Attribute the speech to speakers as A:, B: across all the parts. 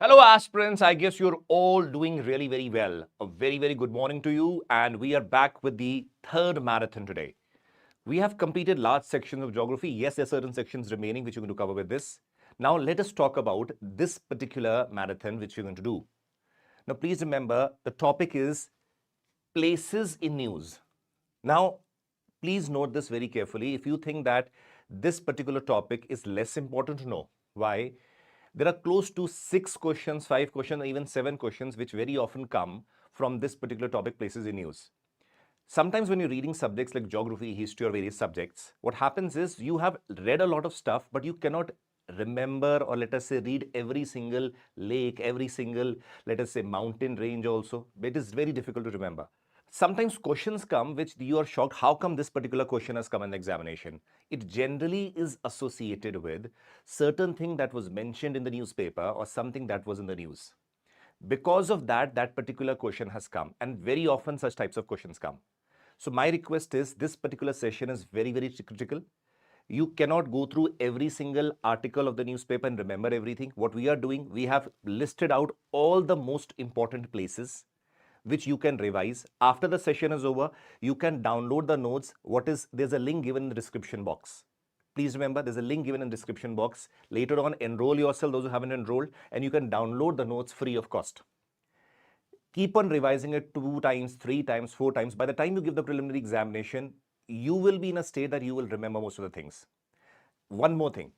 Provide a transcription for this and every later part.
A: Hello, aspirants. I guess you're all doing really, very well. A very, very good morning to you. And we are back with the third marathon today. We have completed large sections of geography. Yes, there are certain sections remaining which you're going to cover with this. Now, let us talk about this particular marathon which you're going to do. Now, please remember the topic is places in news. Now, please note this very carefully. If you think that this particular topic is less important to know, why? There are close to 6 questions, 5 questions, even 7 questions which very often come from this particular topic, places in news. Sometimes when you're reading subjects like geography, history, or various subjects, what happens is you have read a lot of stuff, but you cannot remember, or let us say read every single lake, every single, let us say, mountain range also. It is very difficult to remember. Sometimes questions come which you are shocked, how come this particular question has come in the examination? It generally is associated with certain thing that was mentioned in the newspaper or something that was in the news. Because of that, that particular question has come, and very often such types of questions come. So my request is, this particular session is very, very critical. You cannot go through every single article of the newspaper and remember everything. What we are doing, we have listed out all the most important places which you can revise. After the session is over, you can download the notes. There's a link given in the description box. Please remember, there's a link given in the description box. Later on, enroll yourself, those who haven't enrolled, and you can download the notes free of cost. Keep on revising it 2 times, 3 times, 4 times. By the time you give the preliminary examination, you will be in a state that you will remember most of the things. One more thing.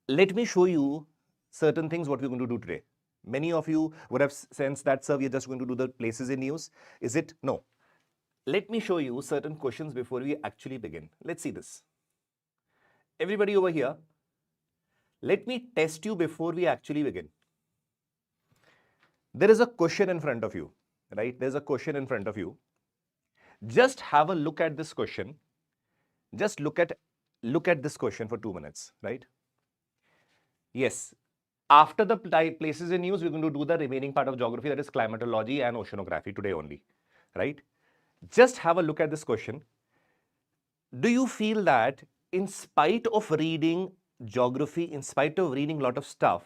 A: Let me show you certain things what we're going to do today. Many of you would have sensed that, sir, we're just going to do the places in news. Is it? No. Let me show you certain questions before we actually begin. Let's see this. Everybody over here, let me test you before we actually begin. There is a question in front of you, right? There's a question in front of you. Just have a look at this question. Just look at this question for 2 minutes, right? Yes. After the places in news, we're going to do the remaining part of geography, that is climatology and oceanography today only, right? Just have a look at this question. Do you feel that in spite of reading geography, in spite of reading a lot of stuff,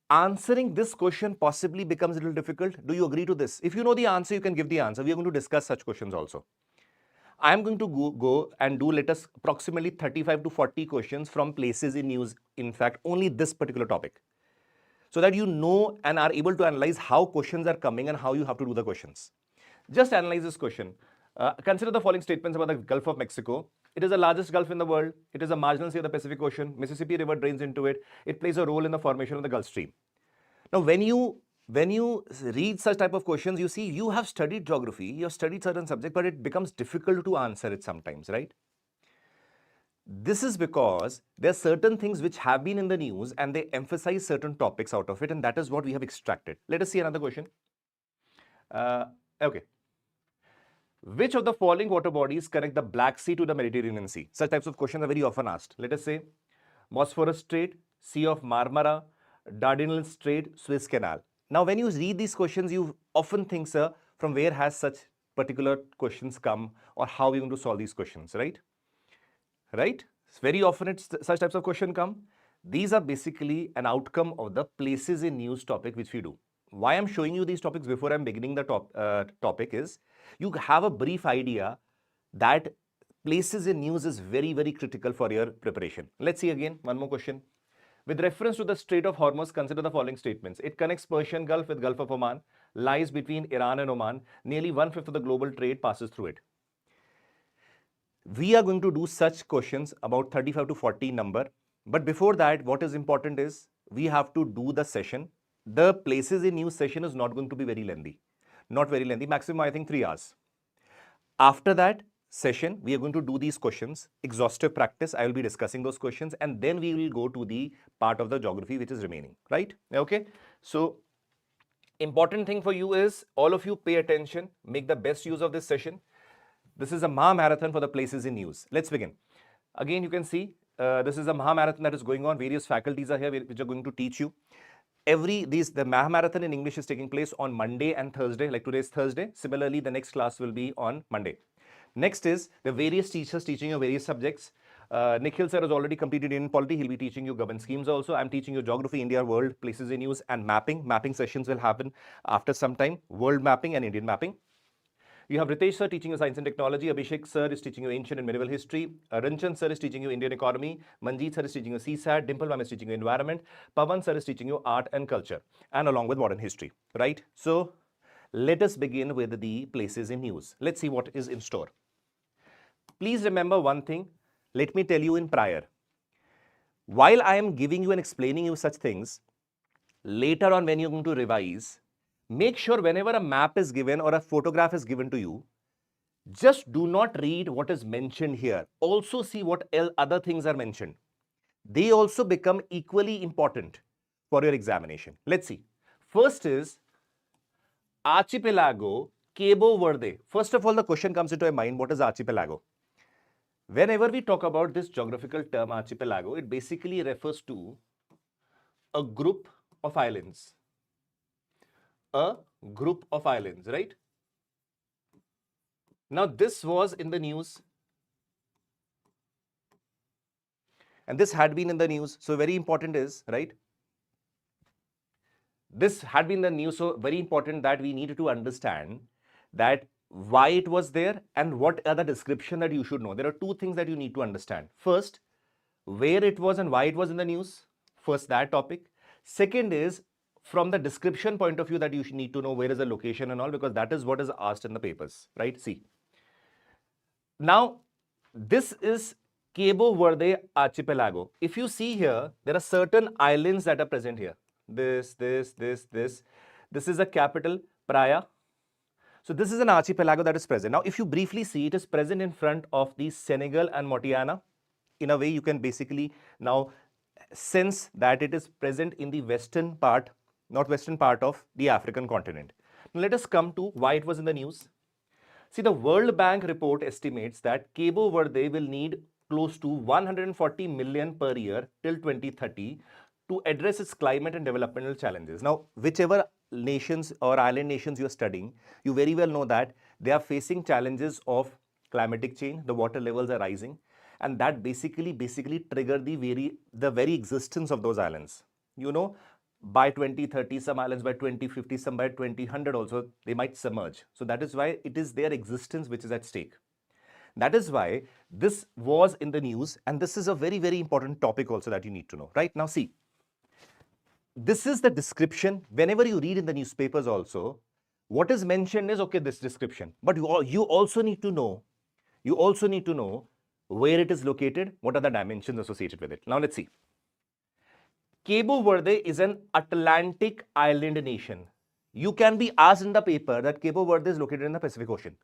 A: answering this question possibly becomes a little difficult? Do you agree to this? If you know the answer, you can give the answer. We are going to discuss such questions also. I am going to go and do, let us, approximately 35 to 40 questions from places in news, in fact, only this particular topic, so that you know and are able to analyze how questions are coming and how you have to do the questions. Just analyze this question. Consider the following statements about the Gulf of Mexico. It is the largest gulf in the world. It is a marginal sea of the Pacific Ocean. Mississippi River drains into it. It plays a role in the formation of the Gulf Stream. Now, when you read such type of questions, you see you have studied geography, you have studied certain subject, but it becomes difficult to answer it sometimes, right? This is because there are certain things which have been in the news and they emphasize certain topics out of it, and that is what we have extracted. Let us see another question. Okay. Which of the following water bodies connect the Black Sea to the Mediterranean Sea? Such types of questions are very often asked. Let us say Bosphorus Strait, Sea of Marmara, Dardanelles Strait, Suez Canal. Now, when you read these questions, you often think, sir, from where has such particular questions come, or how are we going to solve these questions, right? Right? Very often such types of questions come. These are basically an outcome of the places in news topic which we do. Why I'm showing you these topics before I'm beginning the topic is, you have a brief idea that places in news is very, very critical for your preparation. Let's see again, one more question. With reference to the Strait of Hormuz, consider the following statements. It connects Persian Gulf with Gulf of Oman, lies between Iran and Oman. Nearly 1/5 of the global trade passes through it. We are going to do such questions, about 35 to 40 number. But before that, what is important is, we have to do the session. The places in news session is not going to be very lengthy. Not very lengthy, maximum I think 3 hours. After that session, we are going to do these questions, exhaustive practice. I will be discussing those questions, and then we will go to the part of the geography which is remaining, right? Okay. So, important thing for you is, all of you pay attention, make the best use of this session. This is a Maha-marathon for the places in news. Let's begin. Again, you can see, this is a Maha-marathon that is going on. Various faculties are here which are going to teach you. The Maha-marathon in English is taking place on Monday and Thursday, like today is Thursday. Similarly, the next class will be on Monday. Next is the various teachers teaching you various subjects. Nikhil sir has already completed Indian polity. He'll be teaching you government schemes also. I'm teaching you geography, India, world, places in use, and mapping. Mapping sessions will happen after some time. World mapping and Indian mapping. You have Ritesh sir teaching you science and technology. Abhishek sir is teaching you ancient and medieval history. Ranchan sir is teaching you Indian economy. Manjeet sir is teaching you CSAT. Dimple ma'am is teaching you environment. Pavan sir is teaching you art and culture, and along with modern history. Right? So let us begin with the places in news. Let's see what is in store. Please remember one thing. Let me tell you in prior. While I am giving you and explaining you such things, later on when you're going to revise, make sure whenever a map is given or a photograph is given to you, just do not read what is mentioned here. Also see what other things are mentioned. They also become equally important for your examination. Let's see. First is archipelago, Cabo Verde. First of all, the question comes into your mind, what is archipelago? Whenever we talk about this geographical term archipelago, it basically refers to a group of islands. A group of islands, right? Now, this was in the news. And this had been in the news. So, very important is, right? This had been the news. So, very important that we need to understand that why it was there and what are the description that you should know. There are two things that you need to understand. First, where it was and why it was in the news. First, that topic. Second is from the description point of view that you need to know where is the location and all, because that is what is asked in the papers, right? See. Now, this is Cabo Verde Archipelago. If you see here, there are certain islands that are present here. This. This is a capital, Praia. So this is an archipelago that is present. Now, if you briefly see, it is present in front of the Senegal and Mauritania. In a way, you can basically now sense that it is present in the western part, northwestern part of the African continent. Now, let us come to why it was in the news. See, the World Bank report estimates that Cabo Verde will need close to 140 million per year till 2030 to address its climate and developmental challenges. Now, whichever nations or island nations you are studying, you very well know that they are facing challenges of climatic change, the water levels are rising, and that basically trigger the very existence of those islands. You know, by 2030, some islands by 2050, some by 2100 also, they might submerge. So that is why it is their existence which is at stake. That is why this was in the news, and this is a very, very important topic also that you need to know. Right now, see. This is the description. Whenever you read in the newspapers also, what is mentioned is, okay, this description. But you also need to know where it is located, what are the dimensions associated with it. Now, let's see. Cabo Verde is an Atlantic island nation. You can be asked in the paper that Cabo Verde is located in the Pacific Ocean.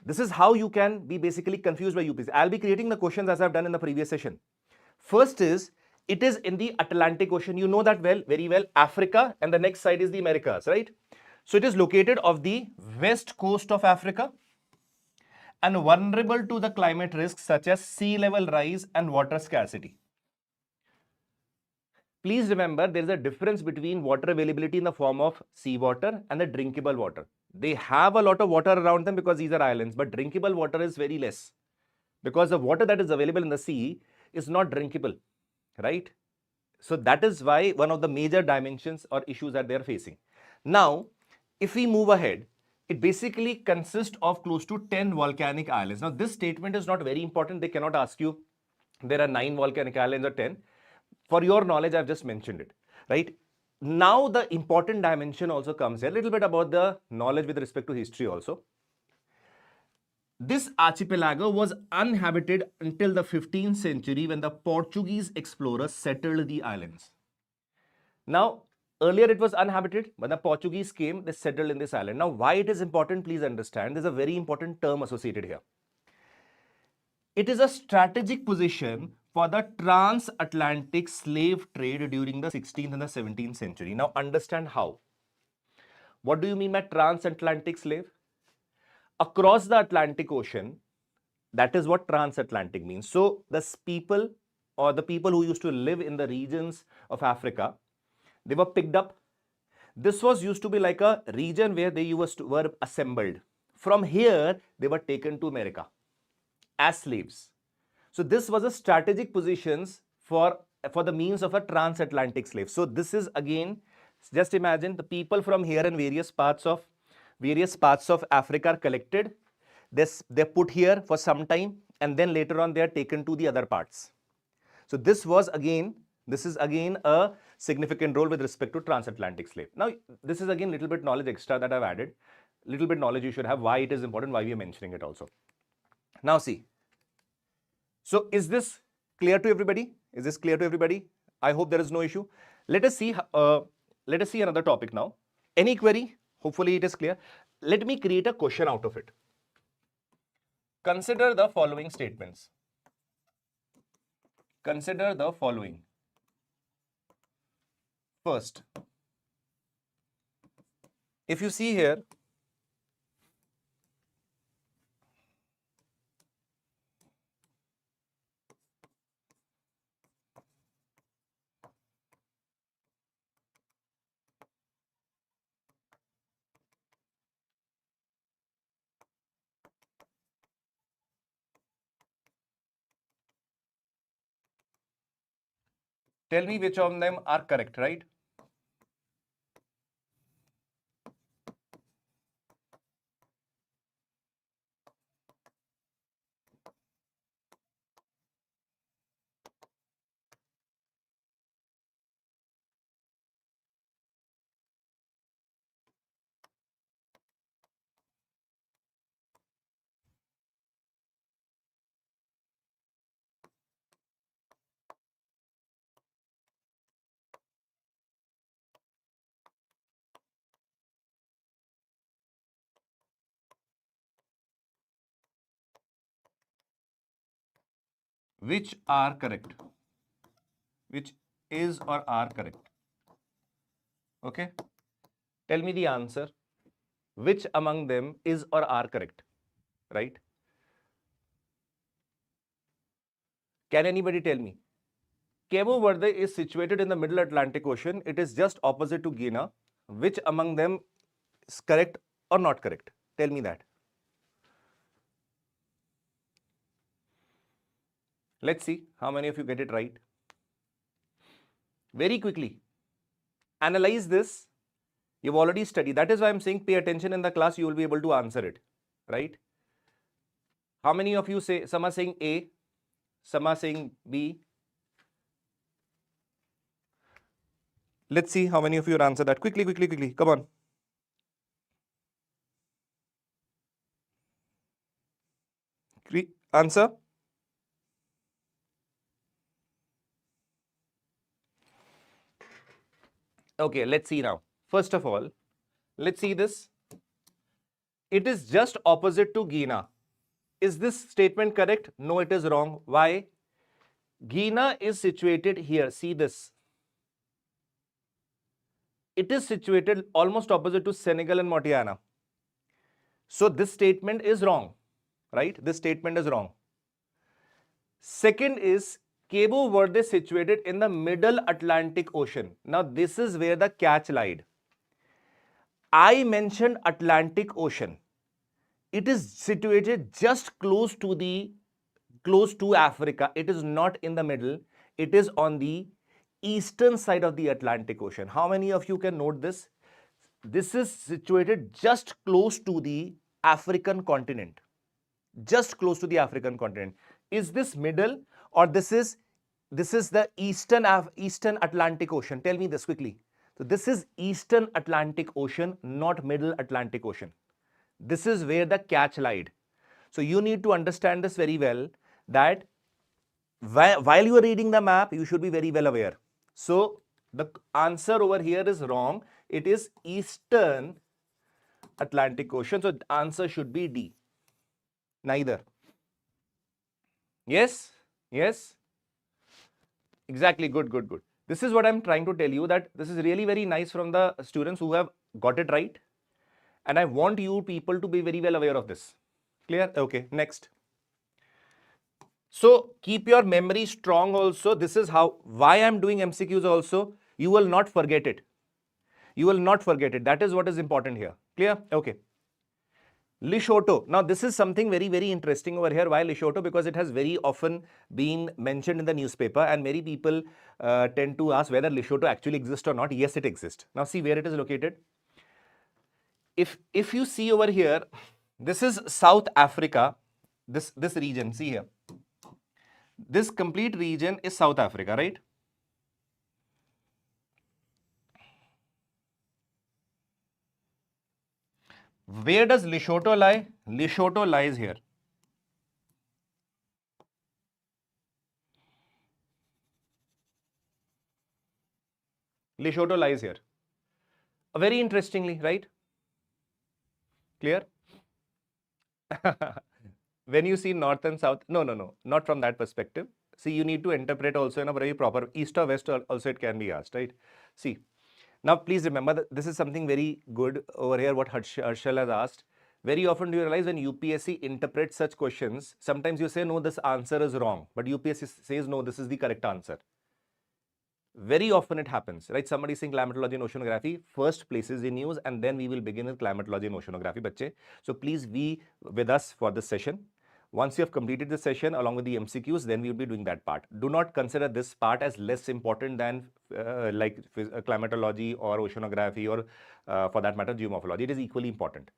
A: This is how you can be basically confused by UPSC. I'll be creating the questions as I've done in the previous session. First is, it is in the Atlantic Ocean. You know that very well. Africa, and the next side is the Americas, right? So it is located off the west coast of Africa and vulnerable to the climate risks such as sea level rise and water scarcity. Please remember, there is a difference between water availability in the form of seawater and the drinkable water. They have a lot of water around them because these are islands, but drinkable water is very less because the water that is available in the sea is not drinkable. Right? So that is why one of the major dimensions or issues that they are facing. Now, if we move ahead, it basically consists of close to 10 volcanic islands. Now, this statement is not very important. They cannot ask you there are 9 volcanic islands or 10. For your knowledge, I've just mentioned it. Right? Now, the important dimension also comes here. A little bit about the knowledge with respect to history also. This archipelago was uninhabited until the 15th century when the Portuguese explorers settled the islands. Now, earlier it was uninhabited. When the Portuguese came, they settled in this island. Now, why it is important, please understand. There's a very important term associated here. It is a strategic position for the transatlantic slave trade during the 16th and the 17th century. Now, understand how. What do you mean by transatlantic slave? Across the Atlantic Ocean, that is what transatlantic means. So, the people who used to live in the regions of Africa, they were picked up. This was used to be like a region where they were assembled. From here, they were taken to America as slaves. So this was a strategic positions for the means of a transatlantic slave. So this is again, just imagine the people from here and various parts of Africa are collected. They're put here for some time, and then later on they are taken to the other parts. So this is again a significant role with respect to transatlantic slave. Now, this is again little bit knowledge extra that I've added. Little bit knowledge you should have, why it is important, why we are mentioning it also. Now see. So is this clear to everybody? Is this clear to everybody? I hope there is no issue. Let us see another topic now. Any query? Hopefully it is clear. Let me create a question out of it. Consider the following statements. Consider the following. First, if you see here, tell me which of them are correct, right? Which are correct? Which is or are correct? Okay. Tell me the answer. Which among them is or are correct? Right? Can anybody tell me? Cabo Verde is situated in the middle Atlantic Ocean. It is just opposite to Guinea. Which among them is correct or not correct? Tell me that. Let's see how many of you get it right. Very quickly. Analyze this. You've already studied. That is why I'm saying pay attention in the class. You will be able to answer it. Right? How many of you say, some are saying A, some are saying B. Let's see how many of you answer that. Quickly, quickly, quickly. Come on. Answer. Okay, let's see now. First of all, let's see this. It is just opposite to Guinea. Is this statement correct? No, it is wrong. Why? Guinea is situated here. See this. It is situated almost opposite to Senegal and Mauritania. So this statement is wrong, right? This statement is wrong. Second is Cabo Verde is situated in the middle Atlantic Ocean. Now this is where the catch lied. I mentioned Atlantic Ocean. It is situated just close to Africa. It is not in the middle. It is on the eastern side of the Atlantic Ocean. How many of you can note this? This is situated just close to the African continent. Just close to the African continent. Is this middle or this is the eastern Atlantic Ocean? Tell me this quickly. So this is eastern Atlantic Ocean, not middle Atlantic Ocean. This is where the catch lied. So you need to understand this very well, that while you are reading the map, you should be very well aware. So the answer over here is wrong. It is eastern Atlantic Ocean. So the answer should be D. Neither. Yes? Yes? Exactly. Good, good, good. This is what I'm trying to tell you, that this is really very nice from the students who have got it right. And I want you people to be very well aware of this. Clear? Okay, next. So keep your memory strong also. This is why I'm doing MCQs also. You will not forget it. You will not forget it. That is what is important here. Clear? Okay. Lesotho. Now, this is something very, very interesting over here. Why Lesotho? Because it has very often been mentioned in the newspaper, and many people tend to ask whether Lesotho actually exists or not. Yes, it exists. Now, see where it is located. If you see over here, this is South Africa. This region, see here. This complete region is South Africa, right? Where does Lesotho lie? Lesotho lies here. Lesotho lies here. Very interestingly, right? Clear? When you see north and south, no, not from that perspective. See, you need to interpret also in a very proper east or west also it can be asked, right? See, now please remember that this is something very good over here what Harshal has asked. Very often do you realize when UPSC interprets such questions, sometimes you say no, this answer is wrong, but UPSC says no, this is the correct answer. Very often it happens, right? Somebody saying climatology and oceanography, first places in news, and then we will begin with climatology and oceanography, bache. So please be with us for this session. Once you have completed the session along with the MCQs, then we will be doing that part. Do not consider this part as less important than climatology or oceanography or for that matter geomorphology. It is equally important.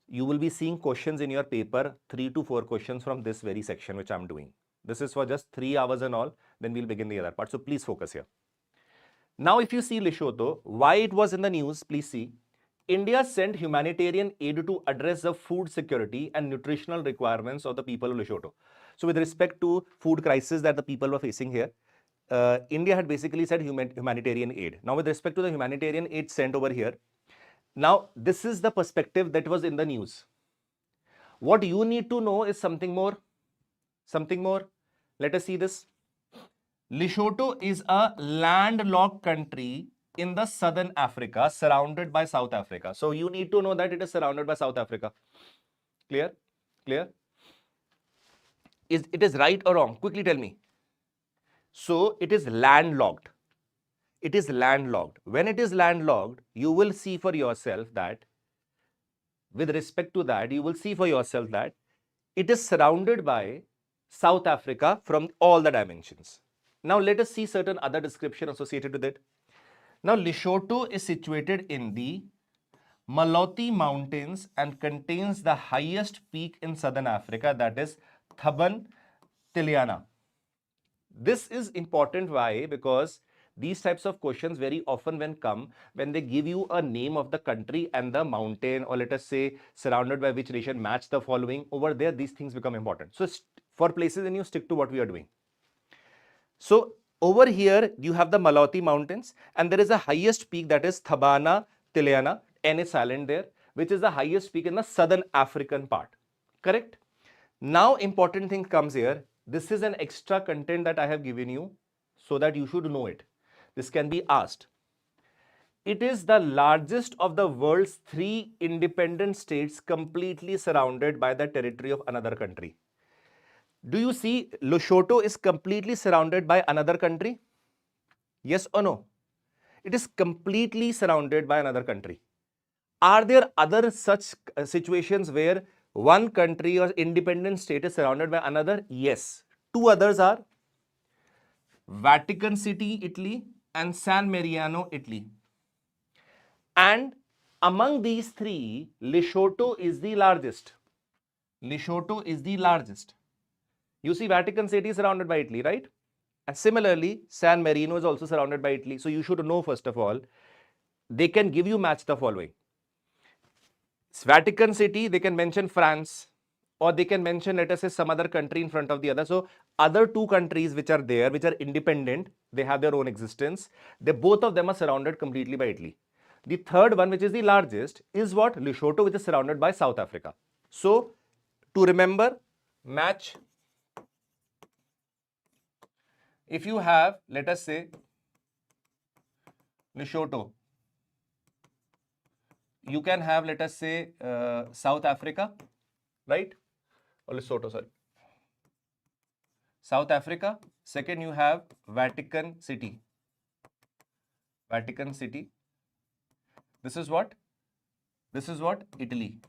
A: You will be seeing questions in your paper, 3 to 4 questions from this very section which I am doing. This is for just 3 hours and all, then we'll begin the other part. So please focus here. Now, if you see Lesotho, why it was in the news, please see. India sent humanitarian aid to address the food security and nutritional requirements of the people of Lesotho. So, with respect to food crisis that the people were facing here, India had basically said humanitarian aid. Now, with respect to the humanitarian aid sent over here, now this is the perspective that was in the news. What you need to know is something more. Something more. Let us see this. Lesotho is a landlocked country in the southern Africa, surrounded by South Africa. So you need to know that it is surrounded by South Africa. Clear? Clear? It is right or wrong? Quickly tell me. So it is landlocked. It is landlocked. When it is landlocked, you will see for yourself that, with respect to that, you will see for yourself that it is surrounded by South Africa from all the dimensions. Now, let us see certain other description associated with it. Now, Lesotho is situated in the Maloti Mountains and contains the highest peak in southern Africa, that is Thaba Tiliana. This is important. Why? Because these types of questions very often when they give you a name of the country and the mountain, or let us say surrounded by which nation, match the following. Over there, these things become important. So, for places in you, stick to what we are doing. So, over here, you have the Maloti Mountains, and there is a highest peak, that is Thaba Tiliana, NS Island there, which is the highest peak in the southern African part. Correct? Now, important thing comes here. This is an extra content that I have given you so that you should know it. This can be asked. It is the largest of the world's 3 independent states completely surrounded by the territory of another country. Do you see Lesotho is completely surrounded by another country? Yes or no? It is completely surrounded by another country. Are there other such situations where one country or independent state is surrounded by another? Yes. 2 others are Vatican City, Italy, and San Mariano, Italy. And among these 3, Lesotho is the largest. Lesotho is the largest. You see, Vatican City is surrounded by Italy, right? And similarly, San Marino is also surrounded by Italy. So you should know, first of all, they can give you match the following. Vatican City, they can mention France, or they can mention, let us say, some other country in front of the other. So other 2 countries which are there, which are independent, they have their own existence. Both of them are surrounded completely by Italy. The third one, which is the largest, is what? Lesotho, which is surrounded by South Africa. So to remember, match. If you have, let us say, Lesotho, you can have, let us say, South Africa, right? Or Lesotho, sorry. South Africa. Second, you have Vatican City. Vatican City. This is what? This is what? Italy.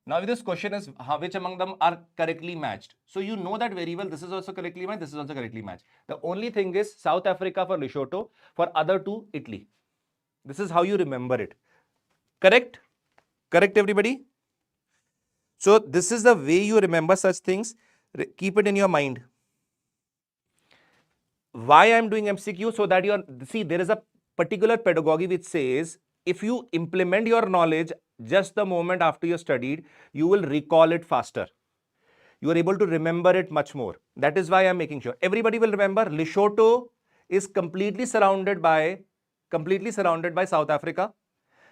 A: Now, if this question is which among them are correctly matched, so you know that very well. This is also correctly matched. This is also correctly matched. The only thing is South Africa for Lesotho, for other two Italy. This is how you remember it. Correct? Correct, everybody? So this is the way you remember such things. Keep it in your mind. Why I am doing MCQ? So that see, there is a particular pedagogy which says if you implement your knowledge just the moment after you studied, you will recall it faster. You are able to remember it much more. That is why I am making sure. Everybody will remember Lesotho is completely surrounded by South Africa.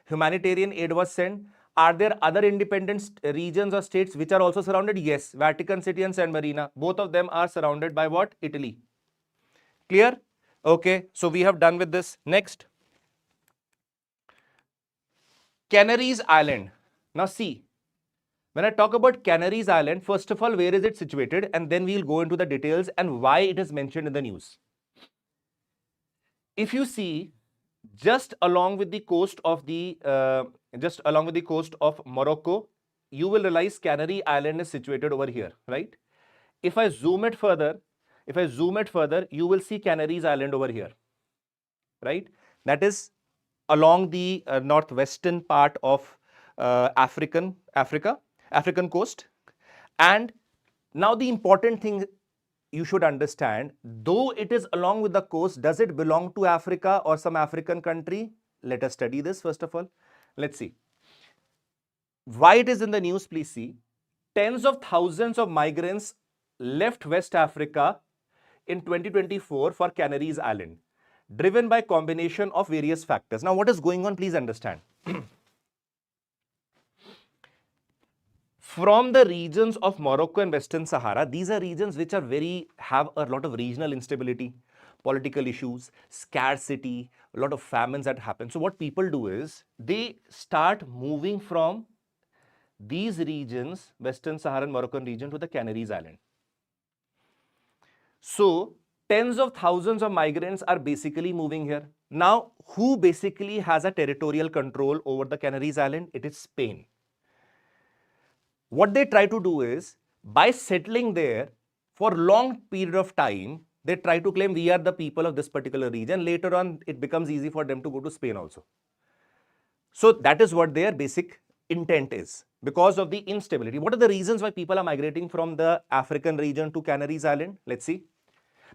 A: Humanitarian aid was sent. Are there other independent regions or states which are also surrounded? Yes. Vatican City and San Marino. Both of them are surrounded by what? Italy. Clear? Okay. So we have done with this. Next. Canary Island. Now see. When I talk about Canary Island, first of all, where is it situated? And then we'll go into the details and why it is mentioned in the news. If you see, just along with the coast of Morocco, you will realize Canary Island is situated over here, right? If I zoom it further, you will see Canary Island over here, right? That is along the northwestern part of African coast. And now the important thing you should understand, though it is along with the coast, does it belong to Africa or some African country? Let us study this first of all. Let's see. Why it is in the news, please see. Tens of thousands of migrants left West Africa in 2024 for Canary Island, driven by combination of various factors. Now, what is going on? Please understand. From the regions of Morocco and Western Sahara, these are regions which are have a lot of regional instability, political issues, scarcity, a lot of famines that happen. So what people do is they start moving from these regions, Western Saharan Moroccan region, to the Canary Island. So tens of thousands of migrants are basically moving here. Now, who basically has a territorial control over the Canary Island? It is Spain. What they try to do is, by settling there for a long period of time, they try to claim we are the people of this particular region. Later on, it becomes easy for them to go to Spain also. So that is what their basic intent is, because of the instability. What are the reasons why people are migrating from the African region to Canary Island? Let's see.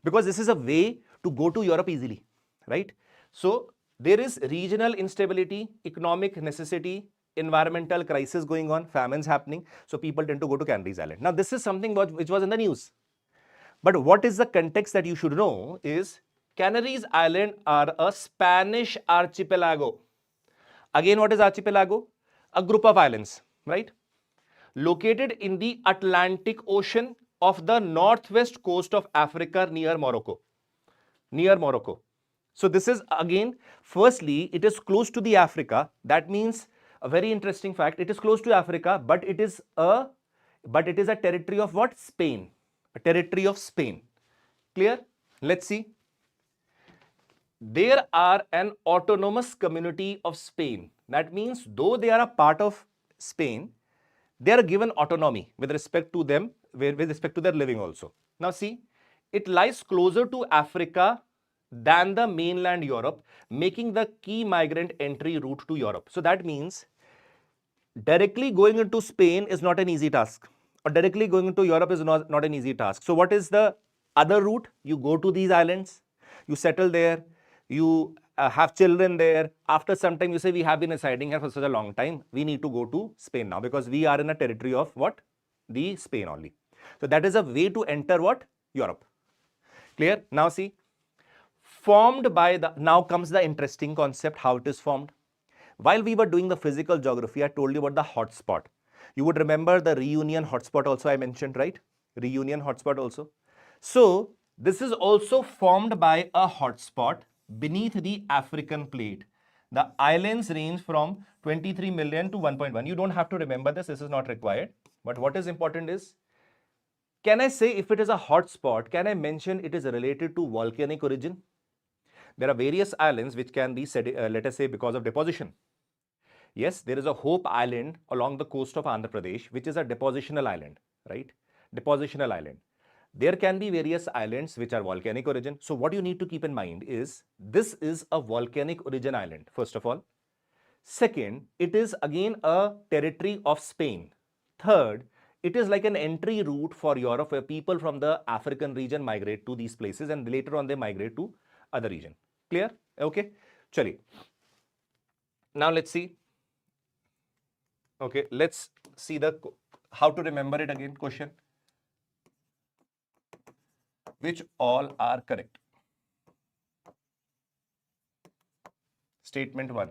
A: Because this is a way to go to Europe easily, right? So there is regional instability, economic necessity, environmental crisis going on, famines happening. So people tend to go to Canary Island. Now this is something which was in the news. But what is the context that you should know is Canary Islands are a Spanish archipelago. Again, what is archipelago? A group of islands, right? Located in the Atlantic Ocean of the northwest coast of Africa near Morocco. So this is again, firstly, it is close to the Africa. That means a very interesting fact. It is close to Africa, but it is a territory of what? Spain. A territory of Spain. Clear? Let's see. There are an autonomous community of Spain. That means though they are a part of Spain, they are given autonomy with respect to them, with respect to their living also. Now see, it lies closer to Africa than the mainland Europe, making the key migrant entry route to Europe. So that means directly going into Spain is not an easy task, or directly going into Europe is not an easy task. So what is the other route? You go to these islands, you settle there, you have children there. After some time you say, we have been residing here for such a long time, we need to go to Spain now, because we are in a territory of what? The Spain only. So that is a way to enter what? Europe. Clear? Now see, formed by the, now comes the interesting concept, how it is formed. While we were doing the physical geography, I told you about the hotspot. You would remember the Reunion hotspot also I mentioned, right? Reunion hotspot also. So this is also formed by a hotspot beneath the African plate. The islands range from 23 million to 1.1. You don't have to remember this is not required. But what is important is, can I say if it is a hotspot, can I mention it is related to volcanic origin? There are various islands which can be, let us say, because of deposition. Yes, there is a Hope Island along the coast of Andhra Pradesh, which is a depositional island, right? Depositional island. There can be various islands which are volcanic origin. So what you need to keep in mind is this is a volcanic origin island, first of all. Second, it is again a territory of Spain. Third, it is like an entry route for Europe where people from the African region migrate to these places and later on they migrate to other region. Clear? Okay. Chali. Now let's see. Okay, let's see the how to remember it again question. Which all are correct? Statement 1.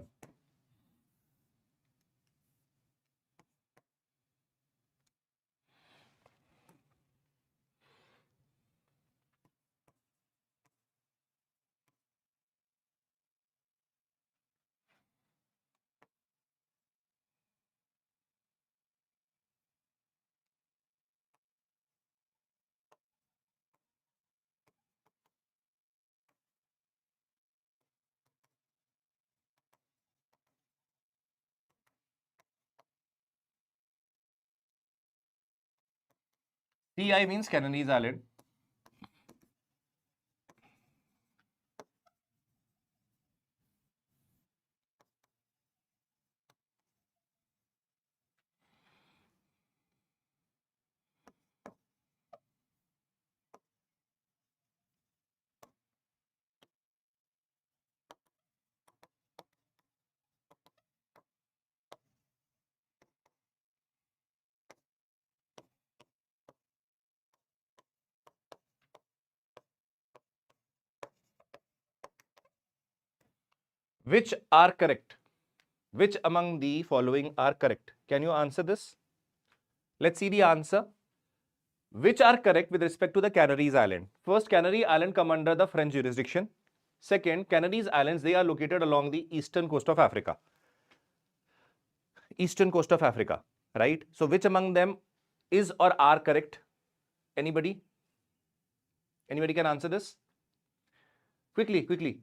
A: CI means Canary Island. Which are correct? Which among the following are correct? Can you answer this? Let's see the answer. Which are correct with respect to the Canaries Island? First, Canary Island come under the French jurisdiction. Second, Canaries Islands, they are located along the eastern coast of Africa. Eastern coast of Africa, right? So, which among them is or are correct? Anybody? Anybody can answer this? Quickly, quickly.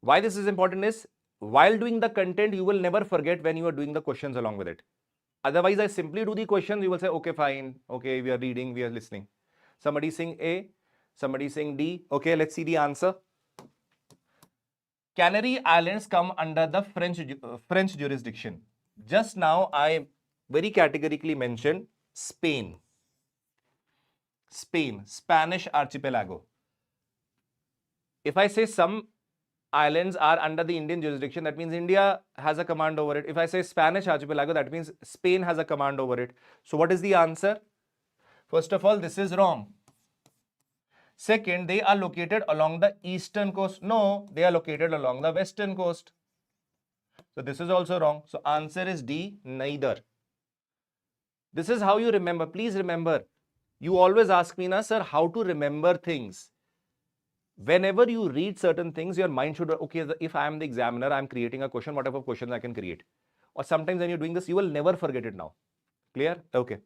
A: Why this is important is, while doing the content, you will never forget when you are doing the questions along with it. Otherwise, I simply do the questions, you will say, okay, fine, okay, we are reading, we are listening. Somebody saying A, somebody saying D. Okay, let's see the answer. Canary Islands come under the French jurisdiction. Just now, I very categorically mentioned Spain. Spain, Spanish archipelago. If I say some islands are under the Indian jurisdiction, that means India has a command over it. If I say Spanish archipelago, that means Spain has a command over it. So what is the answer? First of all, this is wrong. Second, they are located along the eastern coast. No, they are located along the western coast. So this is also wrong. So answer is D, neither. This is how you remember. Please remember. You always ask me, na, sir, how to remember things. Whenever you read certain things, your mind should, okay, if I am the examiner, I am creating a question, whatever questions I can create. Or sometimes when you're doing this, you will never forget it now. Clear? Okay.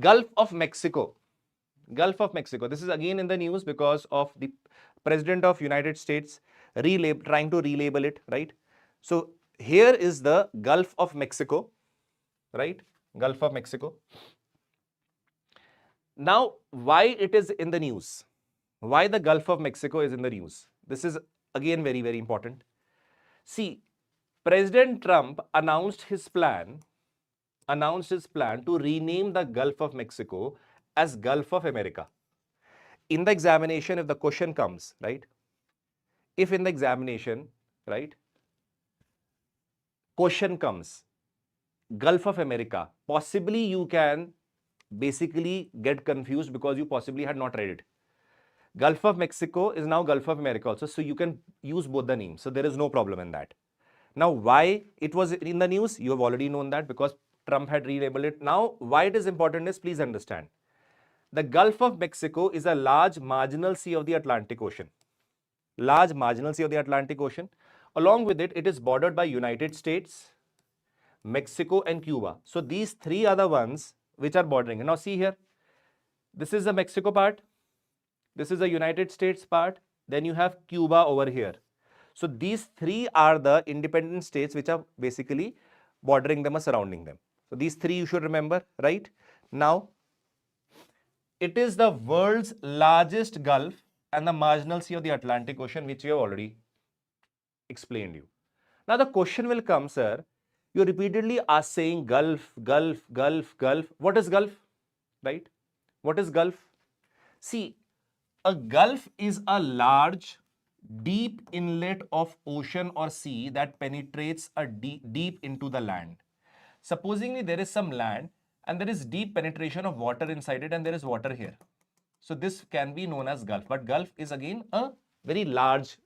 A: Gulf of Mexico. Gulf of Mexico. This is again in the news because of the President of United States trying to relabel it, right? So here is the Gulf of Mexico, right? Gulf of Mexico. Now, why it is in the news? Why the Gulf of Mexico is in the news? This is again very, very important. See, President Trump announced his plan to rename the Gulf of Mexico as Gulf of America. In the examination, if the question comes, right? If in the examination, right, question comes, Gulf of America, possibly you can basically get confused because you possibly had not read it. Gulf of Mexico is now Gulf of America also, so you can use both the names. So there is no problem in that. Now, why it was in the news? You have already known that because Trump had relabeled it. Now, why it is important is, please understand. The Gulf of Mexico is a large marginal sea of the Atlantic Ocean. Large marginal sea of the Atlantic Ocean. Along with it, it is bordered by United States, Mexico and Cuba. So these three are the ones which are bordering. And now see here, this is the Mexico part. This is the United States part. Then you have Cuba over here. So these three are the independent states which are basically bordering them or surrounding them. So these three you should remember, right? Now, it is the world's largest gulf and the marginal sea of the Atlantic Ocean, which we have already explained you. Now the question will come, sir, you repeatedly are saying Gulf, Gulf, Gulf, Gulf. What is Gulf, right? What is Gulf? See, a Gulf is a large, deep inlet of ocean or sea that penetrates a deep into the land. Supposingly there is some land and there is deep penetration of water inside it and there is water here. So this can be known as Gulf. But Gulf is again a very large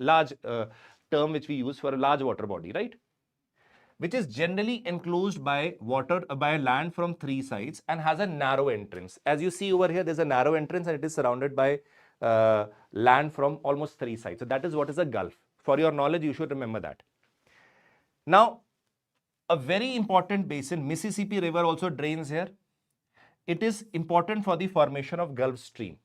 A: term which we use for a large water body, right? Which is generally enclosed by water, by land from three sides and has a narrow entrance. As you see over here, there's a narrow entrance and it is surrounded by land from almost three sides. So that is what is a Gulf. For your knowledge, you should remember that. Now, a very important basin, Mississippi River also drains here. It is important for the formation of Gulf Stream.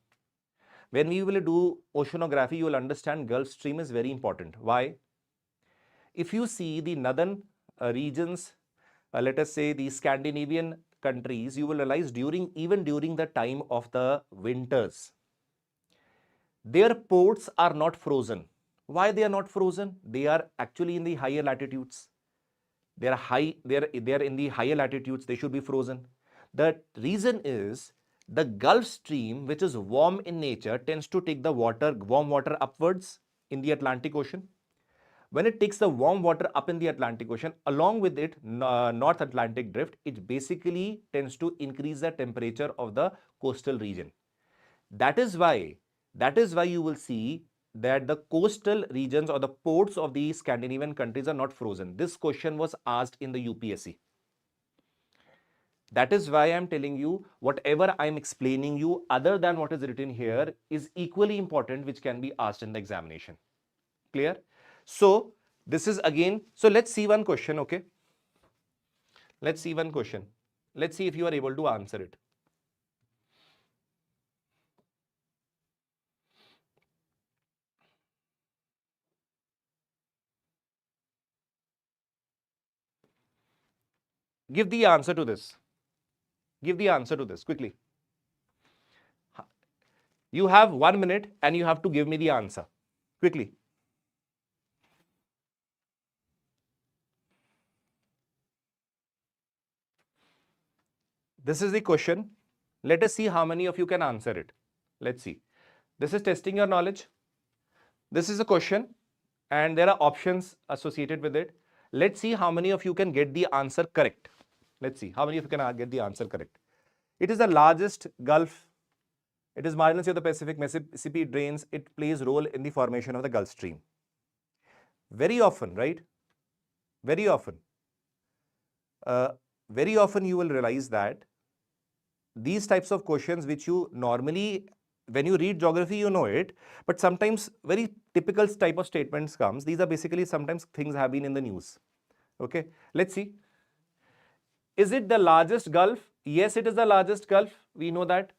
A: When we will do oceanography, you will understand Gulf Stream is very important. Why? If you see the northern regions, let us say the Scandinavian countries, you will realize even during the time of the winters, their ports are not frozen. Why they are not frozen? They are actually in the higher latitudes. They are in the higher latitudes. They should be frozen. The reason is the Gulf Stream, which is warm in nature, tends to take the warm water upwards in the Atlantic Ocean. When it takes the warm water up in the Atlantic Ocean, along with it, North Atlantic Drift, it basically tends to increase the temperature of the coastal region. That is why you will see that the coastal regions or the ports of the Scandinavian countries are not frozen. This question was asked in the UPSC. That is why I am telling you, whatever I am explaining you, other than what is written here, is equally important, which can be asked in the examination. Clear? So, this is again, so let's see one question, okay? Let's see one question. Let's see if you are able to answer it. Give the answer to this. Give the answer to this quickly. You have 1 minute and you have to give me the answer quickly. This is the question. Let us see how many of you can answer it. Let's see. This is testing your knowledge. This is a question and there are options associated with it. Let's see how many of you can get the answer correct. Let's see how many of you can get the answer correct. It is the largest Gulf. It is marginal sea of the Pacific. Mississippi drains. It plays a role in the formation of the Gulf Stream. Very often, right? Very often you will realize that these types of questions which you normally, when you read geography, you know it, but sometimes very typical type of statements comes. These are basically sometimes things have been in the news. Okay, let's see. Is it the largest Gulf? Yes, it is the largest Gulf. We know that.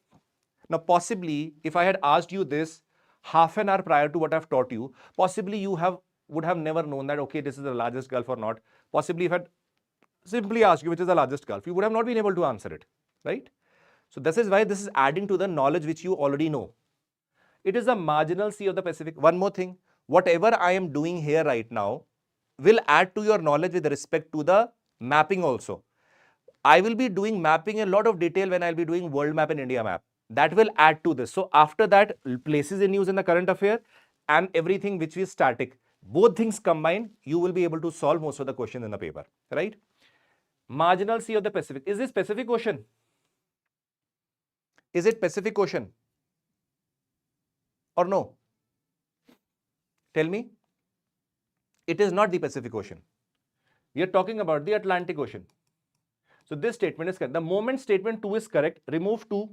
A: Now, possibly, if I had asked you this half an hour prior to what I've taught you, possibly you would have never known that, okay, this is the largest Gulf or not. Possibly, if I had simply asked you which is the largest Gulf, you would have not been able to answer it, right? So this is why this is adding to the knowledge which you already know. It is a marginal sea of the Pacific. One more thing, whatever I am doing here right now will add to your knowledge with respect to the mapping also. I will be doing mapping in a lot of detail when I'll be doing world map and India map. That will add to this. So after that, places in news in the current affair and everything which is static, both things combined, you will be able to solve most of the questions in the paper, right? Marginal sea of the Pacific. Is this Pacific Ocean? Is it Pacific Ocean? Or no? Tell me. It is not the Pacific Ocean. We are talking about the Atlantic Ocean. So this statement is correct. The moment statement 2 is correct, remove 2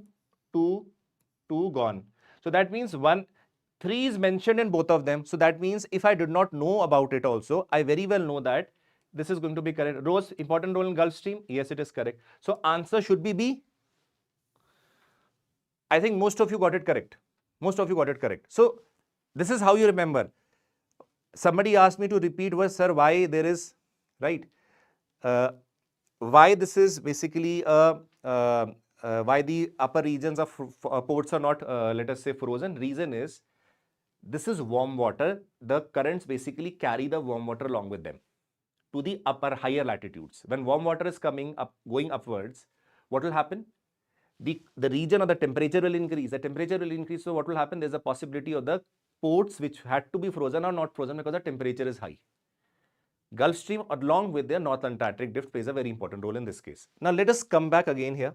A: gone. So that means 3 is mentioned in both of them. So that means if I did not know about it also, I very well know that this is going to be correct. Rose, important role in Gulf Stream? Yes, it is correct. So answer should be B. I think most of you got it correct. Most of you got it correct. So this is how you remember. Somebody asked me to repeat was, sir, why there is, right? Why this is basically why the upper regions of ports are not, let us say, frozen. Reason is this is warm water. The currents basically carry the warm water along with them to the upper higher latitudes. When warm water is coming up, going upwards, what will happen? The region or the temperature will increase. The temperature will increase. So what will happen? There's a possibility of the ports which had to be frozen are not frozen because the temperature is high. Gulf Stream along with the North Atlantic Drift plays a very important role in this case. Now let us come back again here.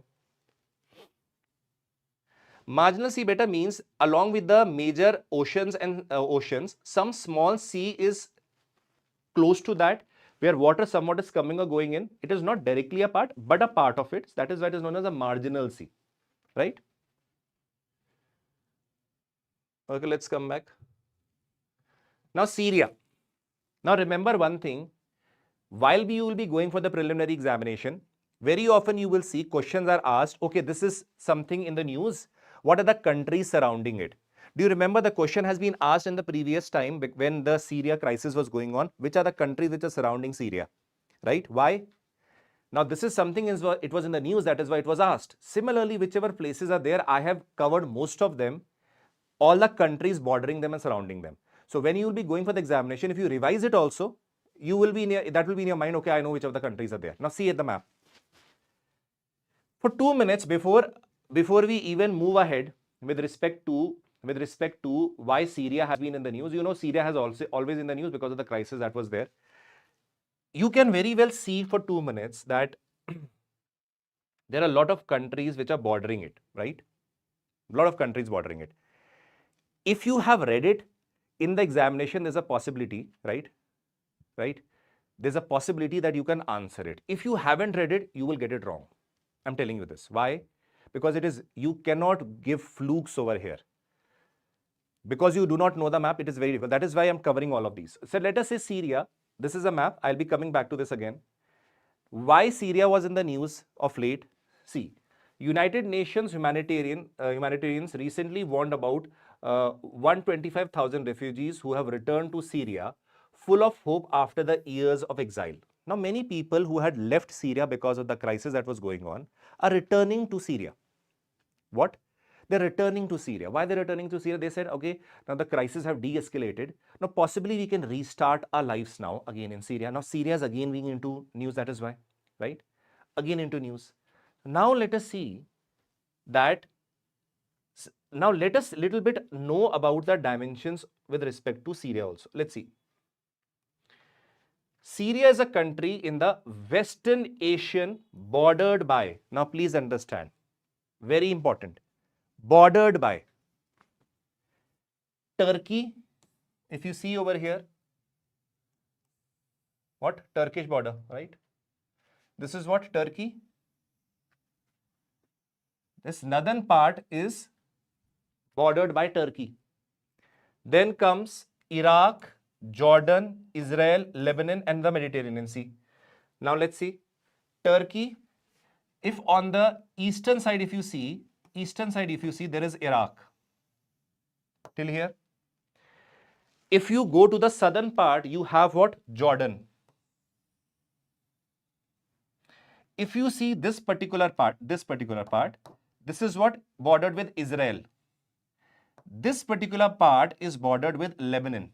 A: Marginal sea beta means along with the major oceans and oceans, some small sea is close to that where water somewhat is coming or going in. It is not directly a part, but a part of it. That is why it is known as a marginal sea, right? Okay, let's come back. Now Syria. Now remember one thing, while you will be going for the preliminary examination, very often you will see questions are asked, okay, this is something in the news. What are the countries surrounding it? Do you remember the question has been asked in the previous time when the Syria crisis was going on? Which are the countries which are surrounding Syria? Right? Why? Now, this is something, it was in the news, that is why it was asked. Similarly, whichever places are there, I have covered most of them, all the countries bordering them and surrounding them. So, when you will be going for the examination, if you revise it also, you will be that will be in your mind, okay, I know which of the countries are there. Now, see at the map. For 2 minutes before we even move ahead with respect to why Syria has been in the news, you know, Syria has also always in the news because of the crisis that was there. You can very well see for 2 minutes that there are a lot of countries which are bordering it, right? A lot of countries bordering it. If you have read it in the examination, there's a possibility, right? There's a possibility that you can answer it. If you haven't read it, you will get it wrong. I'm telling you this. Why? Because you cannot give flukes over here. Because you do not know the map, it is very difficult. That is why I'm covering all of these. So let us say Syria. This is a map. I'll be coming back to this again. Why Syria was in the news of late? See, United Nations humanitarians recently warned about 125,000 refugees who have returned to Syria full of hope after the years of exile. Now, many people who had left Syria because of the crisis that was going on are returning to Syria. What? They're returning to Syria. Why they're returning to Syria? They said, okay, now the crisis have de-escalated. Now, possibly we can restart our lives now again in Syria. Now, Syria is again being into news. That is why, right? Again into news. Now, let us see that. Now, let us little bit know about the dimensions with respect to Syria also. Let's see. Syria is a country in the Western Asian bordered by, now please understand, very important, bordered by Turkey. If you see over here, what? Turkish border, right? This is what? Turkey. This northern part is bordered by Turkey. Then comes Iraq, Jordan, Israel, Lebanon, and the Mediterranean Sea. Now let's see. Turkey, if on the eastern side, if you see, there is Iraq. Till here. If you go to the southern part, you have what? Jordan. If you see this particular part, this is what? Bordered with Israel. This particular part is bordered with Lebanon.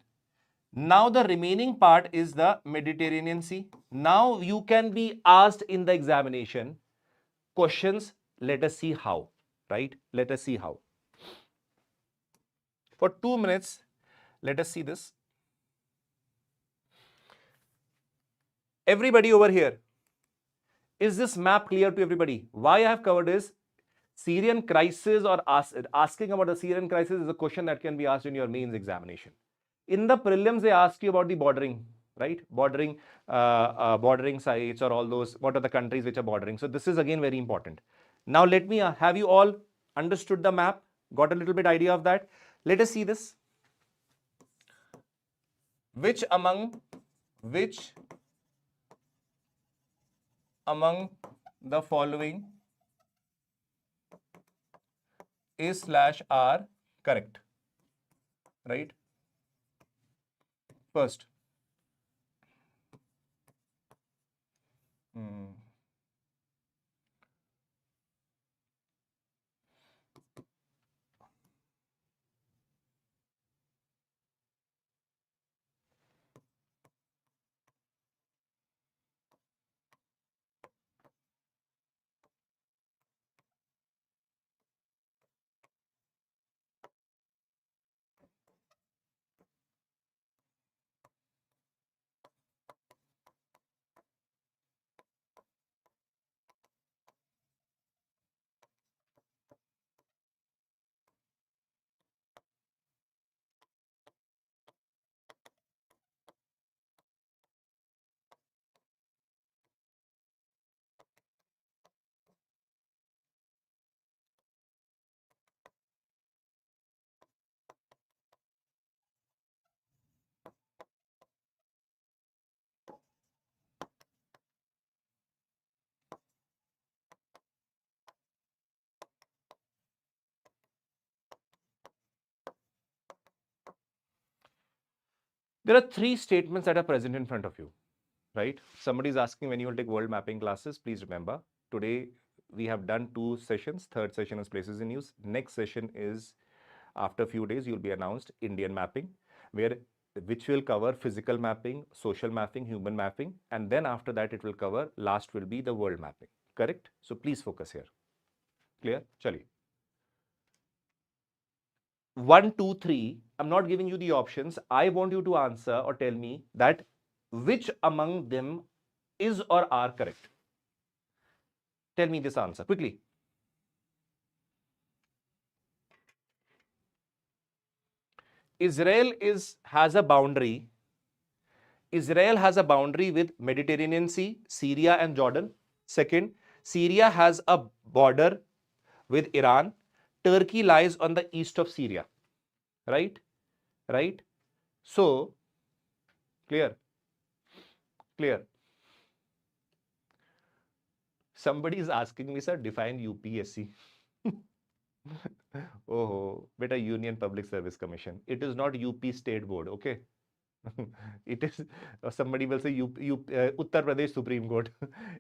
A: Now the remaining part is the Mediterranean Sea. Now you can be asked in the examination questions. Let us see how, right? Let us see how. For 2 minutes, let us see this. Everybody over here, is this map clear to everybody? Why I have covered is Syrian crisis, or asking about the Syrian crisis is a question that can be asked in your mains examination. In the prelims, they ask you about the bordering, right? Bordering sites or all those, what are the countries which are bordering. So this is again very important. Now let me, have you all understood the map? Got a little bit idea of that? Let us see this. Which among the following is/are correct, right? First, there are three statements that are present in front of you, right? Somebody is asking when you will take world mapping classes. Please remember, today we have done 2 sessions. Third session is places in use. Next session is after a few days, you'll be announced Indian mapping, which will cover physical mapping, social mapping, human mapping, and then after that it will cover, last will be the world mapping, correct? So please focus here. Clear? Chaliye. 1, 2, 3, I'm not giving you the options. I want you to answer or tell me that which among them is or are correct. Tell me this answer quickly. Israel has a boundary. Israel has a boundary with Mediterranean Sea, Syria and Jordan. Second, Syria has a border with Iran. Turkey lies on the east of Syria. Right? Right? So, clear? Clear? Somebody is asking me, sir, define UPSC. Oh, beta Union Public Service Commission. It is not UP State Board, okay? It is, somebody will say Uttar Pradesh Supreme Court.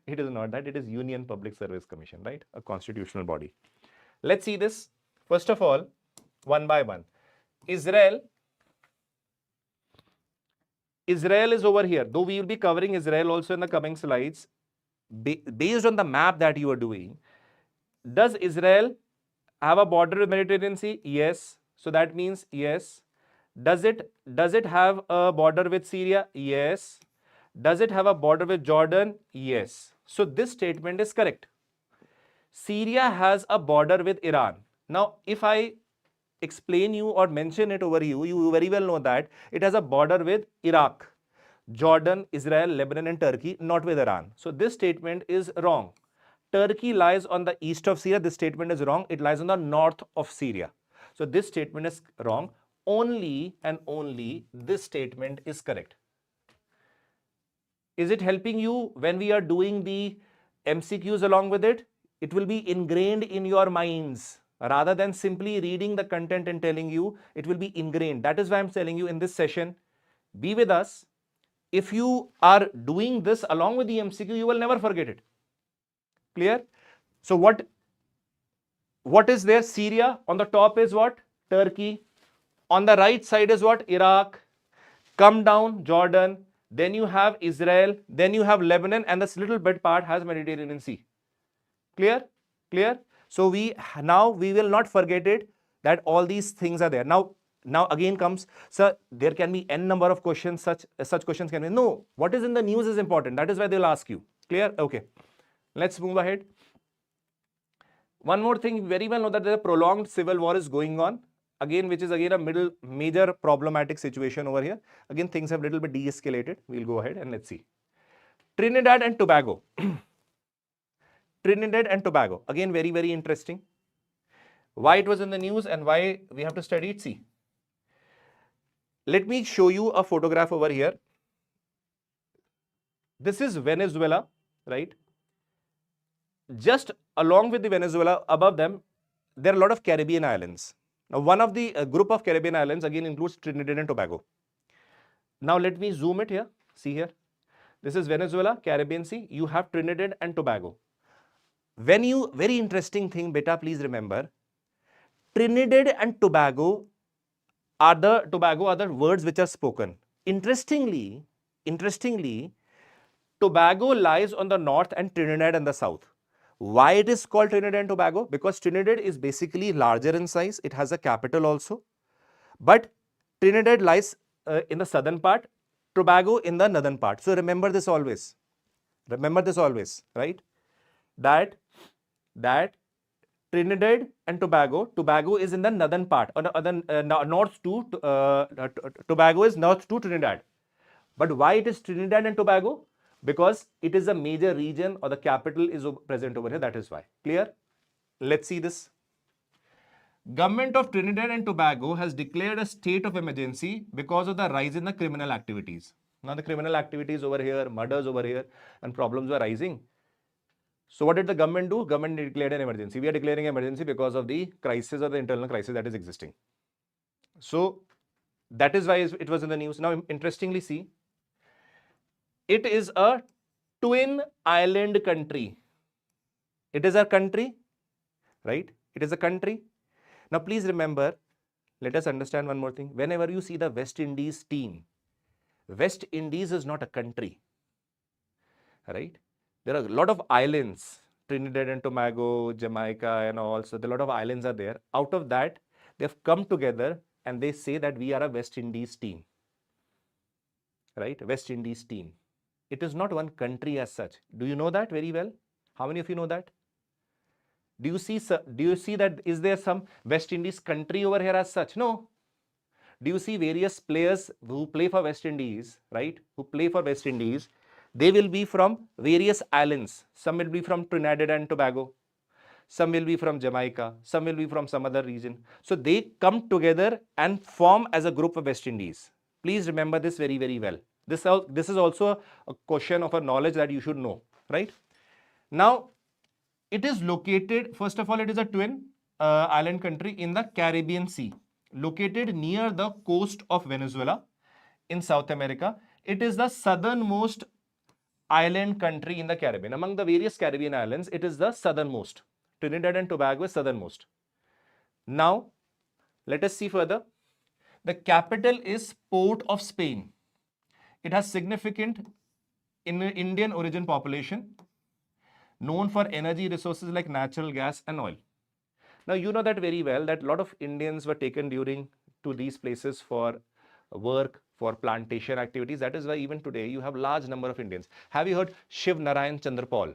A: It is not that. It is Union Public Service Commission, right? A constitutional body. Let's see this. First of all, one by one. Israel is over here. Though we will be covering Israel also in the coming slides. Based on the map that you are doing, does Israel have a border with Mediterranean Sea? Yes. So that means yes. Does it have a border with Syria? Yes. Does it have a border with Jordan? Yes. So this statement is correct. Syria has a border with Iran. Now, if I explain you or mention it over you very well know that it has a border with Iraq, Jordan, Israel, Lebanon and Turkey, not with Iran. So this statement is wrong. Turkey lies on the east of Syria. This statement is wrong. It lies on the north of Syria. So this statement is wrong. Only and only this statement is correct. Is it helping you when we are doing the MCQs along with it? It will be ingrained in your minds. Rather than simply reading the content and telling you, it will be ingrained. That is why I'm telling you in this session, be with us. If you are doing this along with the MCQ, you will never forget it. Clear? So what is there? Syria. On the top is what? Turkey. On the right side is what? Iraq. Come down, Jordan. Then you have Israel. Then you have Lebanon, and this little bit part has Mediterranean Sea. Clear? Clear? So we will not forget it that all these things are there. Now again comes, sir, there can be n number of questions, such questions can be. No, what is in the news is important. That is why they'll ask you. Clear? Okay. Let's move ahead. One more thing, very well know that a prolonged civil war is going on. Again, which is again a major problematic situation over here. Again, things have a little bit de-escalated. We'll go ahead and let's see. Trinidad and Tobago. Trinidad and Tobago. Again, very, very interesting. Why it was in the news and why we have to study it. See. Let me show you a photograph over here. This is Venezuela, right? Just along with the Venezuela, above them, there are a lot of Caribbean islands. Now, one of the group of Caribbean islands again includes Trinidad and Tobago. Now let me zoom it here. See here. This is Venezuela, Caribbean Sea. You have Trinidad and Tobago. Very interesting thing, beta, please remember, Trinidad and Tobago are the words which are spoken. Interestingly, Tobago lies on the north and Trinidad on the south. Why it is called Trinidad and Tobago? Because Trinidad is basically larger in size. It has a capital also. But Trinidad lies in the southern part, Tobago in the northern part. So remember this always. Remember this always, right? That Trinidad and Tobago is in the northern part, or north to Tobago is north to Trinidad. But why it is Trinidad and Tobago? Because it is a major region, or the capital is present over here. That is why. Clear? Let's see this. Government of Trinidad and Tobago has declared a state of emergency because of the rise in the criminal activities. Now the criminal activities over here, murders over here, and problems were rising. So what did the government do? Government declared an emergency. We are declaring emergency because of the crisis, or the internal crisis that is existing. So that is why it was in the news. Now interestingly, see, it is a twin island country. It is a country, right? It is a country. Now please remember, let us understand one more thing. Whenever you see the West Indies team, West Indies is not a country, right? There are a lot of islands, Trinidad and Tobago, Jamaica, and all. So a lot of islands are there. Out of that, they have come together and they say that we are a West Indies team, right? West Indies team. It is not one country as such. Do you know that very well? How many of you know that? Do you see that? Is there some West Indies country over here as such? No. Do you see various players who play for West Indies, right? Who play for West Indies? They will be from various islands. Some will be from Trinidad and Tobago. Some will be from Jamaica. Some will be from some other region. So they come together and form as a group of West Indies. Please remember this very, very well. This is also a question of a knowledge that you should know, right? Now, it is located, first of all, it is a twin island country in the Caribbean Sea, located near the coast of Venezuela in South America. It is the southernmost island country in the Caribbean. Among the various Caribbean islands, it is the southernmost. Trinidad and Tobago is southernmost. Now, let us see further. The capital is Port of Spain. It has significant Indian origin population, known for energy resources like natural gas and oil. Now, you know that very well that a lot of Indians were taken to these places for work, for plantation activities. That is why even today you have large number of Indians. Have you heard Shiv Narayan Chandrapal,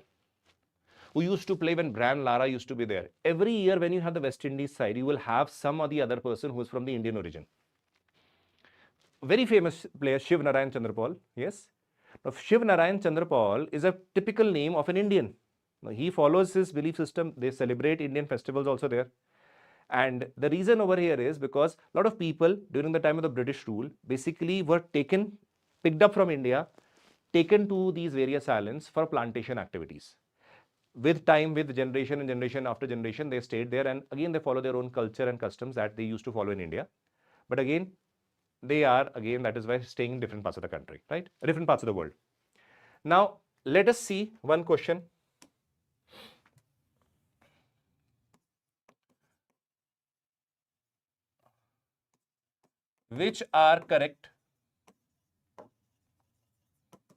A: who used to play when Brian Lara used to be there? Every year when you have the West Indies side, you will have some or the other person who is from the Indian origin. Very famous player, Shiv Narayan Chandrapal. Yes. Now, Shiv Narayan Chandrapal is a typical name of an Indian. Now, he follows his belief system. They celebrate Indian festivals also there. And the reason over here is because a lot of people during the time of the British rule basically were picked up from India, taken to these various islands for plantation activities. With time, with generation and generation after generation, they stayed there, and again they follow their own culture and customs that they used to follow in India. But again, that is why staying in different parts of the country, right? Different parts of the world. Now, let us see one question. Which are correct,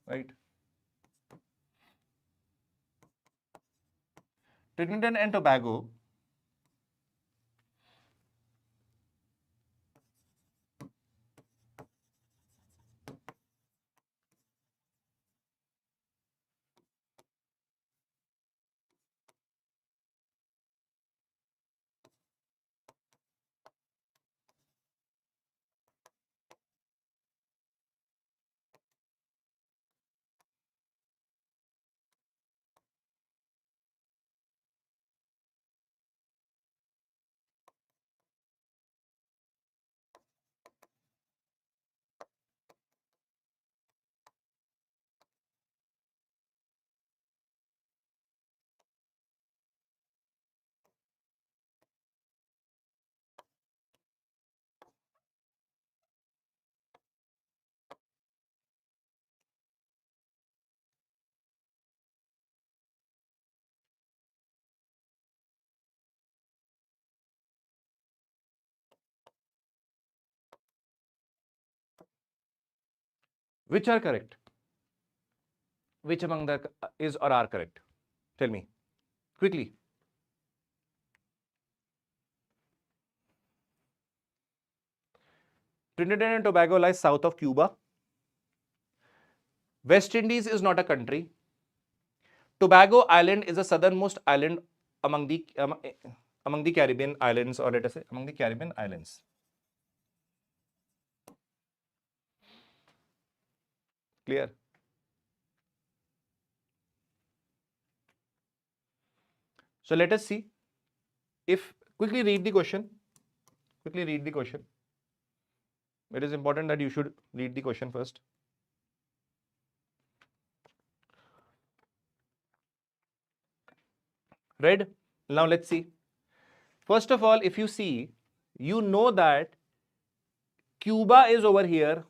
A: right? Trinidad and Tobago Which are correct? Which among the is or are correct? Tell me quickly. Trinidad and Tobago lies south of Cuba. West Indies is not a country. Tobago Island is the southernmost island among the Caribbean islands, or let us say among the Caribbean islands. Clear? So let us see. If quickly read the question. Quickly read the question. It is important that you should read the question first. Read? Now let's see. First of all, if you see, you know that Cuba is over here,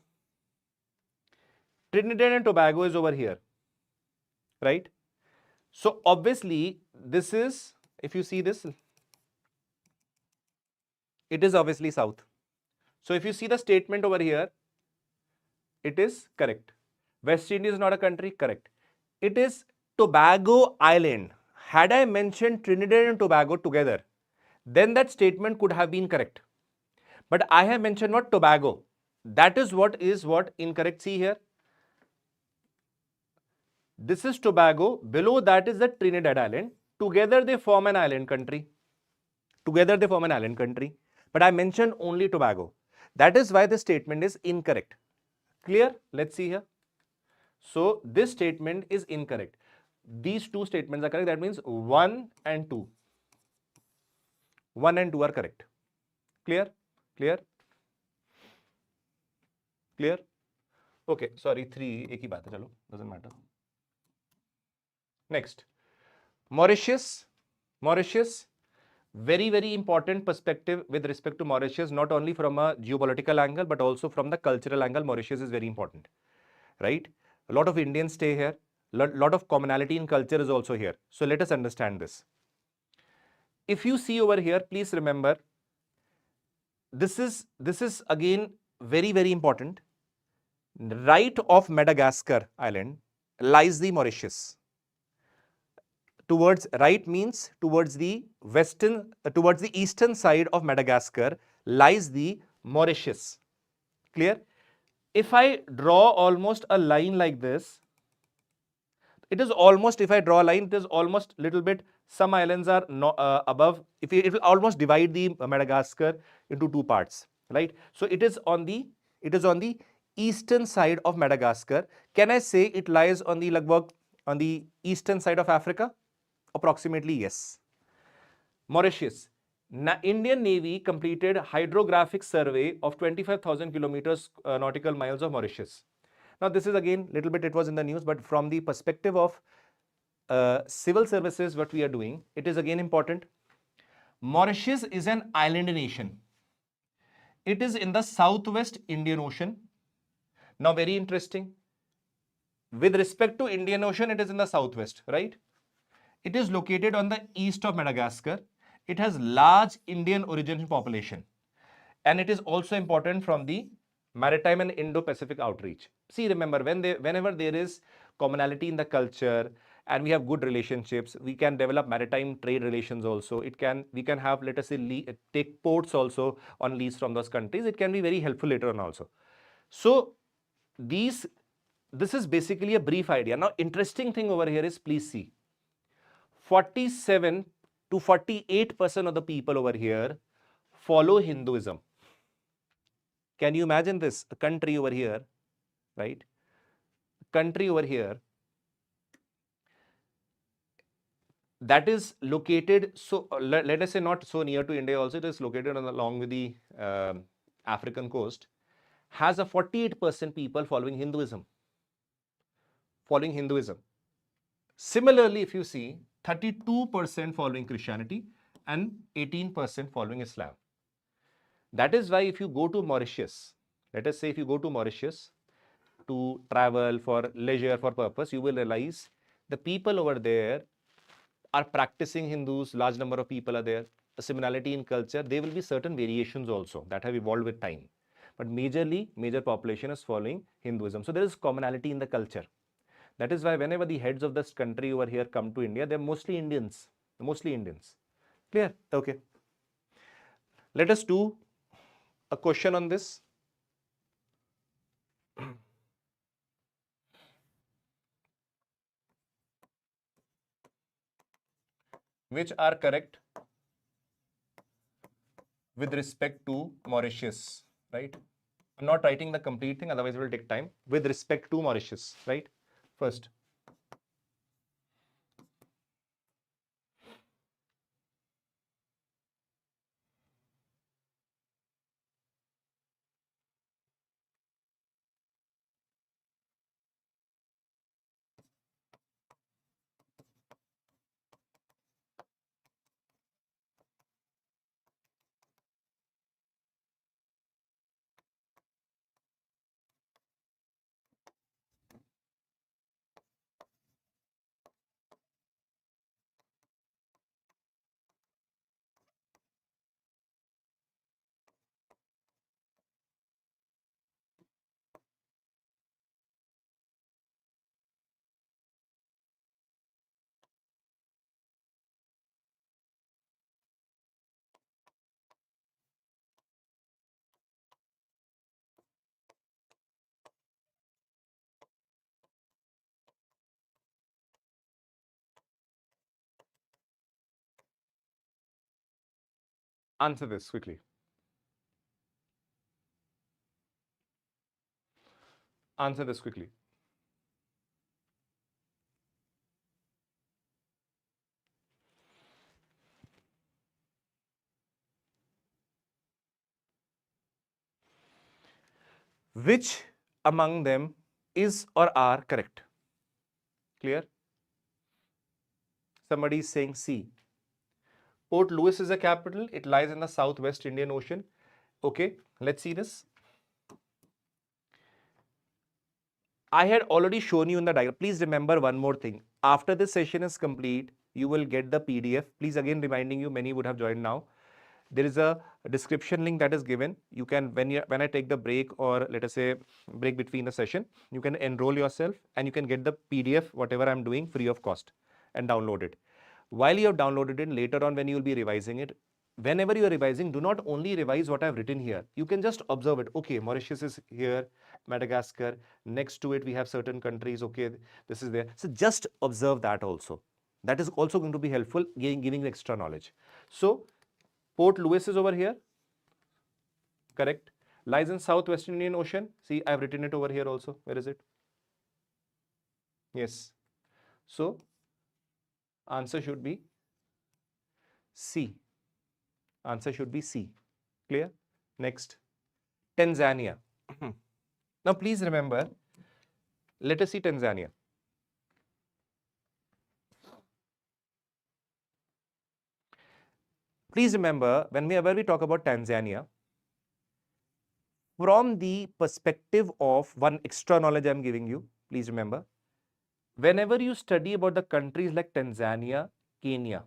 A: Trinidad and Tobago is over here, right? So obviously, this is, if you see this, it is obviously south. So if you see the statement over here, it is correct. West Indies is not a country, correct. It is Tobago Island. Had I mentioned Trinidad and Tobago together, then that statement could have been correct. But I have mentioned what? Tobago. That is what incorrect. See here. This is Tobago. Below that is the Trinidad Island. Together they form an island country. Together they form an island country. But I mentioned only Tobago. That is why the statement is incorrect. Clear? Let's see here. So this statement is incorrect. These two statements are correct. That means 1 and 2. 1 and 2 are correct. Clear? Clear? Clear? Okay, sorry, 3 एक ही बात है, चलो, doesn't matter. Next, Mauritius. Mauritius, very, very important perspective with respect to Mauritius, not only from a geopolitical angle, but also from the cultural angle. Mauritius is very important, right? A lot of Indians stay here. Lot of commonality in culture is also here. So let us understand this. If you see over here, please remember, this is again very, very important. Right of Madagascar Island lies the Mauritius. Towards right means towards the eastern side of Madagascar lies the Mauritius. Clear? If I draw almost a line like this, it is almost, if I draw a line, it is almost little bit, some islands are above, it will almost divide the Madagascar into two parts, right? So it is on the eastern side of Madagascar. Can I say it lies on the eastern side of Africa? Approximately, yes. Mauritius. Indian Navy completed hydrographic survey of 25,000 kilometers nautical miles of Mauritius. Now, this is again little bit, it was in the news, but from the perspective of civil services, what we are doing, it is again important. Mauritius is an island nation. It is in the southwest Indian Ocean. Now, very interesting. With respect to Indian Ocean, it is in the southwest, right? It is located on the east of Madagascar. It has large Indian origin population. And it is also important from the maritime and Indo-Pacific outreach. See, remember, whenever there is commonality in the culture and we have good relationships, we can develop maritime trade relations also. We can have, let us say, take ports also on lease from those countries. It can be very helpful later on also. So, this is basically a brief idea. Now, interesting thing over here is, please see, 47 to 48% of the people over here follow Hinduism. Can you imagine this? A country over here, right? Country over here that is located, so let us say not so near to India also, it is located along with the African coast, has a 48% people following Hinduism. Similarly, if you see, 32% following Christianity and 18% following Islam. That is why if you go to Mauritius, let us say if you go to Mauritius to travel for leisure, for purpose, you will realize the people over there are practicing Hindus, large number of people are there, a similarity in culture. There will be certain variations also that have evolved with time. but major population is following Hinduism. So there is commonality in the culture. That is why whenever the heads of this country over here come to India, they're mostly Indians. Clear? Okay. Let us do a question on this. Which are correct with respect to Mauritius, right? I'm not writing the complete thing, otherwise it will take time. With respect to Mauritius, right? First. Answer this quickly. Answer this quickly. Which among them is or are correct? Clear? Somebody is saying C. Port Louis is a capital. It lies in the southwest Indian Ocean. Okay, let's see this. I had already shown you in the diagram. Please remember one more thing. After this session is complete, you will get the PDF. Please, again reminding you, many would have joined now. There is a description link that is given. You can, when I take the break, or let us say break between the session, you can enroll yourself and you can get the PDF, whatever I'm doing, free of cost, and download it. While you have downloaded it, later on when you will be revising it, whenever you are revising, do not only revise what I've written here. You can just observe it. Okay, Mauritius is here, Madagascar, next to it we have certain countries. Okay, this is there. So just observe that also. That is also going to be helpful, giving you extra knowledge. So Port Louis is over here, correct. Lies in southwestern Indian Ocean. See, I've written it over here also. Where is it? Yes. So answer should be C. Answer should be C. Clear? Next. Tanzania. Now please remember, let us see Tanzania. Please remember, whenever we talk about Tanzania, from the perspective of one extra knowledge I'm giving you, please remember, whenever you study about the countries like Tanzania, Kenya,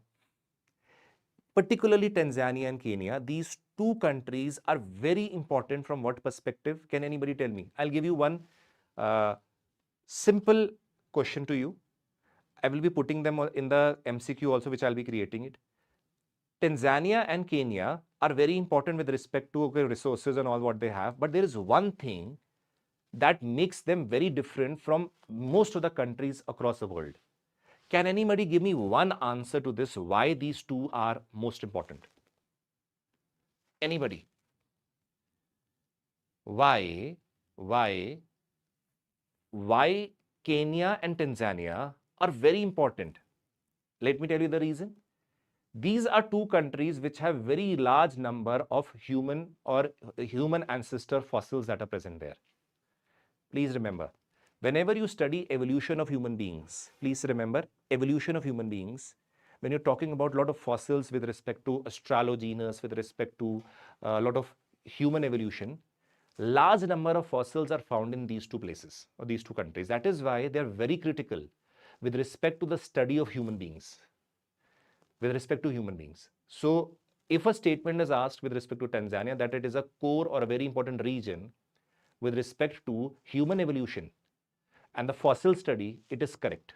A: particularly Tanzania and Kenya, these two countries are very important from what perspective? Can anybody tell me? I'll give you one simple question to you. I will be putting them in the MCQ also, which I'll be creating it. Tanzania and Kenya are very important with respect to resources and all what they have, but there is one thing that makes them very different from most of the countries across the world. Can anybody give me one answer to this, why these two are most important? Anybody? Why Kenya and Tanzania are very important? Let me tell you the reason. These are two countries which have very large number of human ancestor fossils that are present there. Please remember, whenever you study evolution of human beings, please remember evolution of human beings, when you're talking about a lot of fossils with respect to Australogenus, with respect to a lot of human evolution, large number of fossils are found in these two places or these two countries. That is why they're very critical with respect to the study of human beings. With respect to human beings. So if a statement is asked with respect to Tanzania that it is a core or a very important region with respect to human evolution and the fossil study, it is correct.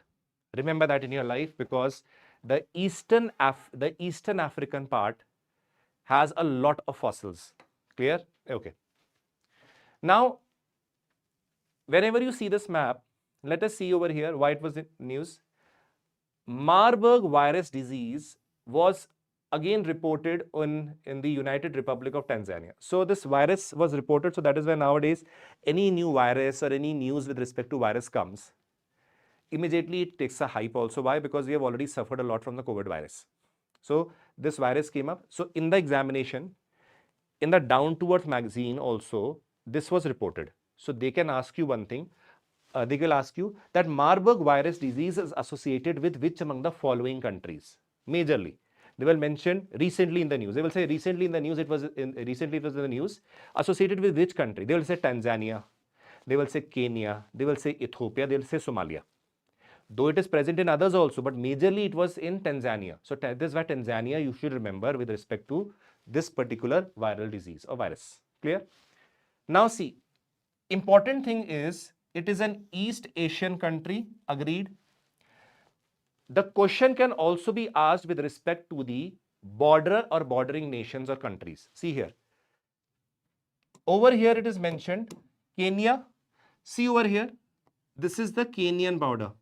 A: Remember that in your life, because the Eastern African part has a lot of fossils. Clear? Okay. Now, whenever you see this map, let us see over here why it was in news. Marburg virus disease was again reported in the United Republic of Tanzania. So this virus was reported. So that is why nowadays any new virus or any news with respect to virus comes, immediately it takes a hype also. Why? Because we have already suffered a lot from the COVID virus. So this virus came up. So in the examination, in the Down to Earth magazine also, this was reported. So they can ask you one thing. They will ask you that Marburg virus disease is associated with which among the following countries? Majorly, they will mention recently in the news. They will say recently in the news, it was in the news. Associated with which country? They will say Tanzania. They will say Kenya. They will say Ethiopia. They will say Somalia. Though it is present in others also, but majorly it was in Tanzania. So this is why Tanzania you should remember with respect to this particular viral disease or virus. Clear? Now see, important thing is it is an East Asian country. Agreed. The question can also be asked with respect to the border or bordering nations or countries. See here. Over here it is mentioned Kenya. See over here. This is the Kenyan border.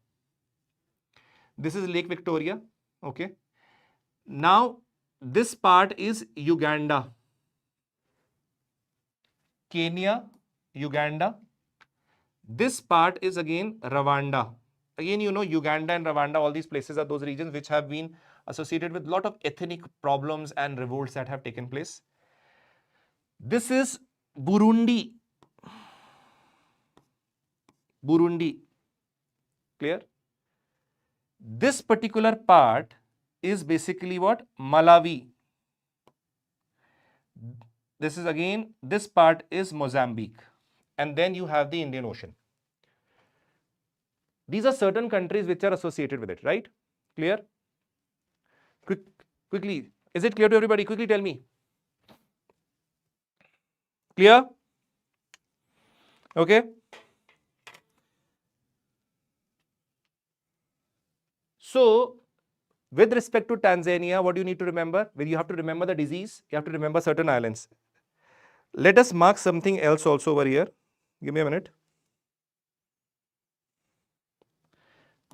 A: This is Lake Victoria. Okay. Now this part is Uganda. Kenya, Uganda. This part is again Rwanda. Again, you know, Uganda and Rwanda, all these places are those regions which have been associated with a lot of ethnic problems and revolts that have taken place. This is Burundi. Burundi. Clear? This particular part is basically what? Malawi. This is again, this part is Mozambique. And then you have the Indian Ocean. These are certain countries which are associated with it, right? Clear? Quickly. Is it clear to everybody? Quickly tell me. Clear? Okay. So, with respect to Tanzania, what do you need to remember? You have to remember the disease. You have to remember certain islands. Let us mark something else also over here. Give me a minute.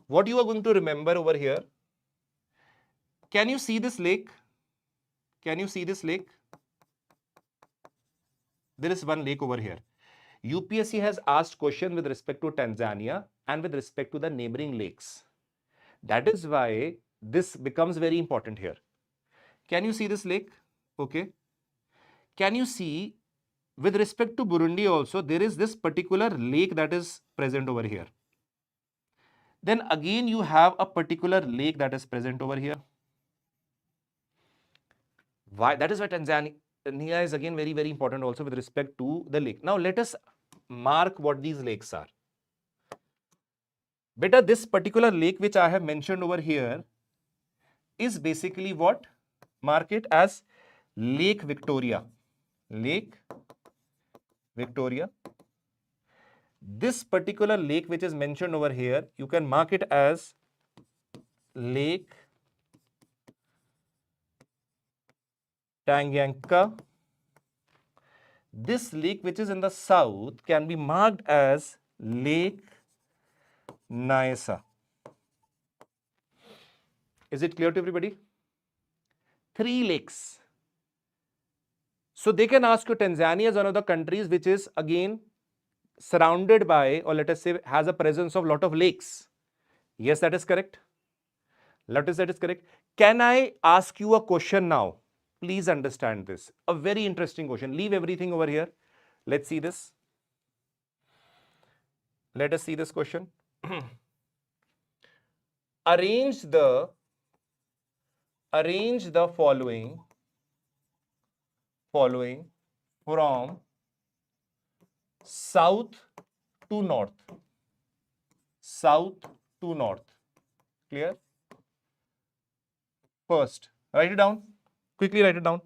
A: What you are going to remember over here? Can you see this lake? Can you see this lake? There is one lake over here. UPSC has asked question with respect to Tanzania and with respect to the neighboring lakes. That is why this becomes very important here. Can you see this lake? Okay. Can you see with respect to Burundi also, there is this particular lake that is present over here. Then again you have a particular lake that is present over here. Why? That is why Tanzania is again very, very important also with respect to the lake. Now let us mark what these lakes are. Beta, this particular lake which I have mentioned over here is basically what? Mark it as Lake Victoria. Lake Victoria. This particular lake which is mentioned over here, you can mark it as Lake Tanganyika. This lake which is in the south can be marked as Lake Nyasa. Is it clear to everybody? 3 lakes. So they can ask you, Tanzania is one of the countries which is again surrounded by, or let us say has a presence of lot of lakes. Yes, that is correct. That is correct. Can I ask you a question now? Please understand this. A very interesting question. Leave everything over here. Let's see this. Let us see this question. Arrange the following from south to north. South to north. Clear? First, write it down. Quickly write it down.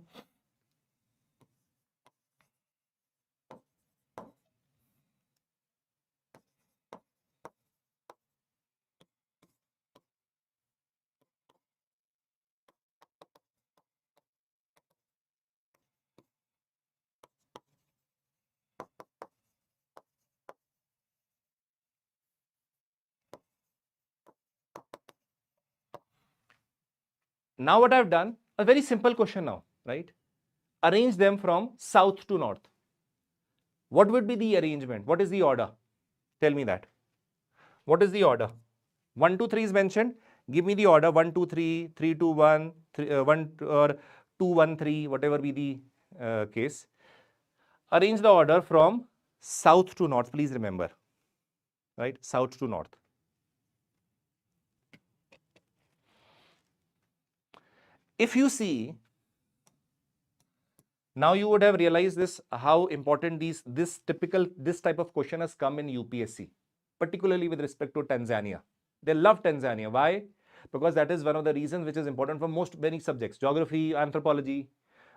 A: Now what I've done, a very simple question now, right? Arrange them from south to north. What would be the arrangement? What is the order? Tell me that. What is the order? 1, 2, 3 is mentioned. Give me the order. 1, 2, 3, 3, 2, 1, 3, 1 or 2, 1, 3, whatever be the case. Arrange the order from south to north. Please remember, right? South to north. If you see, now you would have realized this, how important this type of question has come in UPSC, particularly with respect to Tanzania. They love Tanzania. Why? Because that is one of the reasons which is important for many subjects, geography, anthropology,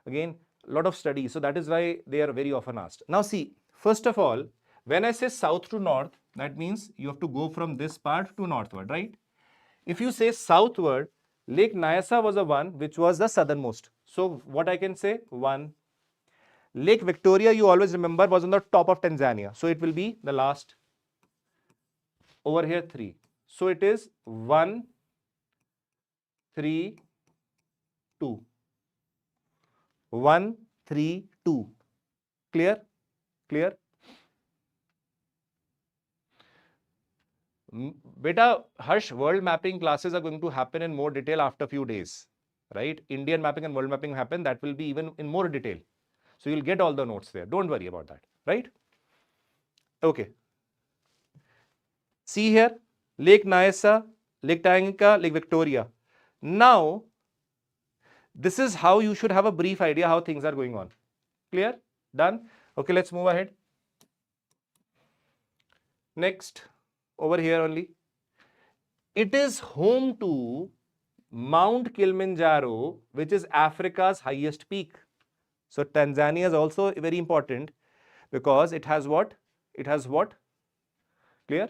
A: again, a lot of studies. So that is why they are very often asked. Now see, first of all, when I say south to north, that means you have to go from this part to northward, right? If you say southward, Lake Nyasa was the one which was the southernmost. So what I can say, 1. Lake Victoria, you always remember, was on the top of Tanzania. So it will be the last. Over here, 3. So it is 1, 3, 2. 1, 3, 2. Clear? Clear? Beta, Harsh, world mapping classes are going to happen in more detail after a few days, right? Indian mapping and world mapping happen. That will be even in more detail. So you'll get all the notes there. Don't worry about that, right? Okay. See here, Lake Nyasa, Lake Tanganyika, Lake Victoria. Now, this is how you should have a brief idea how things are going on. Clear? Done? Okay, let's move ahead. Next, over here only. It is home to Mount Kilimanjaro, which is Africa's highest peak. So Tanzania is also very important because it has what? It has what? Clear?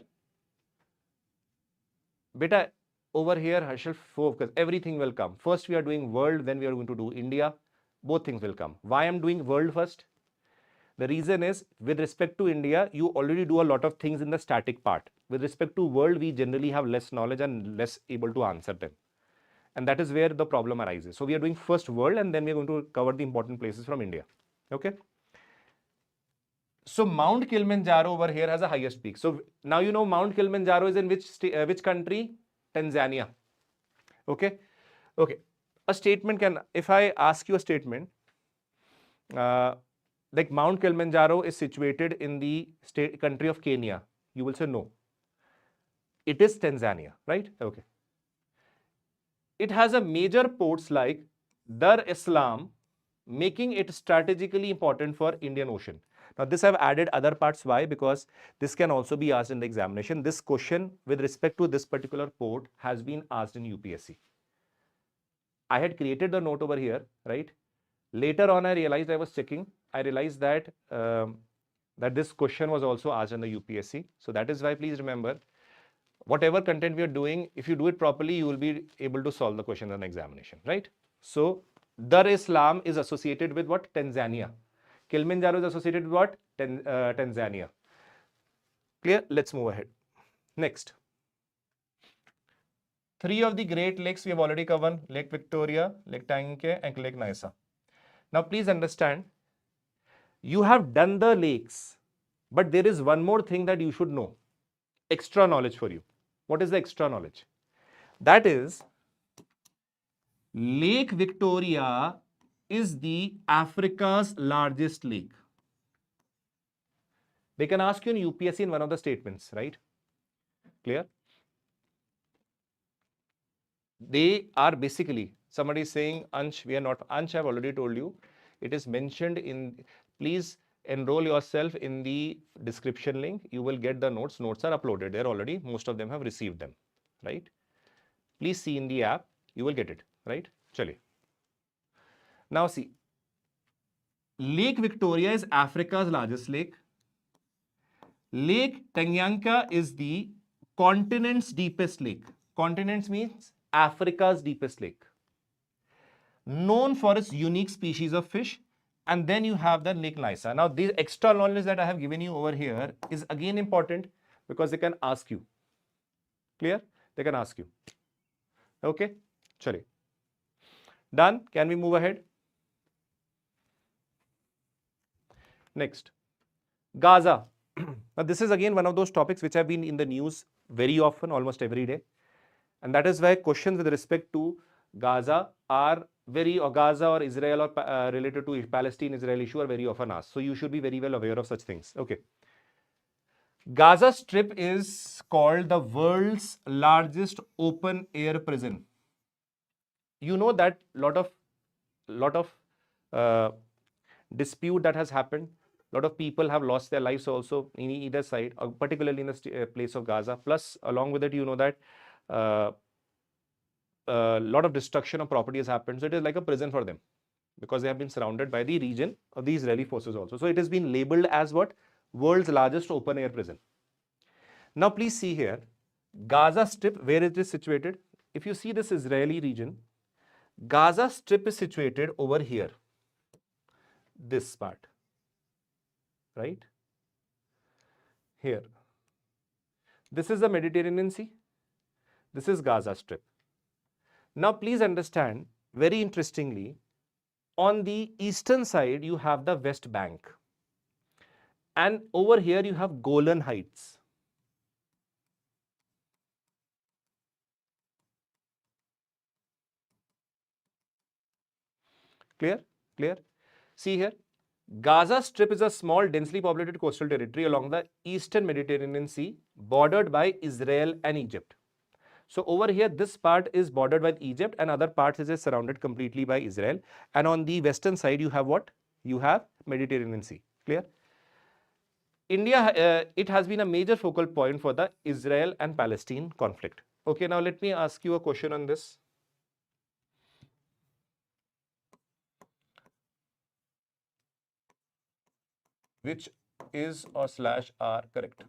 A: Beta, over here, Harshal, focus. Everything will come. First, we are doing world, then we are going to do India. Both things will come. Why I'm doing world first? The reason is, with respect to India, you already do a lot of things in the static part. With respect to world, we generally have less knowledge and less able to answer them. And that is where the problem arises. So we are doing first world and then we are going to cover the important places from India. Okay. So Mount Kilimanjaro over here has a highest peak. So now you know Mount Kilimanjaro is in which country? Tanzania. Okay. Okay. A statement can, if I ask you a statement, like Mount Kilimanjaro is situated in the country of Kenya, you will say no. It is Tanzania, right? Okay. It has a major ports like Dar es Salaam, making it strategically important for Indian Ocean. Now this I've added other parts. Why? Because this can also be asked in the examination. This question with respect to this particular port has been asked in UPSC. I had created the note over here, right? Later on I realized, I was checking, I realized that that this question was also asked in the UPSC. So that is why please remember, whatever content we are doing, if you do it properly, you will be able to solve the question in the examination, right? So Dar es Salaam is associated with what? Tanzania. Kilimanjaro is associated with what? Tanzania. Clear? Let's move ahead. Next. 3 of the Great Lakes we have already covered: Lake Victoria, Lake Tanganyika, and Lake Nyasa. Now please understand, you have done the lakes, but there is one more thing that you should know. Extra knowledge for you. What is the extra knowledge? That is, Lake Victoria is the Africa's largest lake. They can ask you in UPSC in one of the statements, right? Clear? They are basically, somebody is saying, Ansh, we are not. Ansh, I've already told you. It is mentioned in, please enroll yourself in the description link. You will get the notes. Notes are uploaded there already. Most of them have received them, right? Please see in the app. You will get it, right? Chale. Now see, Lake Victoria is Africa's largest lake. Lake Tanganyika is the continent's deepest lake. Continents means Africa's deepest lake. Known for its unique species of fish. And then you have the Lake Nyasa. Now, this extra knowledge that I have given you over here is again important because they can ask you. Clear? They can ask you. Okay? Chale. Done? Can we move ahead? Next. Gaza. Now, this is again one of those topics which have been in the news very often, almost every day. And that is why questions with respect to Gaza are Gaza or Israel or related to Palestine-Israel issue are very often asked. So you should be very well aware of such things. Okay. Gaza Strip is called the world's largest open air prison. You know that lot of dispute that has happened. A lot of people have lost their lives also in either side, particularly in the place of Gaza. Plus, along with it, you know that a lot of destruction of property has happened. So it is like a prison for them because they have been surrounded by the region of the Israeli forces also. So it has been labeled as what? World's largest open air prison. Now please see here, Gaza Strip, where it is situated. If you see this Israeli region, Gaza Strip is situated over here, this part, right? Here. This is the Mediterranean Sea. This is Gaza Strip. Now please understand, very interestingly, on the eastern side you have the West Bank and over here you have Golan Heights. Clear? Clear? See here, Gaza Strip is a small densely populated coastal territory along the eastern Mediterranean Sea bordered by Israel and Egypt. So over here, this part is bordered by Egypt and other parts is surrounded completely by Israel. And on the western side, you have what? You have Mediterranean Sea. Clear? India, it has been a major focal point for the Israel and Palestine conflict. Okay, now let me ask you a question on this. Which is or slash are correct?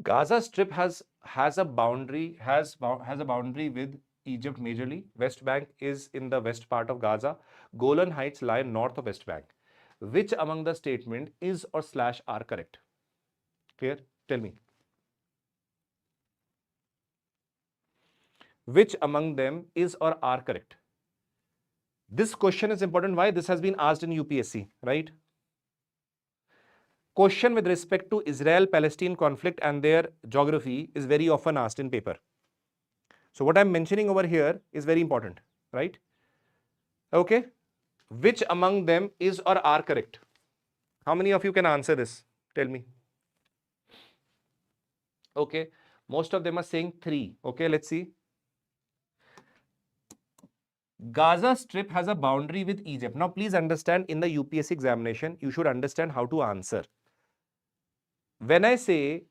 A: Gaza Strip has a boundary with Egypt majorly. West Bank is in the west part of Gaza. Golan Heights lie north of West Bank. Which among the statement is or slash are correct? Clear? Tell me. Which among them is or are correct? This question is important. Why? This has been asked in UPSC, right? Question with respect to Israel-Palestine conflict and their geography is very often asked in paper. So what I'm mentioning over here is very important, right? Okay. Which among them is or are correct? How many of you can answer this? Tell me. Okay. Most of them are saying 3. Okay, let's see. Gaza Strip has a boundary with Egypt. Now, please understand, in the UPSC examination, you should understand how to answer. When I say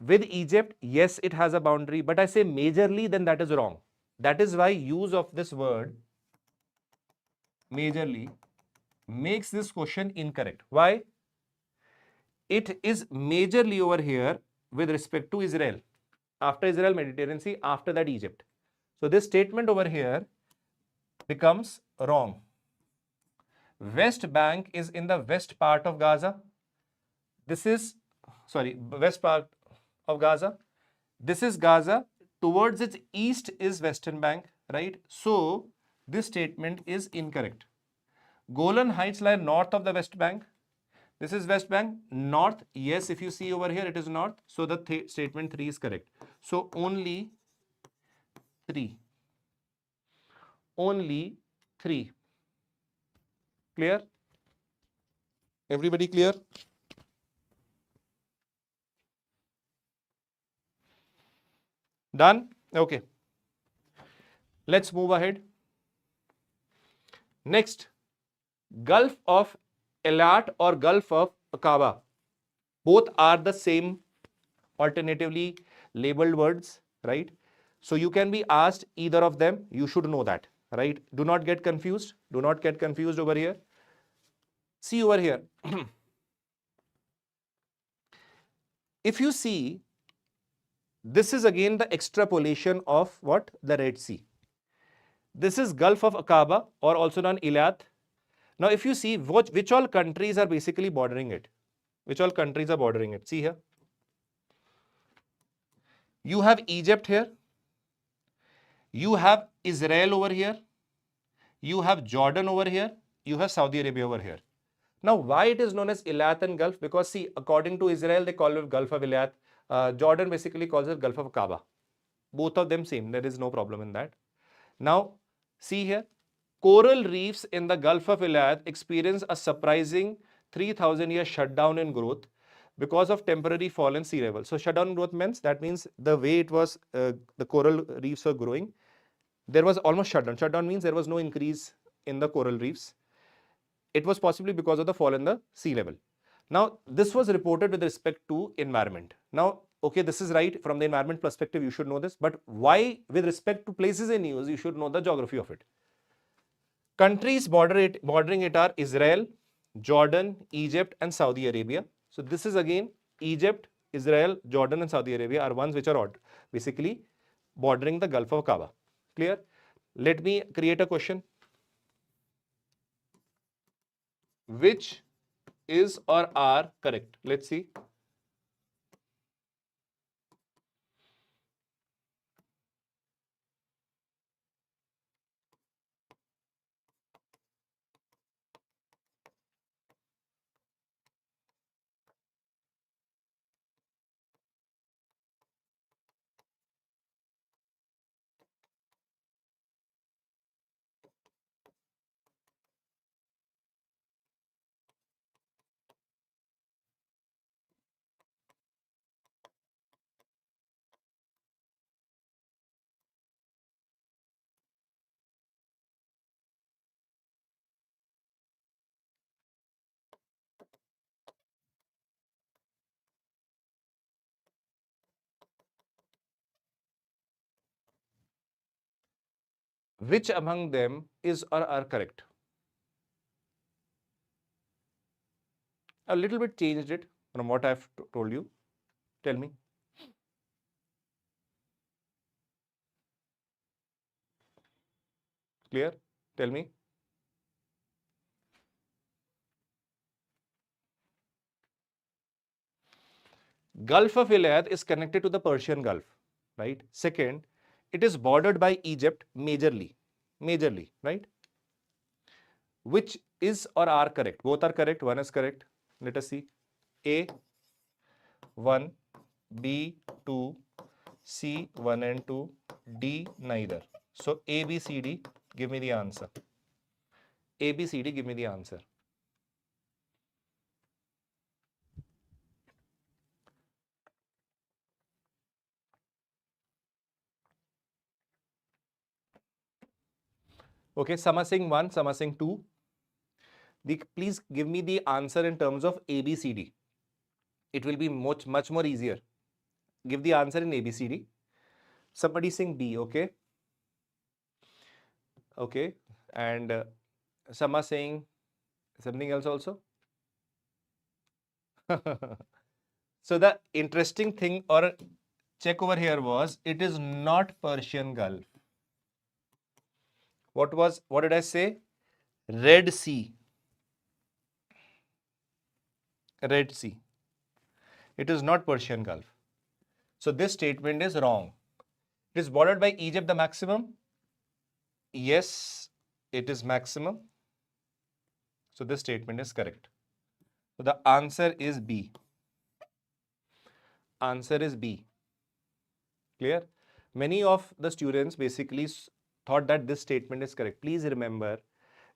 A: with Egypt, yes, it has a boundary, but I say majorly, then that is wrong. That is why use of this word majorly makes this question incorrect. Why? It is majorly over here with respect to Israel. After Israel, Mediterranean Sea, after that Egypt. So this statement over here becomes wrong. West Bank is in the west part of Gaza. This is, sorry, west part of Gaza. This is Gaza. Towards its east is Western Bank, right? So this statement is incorrect. Golan Heights lie north of the West Bank. This is West Bank, north. Yes, if you see over here, it is north. So the statement 3 is correct. So only 3. Only 3. Clear? Everybody clear? Done? Okay. Let's move ahead. Next, Gulf of Eilat or Gulf of Aqaba. Both are the same alternatively labeled words, right? So you can be asked either of them. You should know that, right? Do not get confused. Do not get confused over here. See over here. If you see, this is again the extrapolation of what? The Red Sea. This is Gulf of Aqaba or also known Eilat. Now, if you see which all countries are basically bordering it, which all countries are bordering it. See here. You have Egypt here. You have Israel over here. You have Jordan over here. You have Saudi Arabia over here. Now, why it is known as Eilat and Gulf? Because see, according to Israel, they call it Gulf of Eilat. Jordan basically calls it Gulf of Aqaba. Both of them same. There is no problem in that. Now, see here. Coral reefs in the Gulf of Eilat experience a surprising 3,000-year shutdown in growth because of temporary fall in sea level. So, shutdown growth means the way it was, the coral reefs were growing, there was almost shutdown. Shutdown means there was no increase in the coral reefs. It was possibly because of the fall in the sea level. Now, this was reported with respect to environment. Now, okay, this is right. From the environment perspective, you should know this. But why, with respect to places in news, you should know the geography of it. Countries bordering it are Israel, Jordan, Egypt, and Saudi Arabia. So this is again Egypt, Israel, Jordan, and Saudi Arabia are ones which are basically bordering the Gulf of Aqaba. Clear? Let me create a question. Which is or are correct? Let's see. Which among them is or are correct? A little bit changed it from what I've told you. Tell me. Clear? Tell me. Gulf of Eilat is connected to the Persian Gulf, right? Second, it is bordered by Egypt majorly, right? Which is or are correct? Both are correct. One is correct. Let us see. A, 1, B, 2, C, 1 and 2, D, neither. So A, B, C, D, give me the answer. A, B, C, D, give me the answer. Okay, some are saying 1, some are saying 2. Please give me the answer in terms of A, B, C, D. It will be much more easier. Give the answer in A, B, C, D. Somebody saying B, okay? Okay, and Some are saying something else also. So the interesting thing or check over here was it is not Persian Gulf. What did I say? Red Sea. Red Sea. It is not Persian Gulf. So this statement is wrong. It is bordered by Egypt the maximum. Yes, it is maximum. So this statement is correct. So the answer is B. Answer is B. Clear? Many of the students basically thought that this statement is correct. Please remember,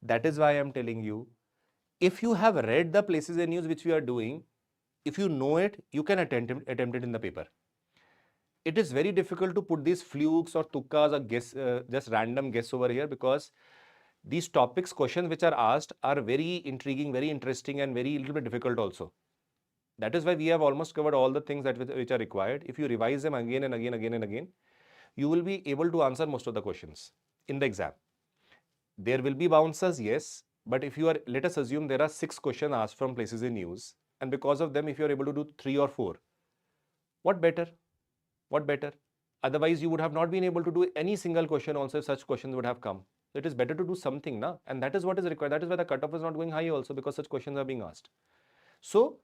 A: that is why I am telling you, if you have read the places and news which we are doing, if you know it, you can attempt it in the paper. It is very difficult to put these flukes or tukkas or guess, just random guess over here, because these topics, questions which are asked are very intriguing, very interesting, and very little bit difficult also. That is why we have almost covered all the things which are required. If you revise them again and again, you will be able to answer most of the questions in the exam. There will be bounces, yes, but if you are, let us assume there are 6 questions asked from places in news, and because of them, if you are able to do 3 or 4, what better? What better? Otherwise, you would have not been able to do any single question also if such questions would have come. So it is better to do something, na? And that is what is required. That is why the cutoff is not going high also, because such questions are being asked. So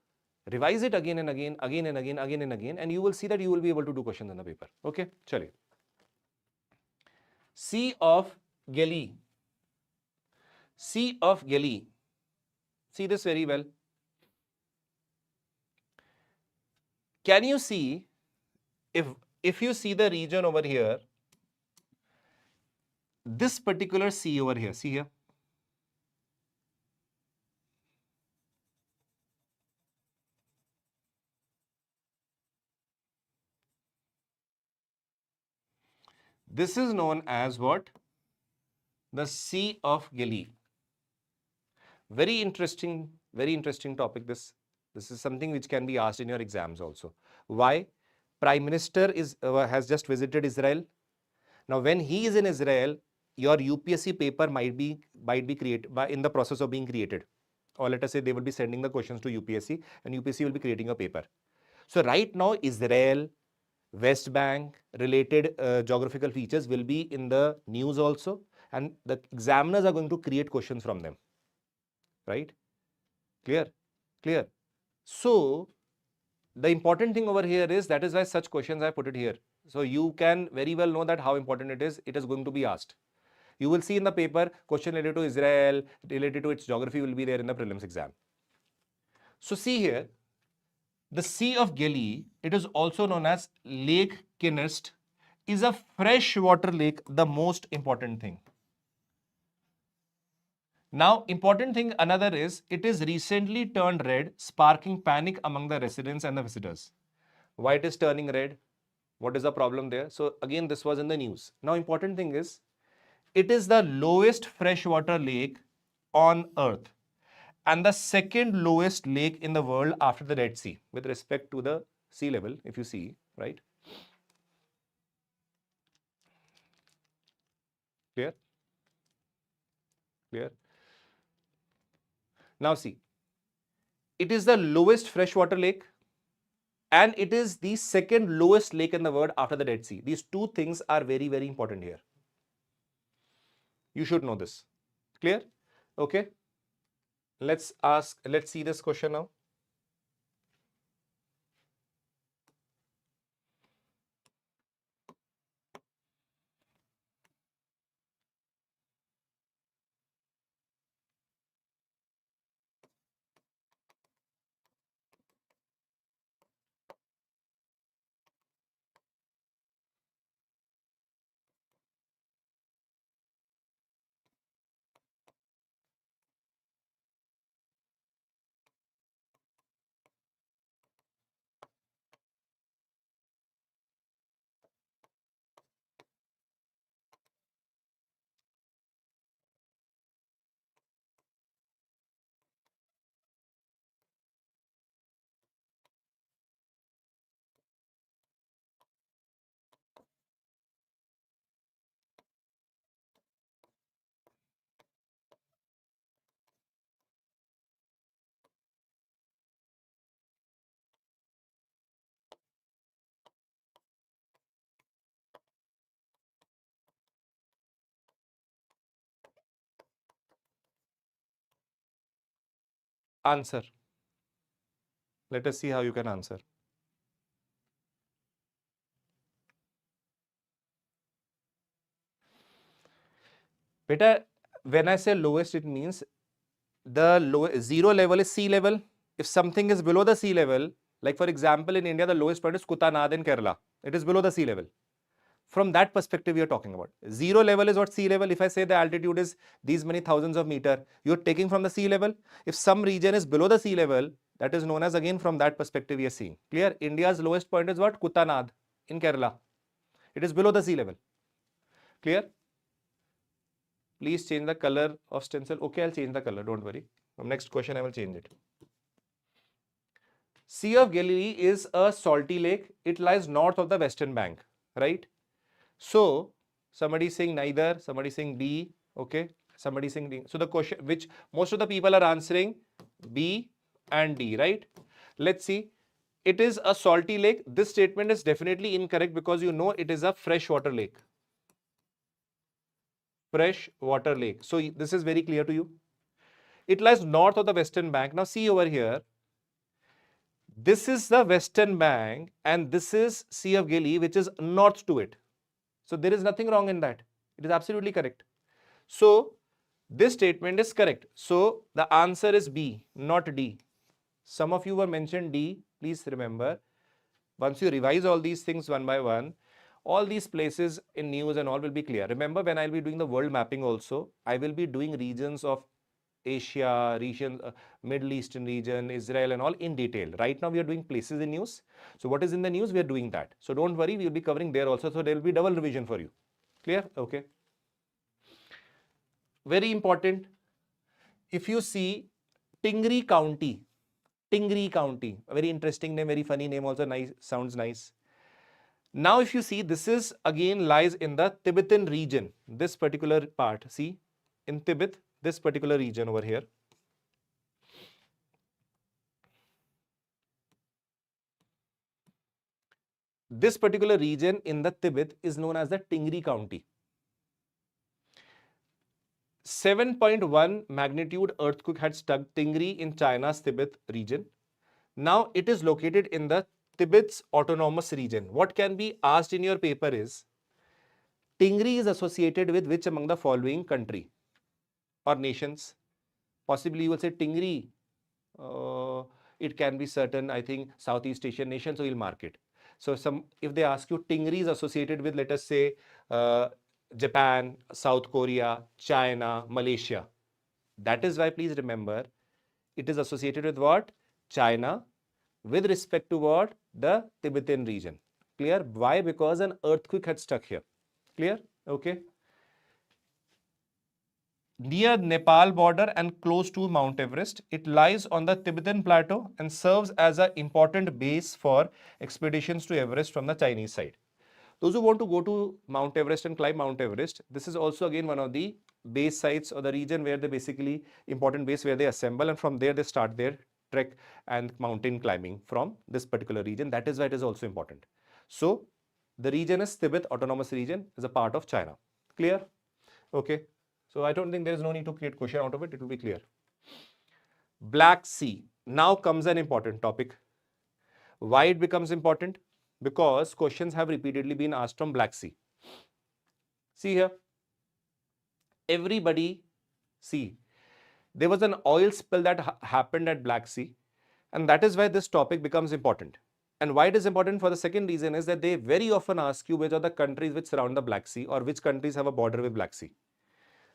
A: revise it again and again, and you will see that you will be able to do questions in the paper. Okay, chale. Sea of Galilee. Sea of Galilee. See this very well. Can you see, if you see the region over here, this particular sea over here, see here. This is known as what? The Sea of Galilee. Very interesting topic. This is something which can be asked in your exams also. Why? Prime Minister has just visited Israel. Now, when he is in Israel, your UPSC paper might be created in the process of being created, or let us say they will be sending the questions to UPSC, and UPSC will be creating a paper. So right now, Israel, West Bank related geographical features will be in the news also, and the examiners are going to create questions from them. Right? Clear? Clear. So the important thing over here is, that is why such questions I put it here. So you can very well know that how important it is. It is going to be asked. You will see in the paper question related to Israel, related to its geography will be there in the prelims exam. So see here, the Sea of Galilee, it is also known as Lake Kinnest, is a freshwater lake, the most important thing. Now, important thing another is, it is recently turned red, sparking panic among the residents and the visitors. Why it is turning red? What is the problem there? So again, this was in the news. Now, important thing is, it is the lowest freshwater lake on earth and the second lowest lake in the world after the Red Sea with respect to the sea level, if you see, right? Clear? Clear? Now see, it is the lowest freshwater lake and it is the second lowest lake in the world after the Dead Sea. These two things are very, very important here. You should know this. Clear? Okay. Let's see this question now. Answer. Let us see how you can answer. Beta, when I say lowest, it means the zero level is sea level. If something is below the sea level, like for example, in India, the lowest point is Kutanad in Kerala. It is below the sea level. From that perspective, we are talking about. Zero level is what? Sea level. If I say the altitude is these many thousands of meters, you're taking from the sea level. If some region is below the sea level, that is known as, again, from that perspective we are seeing. Clear? India's lowest point is what? Kutanad in Kerala. It is below the sea level. Clear? Please change the color of stencil. Okay, I'll change the color. Don't worry. From next question, I will change it. Sea of Galilee is a salty lake. It lies north of the western bank, right? So, somebody is saying neither, somebody is saying B, okay, somebody is saying D. So, the question which most of the people are answering B and D, right? Let's see. It is a salty lake. This statement is definitely incorrect because you know it is a freshwater lake. Freshwater lake. So, this is very clear to you. It lies north of the western bank. Now, see over here. This is the western bank and this is Sea of Galilee, which is north to it. So, there is nothing wrong in that. It is absolutely correct. So, this statement is correct. So, the answer is B, not D. Some of you were mentioned D. Please remember, once you revise all these things one by one, all these places in news and all will be clear. Remember, when I'll be doing the world mapping also, I will be doing regions of Asia, region, Middle Eastern region, Israel and all in detail. Right now we are doing places in news. So what is in the news, we are doing that. So don't worry, we will be covering there also. So there will be double revision for you. Clear? Okay. Very important. If you see Tingri County, a very interesting name, very funny name also, nice, sounds nice. Now if you see, this is again lies in the Tibetan region, this particular part, see, in Tibet, this particular region over here. This particular region in the Tibet is known as the Tingri County. 7.1 magnitude earthquake had struck Tingri in China's Tibet region. Now it is located in the Tibet's autonomous region. What can be asked in your paper is, Tingri is associated with which among the following country or nations? Possibly you will say Tingri. It can be certain, I think, Southeast Asian nation, so you'll mark it. So if they ask you Tingri is associated with, let us say, Japan, South Korea, China, Malaysia. That is why, please remember, it is associated with what? China, with respect to what? The Tibetan region. Clear? Why? Because an earthquake had struck here. Clear? Okay. Near Nepal border and close to Mount Everest, it lies on the Tibetan plateau and serves as an important base for expeditions to Everest from the Chinese side. Those who want to go to Mount Everest and climb Mount Everest, this is also again one of the base sites or the region where they basically important base where they assemble, and from there they start their trek and mountain climbing from this particular region. That is why it is also important. So the region is Tibet Autonomous Region, is a part of China. Clear? Okay. So I don't think there is no need to create question out of it. It will be clear. Black Sea. Now comes an important topic. Why it becomes important? Because questions have repeatedly been asked from Black Sea. See here. Everybody see. There was an oil spill that happened at Black Sea, and that is why this topic becomes important. And why it is important for the second reason is that they very often ask you which are the countries which surround the Black Sea or which countries have a border with Black Sea.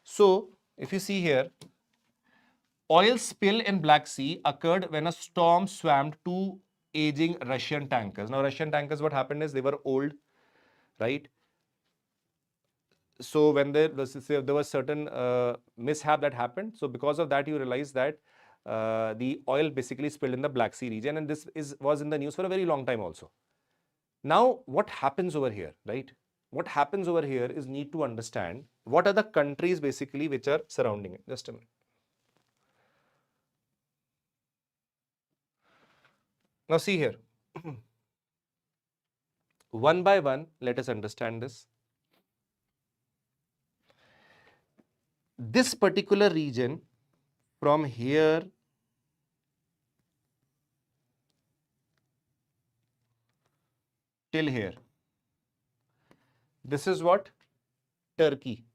A: So, if you see here, oil spill in Black Sea occurred when a storm swamped two aging Russian tankers. Now, Russian tankers, what happened is they were old, right? So, when there was certain mishap that happened, so because of that, you realize that the oil basically spilled in the Black Sea region, and this was in the news for a very long time also. Now, what happens over here, right? What happens over here is need to understand what are the countries basically which are surrounding it. Just a minute. Now see here. One by one, let us understand this. This particular region from here till here. This is what? Turkey.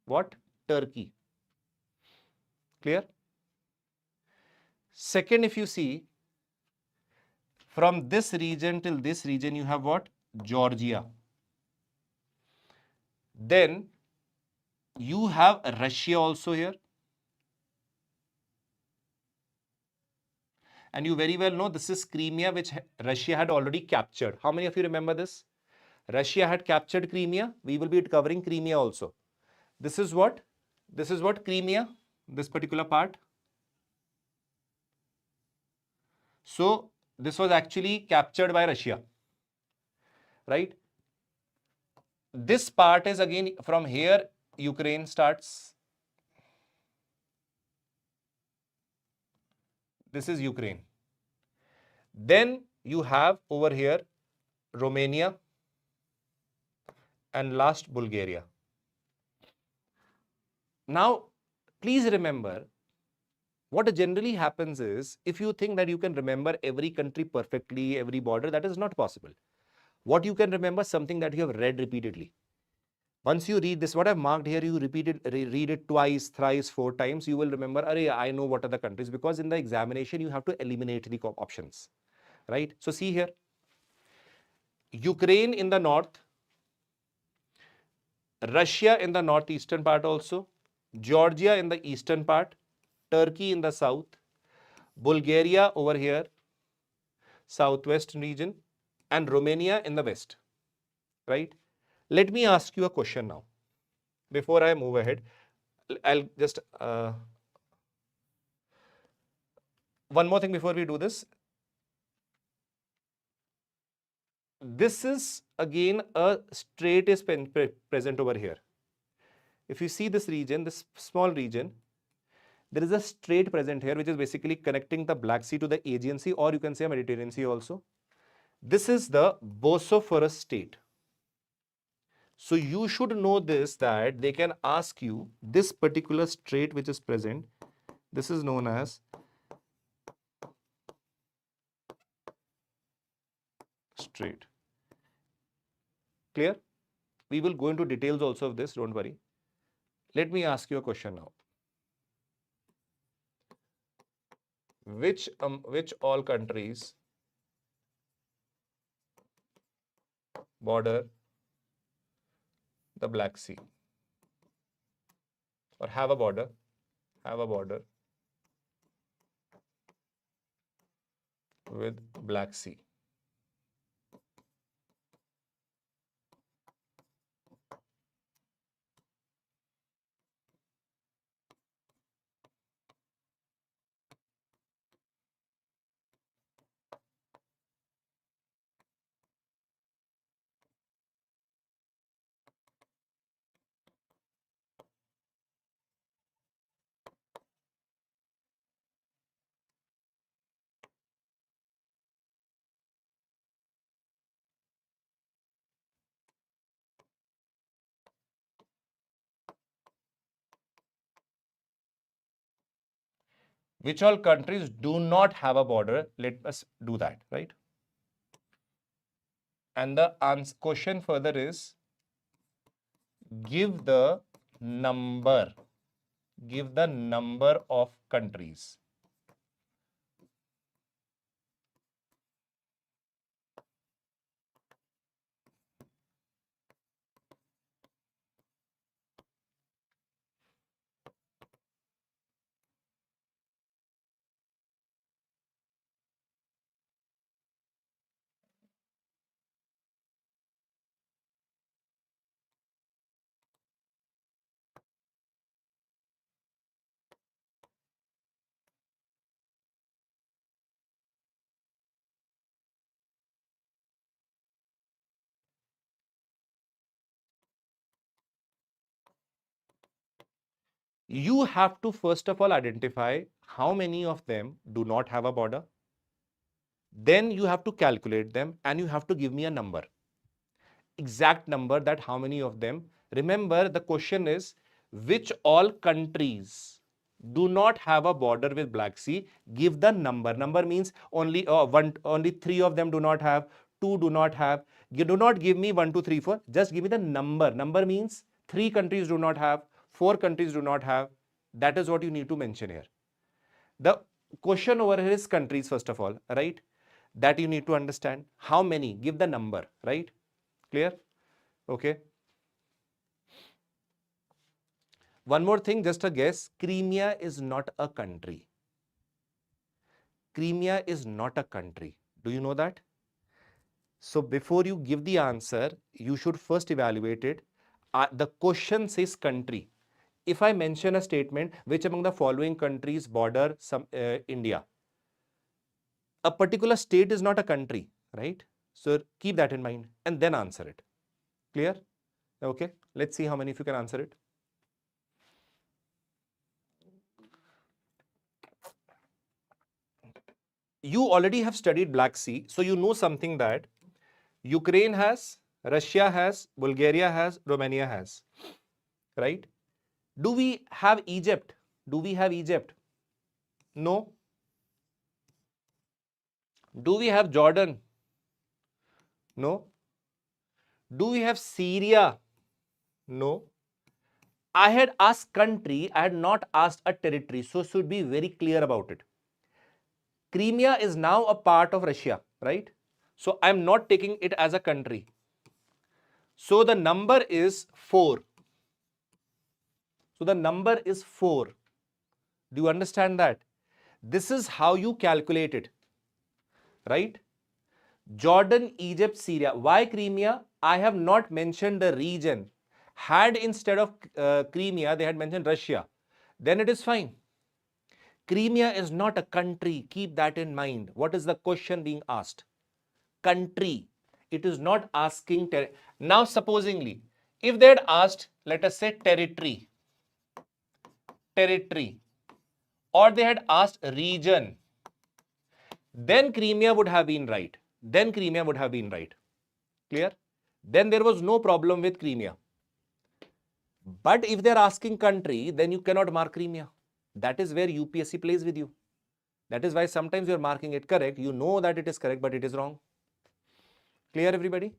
A: What? Turkey. Clear? Second, if you see, from this region till this region, you have what? Georgia. Then you have Russia also here. And you very well know this is Crimea, which Russia had already captured. How many of you remember this? Russia had captured Crimea. We will be covering Crimea also. This is what? This is what? Crimea, this particular part. So this was actually captured by Russia, right? This part is again from here, Ukraine starts. This is Ukraine. Then you have over here Romania and last Bulgaria. Now, please remember, what generally happens is, if you think that you can remember every country perfectly, every border, that is not possible. What you can remember, something that you have read repeatedly. Once you read this, what I've marked here, you read it twice, thrice, 4 times, you will remember, Arey, I know what are the countries, because in the examination, you have to eliminate the options, right? So see here, Ukraine in the north, Russia in the northeastern part also, Georgia in the eastern part, Turkey in the south, Bulgaria over here, southwest region, and Romania in the west, right? Let me ask you a question now. Before I move ahead, I'll just, one more thing before we do this. This is again a strait is present over here. If you see this region, this small region, there is a strait present here, which is basically connecting the Black Sea to the Aegean Sea, or you can say Mediterranean Sea also. This is the Bosphorus Strait. So you should know this, that they can ask you this particular strait which is present. This is known as strait. Clear? We will go into details also of this, don't worry. Let me ask you a question now. Which all countries border the Black Sea, or have a border with Black Sea? Which all countries do not have a border? Let us do that, right? And the question further is, give the number of countries. You have to first of all identify how many of them do not have a border. Then you have to calculate them and you have to give me a number. Exact number, that how many of them. Remember, the question is, which all countries do not have a border with Black Sea? Give the number. Number means only 3 of them do not have, 2 do not have. You do not give me 1, 2, 3, 4. Just give me the number. Number means 3 countries do not have, 4 countries do not have. That is what you need to mention here. The question over here is countries, first of all, right? That you need to understand. How many? Give the number, right? Clear? Okay. One more thing, just a guess. Crimea is not a country. Crimea is not a country. Do you know that? So before you give the answer, you should first evaluate it. The question says country. If I mention a statement, which among the following countries border India? A particular state is not a country, right? So keep that in mind and then answer it. Clear? Okay. Let's see how many of you can answer it. You already have studied Black Sea, so you know something that Ukraine has, Russia has, Bulgaria has, Romania has, right? Do we have Egypt? Do we have Egypt? No. Do we have Jordan? No. Do we have Syria? No. I had asked country, I had not asked a territory, so should be very clear about it. Crimea is now a part of Russia, right? So I'm not taking it as a country. So the number is 4. So the number is 4. Do you understand that? This is how you calculate it, right? Jordan, Egypt, Syria. Why Crimea? I have not mentioned the region. Had instead of Crimea, they had mentioned Russia, then it is fine. Crimea is not a country. Keep that in mind. What is the question being asked? Country. It is not asking. Now, supposingly, if they had asked, let us say territory, or they had asked region, then Crimea would have been right. Clear? Then there was no problem with Crimea. But if they're asking country, then you cannot mark Crimea. That is where UPSC plays with you. That is why sometimes you're marking it correct. You know that it is correct, but it is wrong. Clear, everybody?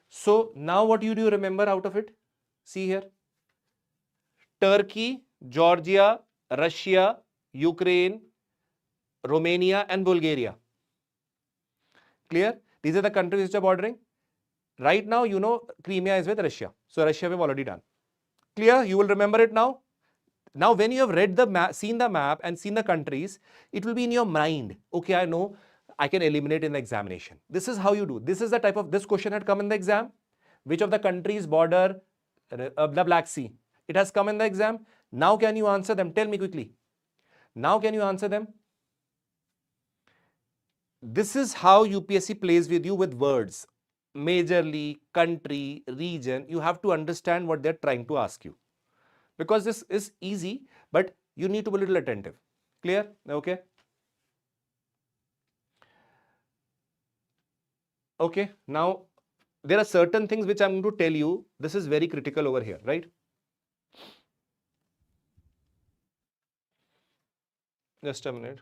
A: So now what do you remember out of it? See here. Turkey, Georgia, Russia, Ukraine, Romania and Bulgaria. Clear? These are the countries which are bordering. Right now, you know Crimea is with Russia. So Russia we've already done. Clear? You will remember it now. Now, when you have read the map, seen the map and seen the countries, it will be in your mind. Okay, I know I can eliminate in the examination. This is how you do. This is the type of, this question had come in the exam. Which of the countries border the Black Sea? It has come in the exam. Now can you answer them? Tell me quickly. Now can you answer them? This is how UPSC plays with you with words. Majorly, country, region. You have to understand what they're trying to ask you. Because this is easy, but you need to be a little attentive. Clear? Okay. Okay. Now, there are certain things which I'm going to tell you. This is very critical over here, right? Just a minute.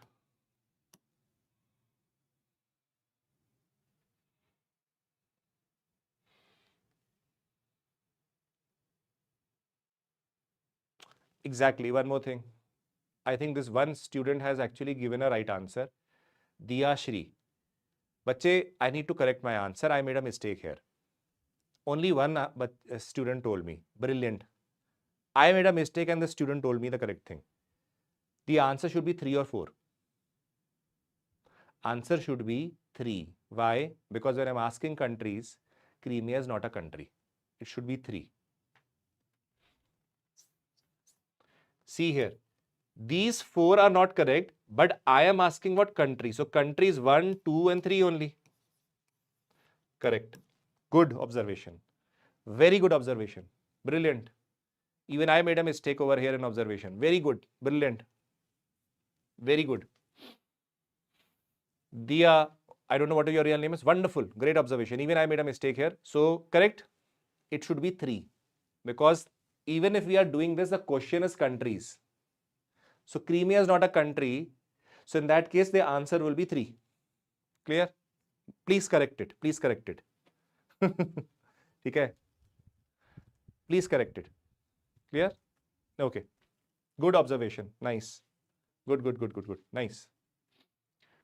A: Exactly. One more thing. I think this one student has actually given a right answer. Diya Shri. Bache, I need to correct my answer. I made a mistake here. Only one student told me. Brilliant. I made a mistake and the student told me the correct thing. The answer should be 3 or 4. Answer should be 3. Why? Because when I'm asking countries, Crimea is not a country. It should be 3. See here. These 4 are not correct, but I am asking what country. So countries 1, 2 and 3 only. Correct. Good observation. Very good observation. Brilliant. Even I made a mistake over here in observation. Very good. Brilliant. Very good. Diya, I don't know what your real name is. Wonderful. Great observation. Even I made a mistake here. So correct. It should be 3. Because even if we are doing this, the question is countries. So Crimea is not a country. So in that case, the answer will be 3. Clear? Please correct it. Please correct it. Okay. Please correct it. Clear? Okay. Good observation. Nice. Good, good, good, good, good. Nice.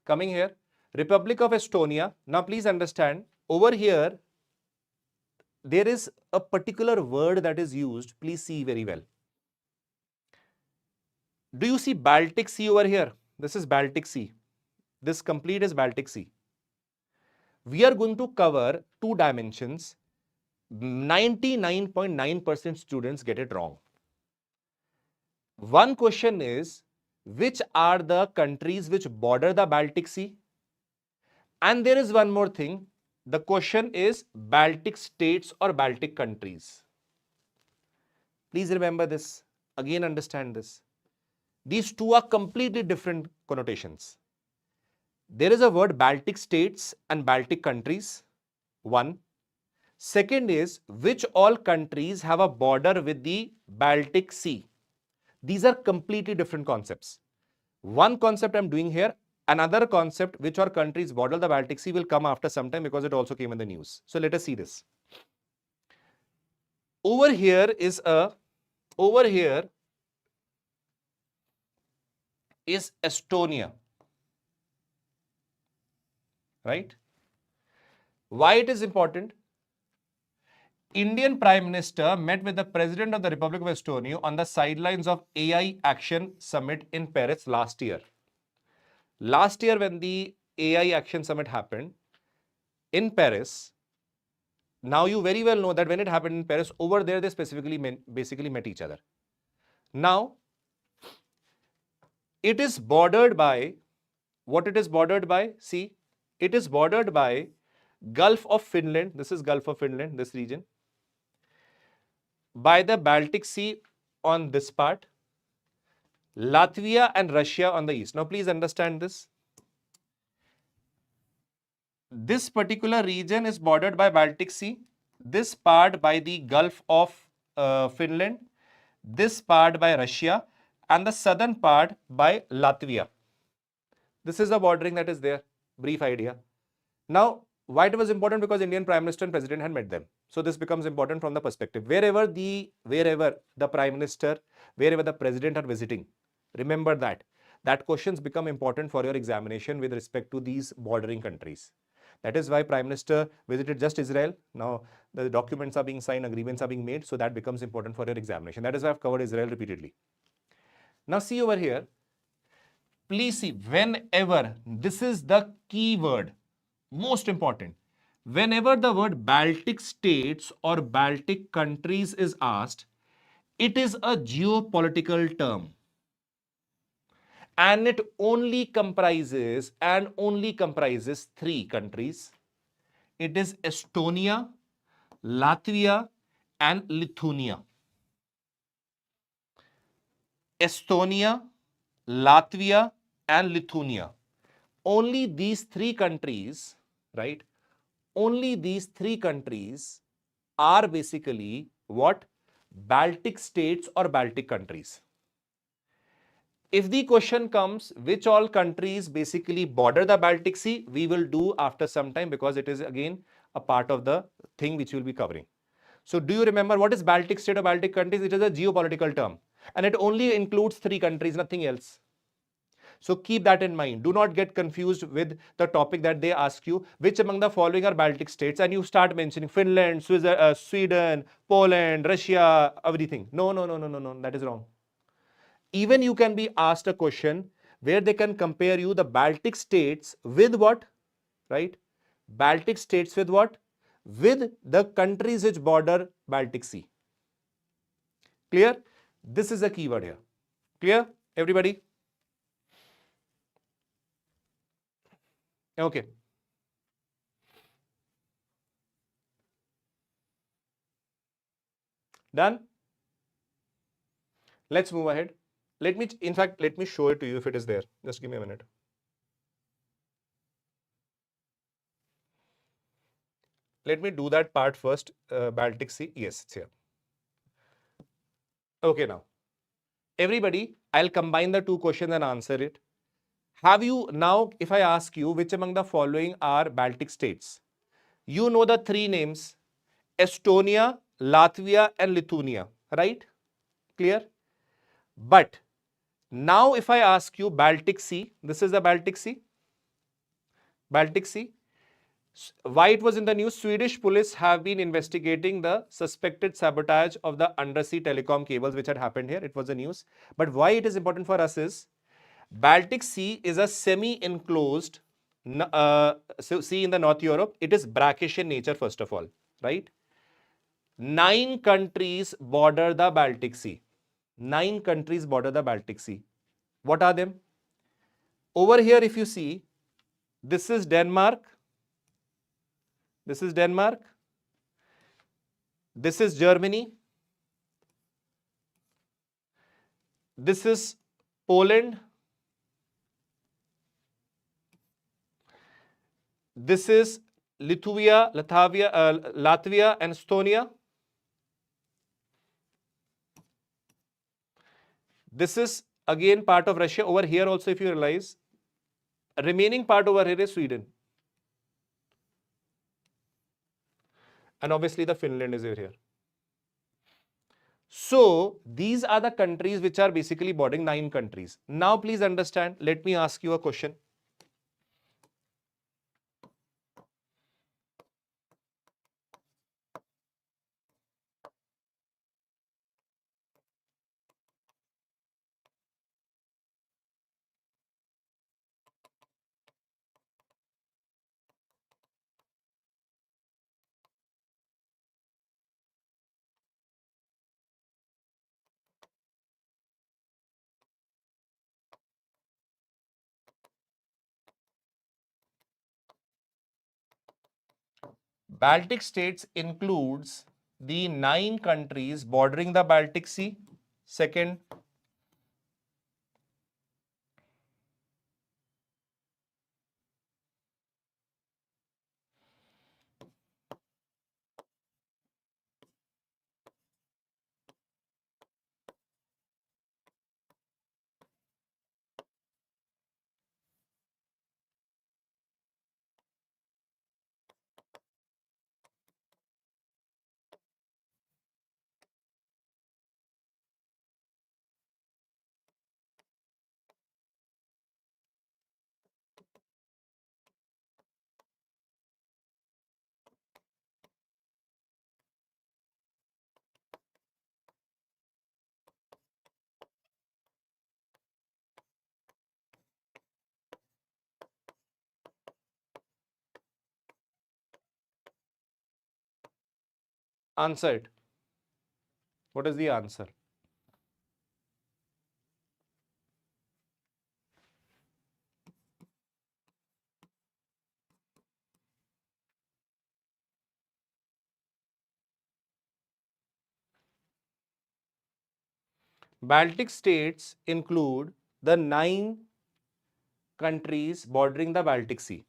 A: Coming here, Republic of Estonia. Now, please understand, over here, there is a particular word that is used. Please see very well. Do you see Baltic Sea over here? This is Baltic Sea. This complete is Baltic Sea. We are going to cover two dimensions. 99.9% students get it wrong. One question is, which are the countries which border the Baltic Sea? And there is one more thing. The question is Baltic states or Baltic countries. Please remember this. Again, understand this. These two are completely different connotations. There is a word Baltic states and Baltic countries. One. Second is which all countries have a border with the Baltic Sea. These are completely different concepts. One concept I'm doing here, another concept which are countries border the Baltic Sea will come after some time because it also came in the news. So let us see this. Over here is Estonia. Right? Why it is important? Indian Prime Minister met with the President of the Republic of Estonia on the sidelines of AI Action Summit in Paris last year. Last year when the AI Action Summit happened in Paris, now you very well know that when it happened in Paris, over there they basically met each other. Now, it is bordered by, what it is bordered by? See, it is bordered by Gulf of Finland. This is Gulf of Finland, this region. By the Baltic Sea on this part, Latvia and Russia on the east. Now, please understand this. This particular region is bordered by Baltic Sea, this part by the Gulf of Finland, this part by Russia, and the southern part by Latvia. This is the bordering that is there. Brief idea. Now, why it was important? Because Indian Prime Minister and President had met them. So this becomes important from the perspective. Wherever the Prime Minister, wherever the President are visiting, remember that questions become important for your examination with respect to these bordering countries. That is why Prime Minister visited just Israel. Now the documents are being signed, agreements are being made, so that becomes important for your examination. That is why I've covered Israel repeatedly. Now see over here, please see, whenever, this is the key word, most important, whenever the word Baltic states or Baltic countries is asked, it is a geopolitical term. And it only comprises three countries. It is Estonia, Latvia, and Lithuania. Estonia, Latvia, and Lithuania. Only these three countries, right? Only these three countries are basically what? Baltic states or Baltic countries. If the question comes, which all countries basically border the Baltic Sea, we will do after some time because it is again a part of the thing which we will be covering. So do you remember what is Baltic state or Baltic countries? It is a geopolitical term and it only includes three countries, nothing else. So keep that in mind. Do not get confused with the topic that they ask you, which among the following are Baltic states, and you start mentioning Finland, Sweden, Poland, Russia, everything. No, that is wrong. Even you can be asked a question where they can compare you the Baltic states with what, right? Baltic states with what? With the countries which border Baltic Sea. Clear? This is a keyword here. Clear, everybody? Okay. Done? Let's move ahead. Let me show it to you if it is there. Just give me a minute. Let me do that part first. Baltic Sea. Yes, it's here. Okay, now. Everybody, I'll combine the two questions and answer it. Have you now, if I ask you which among the following are Baltic states, you know the three names: Estonia, Latvia, and Lithuania, right? Clear? But now, if I ask you Baltic Sea, this is the Baltic Sea. Baltic Sea. Why it was in the news? Swedish police have been investigating the suspected sabotage of the undersea telecom cables which had happened here. It was the news. But why it is important for us is Baltic Sea is a semi-enclosed sea in the North Europe. It is brackish in nature, first of all, right? 9 countries border the Baltic Sea. 9 countries border the Baltic Sea. What are them? Over here, if you see, this is Denmark. This is Denmark. This is Germany. This is Poland. This is Latvia and Estonia. This is again part of Russia. Over here also, if you realize, remaining part over here is Sweden. And obviously the Finland is over here. So these are the countries which are basically bordering 9 countries. Now please understand, let me ask you a question. Baltic states includes the 9 countries bordering the Baltic Sea. Second, answer it. What is the answer? Baltic states include the 9 countries bordering the Baltic Sea.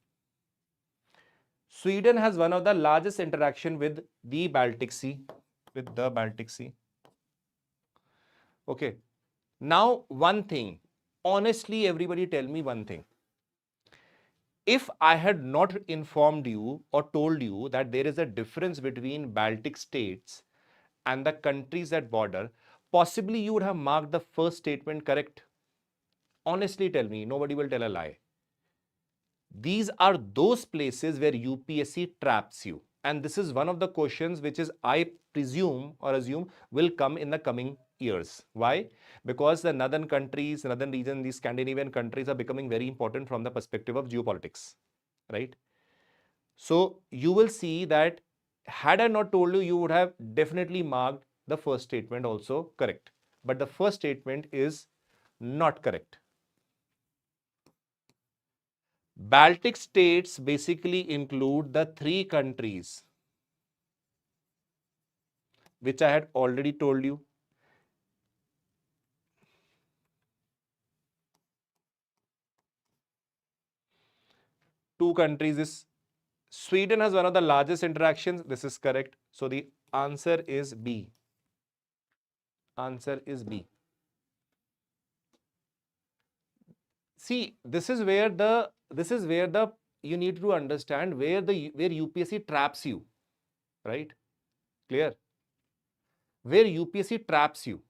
A: Sweden has one of the largest interaction with the Baltic Sea. Okay. Now, one thing. Honestly, everybody tell me one thing. If I had not informed you or told you that there is a difference between Baltic states and the countries that border, possibly you would have marked the first statement correct. Honestly, tell me, nobody will tell a lie. These are those places where UPSC traps you. And this is one of the questions which is, I presume or assume, will come in the coming years. Why? Because the northern countries, northern region, these Scandinavian countries are becoming very important from the perspective of geopolitics, right? So you will see that had I not told you, you would have definitely marked the first statement also correct. But the first statement is not correct. Baltic states basically include the 3 countries which I had already told you. Two countries is Sweden has one of the largest interactions. This is correct. So the answer is B. Answer is B. See, this is where the you need to understand where UPSC traps you, right? Clear? Where UPSC traps you.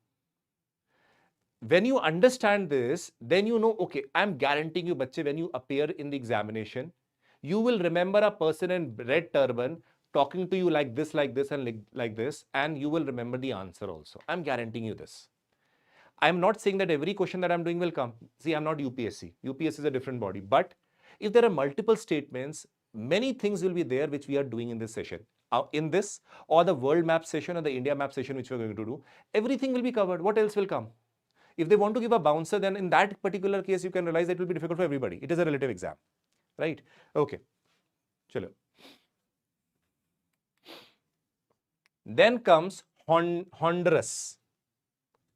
A: When you understand this, then you know, okay, I'm guaranteeing you, bache, when you appear in the examination, you will remember a person in red turban talking to you like this, and like this, and you will remember the answer also. I'm guaranteeing you this. I'm not saying that every question that I'm doing will come. See, I'm not UPSC. UPSC is a different body. But if there are multiple statements, many things will be there which we are doing in this session. In this, or the world map session, or the India map session which we're going to do, everything will be covered. What else will come? If they want to give a bouncer, then in that particular case, you can realize it will be difficult for everybody. It is a relative exam, right? Okay. Chalo. Then comes Honduras,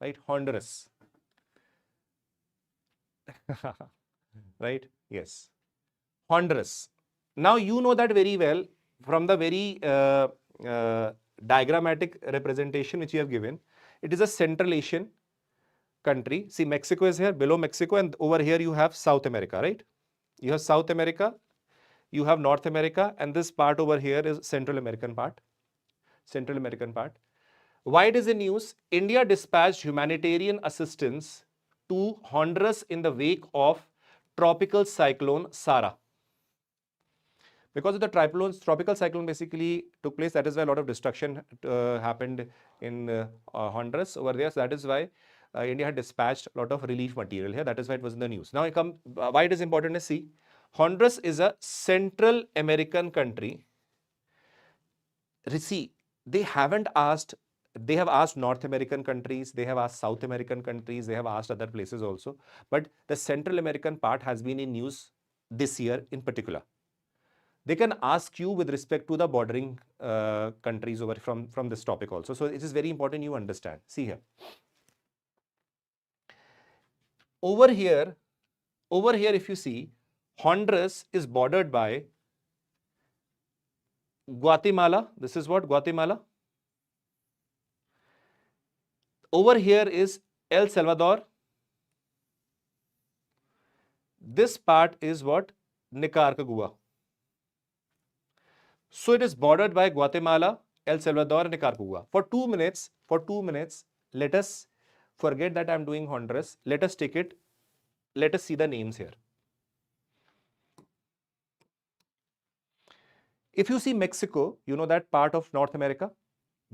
A: right? Honduras. Right? Yes. Honduras. Now you know that very well from the very diagrammatic representation which you have given. It is a Central Asian country. See, Mexico is here, below Mexico, and over here you have South America, right? You have South America, you have North America, and this part over here is Central American part. Central American part. Why it is in news? India dispatched humanitarian assistance to Honduras in the wake of tropical cyclone Sara. Because of the tropical cyclone basically took place, that is why a lot of destruction happened in Honduras over there. So that is why India had dispatched a lot of relief material here. That is why it was in the news. Now, why it is important to see. Honduras is a Central American country. See, they have asked North American countries, they have asked South American countries, they have asked other places also. But the Central American part has been in news this year in particular. They can ask you with respect to the bordering countries over from this topic also. So it is very important you understand. See here. Over here, if you see, Honduras is bordered by Guatemala. This is what? Guatemala. Over here is El Salvador. This part is what? Nicaragua. So it is bordered by Guatemala, El Salvador, and Nicaragua. For 2 minutes, let us forget that I'm doing Honduras. Let us take it. Let us see the names here. If you see Mexico, you know that part of North America.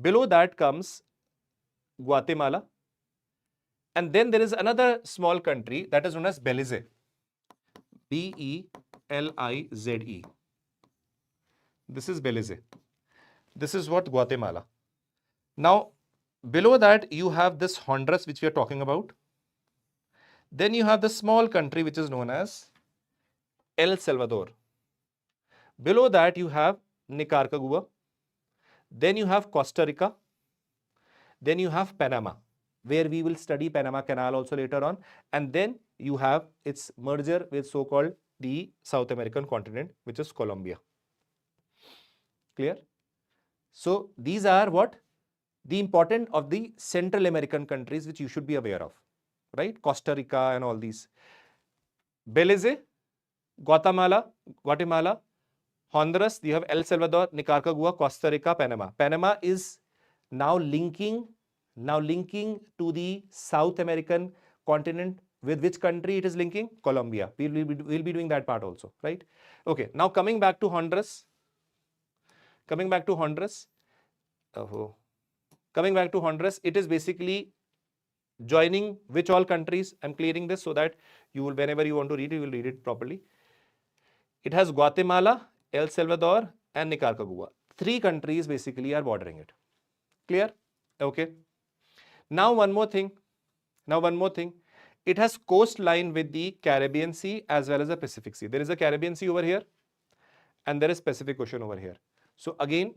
A: Below that comes Guatemala. And then there is another small country that is known as Belize. Belize. This is Belize. This is what? Guatemala. Now, below that, you have this Honduras, which we are talking about. Then you have the small country, which is known as El Salvador. Below that, you have Nicaragua. Then you have Costa Rica. Then you have Panama, where we will study Panama Canal also later on. And then you have its merger with so-called the South American continent, which is Colombia. Clear? So these are what? The important of the Central American countries which you should be aware of, right? Costa Rica and all these. Belize, Guatemala, Honduras, you have El Salvador, Nicaragua, Costa Rica, Panama. Panama is now linking to the South American continent. With which country it is linking? Colombia. We'll be doing that part also, right? Okay, now coming back to Honduras. Coming back to Honduras, it is basically joining which all countries? I'm clearing this so that you will, whenever you want to read it, you will read it properly. It has Guatemala, El Salvador, and Nicaragua. 3 countries basically are bordering it. Clear? Okay. Now one more thing. It has coastline with the Caribbean Sea as well as the Pacific Sea. There is a Caribbean Sea over here, and there is Pacific Ocean over here. So again,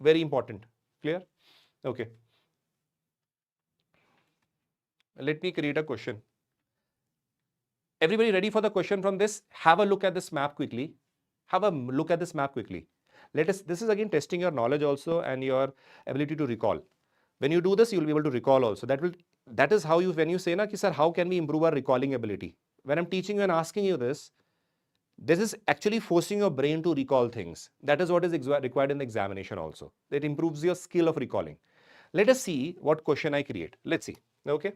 A: very important. Clear? Okay. Let me create a question. Everybody ready for the question from this? Have a look at this map quickly. This is again testing your knowledge also and your ability to recall. When you do this, you will be able to recall also. That is how you, when you say na ki sir, how can we improve our recalling ability? when I'm teaching you and asking you this is actually forcing your brain to recall things. That is what is required in the examination also. It improves your skill of recalling. Let us see what question I create. Let's see. Okay.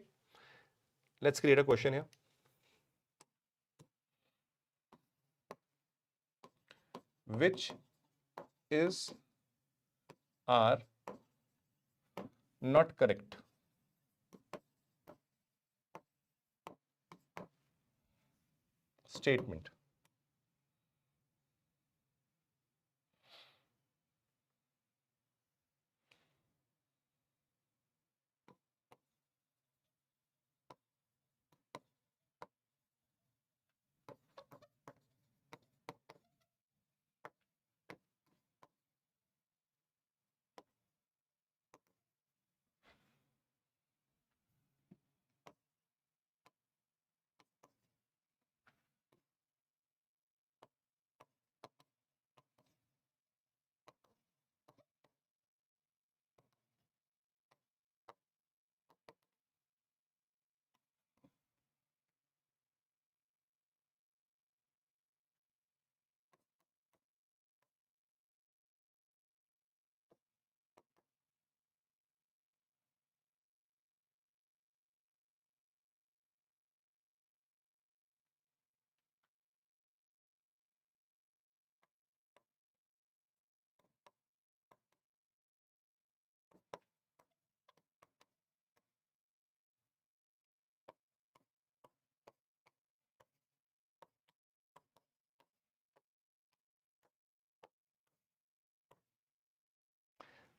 A: Let's create a question here. Which is are not correct? Statement.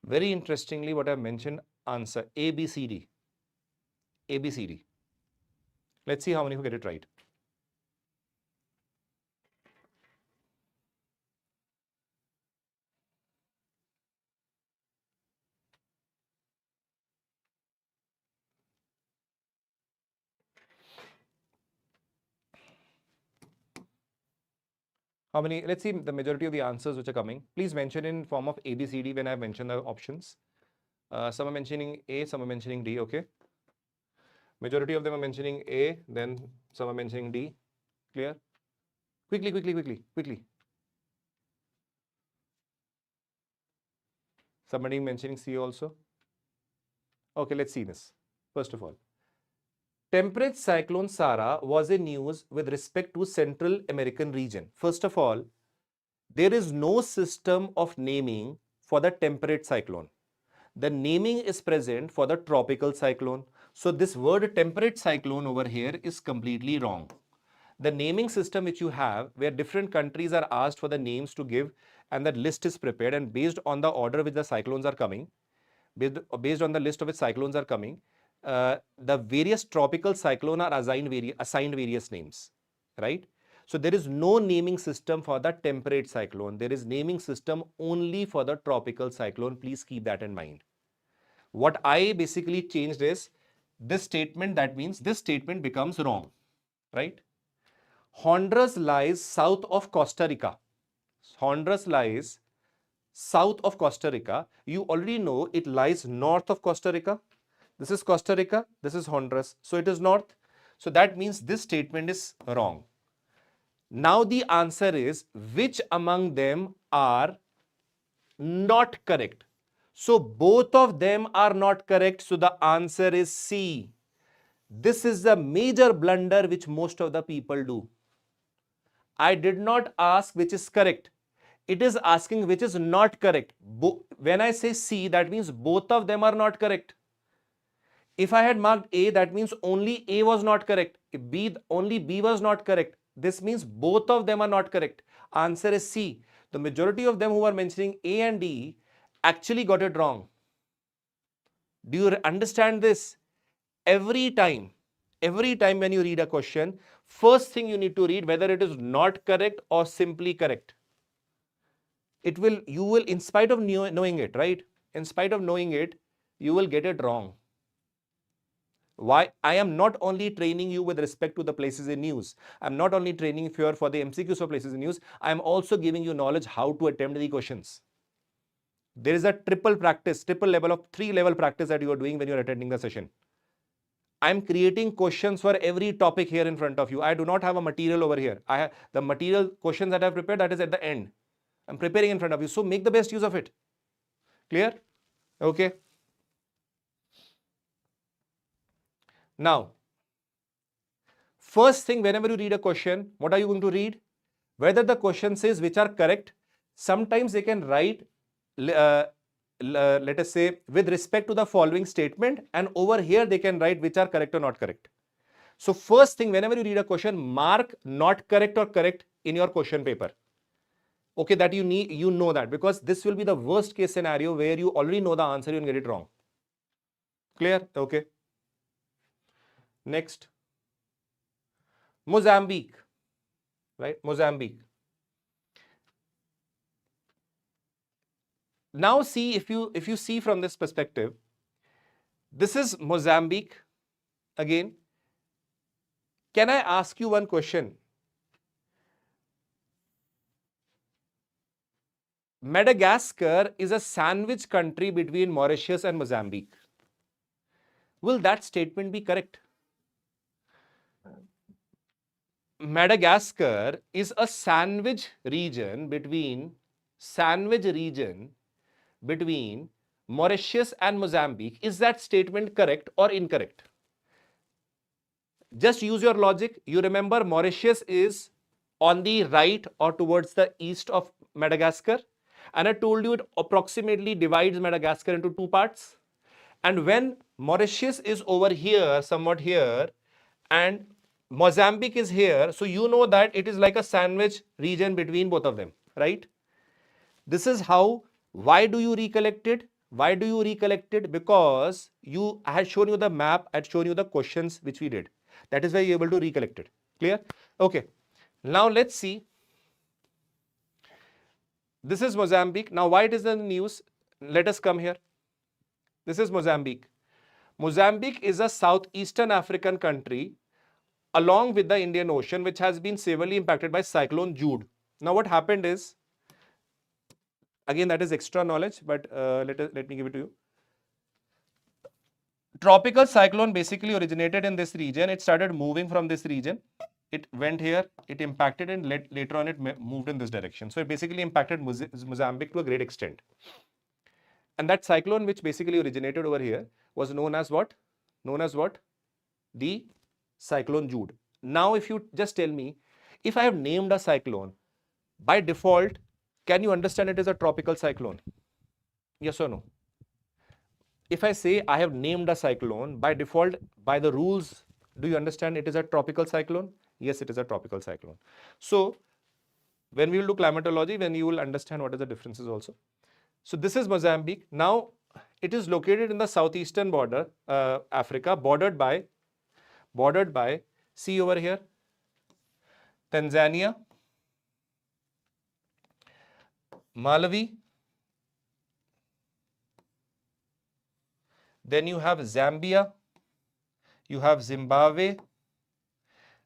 A: Very interestingly, what I mentioned, answer A, B, C, D. A, B, C, D. Let's see how many who get it right. How many? Let's see the majority of the answers which are coming. Please mention in form of A, B, C, D when I mention the options. Some are mentioning A, some are mentioning D. Okay. Majority of them are mentioning A, then some are mentioning D. Clear? Quickly. Somebody mentioning C also. Okay, let's see this. First of all, temperate cyclone Sara was in news with respect to Central American region. First of all, there is no system of naming for the temperate cyclone. The naming is present for the tropical cyclone. So this word temperate cyclone over here is completely wrong. The naming system which you have, where different countries are asked for the names to give, and the list is prepared, and based on the order which the cyclones are coming, based on the list of which cyclones are coming, the various tropical cyclone are assigned various names, right? So there is no naming system for the temperate cyclone. There is naming system only for the tropical cyclone. Please keep that in mind. What I basically changed is this statement. That means this statement becomes wrong, right? Honduras lies south of Costa Rica. Honduras lies south of Costa Rica. You already know it lies north of Costa Rica. This is Costa Rica, this is Honduras. So it is north. So that means this statement is wrong. Now the answer is, which among them are not correct? So both of them are not correct. So the answer is C. This is the major blunder which most of the people do. I did not ask which is correct. It is asking which is not correct. When I say C, that means both of them are not correct. If I had marked A, that means only A was not correct. If B, only B was not correct. This means both of them are not correct. Answer is C. The majority of them who are mentioning A and D actually got it wrong. Do you understand this? Every time when you read a question, first thing you need to read whether it is not correct or simply correct. You will, in spite of knowing it, right? In spite of knowing it, you will get it wrong. Why? I am not only training you with respect to the places in news. I'm not only training you for the MCQs of places in news. I'm also giving you knowledge how to attempt the questions. There is a triple level of 3-level practice that you are doing when you're attending the session. I'm creating questions for every topic here in front of you. I do not have a material over here. I have the material questions that I've prepared, that is at the end. I'm preparing in front of you. So make the best use of it. Clear? Okay. Now, first thing, whenever you read a question, what are you going to read? Whether the question says which are correct. Sometimes they can write, let us say, with respect to the following statement, and over here they can write which are correct or not correct. So first thing, whenever you read a question, mark not correct or correct in your question paper. Okay, that you know that, because this will be the worst case scenario where you already know the answer, you can get it wrong. Clear? Okay. Next, Mozambique, right? Mozambique. Now see, if you see from this perspective, this is Mozambique again. Can I ask you one question? Madagascar is a sandwich country between Mauritius and Mozambique. Will that statement be correct? Madagascar is a sandwich region between Mauritius and Mozambique. Is that statement correct or incorrect? Just use your logic. You remember Mauritius is on the right or towards the east of Madagascar. And I told you it approximately divides Madagascar into two parts. And when Mauritius is over here, somewhat here, and Mozambique is here, so you know that it is like a sandwich region between both of them, right? This is how. Why do you recollect it? Why do you recollect it? Because I had shown you the map, I had shown you the questions which we did. That is why you're able to recollect it. Clear? Okay. Now let's see. This is Mozambique. Now why it is in the news? Let us come here. This is Mozambique. Mozambique is a southeastern African country along with the Indian Ocean, which has been severely impacted by Cyclone Jude. Now what happened is, again that is extra knowledge, but let me give it to you. Tropical cyclone basically originated in this region. It started moving from this region. It went here, it impacted, and later on it moved in this direction. So it basically impacted Mozambique to a great extent. And that cyclone which basically originated over here was known as what? The Cyclone Jude. Now if you just tell me, if I have named a cyclone, by default, can you understand it as a tropical cyclone? Yes or no? If I say I have named a cyclone, by default, by the rules, do you understand it is a tropical cyclone? Yes, it is a tropical cyclone. So when we will do climatology, then you will understand what are the differences also. So this is Mozambique. Now it is located in the southeastern border, Africa, bordered by, see over here, Tanzania, Malawi, then you have Zambia, you have Zimbabwe,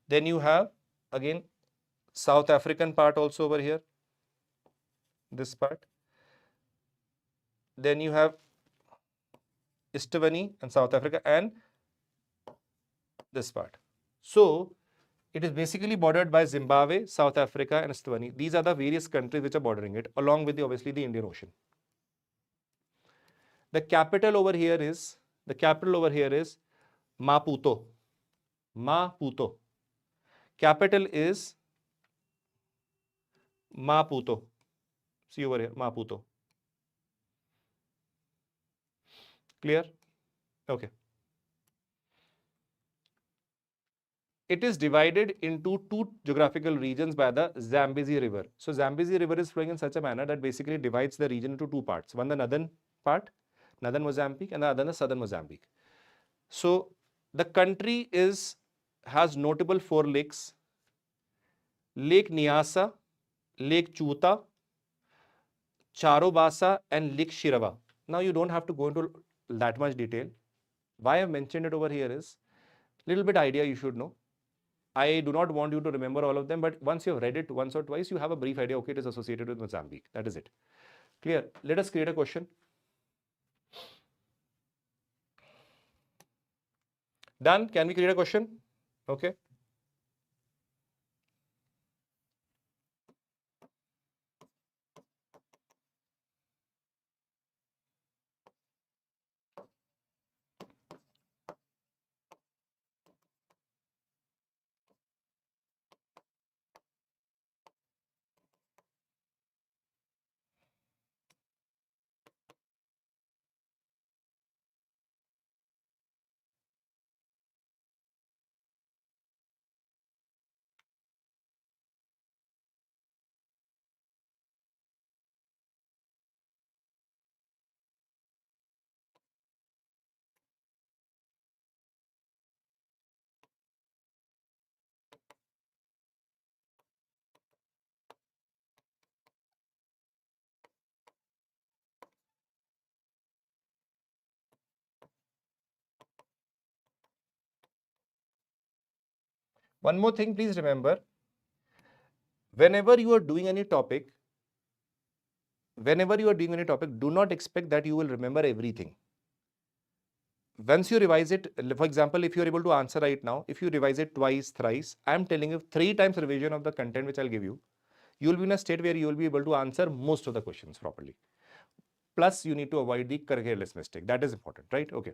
A: then you have again South African part also over here, this part. Then you have Estonia and South Africa and this part. So it is basically bordered by Zimbabwe, South Africa and Estonia. These are the various countries which are bordering it, along with obviously the Indian Ocean. The capital over here is Maputo. Capital is Maputo. See over here, Maputo. Clear? Okay. It is divided into two geographical regions by the Zambezi River. So Zambezi River is flowing in such a manner that basically divides the region into two parts. One, the northern part, northern Mozambique, and the other, the southern Mozambique. So the country has notable 4 lakes: Lake Nyasa, Lake Chuta, Charobasa, and Lake Shirava. Now you don't have to go into that much detail. Why I mentioned it over here is little bit idea you should know. I do not want you to remember all of them, but once you have read it once or twice, you have a brief idea, okay, it is associated with Mozambique. That is it. Clear? Let us create a question. Done? Can we create a question? Okay. One more thing, please remember, whenever you are doing any topic, do not expect that you will remember everything. Once you revise it, for example, if you are able to answer right now, if you revise it twice, thrice, I am telling you 3 times revision of the content which I'll give you, you will be in a state where you will be able to answer most of the questions properly. Plus, you need to avoid the careless mistake. That is important, right? Okay.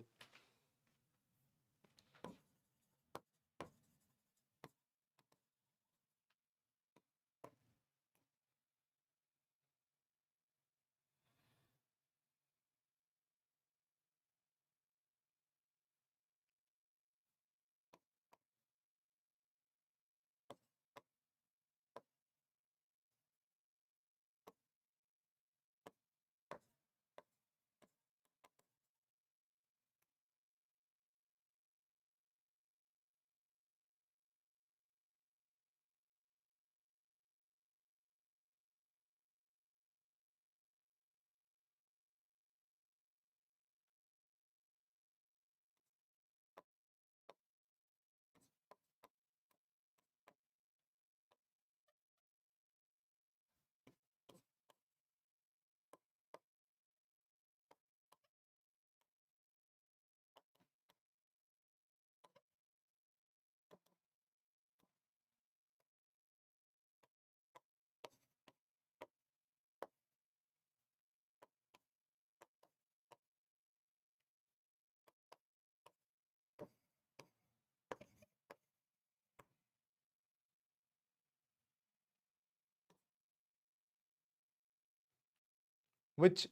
A: What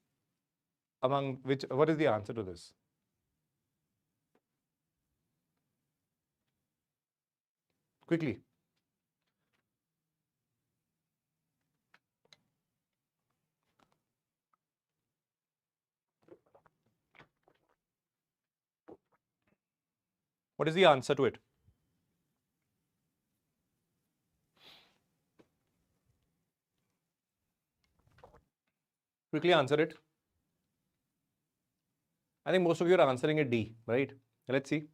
A: is the answer to this? Quickly. What is the answer to it? Quickly answer it. I think most of you are answering it D, right? Let's see.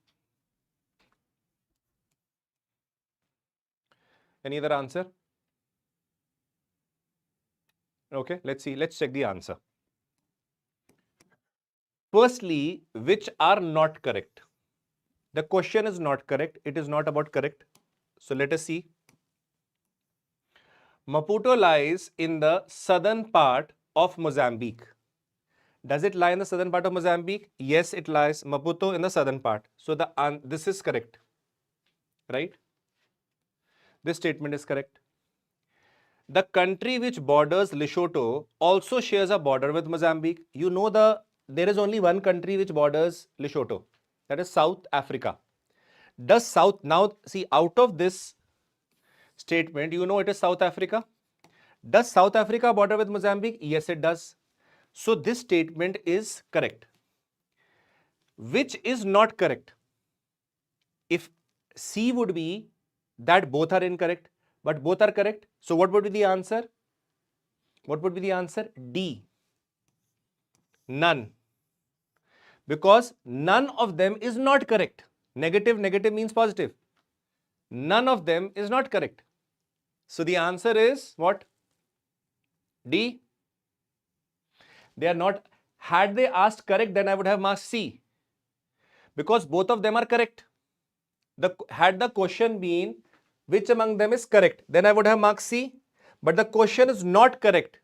A: Any other answer? Okay, let's see. Let's check the answer. Firstly, which are not correct? The question is not correct. It is not about correct. So let us see. Maputo lies in the southern part of Mozambique. Does it lie in the southern part of Mozambique? Yes, it lies. Maputo in the southern part. So this is correct, right? This statement is correct. The country which borders Lesotho also shares a border with Mozambique. You know there is only one country which borders Lesotho. That is South Africa. Now see, out of this statement, you know it is South Africa. Does South Africa border with Mozambique? Yes, it does. So this statement is correct. Which is not correct? If C would be that both are incorrect, but both are correct. So what would be the answer? What would be the answer? D. None. Because none of them is not correct. Negative means positive. None of them is not correct. So the answer is what? D. They are not. Had they asked correct, then I would have marked C. Because both of them are correct. Had the question been which among them is correct, then I would have marked C. But the question is not correct.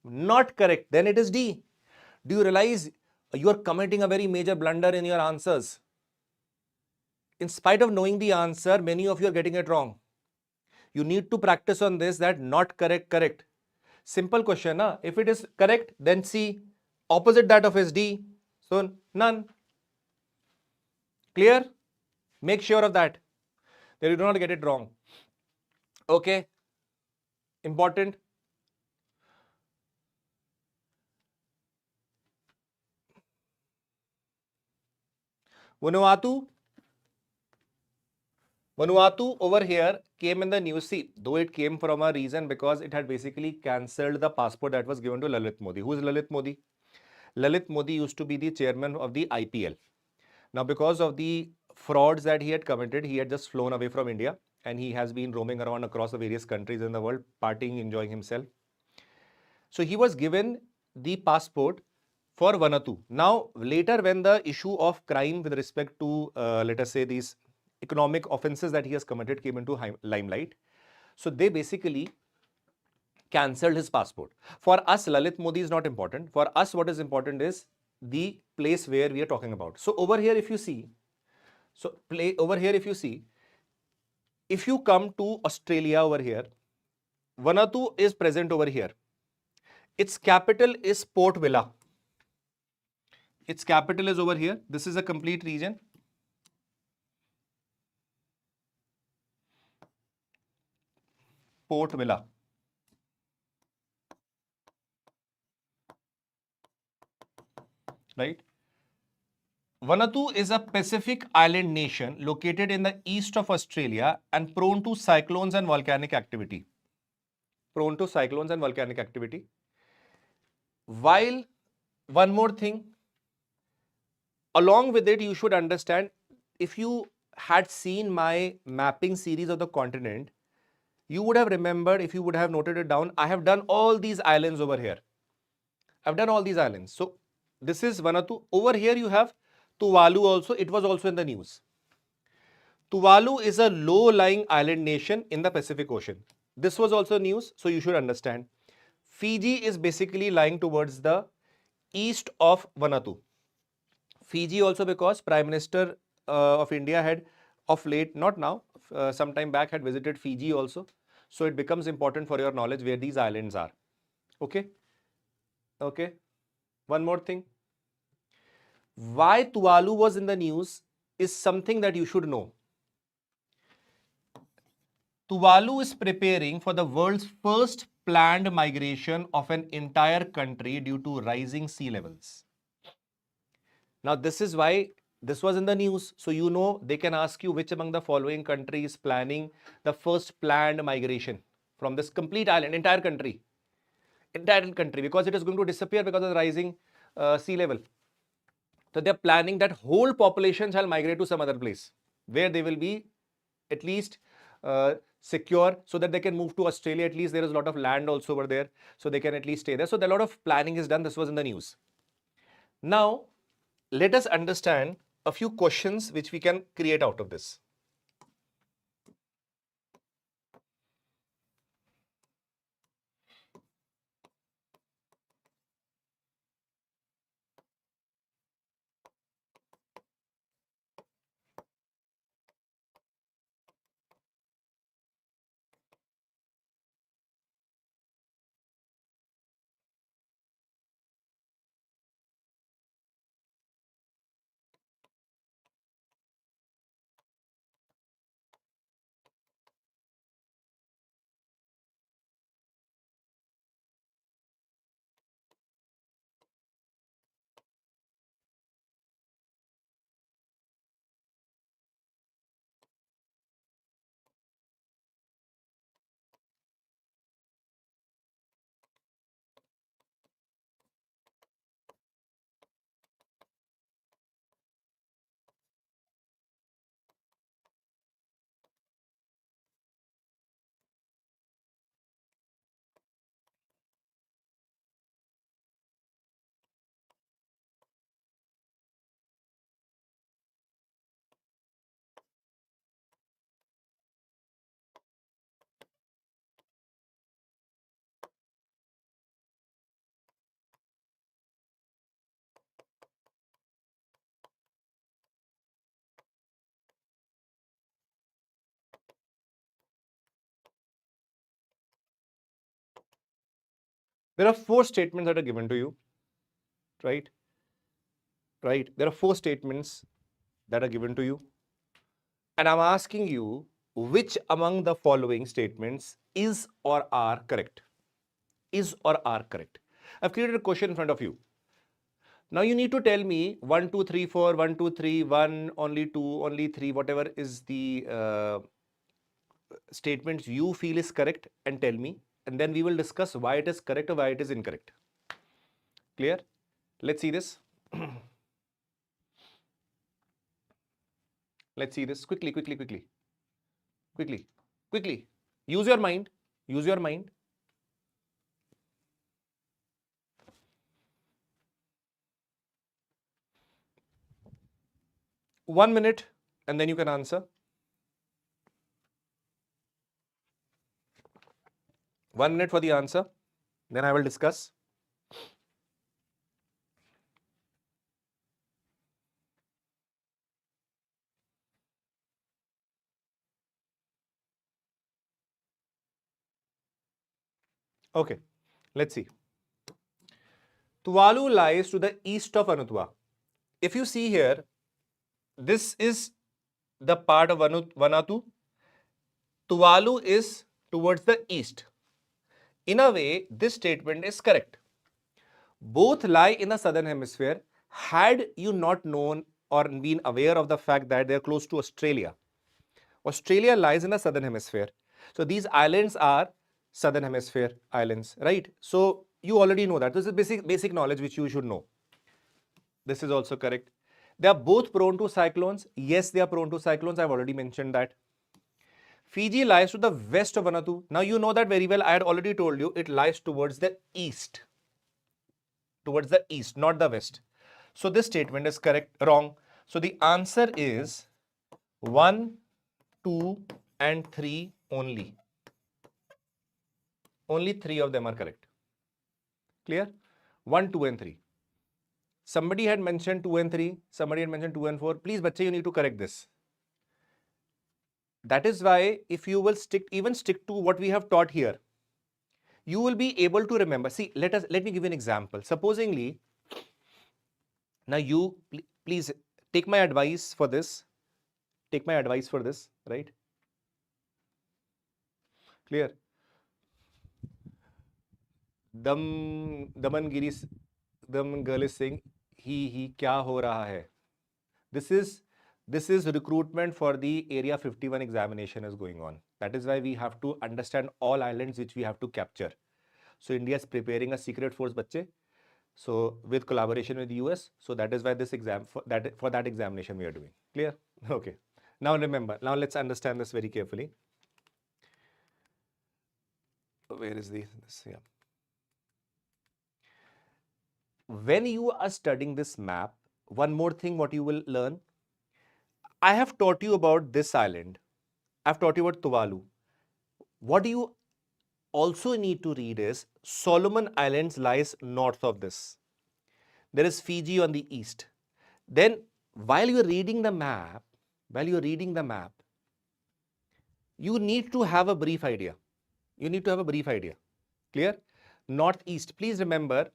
A: Not correct. Then it is D. Do you realize you are committing a very major blunder in your answers? In spite of knowing the answer, many of you are getting it wrong. You need to practice on this, that not correct, correct. Simple question, na? If it is correct, then C. Opposite that of is D. So none. Clear? Make sure of that. That you do not get it wrong. Okay. Important. Vanuatu over here came in the news. See, though it came from a reason because it had basically cancelled the passport that was given to Lalit Modi. Who is Lalit Modi? Lalit Modi used to be the chairman of the IPL. Now, because of the frauds that he had committed, he had just flown away from India and he has been roaming around across the various countries in the world, partying, enjoying himself. So he was given the passport for Vanuatu. Now, later when the issue of crime with respect to, let us say, these economic offences that he has committed came into limelight, so they basically cancelled his passport. For us, Lalit Modi is not important. For us, what is important is the place where we are talking about. So over here, if you see, if you come to Australia over here, Vanuatu is present over here. Its capital is Port Vila. Its capital is over here. This is a complete region. Port Vila. Right? Vanuatu is a Pacific island nation located in the east of Australia and prone to cyclones and volcanic activity. Prone to cyclones and volcanic activity. While, one more thing, along with it, you should understand, if you had seen my mapping series of the continent, you would have remembered, if you would have noted it down, I have done all these islands over here. I've done all these islands. So this is Vanuatu. Over here you have Tuvalu also. It was also in the news. Tuvalu is a low-lying island nation in the Pacific Ocean. This was also news, so you should understand. Fiji is basically lying towards the east of Vanuatu. Fiji also, because Prime Minister of India had of late, not now, some time back, had visited Fiji also. So it becomes important for your knowledge where these islands are. Okay? Okay. One more thing. Why Tuvalu was in the news is something that you should know. Tuvalu is preparing for the world's first planned migration of an entire country due to rising sea levels. Now, this is why this was in the news. So, you know, they can ask you which among the following countries planning the first planned migration from this complete island, entire country, because it is going to disappear because of the rising sea level. So, they are planning that whole population shall migrate to some other place where they will be at least secure, so that they can move to Australia. At least there is a lot of land also over there, so they can at least stay there. So, a lot of planning is done. This was in the news. Now, let us understand a few questions which we can create out of this. There are 4 statements that are given to you, right? Right? There are 4 statements that are given to you. And I'm asking you which among the following statements is or are correct? Is or are correct? I've created a question in front of you. Now you need to tell me 1, 2, 3, 4, 1, 2, 3, 1, only 2, only 3, whatever is the statements you feel is correct, and tell me. And then we will discuss why it is correct or why it is incorrect. Clear? Let's see this. Let's see this quickly. Use your mind. Use your mind. One minute, and then you can answer. 1 minute for the answer. Then I will discuss. Okay, let's see. Tuvalu lies to the east of Vanuatu. If you see here, this is the part of Vanuatu. Tuvalu is towards the east. In a way, this statement is correct. Both lie in the southern hemisphere. Had you not known or been aware of the fact that they are close to Australia, Australia lies in the southern hemisphere. So these islands are southern hemisphere islands, right? So you already know that. This is basic knowledge which you should know. This is also correct. They are both prone to cyclones. Yes, they are prone to cyclones. I've already mentioned that. Fiji lies to the west of Vanuatu. Now you know that very well. I had already told you it lies towards the east. Towards the east, not the west. So this statement is correct, wrong. So the answer is 1, 2, and 3 only. Only 3 of them are correct. Clear? 1, 2, and 3. Somebody had mentioned 2 and 3. Somebody had mentioned 2 and 4. Please, bache, you need to correct this. That is why if you will stick to what we have taught here, you will be able to remember. See, let me give you an example. Supposingly, now you please take my advice for this. Take my advice for this, right? Clear? Daman girl is saying, he kya ho raha hai? This is recruitment for the Area 51 examination is going on. That is why we have to understand all islands which we have to capture. So India is preparing a secret force, bache. So with collaboration with the US. So that is why this exam for that examination we are doing. Clear? Okay. Now remember. Now let's understand this very carefully. Where is this? Yeah. When you are studying this map, one more thing what you will learn. I have taught you about this island. I've taught you about Tuvalu. What do you also need to read is Solomon Islands lies north of this. There is Fiji on the east. Then while you're reading the map, you need to have a brief idea. Clear? Northeast. Please remember,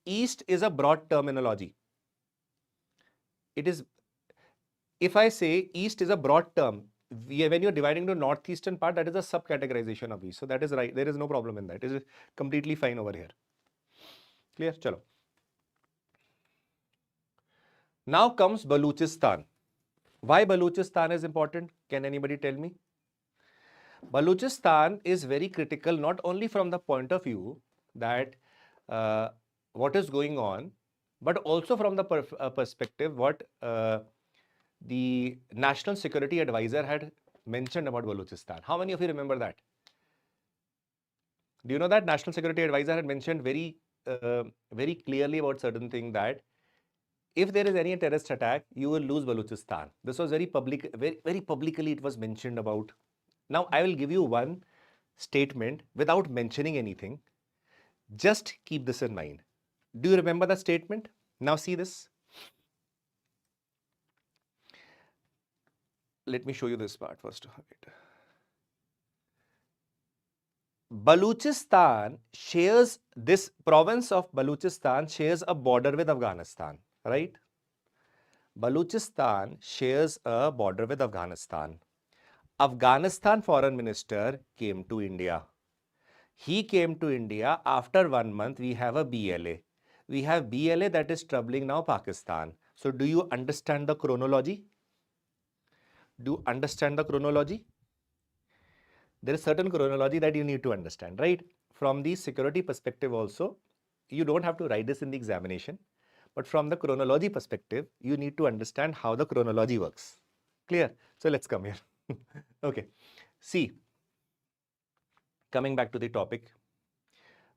A: east is a broad terminology. It is, if I say east is a broad term, when you're dividing the northeastern part, that is a subcategorization of east. So that is right. There is no problem in that. It is completely fine over here. Clear? Chalo. Now comes Baluchistan. Why Baluchistan is important? Can anybody tell me? Baluchistan is very critical, not only from the point of view that what is going on, but also from the perspective what the National Security Advisor had mentioned about Baluchistan. How many of you remember that? Do you know that National Security Advisor had mentioned very clearly about certain thing that if there is any terrorist attack, you will lose Baluchistan. This was very public, very publicly it was mentioned about. Now I will give you one statement without mentioning anything. Just keep this in mind. Do you remember the statement? Now see this. Let me show you this part first. Balochistan shares, this province of Balochistan shares a border with Afghanistan, right? Balochistan shares a border with Afghanistan. Afghanistan foreign minister came to India. He came to India. After 1 month, we have a BLA. We have BLA that is troubling now Pakistan. So do you understand the chronology? Do you understand the chronology? There is certain chronology that you need to understand, right? From the security perspective also, you don't have to write this in the examination, but from the chronology perspective, you need to understand how the chronology works. Clear? So let's come here. Okay. See, coming back to the topic,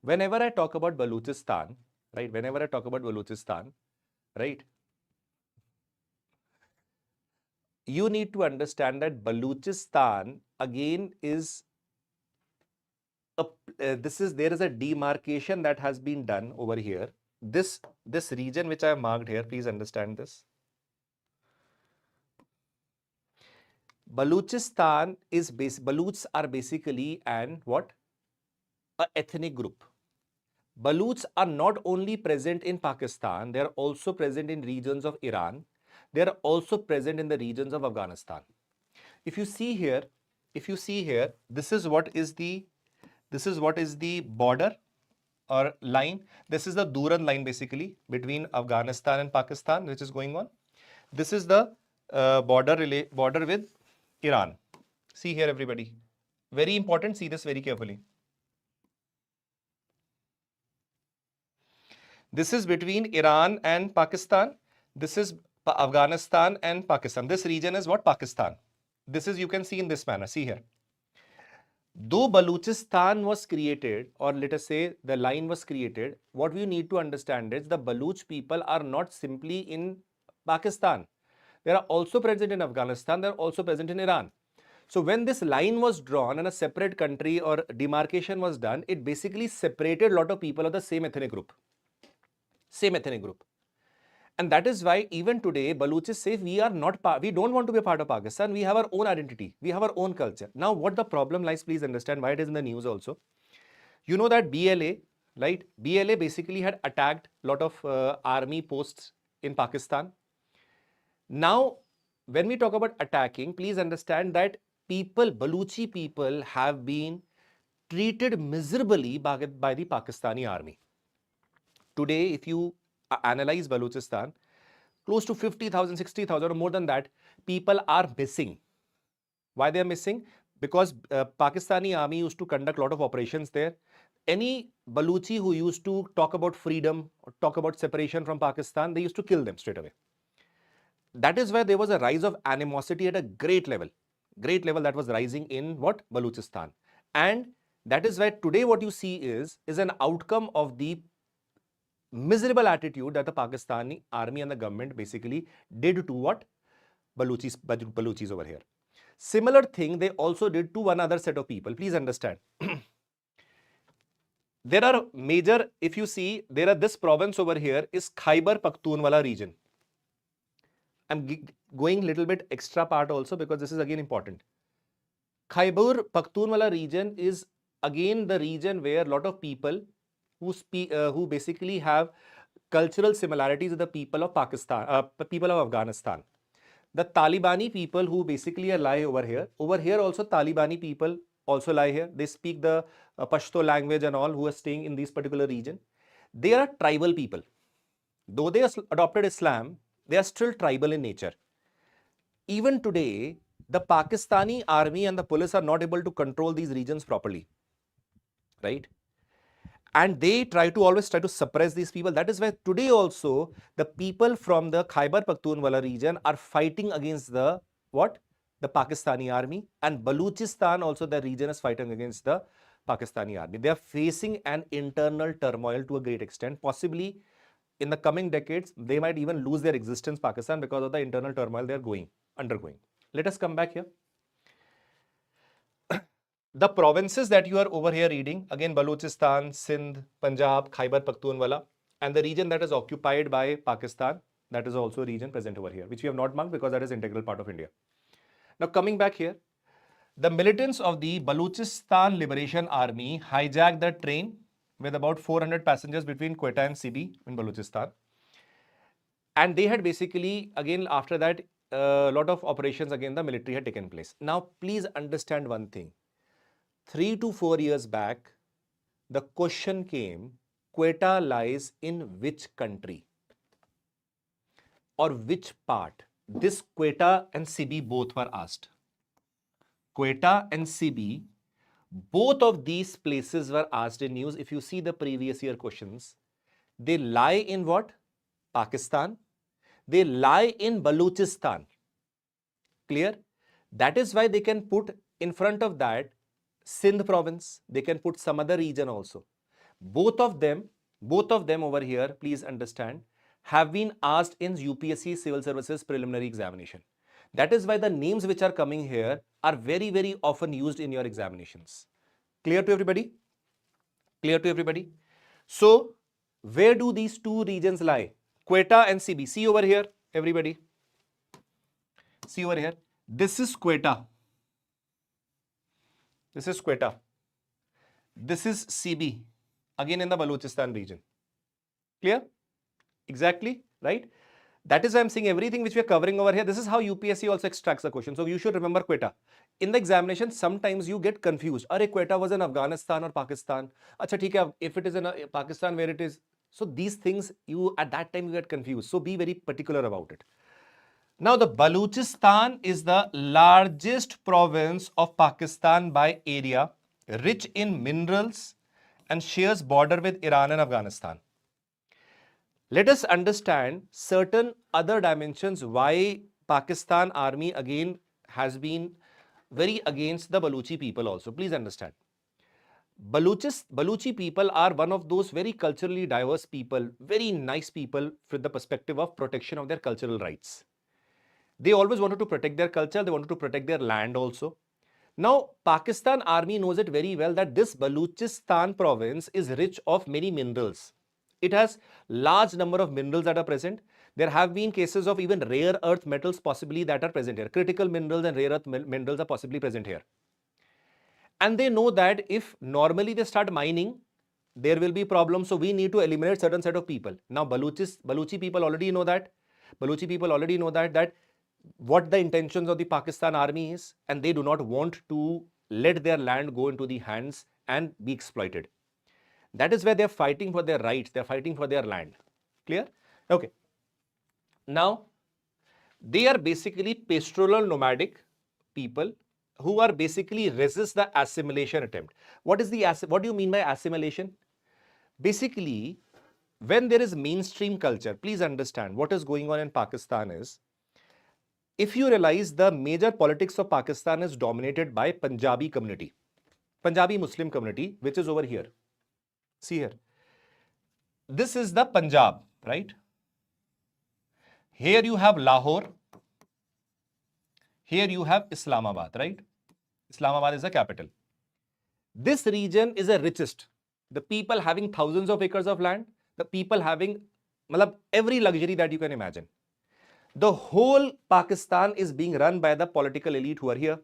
A: whenever I talk about Balochistan, right? Whenever I talk about Balochistan, right? You need to understand that Balochistan again is there is a demarcation that has been done over here. This region which I have marked here, please understand this. Balochistan is Balochs are basically an what? A ethnic group. Balochs are not only present in Pakistan, they are also present in regions of Iran. They are also present in the regions of Afghanistan. If you see here, this is what is the border or line. This is the Durand line basically between Afghanistan and Pakistan, which is going on. This is the border with Iran. See here, everybody. Very important. See this very carefully. This is between Iran and Pakistan. This is Afghanistan and Pakistan. This region is what? Pakistan. This is, you can see in this manner. See here. Though Balochistan was created, or let us say the line was created, what we need to understand is the Baloch people are not simply in Pakistan. They are also present in Afghanistan. They are also present in Iran. So when this line was drawn and a separate country or demarcation was done, it basically separated a lot of people of the same ethnic group. Same ethnic group. And that is why even today, Balochis say we don't want to be a part of Pakistan. We have our own identity. We have our own culture. Now, what the problem lies, please understand why it is in the news also. You know that BLA, right? BLA basically had attacked a lot of army posts in Pakistan. Now, when we talk about attacking, please understand that Balochi people have been treated miserably by the Pakistani army. Today, if you analyze Balochistan, close to 50,000, 60,000 or more than that, people are missing. Why they are missing? Because Pakistani army used to conduct a lot of operations there. Any Balochi who used to talk about freedom or talk about separation from Pakistan, they used to kill them straight away. That is why there was a rise of animosity at a great level that was rising in what? Balochistan. And that is why today what you see is an outcome of the miserable attitude that the Pakistani army and the government basically did to what? Balochis over here. Similar thing they also did to one other set of people. Please understand. There are major, if you see, there are this province over here is Khyber Pakhtunkhwa region. I'm going little bit extra part also because this is again important. Khyber Pakhtunkhwa region is again the region where a lot of people who basically have cultural similarities with the people of Pakistan, people of Afghanistan. The Talibani people who basically lie over here also Talibani people also lie here. They speak the Pashto language and all who are staying in this particular region. They are tribal people. Though they adopted Islam, they are still tribal in nature. Even today, the Pakistani army and the police are not able to control these regions properly, right? And they always try to suppress these people. That is why today also the people from the Khyber Pakhtunkhwa region are fighting against the what? The Pakistani army, and Balochistan also the region is fighting against the Pakistani army. They are facing an internal turmoil to a great extent. Possibly in the coming decades, they might even lose their existence, Pakistan, because of the internal turmoil they are undergoing. Let us come back here. The provinces that you are over here reading, again Balochistan, Sindh, Punjab, Khyber Pakhtunkhwa, and the region that is occupied by Pakistan, that is also a region present over here, which we have not marked because that is integral part of India. Now coming back here, The militants of the Balochistan Liberation Army hijacked the train with about 400 passengers between Quetta and Sibi in Balochistan. And they had basically, again, after that, a lot of operations against the military had taken place. Now, please understand one thing. 3 to 4 years back, the question came, Quetta lies in which country or which part? This Quetta and Sibi both were asked. Quetta and Sibi, both of these places were asked in news. If you see the previous year questions, they lie in what? Pakistan. They lie in Balochistan. Clear? That is why they can put in front of that Sindh province. They can put some other region also. Both of them over here, please understand, have been asked in UPSC Civil Services Preliminary Examination. That is why the names which are coming here are very, very often used in your examinations. Clear to everybody? Clear to everybody? So, where do these two regions lie? Quetta and Sibi. See over here, everybody. See over here. This is Quetta. This is Quetta. This is Sibi. Again in the Balochistan region. Clear? Exactly, right? That is why I'm saying everything which we are covering over here. This is how UPSC also extracts the question. So you should remember Quetta. In the examination, sometimes you get confused. Are Quetta was in Afghanistan or Pakistan? Acha, theek hai, if it is in Pakistan, where it is? So these things, you at that time you get confused. So be very particular about it. Now the Balochistan is the largest province of Pakistan by area, rich in minerals and shares border with Iran and Afghanistan. Let us understand certain other dimensions why Pakistan army again has been very against the Baluchi people also. Please understand. Baluchi people are one of those very culturally diverse people, very nice people from the perspective of protection of their cultural rights. They always wanted to protect their culture, they wanted to protect their land also. Now, Pakistan army knows it very well that this Balochistan province is rich of many minerals. It has large number of minerals that are present. There have been cases of even rare earth metals possibly that are present here. Critical minerals and rare earth minerals are possibly present here. And they know that if normally they start mining, there will be problems. So we need to eliminate certain set of people. Now, Baluchi people already know that. Baluchi people already know that what the intentions of the Pakistan army is, and they do not want to let their land go into the hands and be exploited. That is where they are fighting for their rights, they are fighting for their land. Clear? Okay. Now, they are basically pastoral nomadic people who are basically resist the assimilation attempt. What do you mean by assimilation? Basically, when there is mainstream culture, please understand what is going on in Pakistan is, if you realize the major politics of Pakistan is dominated by Punjabi community, Punjabi Muslim community, which is over here. See here. This is the Punjab, right? Here you have Lahore. Here you have Islamabad, right? Islamabad is the capital. This region is the richest. The people having thousands of acres of land, the people having every luxury that you can imagine. The whole Pakistan is being run by the political elite who are here.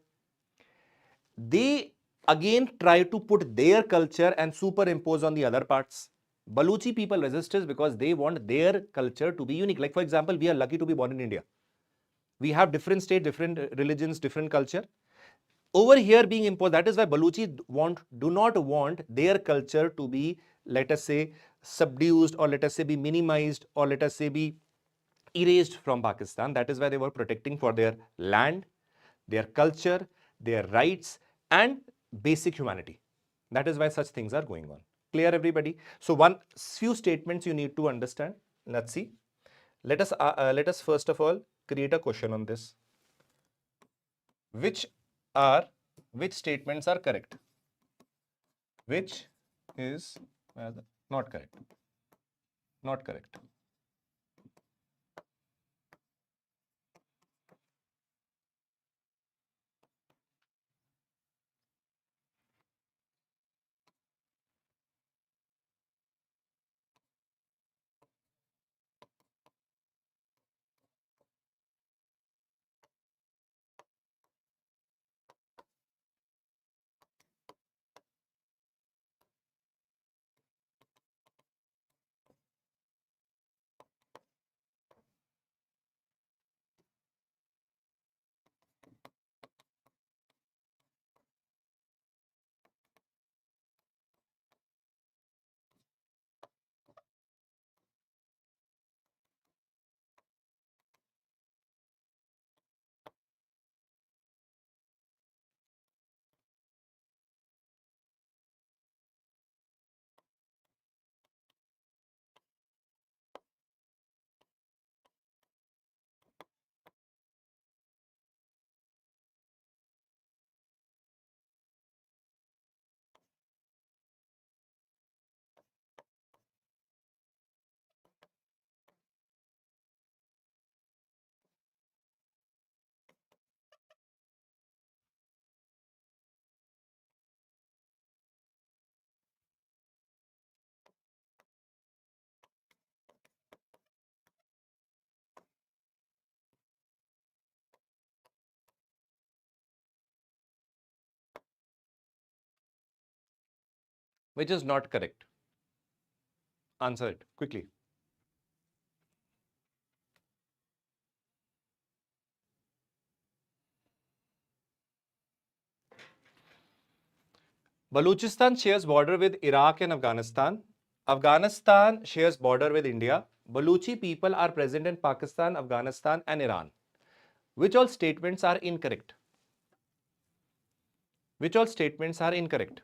A: They again try to put their culture and superimpose on the other parts. Baluchi people resist this because they want their culture to be unique. Like for example, we are lucky to be born in India. We have different states, different religions, different culture. Over here being imposed, that is why Baluchi do not want their culture to be, let us say, subdued, or let us say be minimized, or let us say be erased from Pakistan. That is why they were protecting for their land, their culture, their rights, and basic humanity. That is why such things are going on. Clear, everybody? So few statements you need to understand. Let's see. Let us first of all create a question on this. Which statements are correct? Which is not correct? Not correct. which is not correct? Answer it quickly. Balochistan shares border with Iraq and Afghanistan. Afghanistan shares border with India. Baluchi people are present in Pakistan, Afghanistan and Iran. Which all statements are incorrect? Which all statements are incorrect?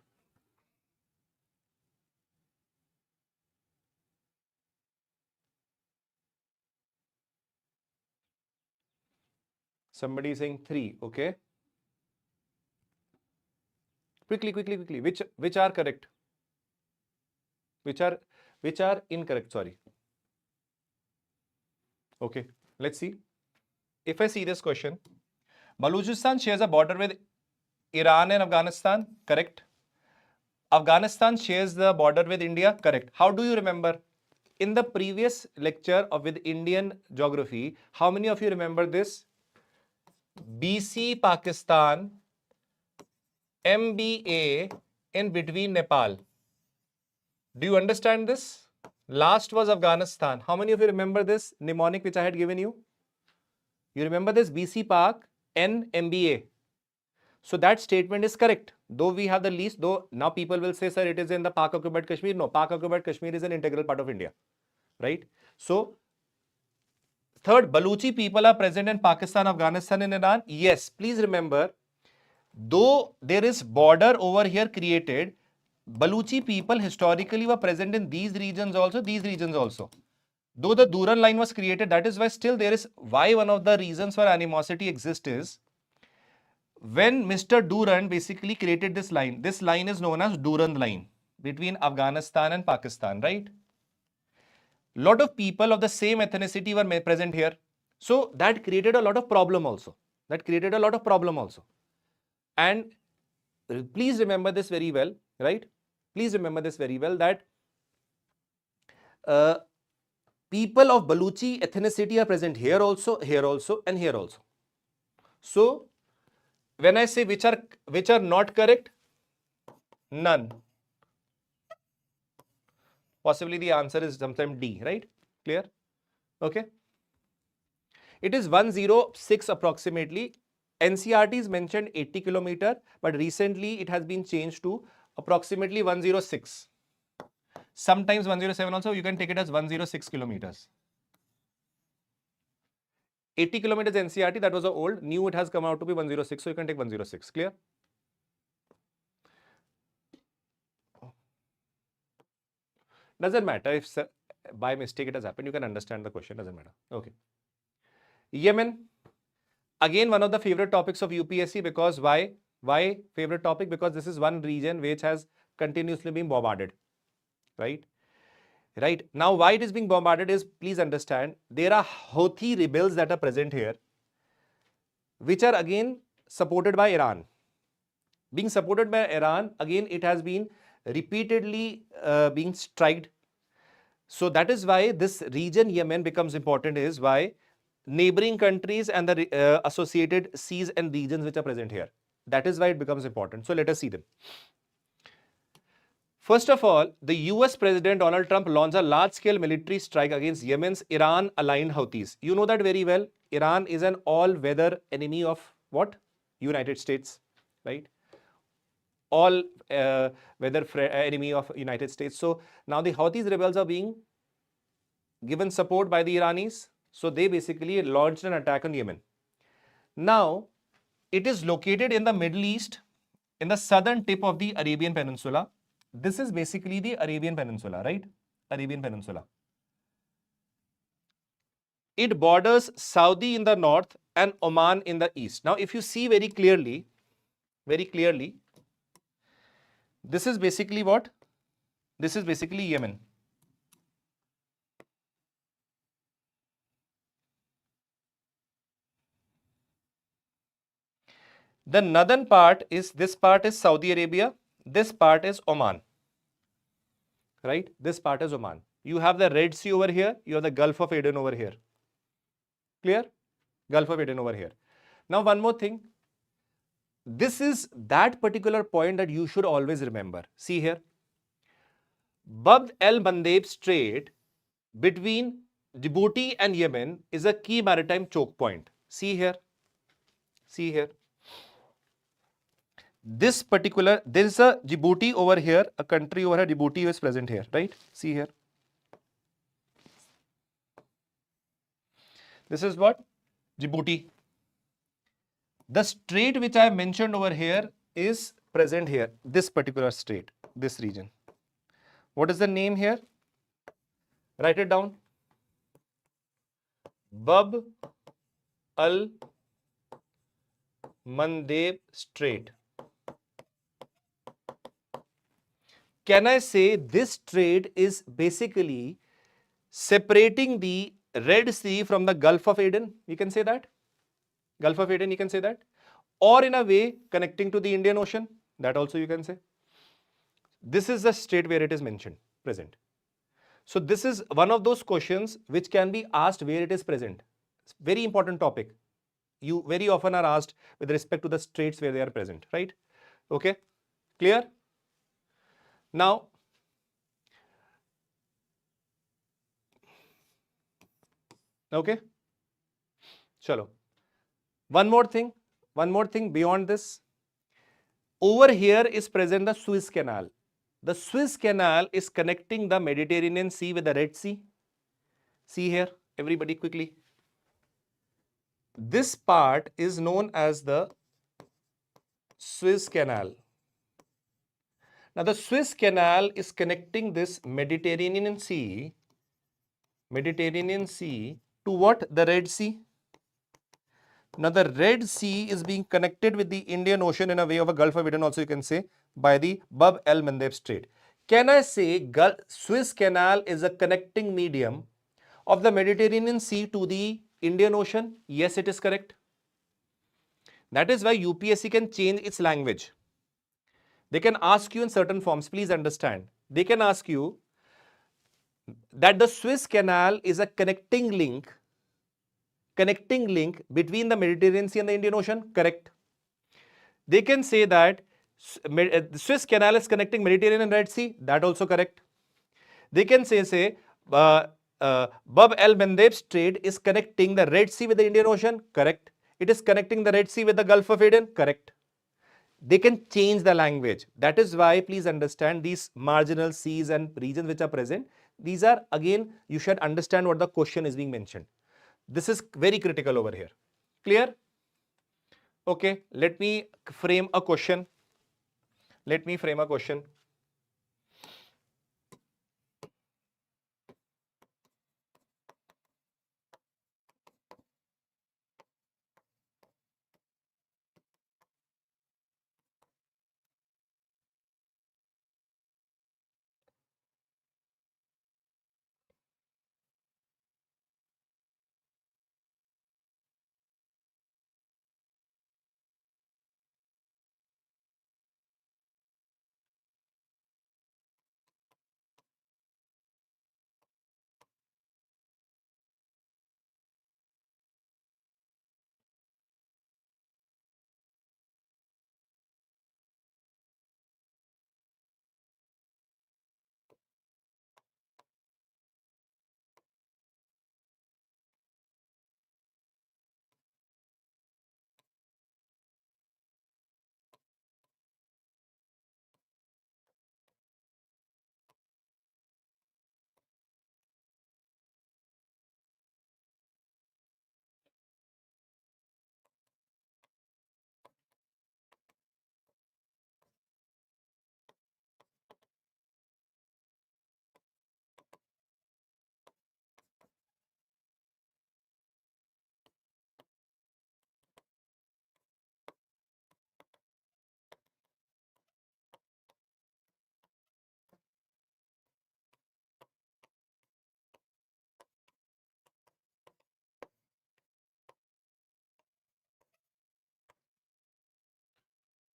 A: Somebody is saying 3, okay? Quickly. Which are correct? Which are incorrect? Sorry. Okay, let's see. If I see this question, Balochistan shares a border with Iran and Afghanistan, correct? Afghanistan shares the border with India, correct? How do you remember? In the previous lecture with Indian geography, how many of you remember this? BC Pakistan, MBA in between Nepal. Do you understand this? Last was Afghanistan. How many of you remember this mnemonic which I had given you? You remember this? BC Pak, N, MBA. So that statement is correct. Though we have the least, though now people will say, sir, it is in the Pak occupied Kashmir. No, Pak occupied Kashmir is an integral part of India, right? So, third, Baluchi people are present in Pakistan, Afghanistan and Iran. Yes, please remember, though there is border over here created, Baluchi people historically were present in these regions also, Though the Durand line was created, that is why still there is, why one of the reasons for animosity exists is, when Mr. Durand basically created this line is known as Durand Line between Afghanistan and Pakistan, right? Lot of people of the same ethnicity were present here. So that created a lot of problem also. And please remember this very well, right? Please remember this very well that people of Baluchi ethnicity are present here also, and here also. So when I say which are not correct, none. Possibly the answer is sometime D, right? Clear? Okay. It is 106 approximately. NCRT is mentioned 80 kilometer, but recently it has been changed to approximately 106. Sometimes 107 also, you can take it as 106 kilometers. 80 kilometers NCRT, that was the old. New, it has come out to be 106, so you can take 106. Clear? Doesn't matter if by mistake it has happened, you can understand the question, doesn't matter. Okay. Yemen, again one of the favorite topics of UPSC, because why? Why favorite topic? Because this is one region which has continuously been bombarded, right? Right. Now, why it is being bombarded is, please understand, there are Houthi rebels that are present here, which are again supported by Iran. Being supported by Iran, again, it has been repeatedly being striked. So that is why this region, Yemen, becomes important, is why neighboring countries and the associated seas and regions which are present here. That is why it becomes important. So let us see them. First of all, the US President Donald Trump launched a large-scale military strike against Yemen's Iran-aligned Houthis. You know that very well. Iran is an all-weather enemy of what? United States, right? All-weather enemy of United States. So now the Houthis rebels are being given support by the Iranis. So they basically launched an attack on Yemen. Now, it is located in the Middle East, in the southern tip of the Arabian Peninsula. This is basically the Arabian Peninsula, right? Arabian Peninsula. It borders Saudi in the north and Oman in the east. Now, if you see very clearly, this is basically what? This is basically Yemen. The northern part is, this part is Saudi Arabia, this part is Oman, right? This part is Oman. You have the Red Sea over here, you have the Gulf of Aden over here. Clear? Gulf of Aden over here. Now, one more thing. This is that particular point that you should always remember. See here. Bab-el-Mandeb Strait between Djibouti and Yemen is a key maritime choke point. See here. See here. This particular, there is a Djibouti over here, a country over here, Djibouti is present here, right? See here. This is what? Djibouti. The strait which I mentioned over here is present here, this particular strait, this region. What is the name here? Write it down. Bab al Mandeb Strait. Can I say this strait is basically separating the Red Sea from the Gulf of Aden? You can say that. Gulf of Aden, you can say that. Or in a way connecting to the Indian Ocean. That also you can say. This is the strait where it is mentioned, present. So this is one of those questions which can be asked where it is present. It's very important topic. You very often are asked with respect to the straits where they are present, right? Okay, clear? Now, okay, chalo. One more thing beyond this. Over here is present the Suez Canal. The Suez Canal is connecting the Mediterranean Sea with the Red Sea. See here, everybody quickly. This part is known as the Suez Canal. Now, the Suez Canal is connecting this Mediterranean Sea to what? The Red Sea. Now, the Red Sea is being connected with the Indian Ocean in a way of a Gulf of Aden, also you can say, by the Bab-el-Mandeb Strait. Can I say Suez Canal is a connecting medium of the Mediterranean Sea to the Indian Ocean? Yes, it is correct. That is why UPSC can change its language. They can ask you in certain forms, please understand. They can ask you that the Suez Canal is a connecting link between the Mediterranean Sea and the Indian Ocean. Correct. They can say that the Suez Canal is connecting Mediterranean and Red Sea. That also correct. They can say Bab-el-Mandeb Strait is connecting the Red Sea with the Indian Ocean. Correct. It is connecting the Red Sea with the Gulf of Aden. Correct. They can change the language. That is why please understand these marginal seas and regions which are present. These are, again, you should understand what the question is being mentioned. This is very critical over here. Clear? Okay, let me frame a question.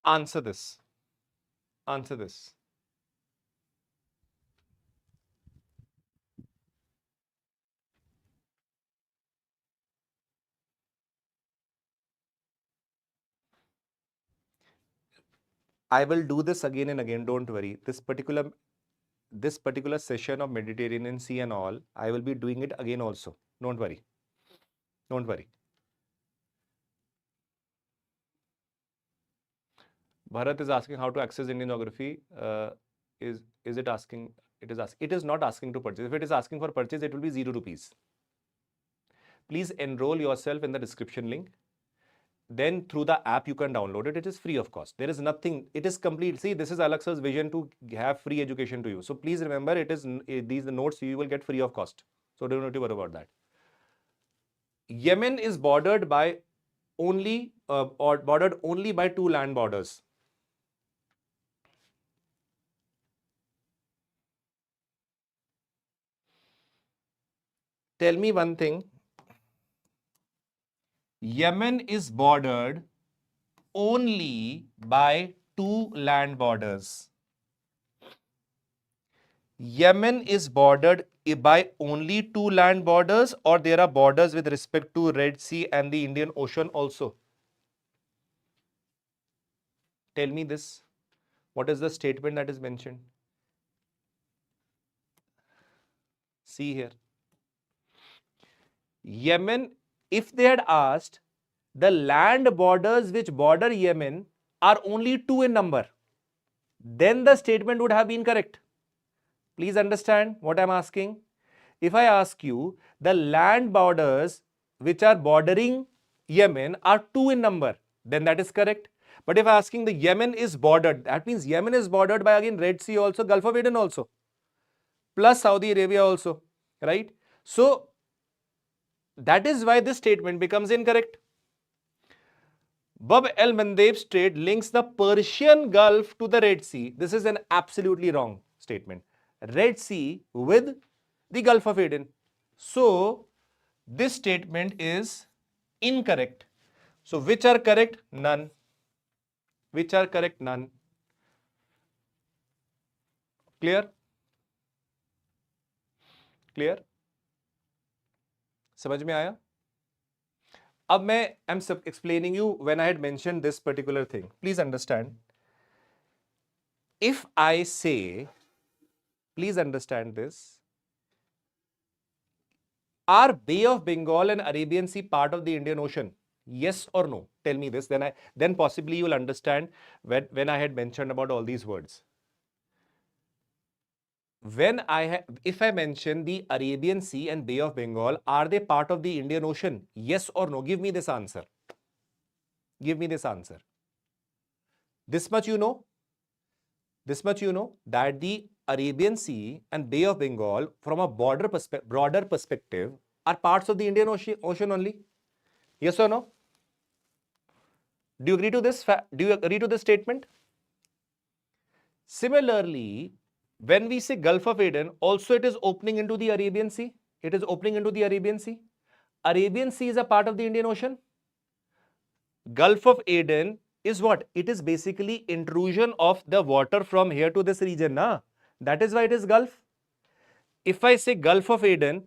A: Answer this. I will do this again and again, don't worry. This particular this particular session of Mediterranean Sea and all, I will be doing it again also. Don't worry. Don't worry. Bharat is asking how to access Indian geography. Is it asking? It is asking. It is not asking to purchase. If it is asking for purchase, it will be 0 rupees. Please enroll yourself in the description link. Then through the app you can download it. It is free of cost. There is nothing. It is complete. See, this is Alexa's vision to have free education to you. So please remember, it is these the notes you will get free of cost. So don't worry about that. Yemen is bordered by only by 2 land borders. Tell me one thing. Yemen is bordered only by 2 land borders. Yemen is bordered by only 2 land borders, or there are borders with respect to Red Sea and the Indian Ocean also? Tell me this. What is the statement that is mentioned? See here. Yemen, if they had asked the land borders which border Yemen are only 2 in number, then the statement would have been correct. Please understand what I'm asking. If I ask you the land borders which are bordering Yemen are 2 in number, then that is correct. But if I'm asking the Yemen is bordered, that means Yemen is bordered by again Red Sea also, Gulf of Aden also, plus Saudi Arabia also, right? So that is why this statement becomes incorrect. Bab-el-Mandeb Strait links the Persian Gulf to the Red Sea. This is an absolutely wrong statement. Red Sea with the Gulf of Aden. So this statement is incorrect. So which are correct? None. Which are correct? None. Clear? Clear? समझ में आया? अब मैं am explaining you when I had mentioned this particular thing. Please understand. If I say, please understand this. Are Bay of Bengal and Arabian Sea part of the Indian Ocean? Yes or no? Tell me this. Then possibly you will understand when I had mentioned about all these words. If I mention the Arabian Sea and Bay of Bengal, are they part of the Indian Ocean? Yes or no? Give me this answer. Give me this answer. This much you know. This much you know that the Arabian Sea and Bay of Bengal, from a broader perspective, are parts of the Indian Ocean only. Yes or no? Do you agree to this? Do you agree to this statement? Similarly, when we say Gulf of Aden, also it is opening into the Arabian Sea. It is opening into the Arabian Sea. Arabian Sea is a part of the Indian Ocean. Gulf of Aden is what? It is basically intrusion of the water from here to this region. That is why it is Gulf. If I say Gulf of Aden,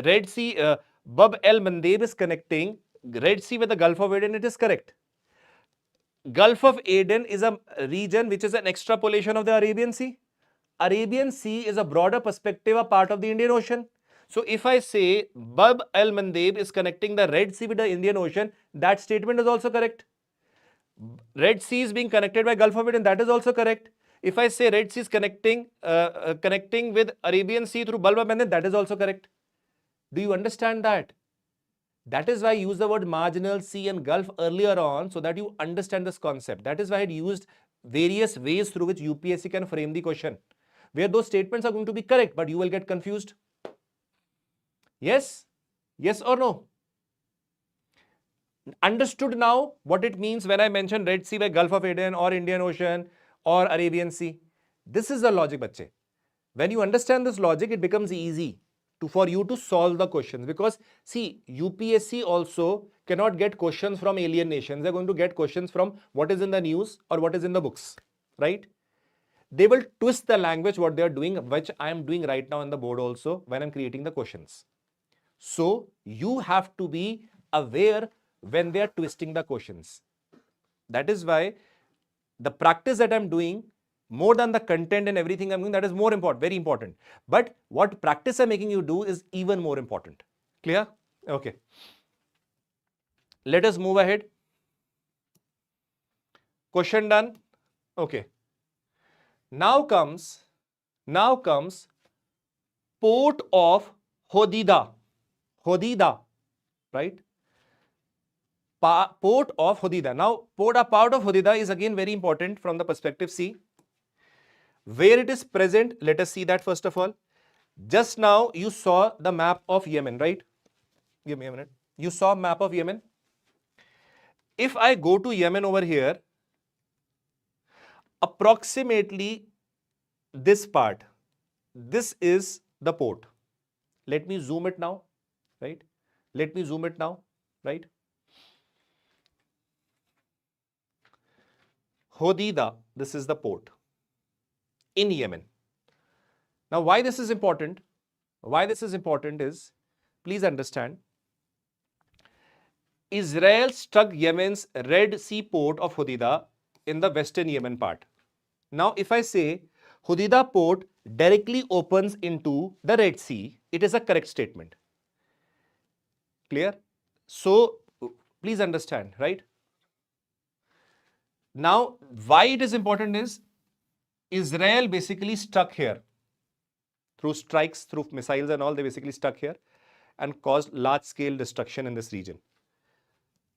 A: Red Sea, Bab-el-Mandeb is connecting Red Sea with the Gulf of Aden, it is correct. Gulf of Aden is a region which is an extrapolation of the Arabian Sea. Arabian Sea is a broader perspective, a part of the Indian Ocean. So if I say Bab-el-Mandeb is connecting the Red Sea with the Indian Ocean, that statement is also correct. Red Sea is being connected by Gulf of Aden, that is also correct. If I say Red Sea is connecting with Arabian Sea through Bab-el-Mandeb, that is also correct. Do you understand that? That is why I used the word marginal, sea and Gulf earlier on, so that you understand this concept. That is why I had used various ways through which UPSC can frame the question, where those statements are going to be correct, but you will get confused. Yes? Yes or no? Understood now what it means when I mention Red Sea by Gulf of Aden or Indian Ocean or Arabian Sea? This is the logic, bache. When you understand this logic, it becomes easy for you to solve the questions, because see, UPSC also cannot get questions from alien nations. They're going to get questions from what is in the news or what is in the books, right? They will twist the language, what they are doing, which I am doing right now on the board also when I'm creating the questions. So you have to be aware when they are twisting the questions. That is why the practice that I'm doing, more than the content and everything I'm doing, that is more important, very important. But what practice I'm making you do is even more important. Clear? Okay. Let us move ahead. Question done. Okay. Now comes port of Hodeidah. Hodeidah, right? Port of Hodeidah. Now, a part of Hodeidah is again very important from the perspective C. Where it is present, let us see that first of all. Just now you saw the map of Yemen, right? Give me a minute. You saw map of Yemen. If I go to Yemen over here, approximately this part, this is the port. Let me zoom it now, right? Let me zoom it now, right? Hodeidah, this is the port in Yemen. Now, why this is important? Why this is important is, please understand, Israel struck Yemen's Red Sea port of Hodeidah in the western Yemen part. Now, if I say Hodeidah port directly opens into the Red Sea, it is a correct statement. Clear? So, please understand, right? Now, why it is important is Israel basically stuck here through strikes, through missiles and all, they basically stuck here and caused large-scale destruction in this region.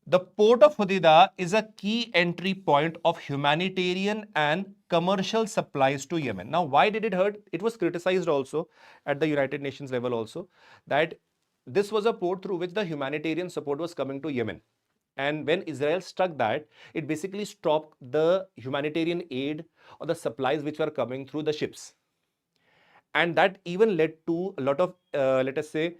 A: The port of Hodeidah is a key entry point of humanitarian and commercial supplies to Yemen. Now, why did it hurt? It was criticized also at the United Nations level also that this was a port through which the humanitarian support was coming to Yemen. And when Israel struck that, it basically stopped the humanitarian aid or the supplies which were coming through the ships. And that even led to a lot of, let us say,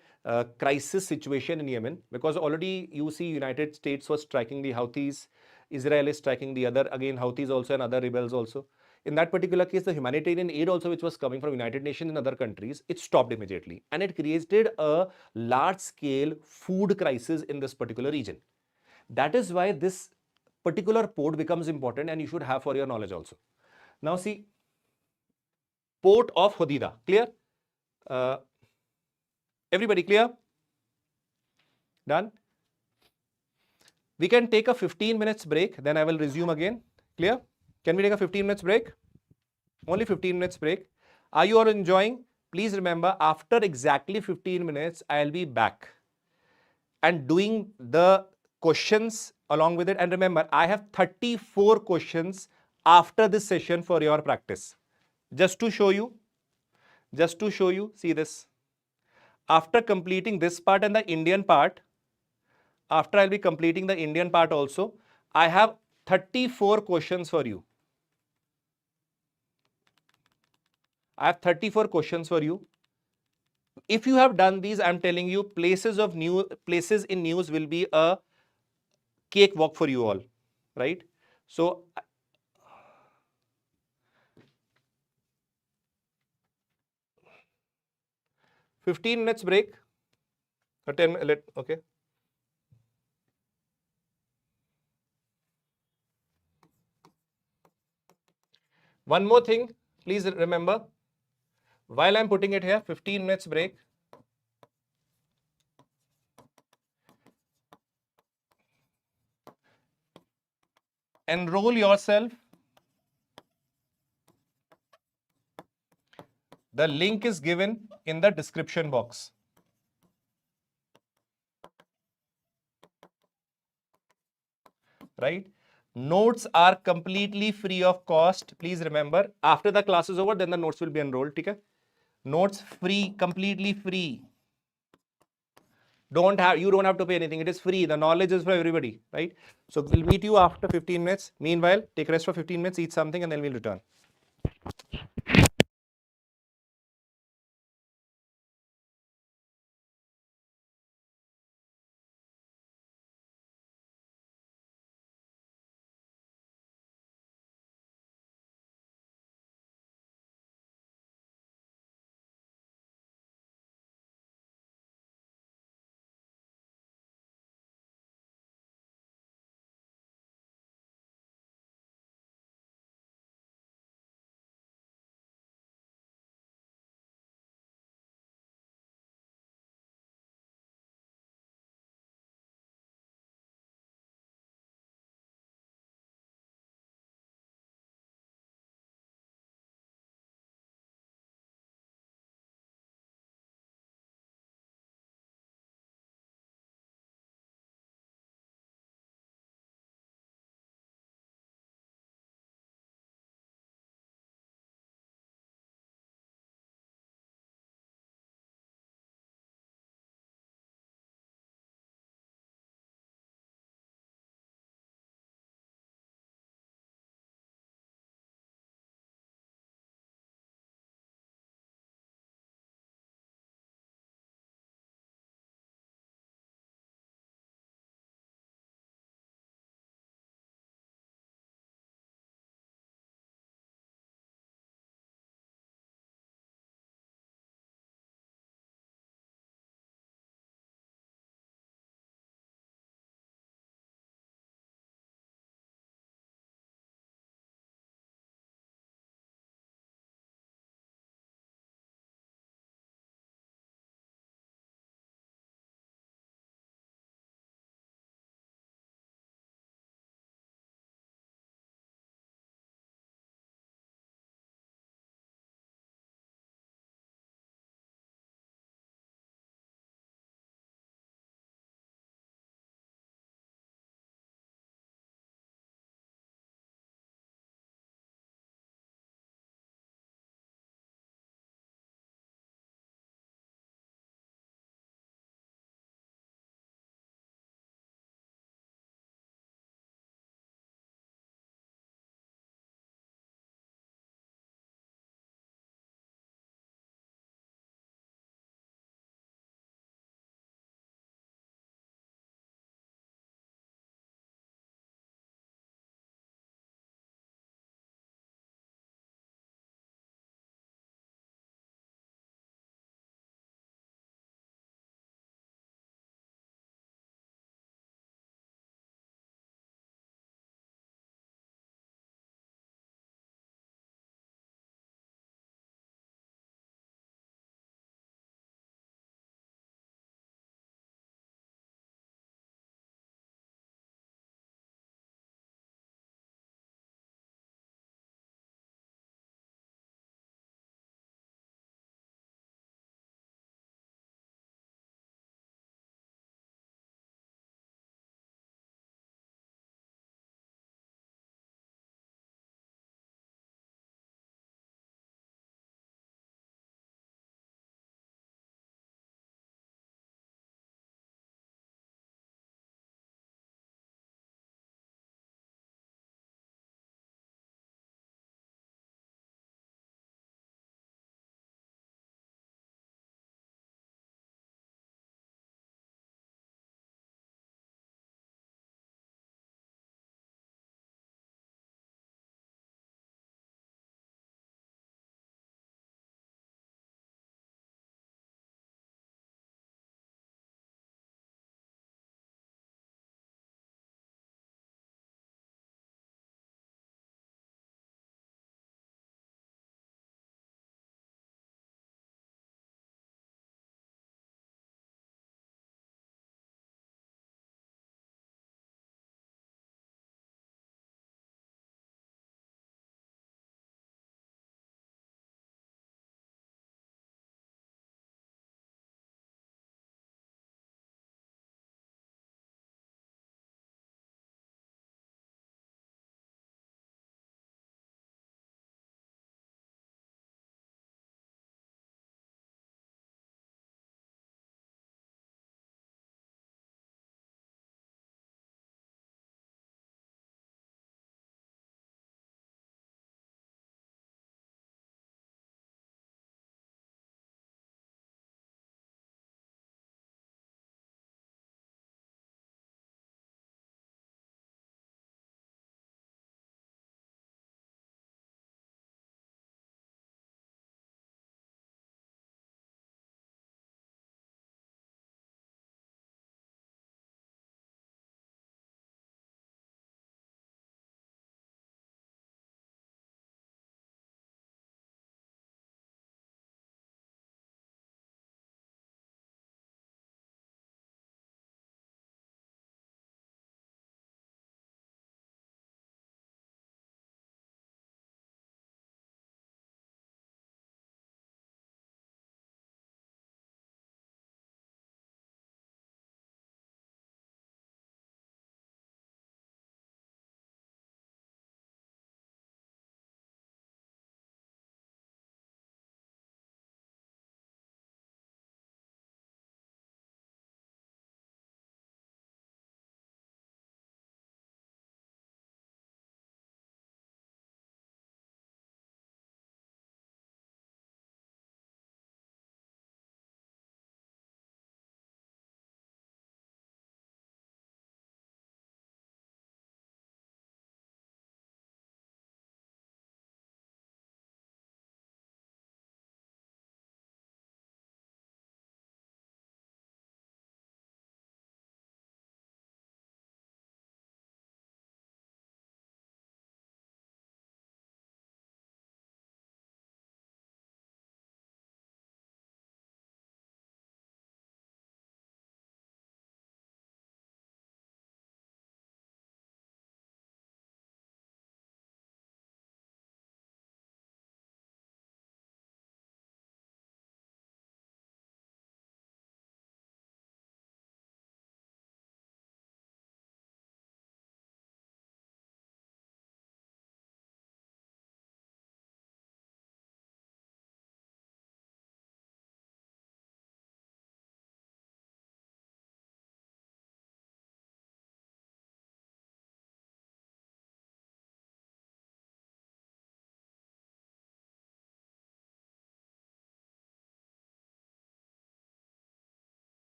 A: crisis situation in Yemen, because already you see United States was striking the Houthis, Israel is striking the other, again Houthis also and other rebels also. In that particular case, the humanitarian aid also which was coming from United Nations and other countries, it stopped immediately. And it created a large-scale food crisis in this particular region. That is why this particular port becomes important and you should have for your knowledge also. Now see, port of Hodeidah, clear? Everybody clear? Done? We can take a 15 minutes break, then I will resume again. Clear? Can we take a 15 minutes break? Only 15 minutes break. Are you all enjoying? Please remember, after exactly 15 minutes, I'll be back and doing the questions along with it. And remember, I have 34 questions after this session for your practice. Just to show you, see this. After completing this part and the Indian part, after I'll be completing the Indian part also, I have 34 questions for you. I have 34 questions for you. If you have done these, I'm telling you, places in news will be a cakewalk for you all, right? So, 15 minutes break, or 10 minutes, okay. One more thing, please remember, while I'm putting it here, 15 minutes break. Enroll yourself. The link is given in the description box. Right? Notes are completely free of cost. Please remember, after the class is over, then the notes will be enrolled. Okay? Notes free, completely free. You don't have to pay anything. It is free. The knowledge is for everybody, right? So we'll meet you after 15 minutes. Meanwhile, take rest for 15 minutes, eat something, and then we'll return.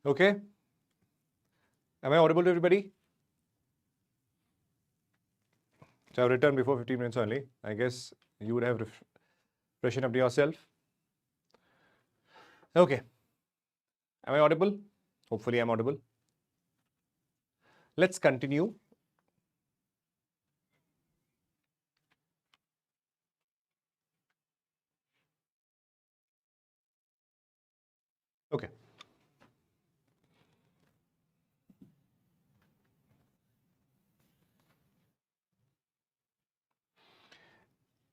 A: Okay. Am I audible to everybody? So I've returned before 15 minutes only. I guess you would have freshened up yourself. Okay. Am I audible? Hopefully I'm audible. Let's continue. Okay.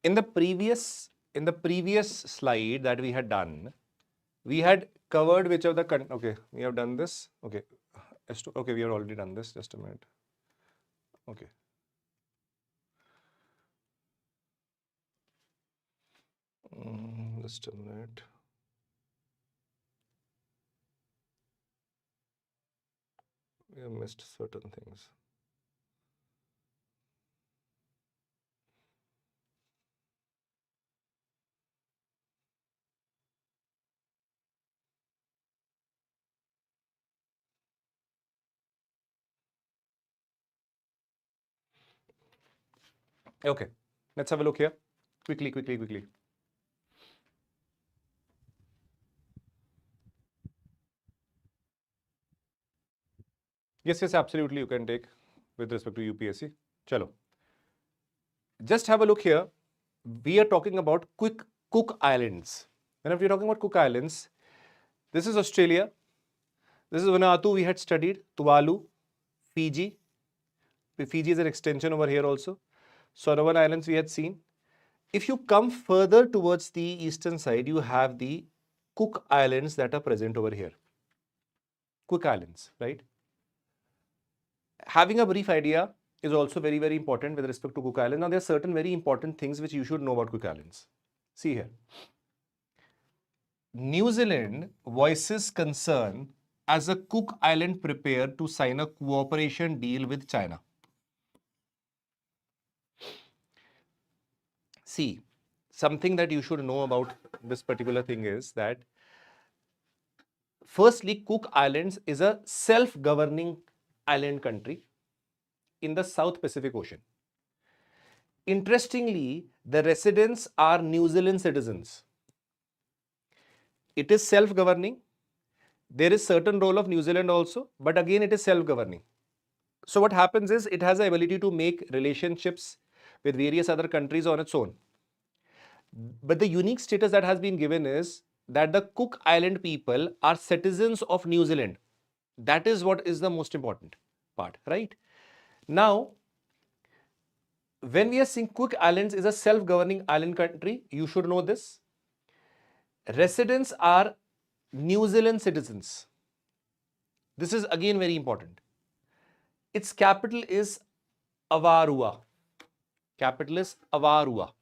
A: In the previous slide that we had done, we had covered which of the okay, we have done this. Okay. Okay, we have already done this. Just a minute. Okay. Just a minute. We have missed certain things. Okay, let's have a look here. Quickly. Yes, absolutely you can take with respect to UPSC. Chalo. Just have a look here. We are talking about Cook Islands. Whenever we're talking about Cook Islands, this is Australia. This is Vanuatu we had studied. Tuvalu, Fiji. Fiji is an extension over here also. Solomon Islands we had seen. If you come further towards the eastern side, you have the Cook Islands that are present over here. Cook Islands, right? Having a brief idea is also very, very important with respect to Cook Islands. Now, there are certain very important things which you should know about Cook Islands. See here. New Zealand voices concern as a Cook Island prepared to sign a cooperation deal with China. See, something that you should know about this particular thing is that firstly, Cook Islands is a self-governing island country in the South Pacific Ocean. Interestingly, the residents are New Zealand citizens. It is self-governing. There is certain role of New Zealand also, but again it is self-governing. So what happens is it has the ability to make relationships with various other countries on its own. But the unique status that has been given is that the Cook Island people are citizens of New Zealand. That is what is the most important part, right? Now, when we are saying Cook Islands is a self-governing island country, you should know this. Residents are New Zealand citizens. This is again very important. Its capital is Avarua. Capital is Avarua.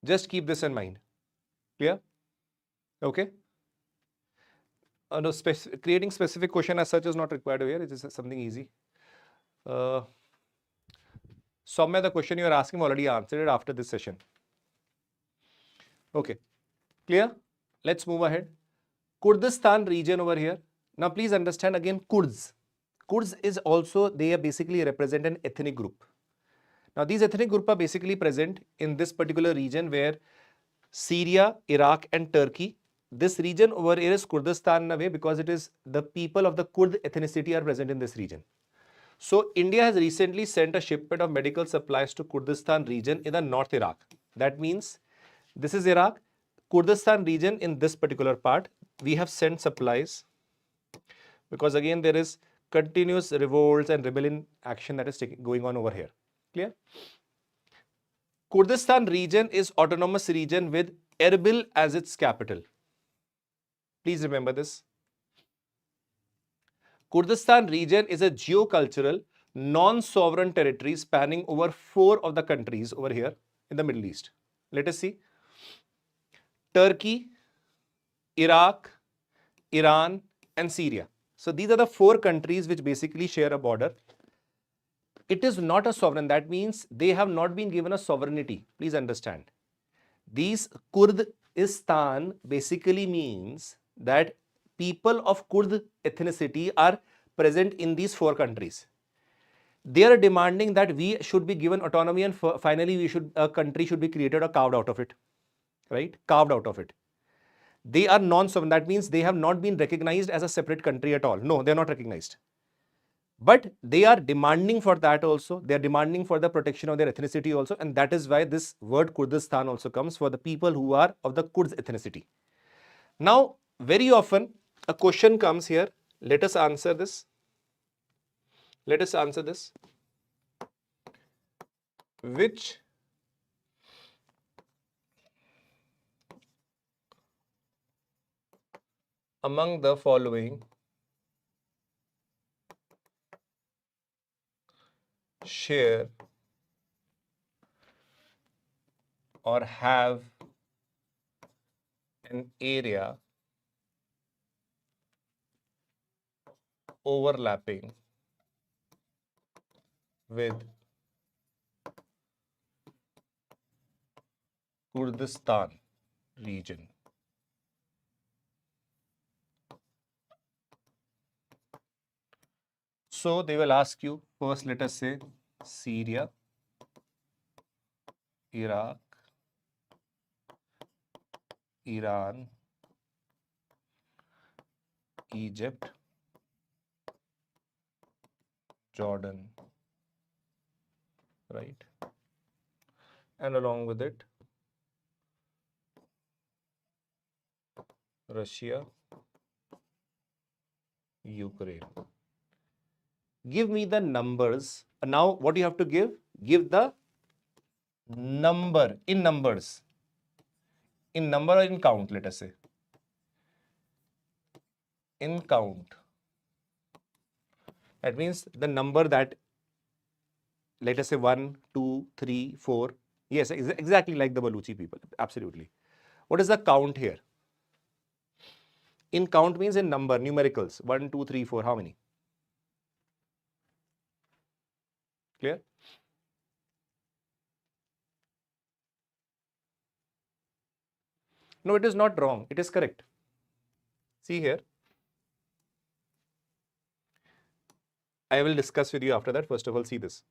A: Just keep this in mind. Clear? Okay. No, creating specific question as such is not required here. It is something easy. Soumya, the question you are asking, already answered it after this session. Okay. Clear? Let's move ahead. Kurdistan region over here. Now, please understand again Kurds. Kurds is also, they basically represent an ethnic group. Now, these ethnic groups are basically present in this particular region where Syria, Iraq and Turkey. This region over here is Kurdistan in a way because it is the people of the Kurd ethnicity are present in this region. So, India has recently sent a shipment of medical supplies to Kurdistan region in the North Iraq. That means this is Iraq, Kurdistan region in this particular part. We have sent supplies because again there is continuous revolts and rebellion action that is going on over here. Clear? Kurdistan region is autonomous region with Erbil as its capital. Please remember this. Kurdistan region is a geocultural, non-sovereign territory spanning over 4 of the countries over here in the Middle East. Let us see. Turkey, Iraq, Iran and Syria. So these are the 4 countries which basically share a border. It is not a sovereign. That means they have not been given a sovereignty. Please understand. These Kurdistan basically means that people of Kurd ethnicity are present in these 4 countries. They are demanding that we should be given autonomy and finally a country should be created or carved out of it, right? Carved out of it. They are non-sovereign. That means they have not been recognized as a separate country at all. No, they are not recognized. But they are demanding for that also. They are demanding for the protection of their ethnicity also. And that is why this word Kurdistan also comes for the people who are of the Kurds ethnicity. Now, very often a question comes here. Let us answer this. Let us answer this. Which among the following share or have an area overlapping with Kurdistan region? So they will ask you, first let us say Syria, Iraq, Iran, Egypt, Jordan, right? And along with it, Russia, Ukraine. Give me the numbers. Now what you have to give? Give the number in numbers. In number or in count, let us say. In count. That means the number that, let us say 1, 2, 3, 4. Yes, exactly like the Baluchi people. Absolutely. What is the count here? In count means in number, numericals. 1, 2, 3, 4. How many? Clear? No, it is not wrong. It is correct. See here. I will discuss with you after that. First of all, see this.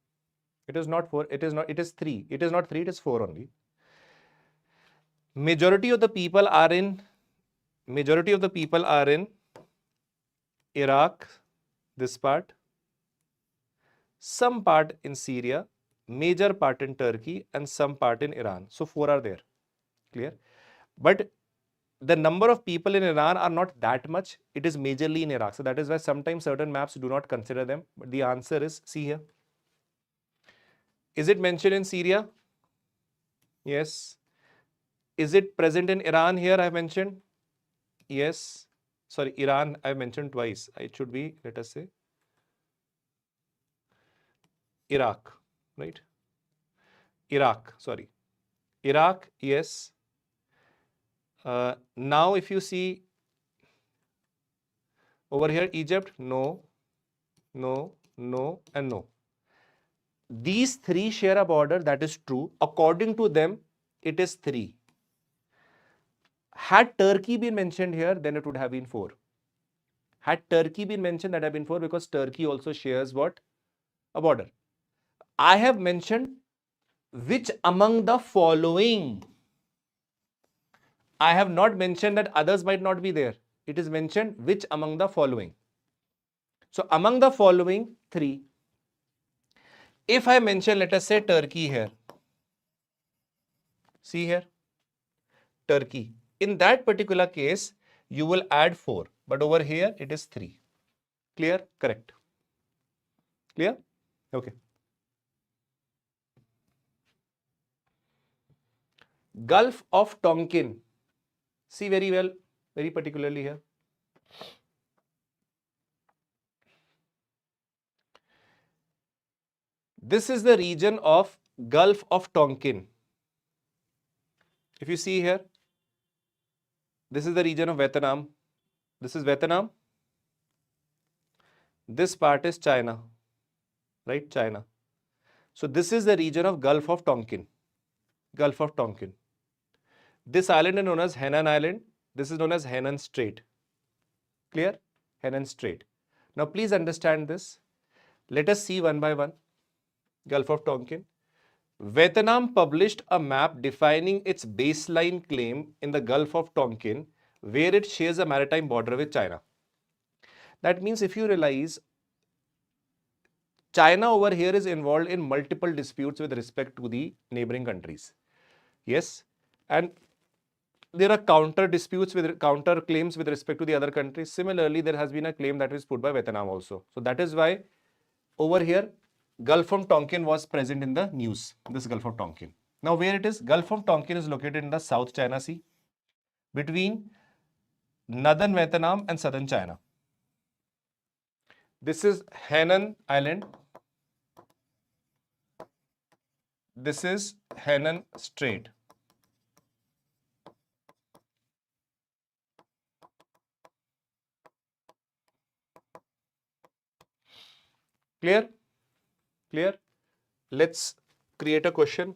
A: It is not 4. It is not. It is 3. It is not 3. It is 4 only. Majority of the people are in Iraq, this part, some part in Syria, major part in Turkey, and some part in Iran. So 4 are there. Clear? But the number of people in Iran are not that much. It is majorly in Iraq. So that is why sometimes certain maps do not consider them. But the answer is, see here. Is it mentioned in Syria? Yes. Is it present in Iran here? I have mentioned. Yes. Sorry, Iran I have mentioned twice. It should be, let us say, Iraq, right? Iraq, sorry. Iraq, yes. Now if you see over here, Egypt, no, no, no, and no. These 3 share a border, that is true. According to them, it is 3. Had Turkey been mentioned here, then it would have been 4. Had Turkey been mentioned, that would have been 4 because Turkey also shares what? A border. I have mentioned which among the following. I have not mentioned that others might not be there. It is mentioned which among the following. So among the following 3. If I mention, let us say Turkey here. See here, Turkey. In that particular case, you will add 4. But over here, it is 3. Clear? Correct. Clear? Okay. Gulf of Tonkin. See very well, very particularly here. This is the region of Gulf of Tonkin. If you see here, this is the region of Vietnam. This is Vietnam. This part is China, right? China. So this is the region of Gulf of Tonkin. Gulf of Tonkin. This island is known as Hainan Island. This is known as Hainan Strait. Clear? Henan Strait. Now please understand this. Let us see one by one. Gulf of Tonkin. Vietnam published a map defining its baseline claim in the Gulf of Tonkin, where it shares a maritime border with China. That means if you realize, China over here is involved in multiple disputes with respect to the neighboring countries. Yes, and there are counter disputes with counter claims with respect to the other countries. Similarly, there has been a claim that was put by Vietnam also. So that is why over here, Gulf of Tonkin was present in the news, this Gulf of Tonkin. Now where it is? Gulf of Tonkin is located in the South China Sea between northern Vietnam and southern China. This is Henan Island. This is Henan Strait. Clear? Clear? Let's create a question.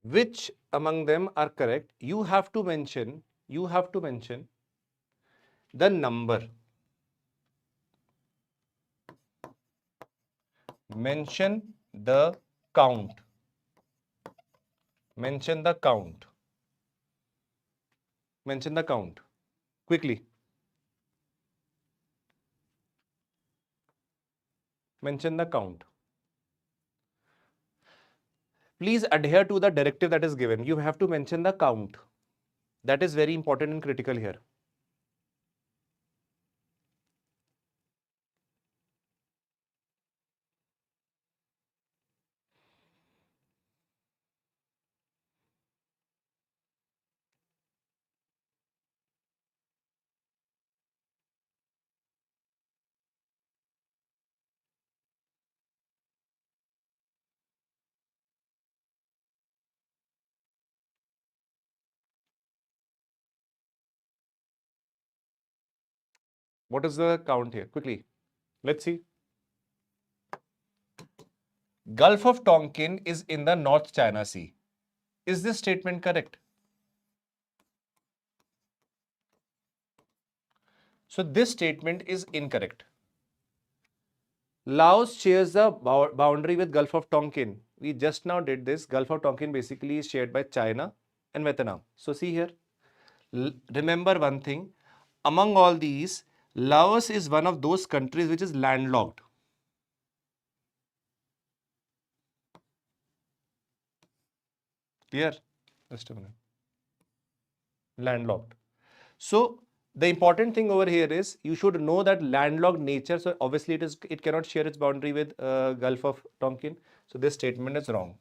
A: Which among them are correct? You have to mention the number. Mention the count. Mention the count. Mention the count. Quickly. Mention the count. Please adhere to the directive that is given. You have to mention the count. That is very important and critical here. What is the count here? Quickly. Let's see. Gulf of Tonkin is in the North China Sea. Is this statement correct? So this statement is incorrect. Laos shares the boundary with Gulf of Tonkin. We just now did this. Gulf of Tonkin basically is shared by China and Vietnam. So see here. Remember one thing. Among all these, Laos is one of those countries which is landlocked. Clear? Just a minute. Landlocked. So the important thing over here is you should know that landlocked nature. So obviously it cannot share its boundary with Gulf of Tonkin. So this statement is wrong.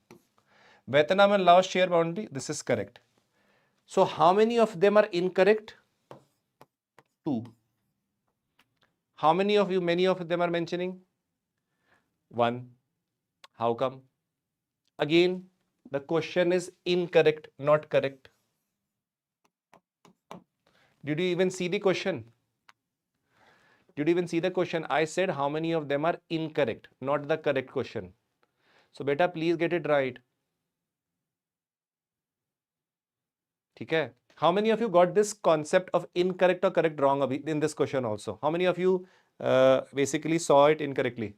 A: Vietnam and Laos share boundary. This is correct. So how many of them are incorrect? 2. How many of you, many of them are mentioning 1. How come? Again, the question is incorrect, not correct. Did you even see the question? Did you even see the question? I said how many of them are incorrect, not the correct question. So beta, please get it right. Okay. How many of you got this concept of incorrect or correct wrong in this question also? How many of you basically saw it incorrectly?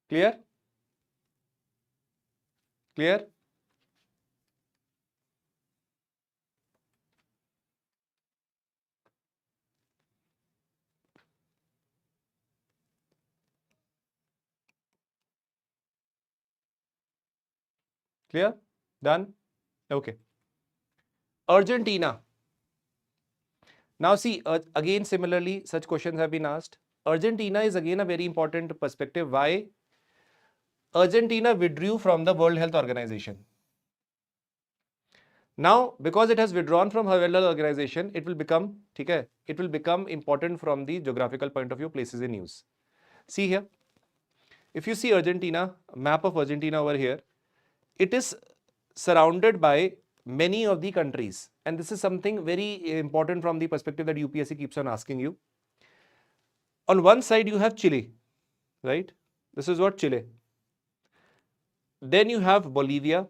A: Clear? Clear? Clear? Done? Okay. Argentina. Now see, again similarly, such questions have been asked. Argentina is again a very important perspective. Why? Argentina withdrew from the World Health Organization. Now, because it has withdrawn from World Health Organization, it will become, it will become important from the geographical point of view, places in use. See here, if you see Argentina, map of Argentina over here, it is surrounded by many of the countries. And this is something very important from the perspective that UPSC keeps on asking you. On one side, you have Chile, right? This is what Chile. Then you have Bolivia,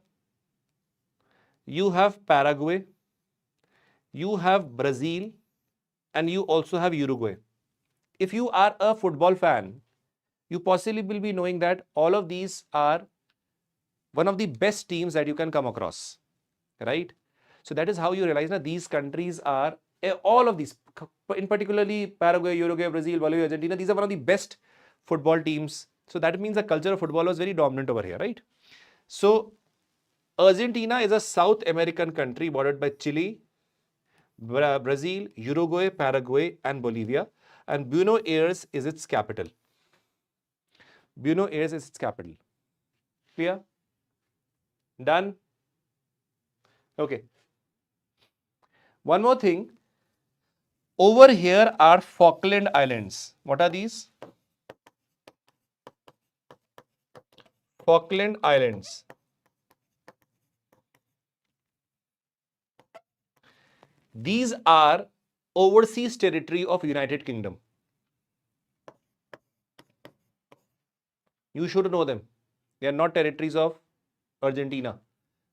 A: you have Paraguay, you have Brazil, and you also have Uruguay. If you are a football fan, you possibly will be knowing that all of these are one of the best teams that you can come across, right? So that is how you realize that these countries are, all of these, in particularly Paraguay, Uruguay, Brazil, Bolivia, Argentina, these are one of the best football teams. So that means the culture of football was very dominant over here, right? So Argentina is a South American country bordered by Chile, Brazil, Uruguay, Paraguay, and Bolivia. And Buenos Aires is its capital. Buenos Aires is its capital. Clear? Done? Okay. One more thing. Over here are Falkland Islands. What are these? Falkland Islands. These are overseas territory of United Kingdom. You should know them. They are not territories of Argentina.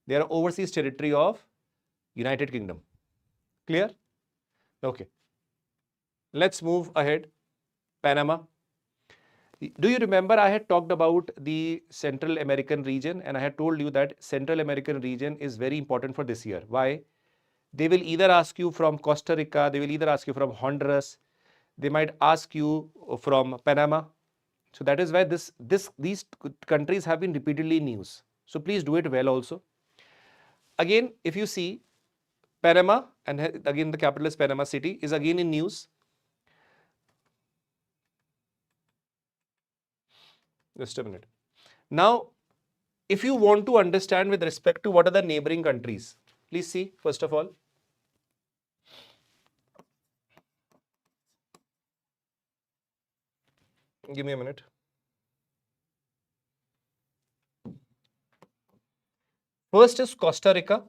A: They are overseas territory of United Kingdom. Clear? Okay. Let's move ahead. Panama. Do you remember I had talked about the Central American region and I had told you that Central American region is very important for this year. Why? They will either ask you from Costa Rica, they will either ask you from Honduras, they might ask you from Panama. So that is why these countries have been repeatedly in news. So please do it well also. Again, if you see Panama, and again the capital is Panama City, is again in news. Just a minute. Now, if you want to understand with respect to what are the neighboring countries, please see, first of all. Give me a minute. First is Costa Rica.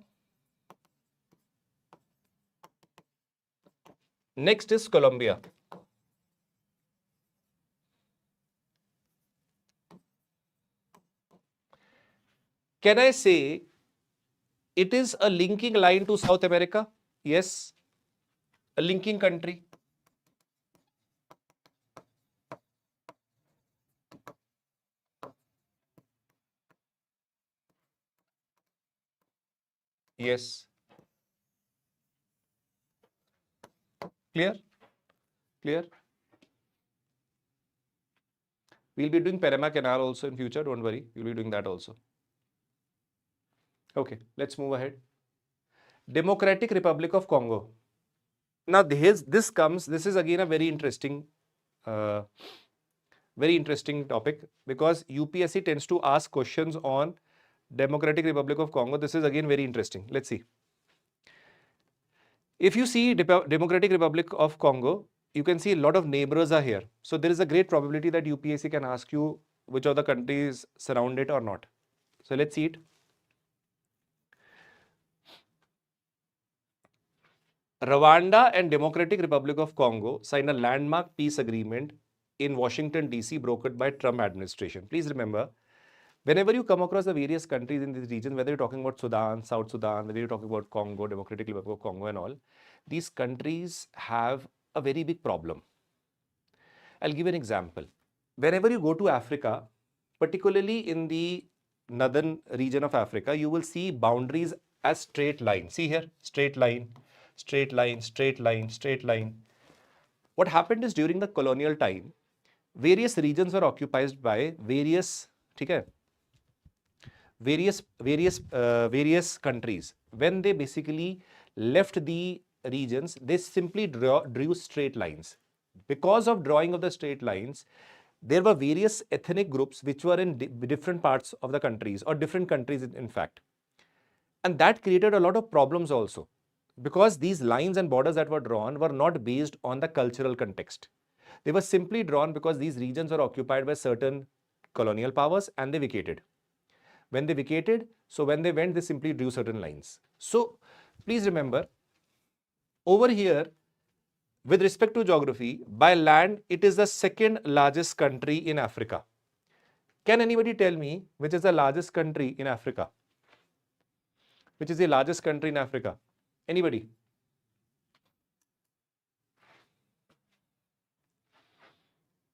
A: Next is Colombia. Can I say it is a linking line to South America? Yes. A linking country. Yes. Clear? Clear? We'll be doing Panama Canal also in future. Don't worry. We'll be doing that also. Okay. Let's move ahead. Democratic Republic of Congo. Now this is again a very interesting topic because UPSC tends to ask questions on Democratic Republic of Congo. This is again very interesting. Let's see. If you see Democratic Republic of Congo, you can see a lot of neighbors are here. So there is a great probability that UPSC can ask you which of the countries surround it or not. So let's see it. Rwanda and Democratic Republic of Congo signed a landmark peace agreement in Washington, D.C., brokered by Trump administration. Please remember, whenever you come across the various countries in this region, whether you're talking about Sudan, South Sudan, whether you're talking about Congo, Democratic Republic of Congo and all, these countries have a very big problem. I'll give an example. Whenever you go to Africa, particularly in the northern region of Africa, you will see boundaries as straight lines. See here, straight line, straight line, straight line, straight line. What happened is during the colonial time, various regions were occupied by various countries. When they basically left the regions, they simply drew straight lines. Because of drawing of the straight lines, there were various ethnic groups which were in different parts of the countries, or different countries in fact. And that created a lot of problems also, because these lines and borders that were drawn were not based on the cultural context. They were simply drawn because these regions were occupied by certain colonial powers and they vacated. When they vacated, so when they went, they simply drew certain lines. So please remember, over here, with respect to geography, by land, it is the second largest country in Africa. Can anybody tell me which is the largest country in Africa? Which is the largest country in Africa? Anybody?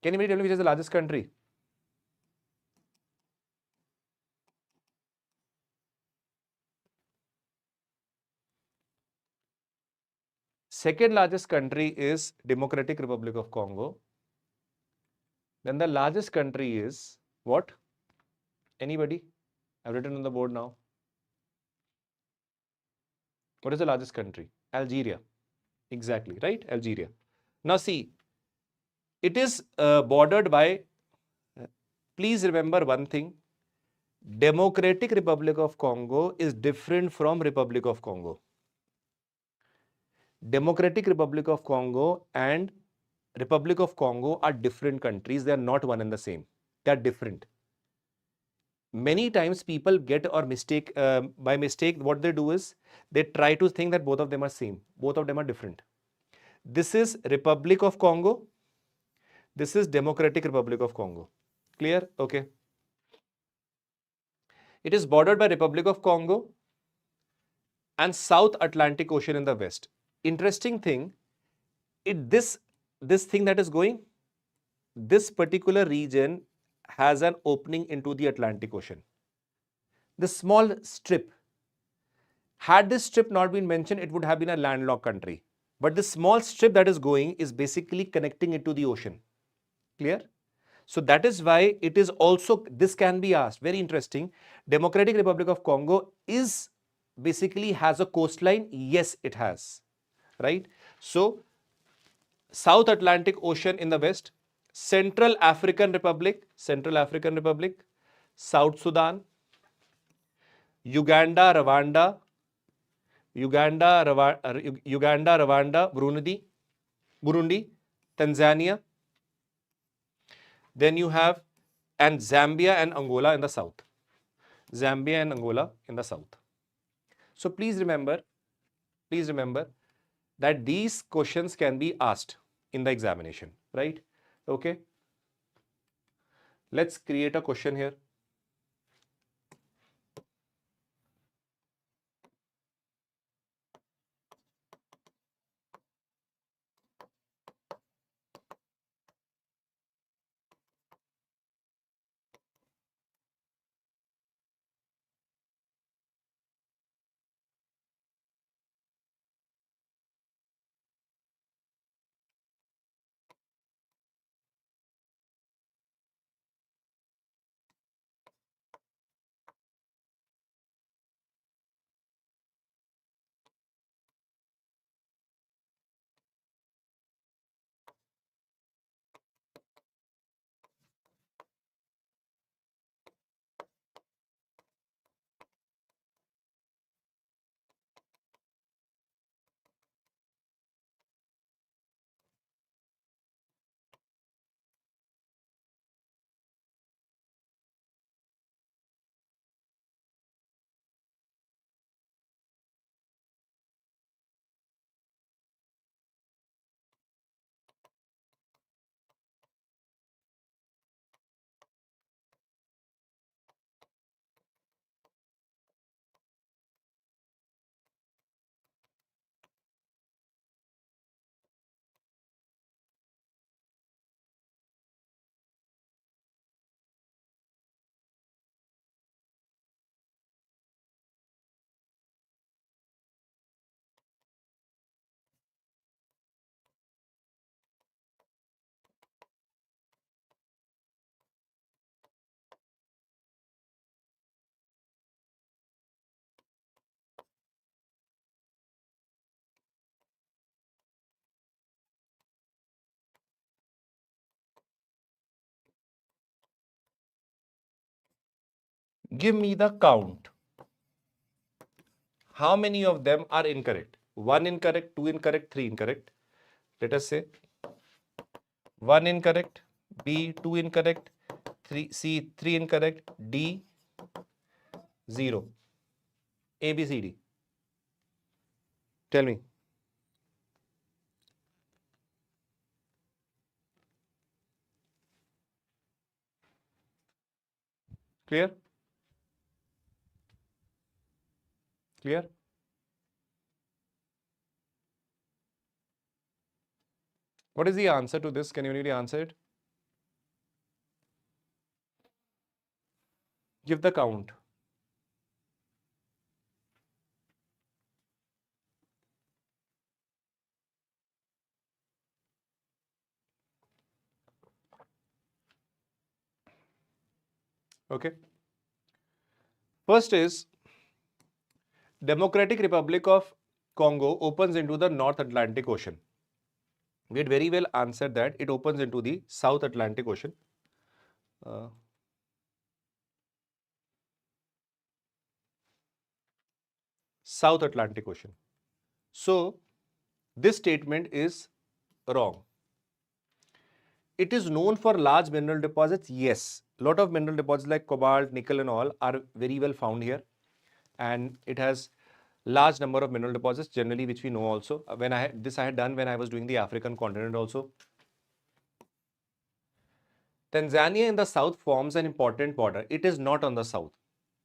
A: Can anybody tell me which is the largest country? Second largest country is Democratic Republic of Congo. Then the largest country is what? Anybody? I've written on the board now. What is the largest country? Algeria. Exactly, right? Algeria. Now see, it is bordered by, please remember one thing, Democratic Republic of Congo is different from Republic of Congo. Democratic Republic of Congo and Republic of Congo are different countries. They are not one and the same. They are different. Many times people get or by mistake, what they do is they try to think that both of them are same. Both of them are different. This is Republic of Congo. This is Democratic Republic of Congo. Clear? Okay. It is bordered by Republic of Congo and South Atlantic Ocean in the west. Interesting thing, this thing that is going, this particular region has an opening into the Atlantic Ocean. The small strip, had this strip not been mentioned, it would have been a landlocked country. But the small strip that is going is basically connecting it to the ocean. Clear? So that is why it is also, this can be asked, very interesting. Democratic Republic of Congo is basically has a coastline. Yes, it has. Right? So South Atlantic Ocean in the west, Central African Republic, South Sudan, Uganda, Rwanda, Burundi, Tanzania. Then you have, and Zambia and Angola in the south. Zambia and Angola in the south. So please remember that these questions can be asked in the examination, right? Okay. Let's create a question here. Give me the count. How many of them are incorrect? 1 incorrect, 2 incorrect, 3 incorrect. Let us say 1 incorrect, B 2 incorrect, C 3 incorrect, D 0. A, B, C, D. Tell me. Clear? Clear? What is the answer to this? Can you really answer it? Give the count. Okay. First is Democratic Republic of Congo opens into the North Atlantic Ocean. We had very well answered that it opens into the South Atlantic Ocean. South Atlantic Ocean. So, this statement is wrong. It is known for large mineral deposits. Yes, a lot of mineral deposits like cobalt, nickel and all are very well found here. And it has large number of mineral deposits generally, which we know also. When I had done when I was doing the African continent also. Tanzania in the south forms an important border. It is not on the south.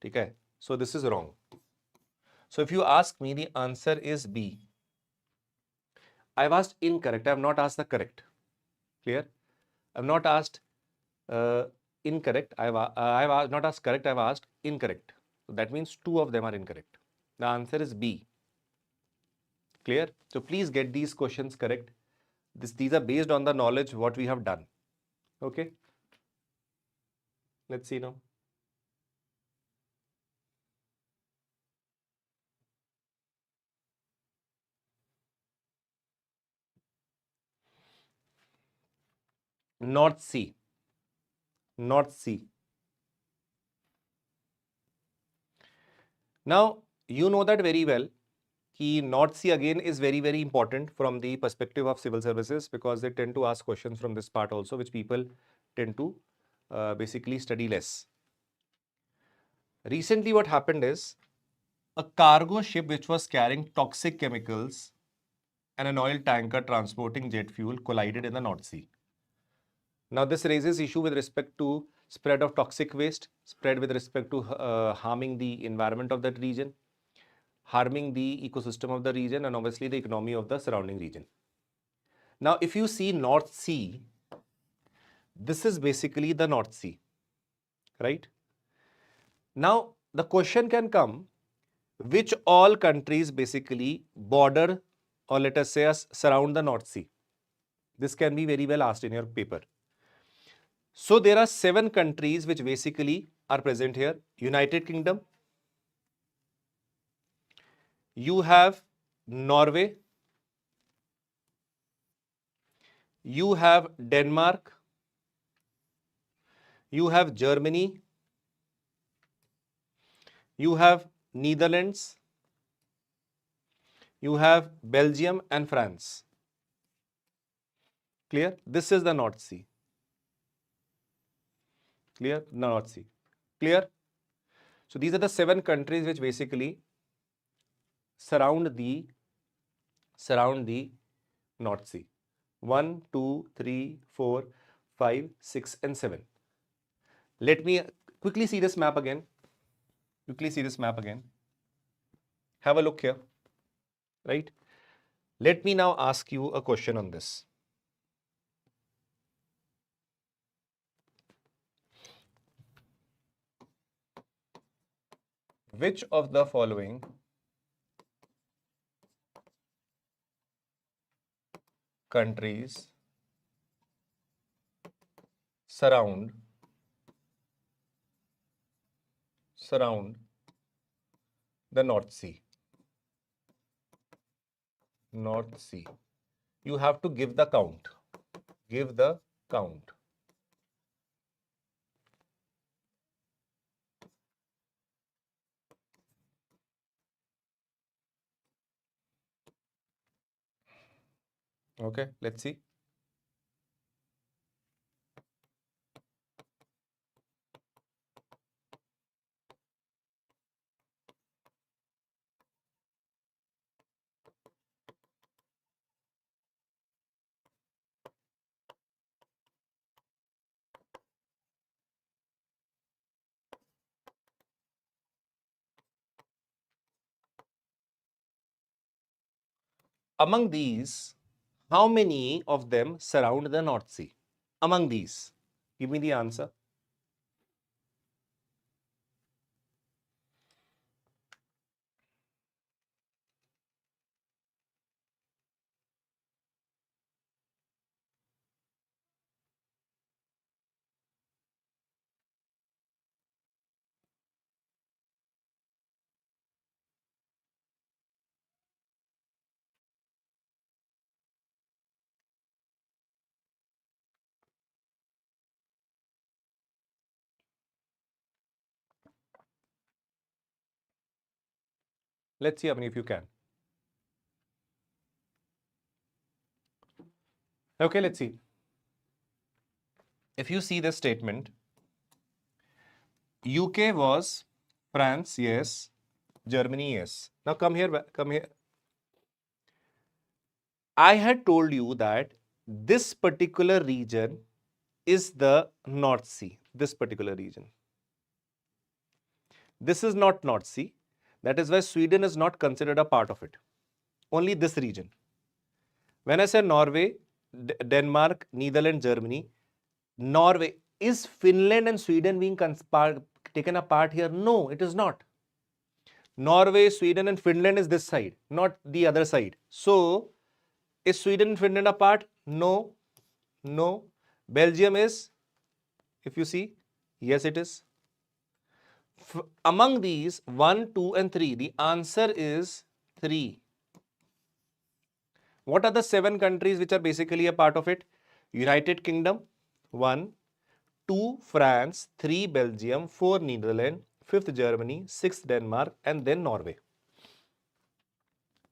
A: Okay? So this is wrong. So if you ask me, the answer is B. I've asked incorrect. I have not asked the correct. Clear? I've not asked incorrect. I've not asked correct. I've asked incorrect. So that means 2 of them are incorrect. The answer is B. Clear? So please get these questions correct. These are based on the knowledge what we have done. Okay? Let's see now. North Sea. North Sea. Now, you know that very well. Ki North Sea again is very, very important from the perspective of civil services because they tend to ask questions from this part also, which people tend to basically study less. Recently, what happened is a cargo ship which was carrying toxic chemicals and an oil tanker transporting jet fuel collided in the North Sea. Now, this raises issue with respect to spread of toxic waste, spread with respect to harming the environment of that region, harming the ecosystem of the region, and obviously the economy of the surrounding region. Now, if you see North Sea, this is basically the North Sea, right? Now, the question can come, which all countries basically border or let us say surround the North Sea? This can be very well asked in your paper. So, there are 7 countries which basically are present here. United Kingdom, you have Norway, you have Denmark, you have Germany, you have Netherlands, you have Belgium and France. Clear? This is the North Sea. Clear? North Sea. Clear? So these are the 7 countries which basically surround the North Sea. 1, 2, 3, 4, 5, 6 and 7. Let me quickly see this map again. Have a look here. Right? Let me now ask you a question on this. Which of the following countries surround the North Sea? North Sea. You have to give the count. Give the count. Okay, let's see. Among these, how many of them surround the North Sea? Among these, give me the answer. Let's see how many of you can. Okay, let's see. If you see this statement, UK was France, yes. Germany, yes. Now come here, come here. I had told you that this particular region is the North Sea, this particular region. This is not North Sea. That is why Sweden is not considered a part of it. Only this region. When I say Norway, Denmark, Netherlands, Germany, Norway, is Finland and Sweden being taken apart here? No, it is not. Norway, Sweden and Finland is this side, not the other side. So, is Sweden and Finland apart? No, no. Belgium is, if you see, yes it is. Among these 1, 2 and 3, the answer is 3. What are the 7 countries which are basically a part of it? United Kingdom, 1, 2 France, 3 Belgium, 4 Netherlands, 5th Germany, 6th Denmark and then Norway.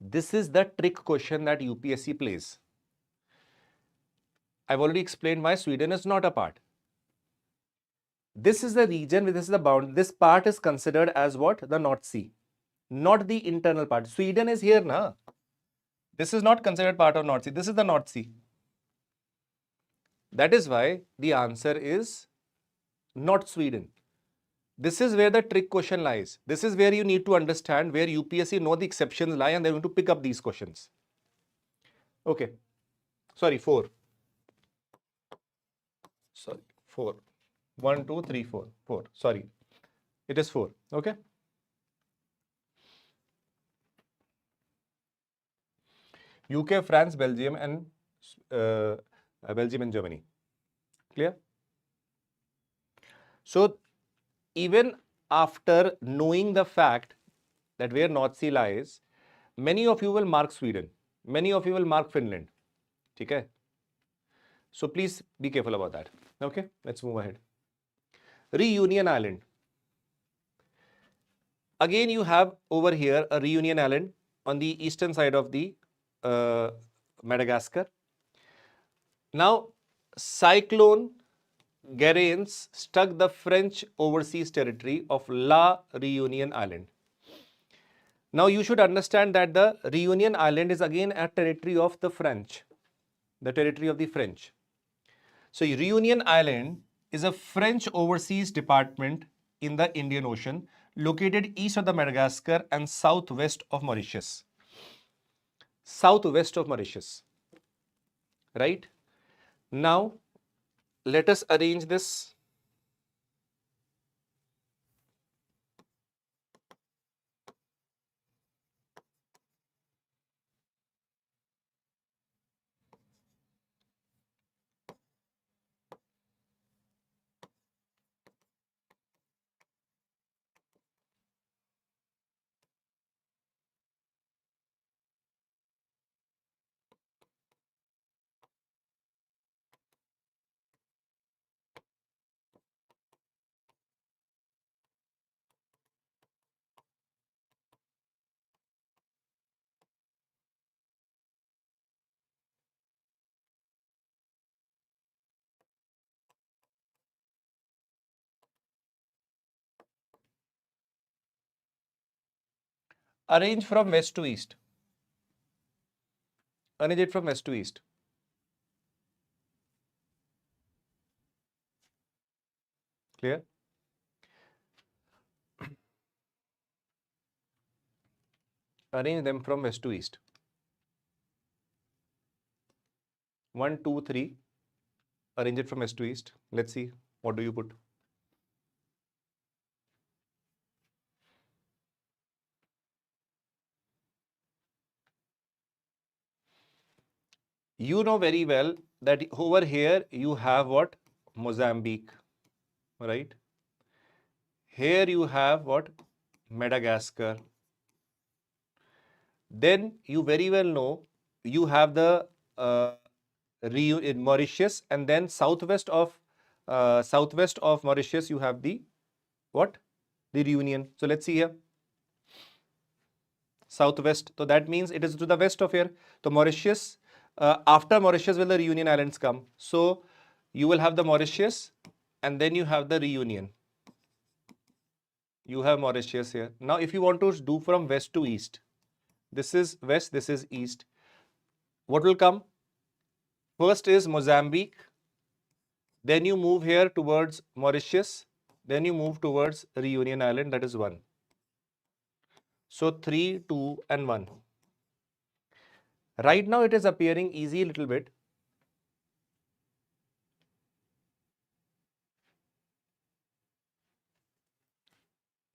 A: This is the trick question that UPSC plays. I've already explained why Sweden is not a part. This is the region, this is the bound. This part is considered as what? The North Sea, not the internal part. Sweden is here, na? This is not considered part of North Sea. This is the North Sea. That is why the answer is not Sweden. This is where the trick question lies. This is where you need to understand where UPSC know the exceptions lie and they're going to pick up these questions. Okay. Sorry, 4. Sorry, 4. 1, 2, 3, 4. 4. Sorry. It is 4. Okay. UK, France, Belgium and Germany. Clear? So, even after knowing the fact that where North Sea lies, many of you will mark Sweden. Many of you will mark Finland. Okay? So, please be careful about that. Okay? Let's move ahead. Reunion Island. Again, you have over here a Reunion Island on the eastern side of the Madagascar. Now, Cyclone Gerains struck the French overseas territory of La Reunion Island. Now, you should understand that the Reunion Island is again a territory of the French, the territory of the French. So, Reunion Island is a French overseas department in the Indian Ocean, located east of the Madagascar and southwest of Mauritius. Southwest of Mauritius. Right? Now, let us arrange this. Arrange from west to east. Arrange it from west to east. Clear? Arrange them from west to east. 1, 2, 3. Arrange it from west to east. Let's see. What do you put? You know very well that over here you have what? Mozambique, right? Here you have what? Madagascar. Then you very well know you have the Mauritius, and then southwest of Mauritius you have the what? The Reunion. So let's see here. Southwest. So that means it is to the west of here. So Mauritius. After Mauritius will the Reunion Islands come. So you will have the Mauritius and then you have the Reunion. You have Mauritius here. Now if you want to do from west to east, this is west, this is east. What will come? First is Mozambique. Then you move here towards Mauritius. Then you move towards Reunion Island, that is 1. So 3, 2 and 1. Right now it is appearing easy a little bit.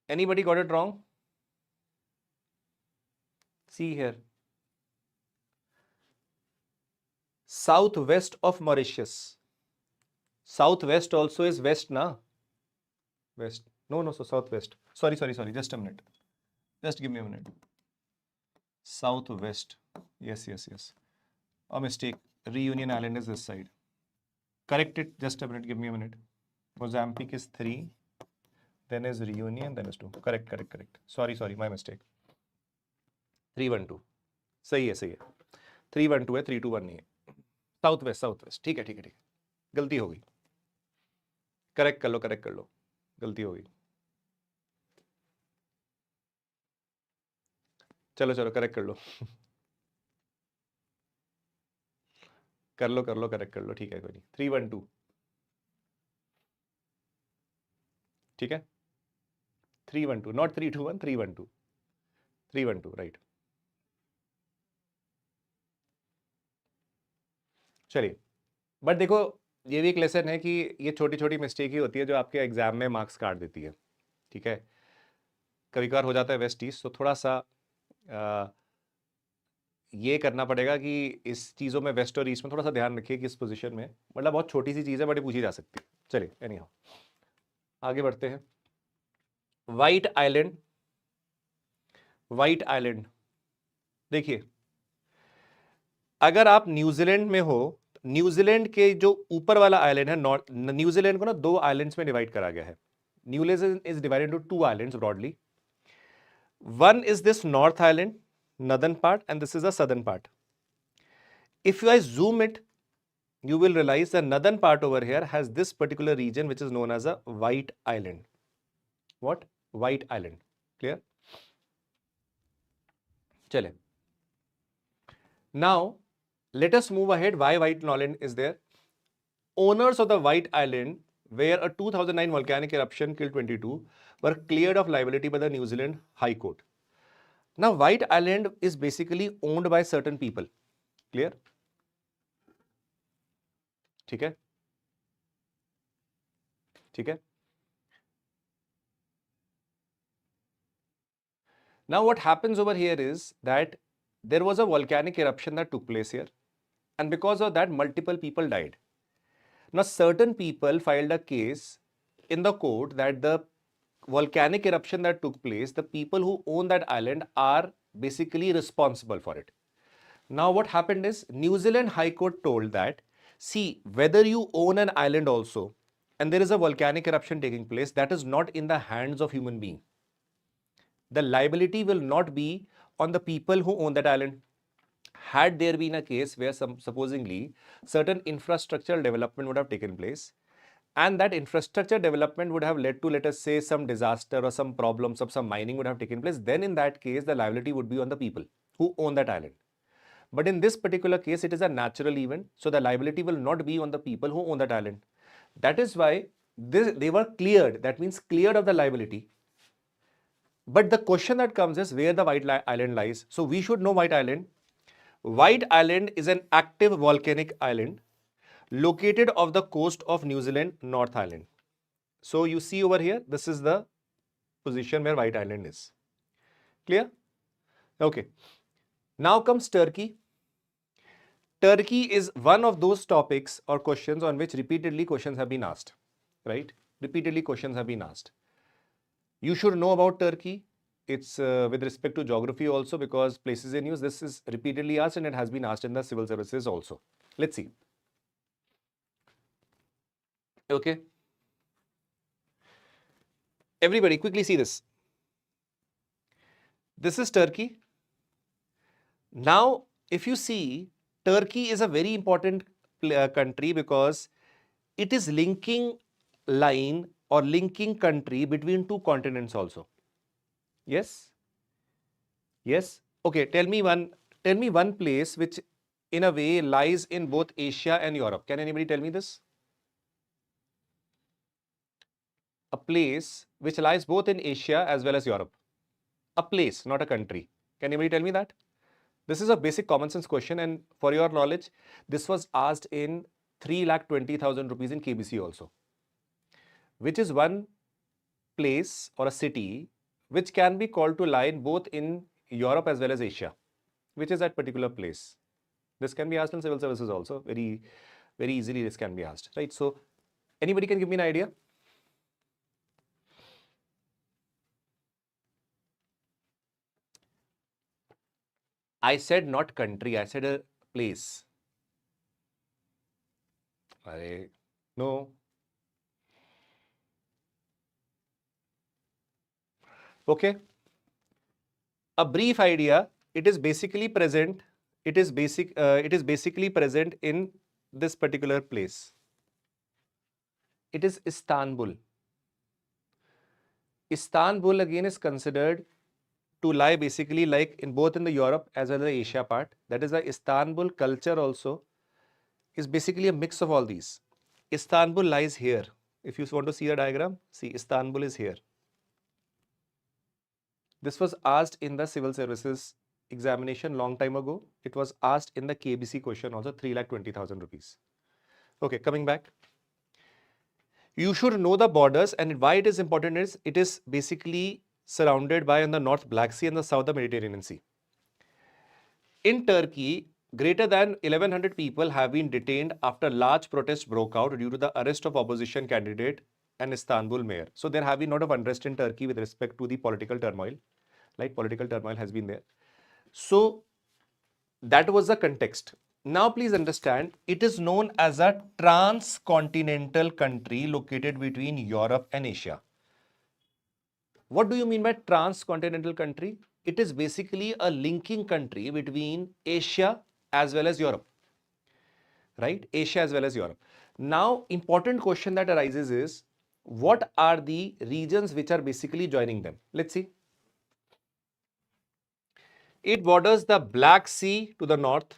A: Anybody got it wrong? See here. Southwest of Mauritius. Southwest also is west, na? West. No, so southwest. Sorry. Just a minute. Just give me a minute. Southwest. Yes. A mistake. Reunion Island is this side. Correct it. Just a minute. Give me a minute. Mozambique is 3. Then is Reunion. Then is 2. Correct. Sorry. My mistake. 312. सही है. 312 है. 321 नहीं है. Southwest. ठीक है. गलती हो गई. करेक्ट कर लो. गलती हो गई. चलो करेक्ट कर लो. कर लो करेक्ट कर लो. ठीक है, कोई नहीं. 312. ठीक है. 312, नॉट 321. 312. 312, राइट. चलिए, बट देखो ये भी एक लेसन है कि ये छोटी छोटी मिस्टेक ही होती है जो आपके एग्जाम में मार्क्स काट देती है. ठीक है, कभी कभार हो जाता है वेस्ट ईस्ट. तो थोड़ा सा ये करना पड़ेगा कि इस चीज़ों में वेस्ट और ईस्ट में थोड़ा सा ध्यान रखिए कि इस पोजीशन में, मतलब बहुत छोटी सी चीज़ है बट ये पूछी जा सकती है. चलिए, एनी हाउ आगे बढ़ते हैं. White island. देखिए, अगर आप न्यूजीलैंड में हो, न्यूजीलैंड के जो ऊपर वाला आइलैंड है, नॉर्थ, न्यूजीलैंड को ना 2 आइलैंड्स में डिवाइड करा गया है. New Zealand is divided into 2 islands broadly. One is this North Island, northern part, and this is the southern part. If I zoom it, you will realize the northern part over here has this particular region which is known as a White Island. What? White Island. Clear? Chale. Now, let us move ahead. Why White Island is there? Owners of the White Island, where a 2009 volcanic eruption killed 22, were cleared of liability by the New Zealand High Court. Now, White Island is basically owned by certain people. Clear? ठीक है? Now, what happens over here is that there was a volcanic eruption that took place here, and because of that, multiple people died. Now, certain people filed a case in the court that the volcanic eruption that took place, the people who own that island are basically responsible for it. Now, what happened is New Zealand High Court told that, see, whether you own an island also and there is a volcanic eruption taking place, that is not in the hands of human being. The liability will not be on the people who own that island. Had there been a case where supposedly certain infrastructural development would have taken place and that infrastructure development would have led to, let us say, some disaster or some problems of some mining would have taken place, then in that case, the liability would be on the people who own that island. But in this particular case, it is a natural event, so the liability will not be on the people who own that island. That is why they were cleared, that means cleared of the liability. But the question that comes is where the White Island lies. So we should know White Island. White Island is an active volcanic island located off the coast of New Zealand, North Island. So you see over here, this is the position where White Island is. Clear? Okay. Now comes Turkey. Turkey is one of those topics or questions on which repeatedly questions have been asked, right? Repeatedly questions have been asked. You should know about Turkey. It's with respect to geography also, because places in news, this is repeatedly asked and it has been asked in the civil services also. Let's see. Okay. Everybody quickly see this. This is Turkey. Now, if you see, Turkey is a very important country because it is linking line or linking country between two continents also. Yes? Yes? Okay, tell me one place which in a way lies in both Asia and Europe. Can anybody tell me this? A place which lies both in Asia as well as Europe. A place, not a country. Can anybody tell me that? This is a basic common sense question, and for your knowledge, this was asked in 3,20,000 rupees in KBC also. Which is one place or a city which can be called to lie both in Europe as well as Asia. Which is that particular place? This can be asked in civil services also. Very, very easily this can be asked, right? So, anybody can give me an idea? I said not country, I said a place. No. Okay. A brief idea, it is basically present, it is basically present in this particular place. It is Istanbul. Istanbul again is considered to lie basically like in both in the Europe as well as the Asia part. That is the Istanbul culture also is basically a mix of all these. Istanbul lies here. If you want to see a diagram, see Istanbul is here. This was asked in the civil services examination long time ago. It was asked in the KBC question also, 3,20,000 rupees. Okay, coming back. You should know the borders, and why it is important is it is basically surrounded by on the north Black Sea and the south the Mediterranean Sea. In Turkey, greater than 1,100 people have been detained after large protests broke out due to the arrest of opposition candidate and Istanbul mayor. So there have been a lot of unrest in Turkey with respect to the political turmoil. Like political turmoil has been there. So that was the context. Now please understand, it is known as a transcontinental country located between Europe and Asia. What do you mean by transcontinental country? It is basically a linking country between Asia as well as Europe. Right? Asia as well as Europe. Now, important question that arises is, what are the regions which are basically joining them? Let's see. It borders the Black Sea to the north.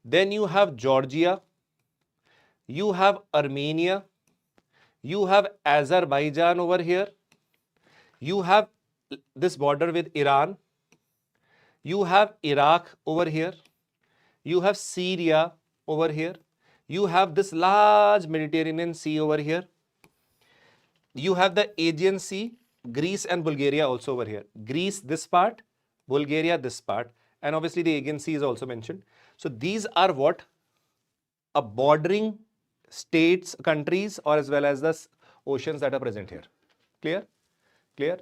A: Then you have Georgia. You have Armenia. You have Azerbaijan over here. You have this border with Iran. You have Iraq over here. You have Syria over here. You have this large Mediterranean Sea over here. You have the Aegean Sea, Greece and Bulgaria also over here. Greece this part, Bulgaria this part, and obviously the Aegean Sea is also mentioned. So these are what? A bordering states, countries, or as well as the oceans that are present here. Clear? Clear?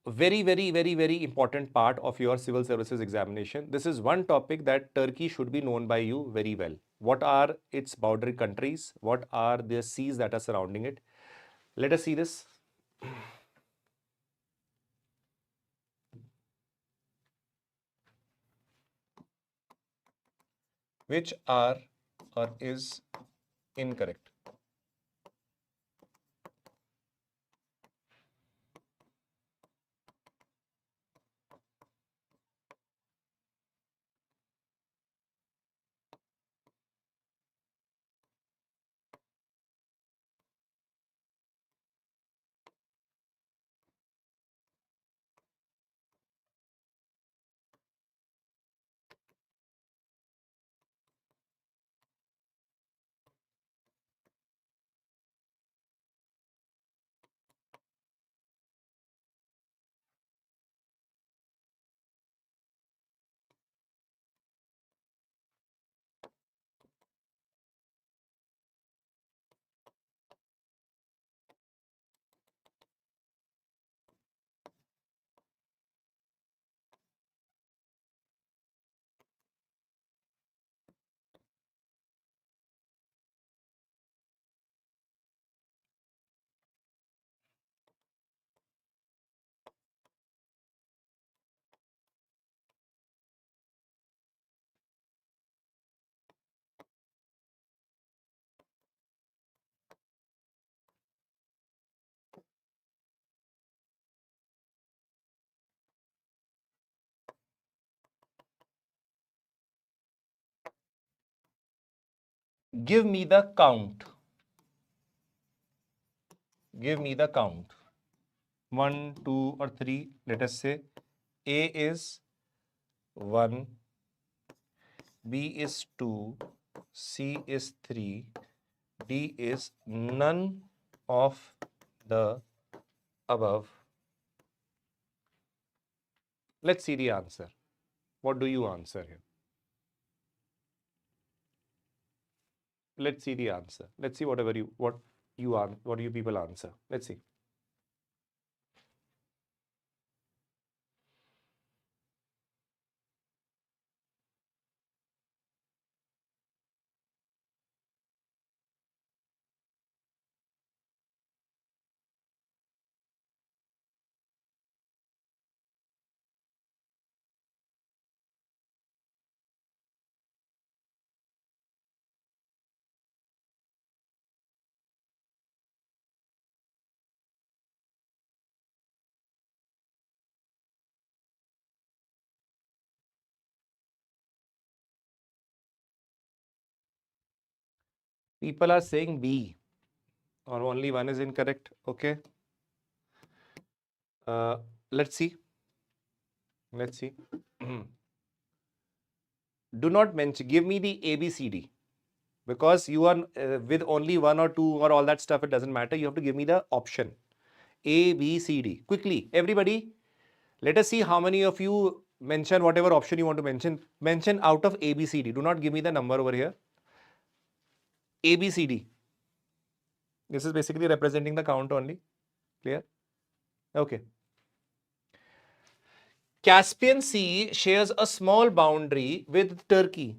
A: Very, very, very, very important part of your civil services examination. This is one topic that Turkey should be known by you very well. What are its boundary countries? What are the seas that are surrounding it? Let us see this. Which are or is incorrect. Give me the count. Give me the count. 1, 2, or 3. Let us say A is 1, B is 2, C is 3, D is none of the above. Let's see the answer. What do you answer here? Let's see the answer. Let's see what you people answer. Let's see. People are saying B, or only one is incorrect. Okay. Let's see. Let's see. Do not mention. Give me the A, B, C, D. Because you are with only 1 or 2 or all that stuff, it doesn't matter. You have to give me the option. A, B, C, D. Quickly, everybody, let us see how many of you mention whatever option you want to mention. Mention out of A, B, C, D. Do not give me the number over here. A, B, C, D. This is basically representing the count only. Clear? Okay. Caspian Sea shares a small boundary with Turkey.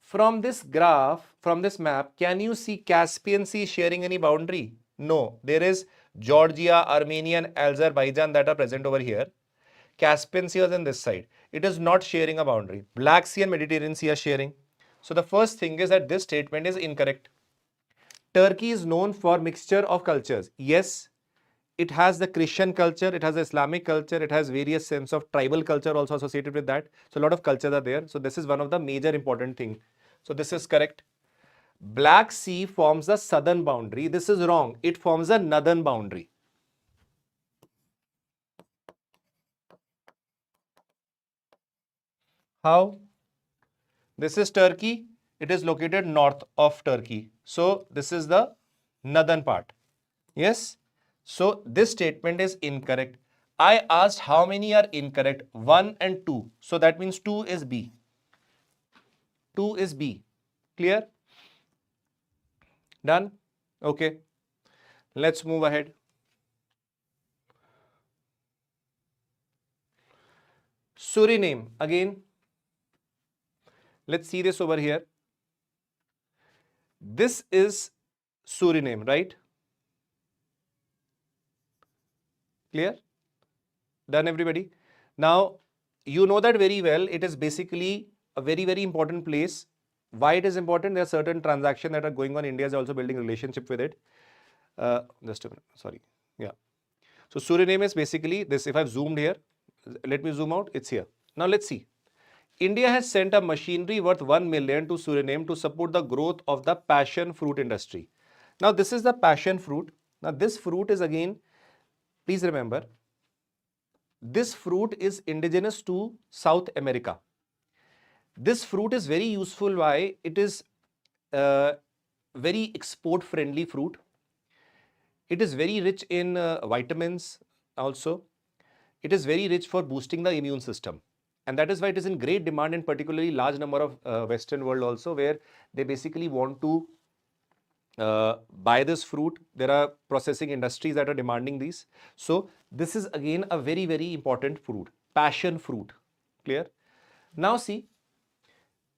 A: From this graph, from this map, can you see Caspian Sea sharing any boundary? No. There is Georgia, Armenia, and Azerbaijan that are present over here. Caspian Sea is on this side. It is not sharing a boundary. Black Sea and Mediterranean Sea are sharing. So the first thing is that this statement is incorrect. Turkey is known for mixture of cultures. Yes, it has the Christian culture, it has the Islamic culture, it has various sense of tribal culture also associated with that. So a lot of cultures are there. So this is one of the major important thing. So this is correct. Black Sea forms the southern boundary. This is wrong. It forms a northern boundary. How? This is Turkey. It is located north of Turkey. So this is the northern part. Yes. So this statement is incorrect. I asked how many are incorrect. 1 and 2. So that means 2 is B. 2 is B. Clear? Done? Okay. Let's move ahead. Suriname. Again, let's see this over here. This is Suriname, right? Clear? Done, everybody? Now, you know that very well. It is basically a very, very important place. Why it is important? There are certain transactions that are going on. India is also building a relationship with it. Just a minute. Sorry. Yeah. So Suriname is basically this. If I've zoomed here, let me zoom out. It's here. Now let's see. India has sent a machinery worth 1 million to Suriname to support the growth of the passion fruit industry. Now this is the passion fruit. Now this fruit is again, please remember, this fruit is indigenous to South America. This fruit is very useful. Why? It is very export friendly fruit. It is very rich in vitamins also. It is very rich for boosting the immune system. And that is why it is in great demand in particularly large number of Western world also, where they basically want to buy this fruit. There are processing industries that are demanding these. So this is again a very, very important fruit, passion fruit. Clear? Now see,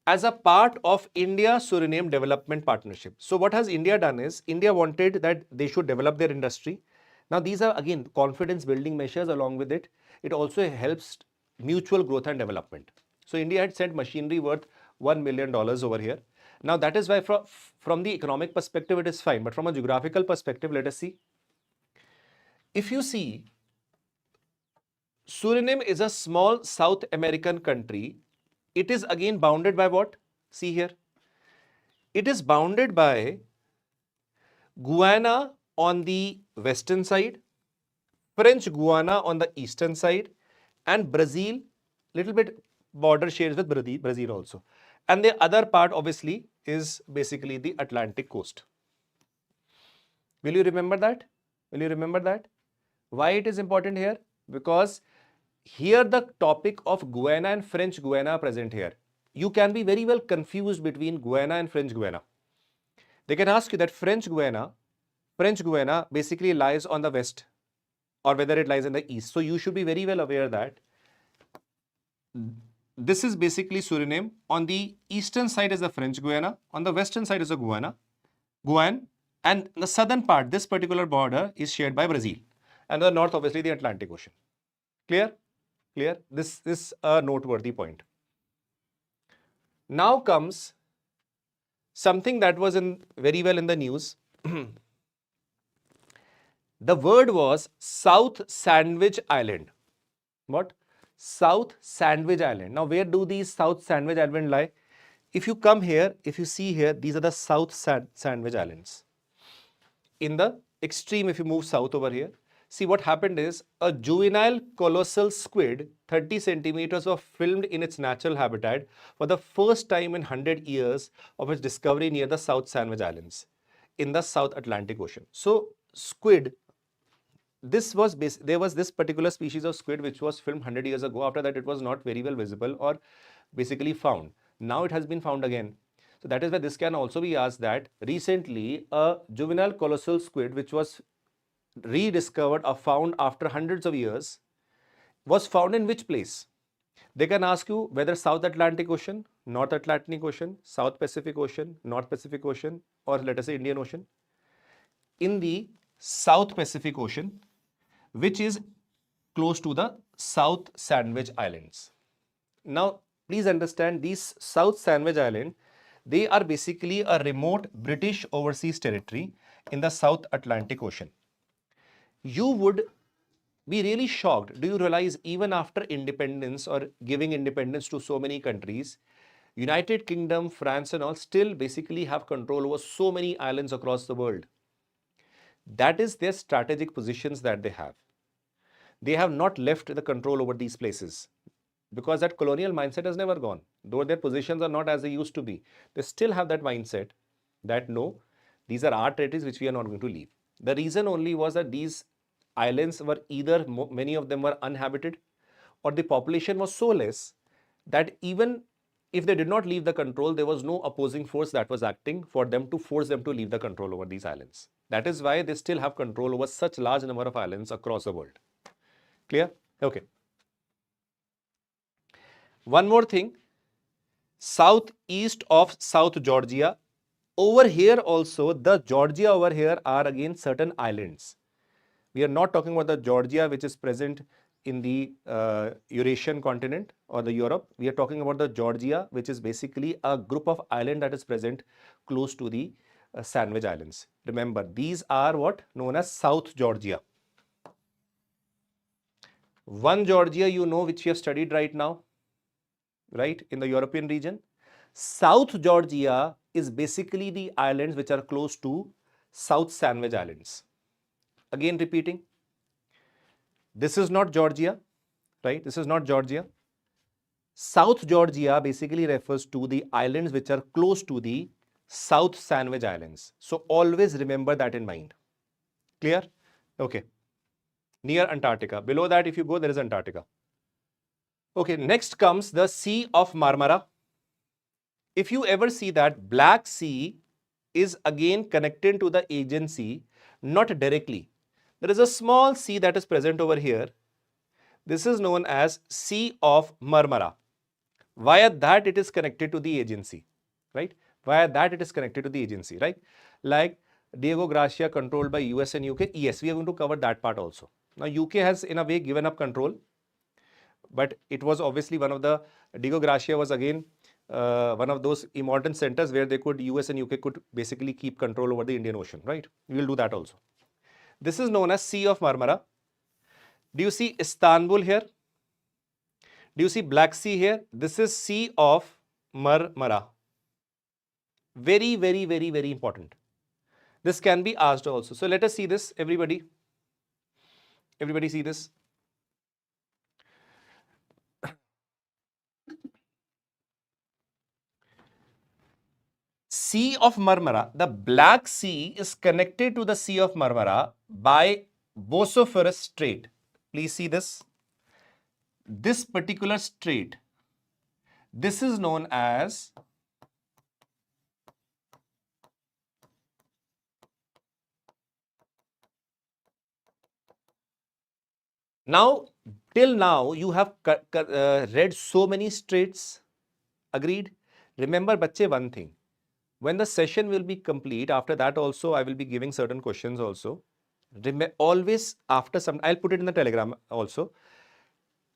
A: as a part of India-Suriname Development Partnership. So what has India done is, India wanted that they should develop their industry. Now these are again confidence building measures. Along with it, it also helps mutual growth and development. So India had sent machinery worth $1 million over here. Now that is why from the economic perspective it is fine, but from a geographical perspective, let us see. If you see, Suriname is a small South American country. It is again bounded by what? See here. It is bounded by Guyana on the western side, French Guiana on the eastern side, and Brazil, little bit border shares with Brazil also. And the other part obviously is basically the Atlantic coast. Will you remember that? Will you remember that? Why it is important here? Because here the topic of Guyana and French Guiana are present here. You can be very well confused between Guyana and French Guiana. They can ask you that French Guiana basically lies on the west or whether it lies in the east. So you should be very well aware that this is basically Suriname. On the eastern side is the French Guiana, on the western side is the Guyana, and the southern part, this particular border is shared by Brazil, and the north obviously the Atlantic Ocean. Clear? Clear? This is a noteworthy point. Now comes something that was very well in the news. The word was South Sandwich Island. What? South Sandwich Island. Now, where do these South Sandwich Islands lie? If you come here, if you see here, these are the South Sandwich Islands. In the extreme, if you move south over here, see what happened is a juvenile colossal squid, 30 centimeters, was filmed in its natural habitat for the first time in 100 years of its discovery near the South Sandwich Islands in the South Atlantic Ocean. So, squid, there was this particular species of squid which was filmed 100 years ago. After that, it was not very well visible or basically found. Now it has been found again. So that is why this can also be asked that recently a juvenile colossal squid which was rediscovered or found after hundreds of years was found in which place? They can ask you whether South Atlantic Ocean, North Atlantic Ocean, South Pacific Ocean, North Pacific Ocean, or let us say Indian Ocean. In the South Pacific Ocean, which is close to the South Sandwich Islands. Now, please understand these South Sandwich Islands, they are basically a remote British overseas territory in the South Atlantic Ocean. You would be really shocked. Do you realize even after independence or giving independence to so many countries, United Kingdom, France and all still basically have control over so many islands across the world. That is their strategic positions that they have. They have not left the control over these places because that colonial mindset has never gone. Though their positions are not as they used to be, they still have that mindset that no, these are our territories which we are not going to leave. The reason only was that these islands were either, many of them were uninhabited, or the population was so less that even if they did not leave the control, there was no opposing force that was acting for them to force them to leave the control over these islands. That is why they still have control over such large number of islands across the world. Clear? Okay. One more thing, southeast of South Georgia, over here also, the Georgia over here are again certain islands. We are not talking about the Georgia which is present in the Eurasian continent or the Europe. We are talking about the Georgia which is basically a group of islands that is present close to the Sandwich Islands. Remember, these are what known as South Georgia. One Georgia you know which we have studied right now, right, in the European region. South Georgia is basically the islands which are close to South Sandwich Islands. Again repeating, this is not Georgia, right? This is not Georgia. South Georgia basically refers to the islands which are close to the South Sandwich Islands. So always remember that in mind. Clear? Okay. Near Antarctica. Below that, if you go, there is Antarctica. Okay, next comes the Sea of Marmara. If you ever see that Black Sea is again connected to the Aegean Sea, not directly. There is a small sea that is present over here. This is known as Sea of Marmara. Via that it is connected to the Aegean Sea, right? Via that it is connected to the Aegean Sea, right? Like Diego Garcia controlled by US and UK. Yes, we are going to cover that part also. Now UK has in a way given up control, but it was obviously one of the, Diego Garcia was again one of those important centers where they could, US and UK could basically keep control over the Indian Ocean, right? We will do that also. This is known as Sea of Marmara. Do you see Istanbul here? Do you see Black Sea here? This is Sea of Marmara. Very, very, very, very important. This can be asked also. So let us see this, everybody. Everybody see this. Sea of Marmara, the Black Sea is connected to the Sea of Marmara by Bosphorus Strait. Please see this. This particular strait, this is known as now, till now you have read so many straits. Agreed? Remember, bache, one thing. When the session will be complete, after that also I will be giving certain questions also. Always after some, I'll put it in the telegram also,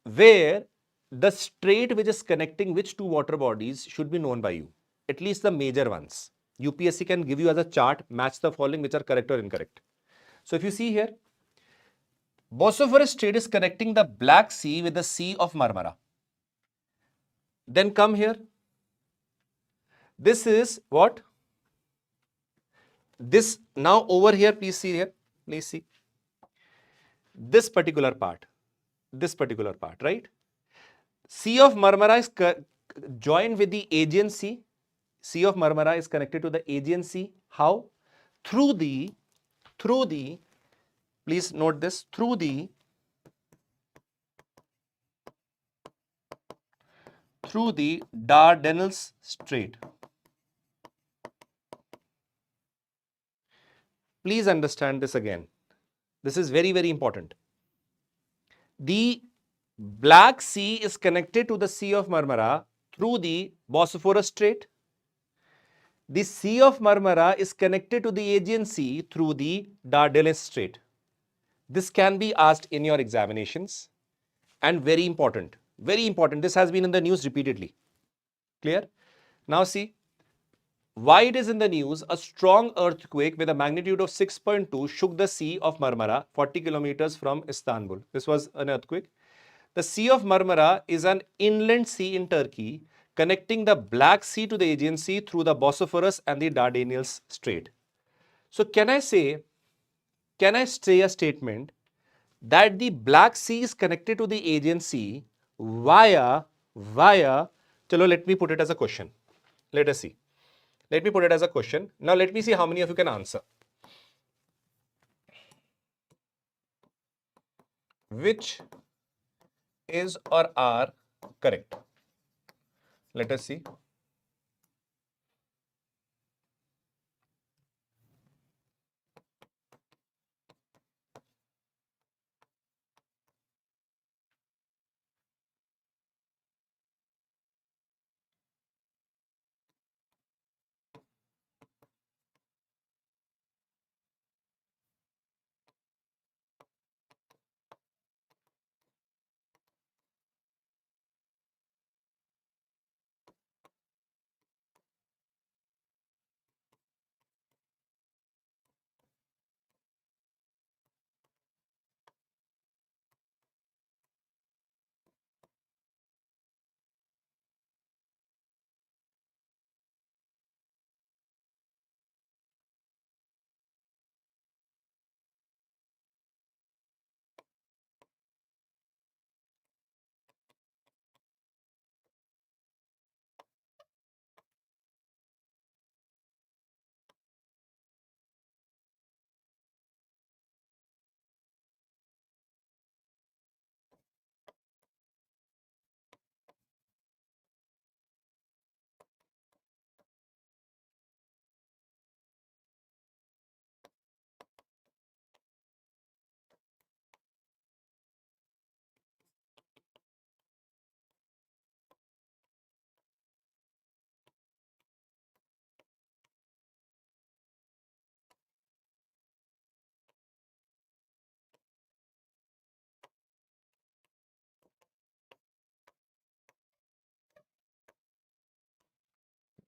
A: where the strait which is connecting which two water bodies should be known by you. At least the major ones. UPSC can give you as a chart, match the following which are correct or incorrect. So if you see here, Bosphorus Strait is connecting the Black Sea with the Sea of Marmara. Then come here. This is what? This now over here, please see here. Please see. This particular part, right? Sea of Marmara is joined with the Aegean Sea. Sea of Marmara is connected to the Aegean Sea. How? Through the, please note this, through the Dardanelles Strait. Please understand this again. This is very, very important. The Black Sea is connected to the Sea of Marmara through the Bosphorus Strait. The Sea of Marmara is connected to the Aegean Sea through the Dardanelles Strait. This can be asked in your examinations, and very important. Very important. This has been in the news repeatedly. Clear? Now see, why it is in the news. A strong earthquake with a magnitude of 6.2 shook the Sea of Marmara 40 kilometers from Istanbul. This was an earthquake. The Sea of Marmara is an inland sea in Turkey connecting the Black Sea to the Aegean Sea through the Bosphorus and the Dardanelles Strait. So can I say a statement that the Black Sea is connected to the Aegean Sea via, chalo, let me put it as a question. Let us see. Let me put it as a question. Now let me see how many of you can answer. Which is or are correct? Let us see.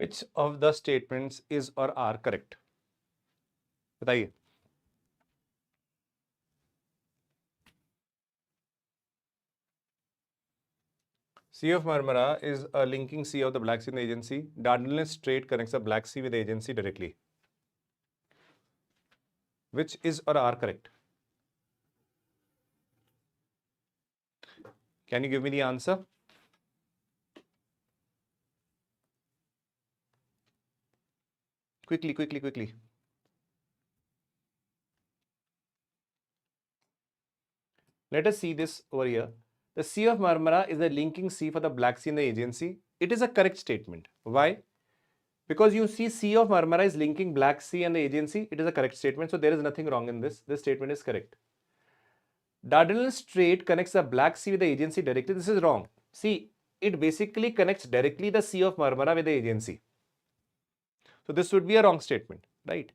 A: Which of the statements is or are correct? बताइए. Sea of Marmara is a linking sea of the Black Sea and the Aegean Sea. Dardanelles Strait connects the Black Sea with the Aegean Sea directly. Which is or are correct? Can you give me the answer? Quickly, quickly, quickly. Let us see this over here. The Sea of Marmara is a linking sea for the Black Sea and the Aegean Sea. It is a correct statement. Why? Because you see Sea of Marmara is linking Black Sea and the Aegean Sea. It is a correct statement. So there is nothing wrong in this. This statement is correct. Dardanelles Strait connects the Black Sea with the Aegean Sea directly. This is wrong. See, it basically connects directly the Sea of Marmara with the Aegean Sea. So this would be a wrong statement, right?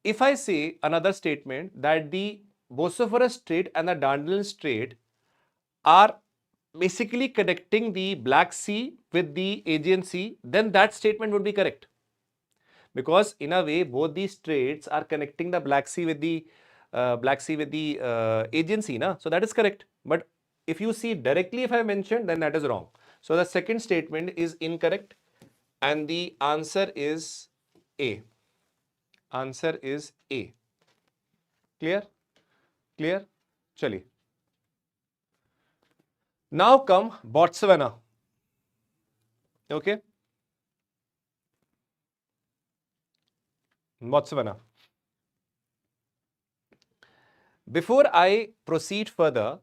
A: If I say another statement that the Bosphorus Strait and the Dardanelles Strait are basically connecting the Black Sea with the Aegean Sea, then that statement would be correct. Because in a way, both these straits are connecting the Black Sea with the Aegean Sea, na? So that is correct. But if you see directly, if I mentioned, then that is wrong. So the second statement is incorrect, and the answer is A. Answer is A. Clear? Clear? Chali. Now come Botswana. Okay? Botswana. Before I proceed further,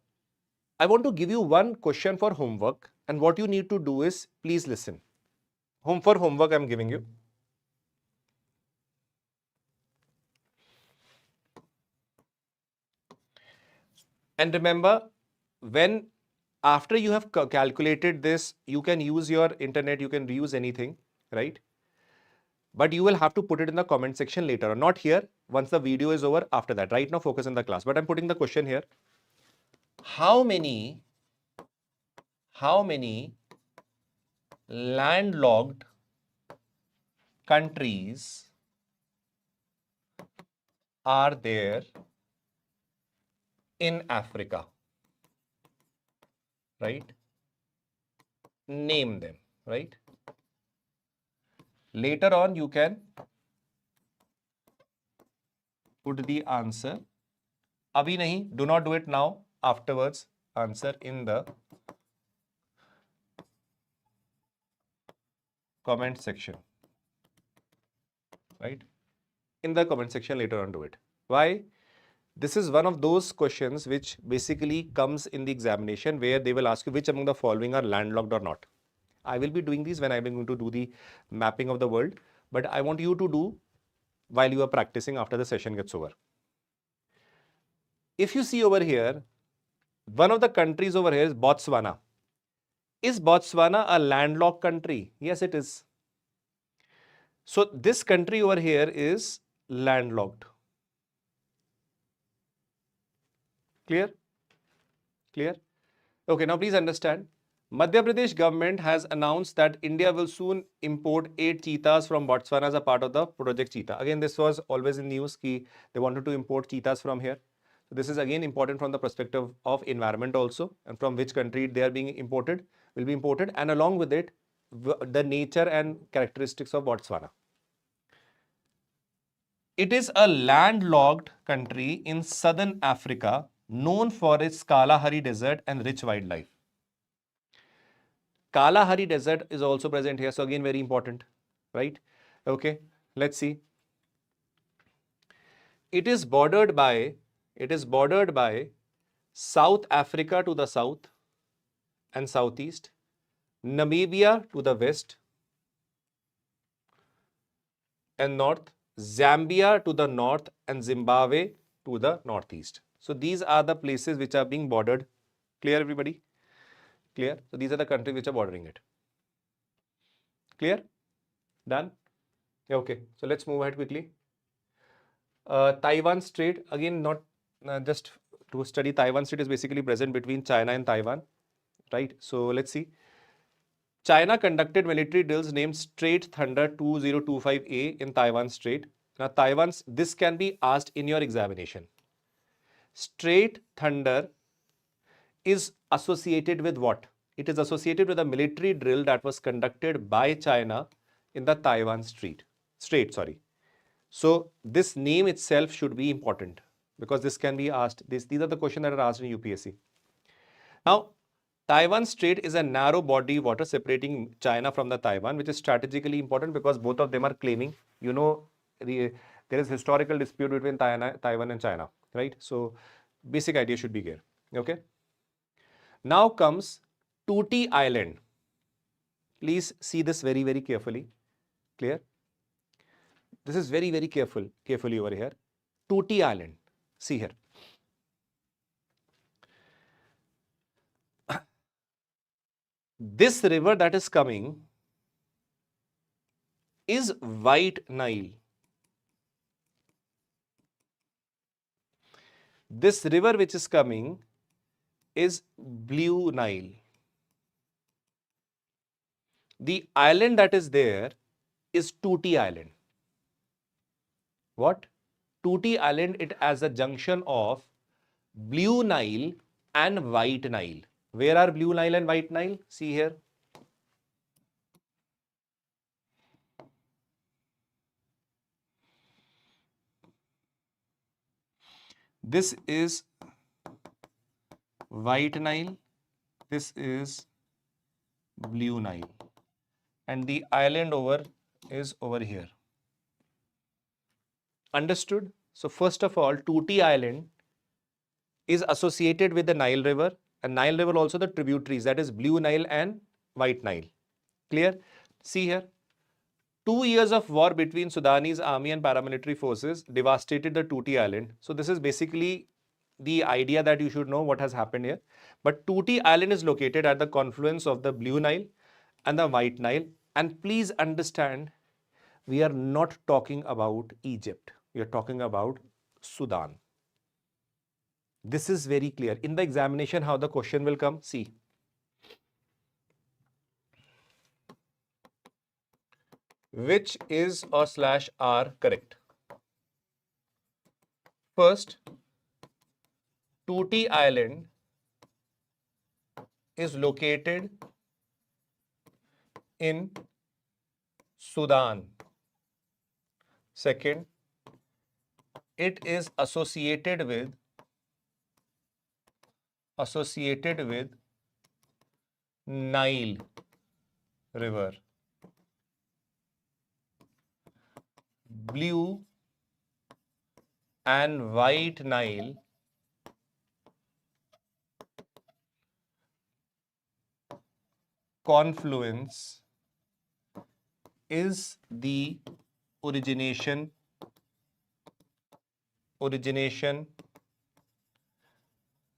A: I want to give you one question for homework, and what you need to do is, please listen. For homework I am giving you. And remember, after you have calculated this, you can use your internet, you can reuse anything, right? But you will have to put it in the comment section later on, not here, once the video is over, after that. Right now, focus on the class. But I'm putting the question here. How many landlocked countries are there in Africa? Right? Name them, right? Later on, you can put the answer. Abhi nahi, do not do it now. Afterwards, answer in the comment section. Right? In the comment section later on, do it. Why? This is one of those questions which basically comes in the examination where they will ask you which among the following are landlocked or not. I will be doing these when I am going to do the mapping of the world, but I want you to do while you are practicing after the session gets over. If you see over here, one of the countries over here is Botswana. Is Botswana a landlocked country? Yes, it is. So this country over here is landlocked. Clear? Clear? Okay, now please understand. Madhya Pradesh government has announced that India will soon import 8 cheetahs from Botswana as a part of the Project Cheetah. Again, this was always in news ki they wanted to import cheetahs from here. So this is again important from the perspective of environment also, and from which country they are being imported, will be imported, and along with it, the nature and characteristics of Botswana. It is a landlocked country in southern Africa, known for its Kalahari Desert and rich wildlife. Kalahari Desert is also present here, so again very important, right? Okay, let's see. It is bordered by South Africa to the south and southeast, Namibia to the west and north, Zambia to the north, and Zimbabwe to the northeast. So these are the places which are being bordered. Clear, everybody? Clear? So these are the countries which are bordering it. Clear? Done? Okay, so let's move ahead quickly. Taiwan Strait, again, not just to study. Taiwan Strait is basically present between China and Taiwan, right? So let's see. China conducted military drills named Strait Thunder 2025A in Taiwan Strait. Now, this can be asked in your examination. Strait Thunder is associated with what? It is associated with a military drill that was conducted by China in the Taiwan Strait. So this name itself should be important because this can be asked. These are the questions that are asked in UPSC. Now, Taiwan Strait is a narrow body of water separating China from the Taiwan, which is strategically important because both of them are claiming, there is historical dispute between Taiwan and China, right? So basic idea should be here, okay? Now comes Tutti Island. Please see this very, very carefully. Clear? This is very, very carefully over here. Tutti Island. See here. This river that is coming is White Nile. This river which is coming is Blue Nile. The island that is there is Tutti Island. What? Tutti Island, it as a junction of Blue Nile and White Nile. Where are Blue Nile and White Nile? See here. This is White Nile. This is Blue Nile. And the island is over here. Understood? So first of all, Tutti Island is associated with the Nile River, and Nile River also the tributaries, that is Blue Nile and White Nile. Clear? See here. 2 years of war between Sudanese army and paramilitary forces devastated the Tutti Island. So this is basically the idea that you should know what has happened here. But Tutti Island is located at the confluence of the Blue Nile and the White Nile. And please understand, we are not talking about Egypt. We are talking about Sudan. This is very clear. In the examination, how the question will come, see. Which is or slash are correct? First, Tutti Island is located in Sudan. Second, it is associated with Nile River. Blue and White Nile confluence is the origination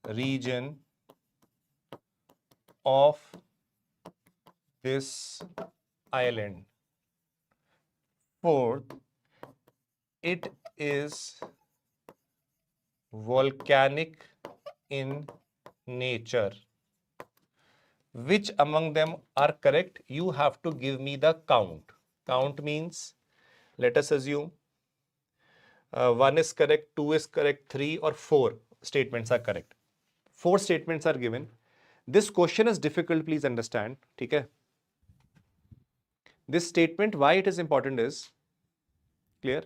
A: region of this island. Fourth, it is volcanic in nature. Which among them are correct? You have to give me the count. Count means, let us assume 1 is correct, 2 is correct, 3 or 4 statements are correct. 4 statements are given. This question is difficult, please understand. Okay? This statement, why it is important is, clear?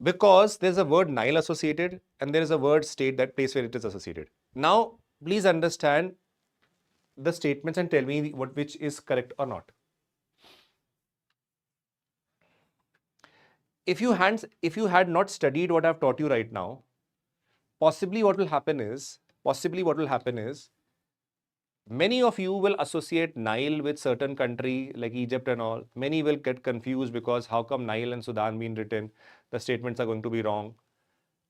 A: Because there's a word Nile associated and there is a word state, that place where it is associated. Now, please understand the statements and tell me which is correct or not. If you had not studied what I've taught you right now, possibly what will happen is, many of you will associate Nile with certain country like Egypt and all. Many will get confused because how come Nile and Sudan been written? The statements are going to be wrong.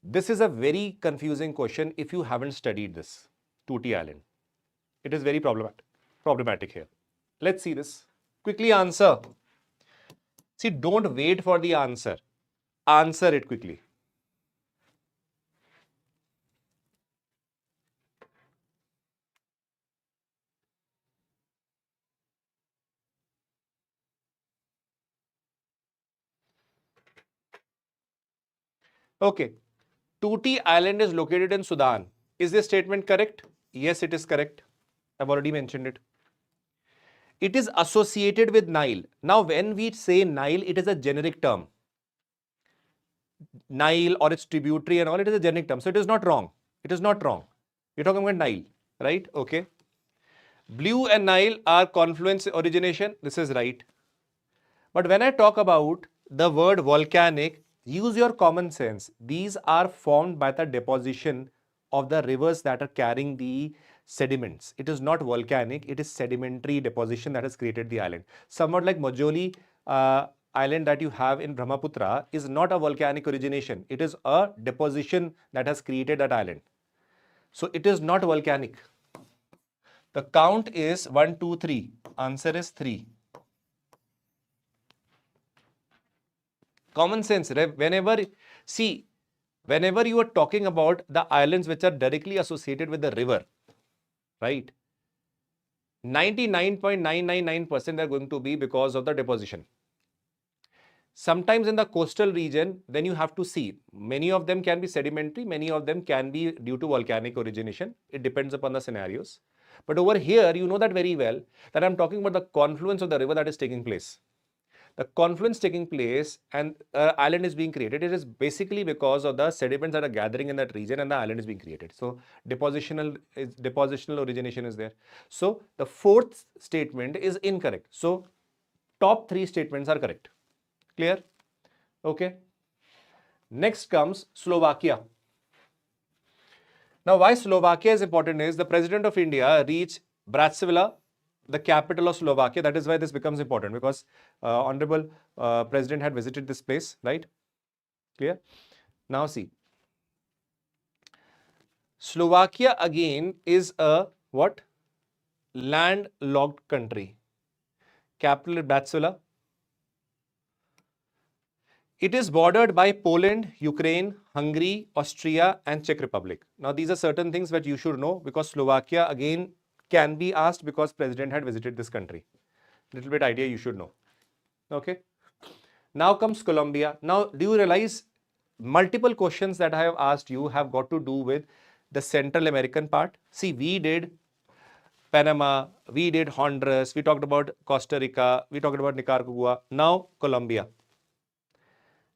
A: This is a very confusing question if you haven't studied this, Tutti Island. It is very problematic here. Let's see this. Quickly answer. See, don't wait for the answer. Answer it quickly. Okay. Tutti Island is located in Sudan. Is this statement correct? Yes, it is correct. I've already mentioned it. It is associated with Nile. Now, when we say Nile, it is a generic term. Nile or its tributary and all, it is a generic term. So it is not wrong. It is not wrong. You're talking about Nile, right? Okay. Blue and Nile are confluence origination. This is right. But when I talk about the word volcanic, use your common sense. These are formed by the deposition of the rivers that are carrying the sediments. It is not volcanic, it is sedimentary deposition that has created the island. Somewhat like Majoli island that you have in Brahmaputra is not a volcanic origination. It is a deposition that has created that island. So it is not volcanic. The count is 1, 2, 3. Answer is 3. Common sense. Whenever you are talking about the islands which are directly associated with the river, right? 99.999% are going to be because of the deposition. Sometimes in the coastal region, then you have to see, many of them can be sedimentary, many of them can be due to volcanic origination. It depends upon the scenarios. But over here, you know that very well, that I'm talking about the confluence of the river that is taking place. The confluence taking place and island is being created. It is basically because of the sediments that are gathering in that region and the island is being created. So depositional origination is there. So the fourth statement is incorrect. So top 3 statements are correct. Clear? Okay. Next comes Slovakia. Now, why Slovakia is important is the President of India reached Bratislava, the capital of Slovakia. That is why this becomes important, because Honorable President had visited this place, right? Clear? Now see, Slovakia again is a what? Landlocked country. Capital Bratislava. It is bordered by Poland, Ukraine, Hungary, Austria and Czech Republic. Now these are certain things that you should know, because Slovakia again can be asked because President had visited this country. Little bit idea you should know. Okay. Now comes Colombia. Now do you realize multiple questions that I have asked you have got to do with the Central American part? See, we did Panama, we did Honduras, we talked about Costa Rica, we talked about Nicaragua, now Colombia.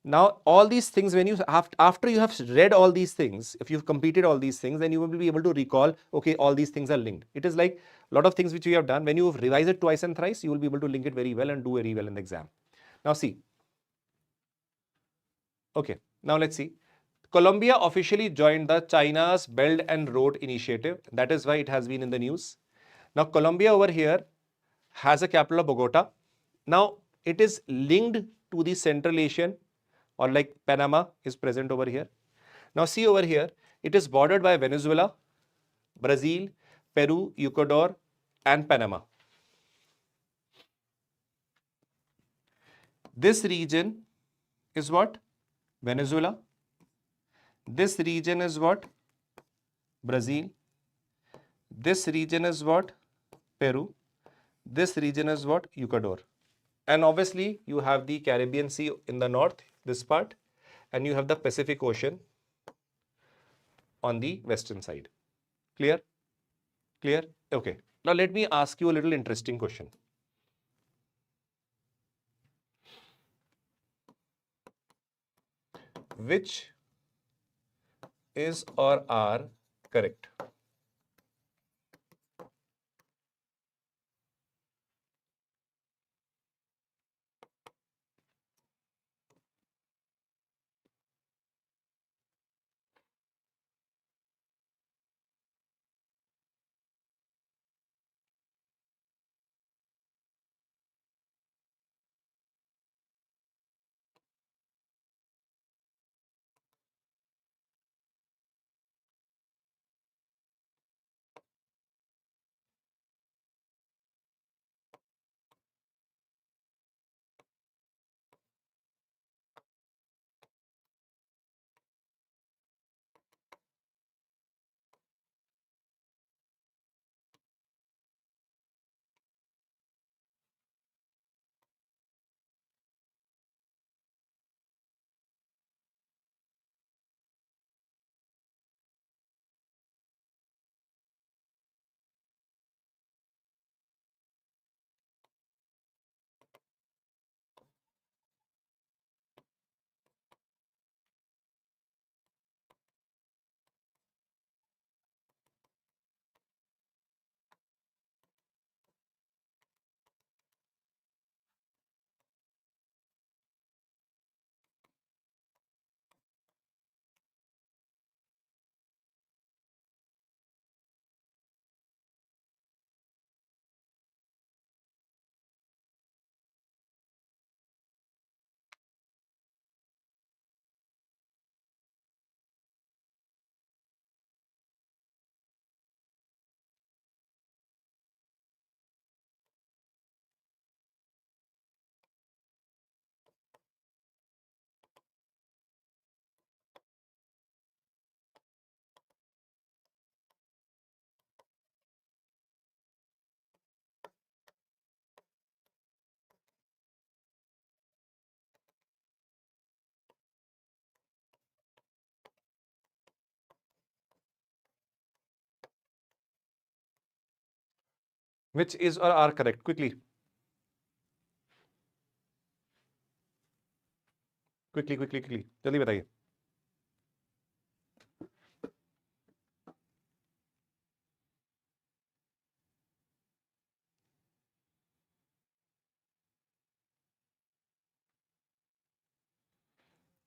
A: Now, all these things, when you after you have read all these things, if you've completed all these things, then you will be able to recall, okay, all these things are linked. It is like a lot of things which we have done. When you revise it twice and thrice, you will be able to link it very well and do very well in the exam. Now, see. Okay, now let's see. Colombia officially joined the China's Belt and Road Initiative. That is why it has been in the news. Now, Colombia over here has a capital of Bogota. Now, it is linked to the Central Asian, or like Panama is present over here. Now see over here, it is bordered by Venezuela, Brazil, Peru, Ecuador and Panama. This region is what? Venezuela. This region is what? Brazil. This region is what? Peru. This region is what? Ecuador. And obviously you have the Caribbean Sea in the north, this part, and you have the Pacific Ocean on the western side. Clear? Clear? Okay. Now let me ask you a little interesting question. Which is or are correct? Which is or are correct? Quickly. Quickly. जल्दी बताइए.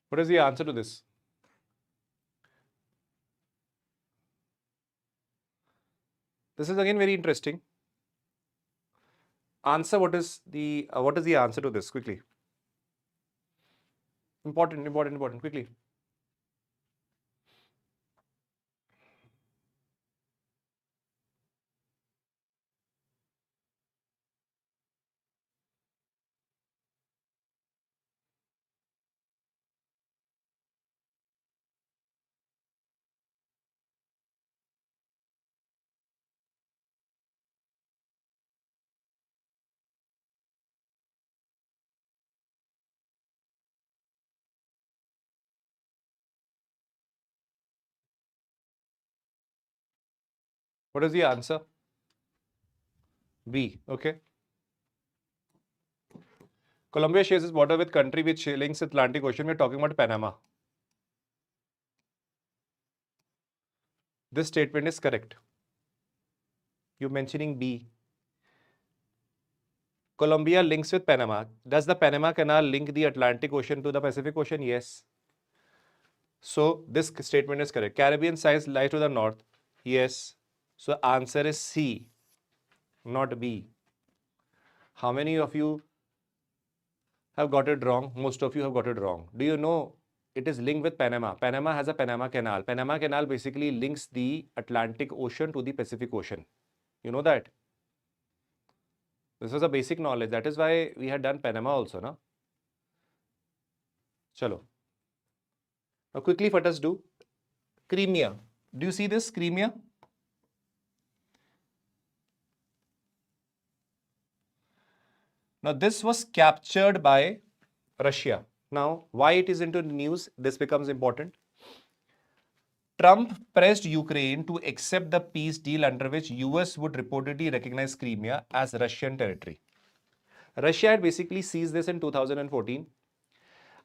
A: What is the answer to this? This is again very interesting. Answer, what is the answer to this? Quickly. Important. Quickly. What is the answer? B. Okay. Colombia shares its border with country which links Atlantic Ocean. We're talking about Panama. This statement is correct. You're mentioning B. Colombia links with Panama. Does the Panama Canal link the Atlantic Ocean to the Pacific Ocean? Yes. So this statement is correct. Caribbean sides lie to the north. Yes. So answer is C, not B. How many of you have got it wrong? Most of you have got it wrong. Do you know it is linked with Panama? Panama has a Panama Canal. Panama Canal basically links the Atlantic Ocean to the Pacific Ocean. You know that? This was a basic knowledge. That is why we had done Panama also, no? Chalo. Now quickly let us do Crimea. Do you see this Crimea? Now this was captured by Russia. Now why it is into the news? This becomes important. Trump pressed Ukraine to accept the peace deal under which US would reportedly recognize Crimea as Russian territory. Russia had basically seized this in 2014.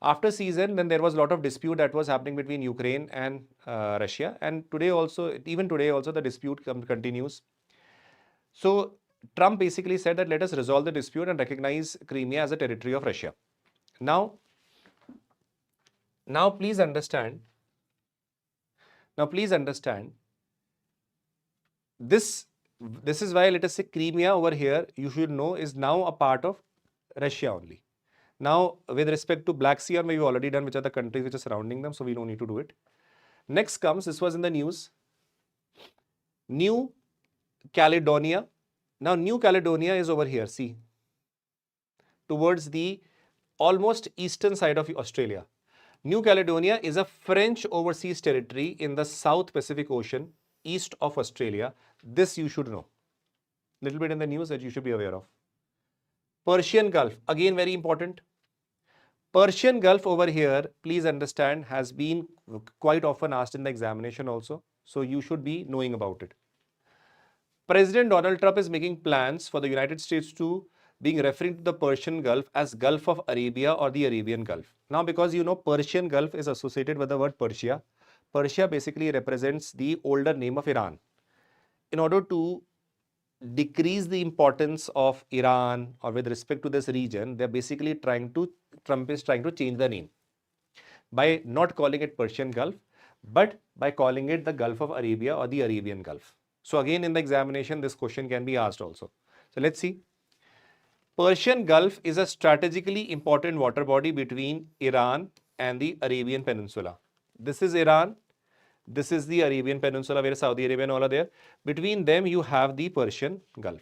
A: After season, then there was a lot of dispute that was happening between Ukraine and Russia. And today also, even today also, the dispute continues. So Trump basically said that let us resolve the dispute and recognize Crimea as a territory of Russia. Now please understand. This is why, let us say, Crimea over here, you should know, is now a part of Russia only. Now, with respect to Black Sea, we've already done which are the countries which are surrounding them, so we don't need to do it. Next comes, this was in the news, New Caledonia. Now, New Caledonia is over here, see, towards the almost eastern side of Australia. New Caledonia is a French overseas territory in the South Pacific Ocean, east of Australia. This you should know. Little bit in the news that you should be aware of. Persian Gulf, again very important. Persian Gulf over here, please understand, has been quite often asked in the examination also. So you should be knowing about it. President Donald Trump is making plans for the United States to being referring to the Persian Gulf as Gulf of Arabia or the Arabian Gulf. Now, because you know Persian Gulf is associated with the word Persia. Persia basically represents the older name of Iran. In order to decrease the importance of Iran or with respect to this region, they're basically Trump is trying to change the name by not calling it Persian Gulf, but by calling it the Gulf of Arabia or the Arabian Gulf. So again, in the examination, this question can be asked also. So let's see. Persian Gulf is a strategically important water body between Iran and the Arabian Peninsula. This is Iran. This is the Arabian Peninsula where Saudi Arabia and all are there. Between them, you have the Persian Gulf.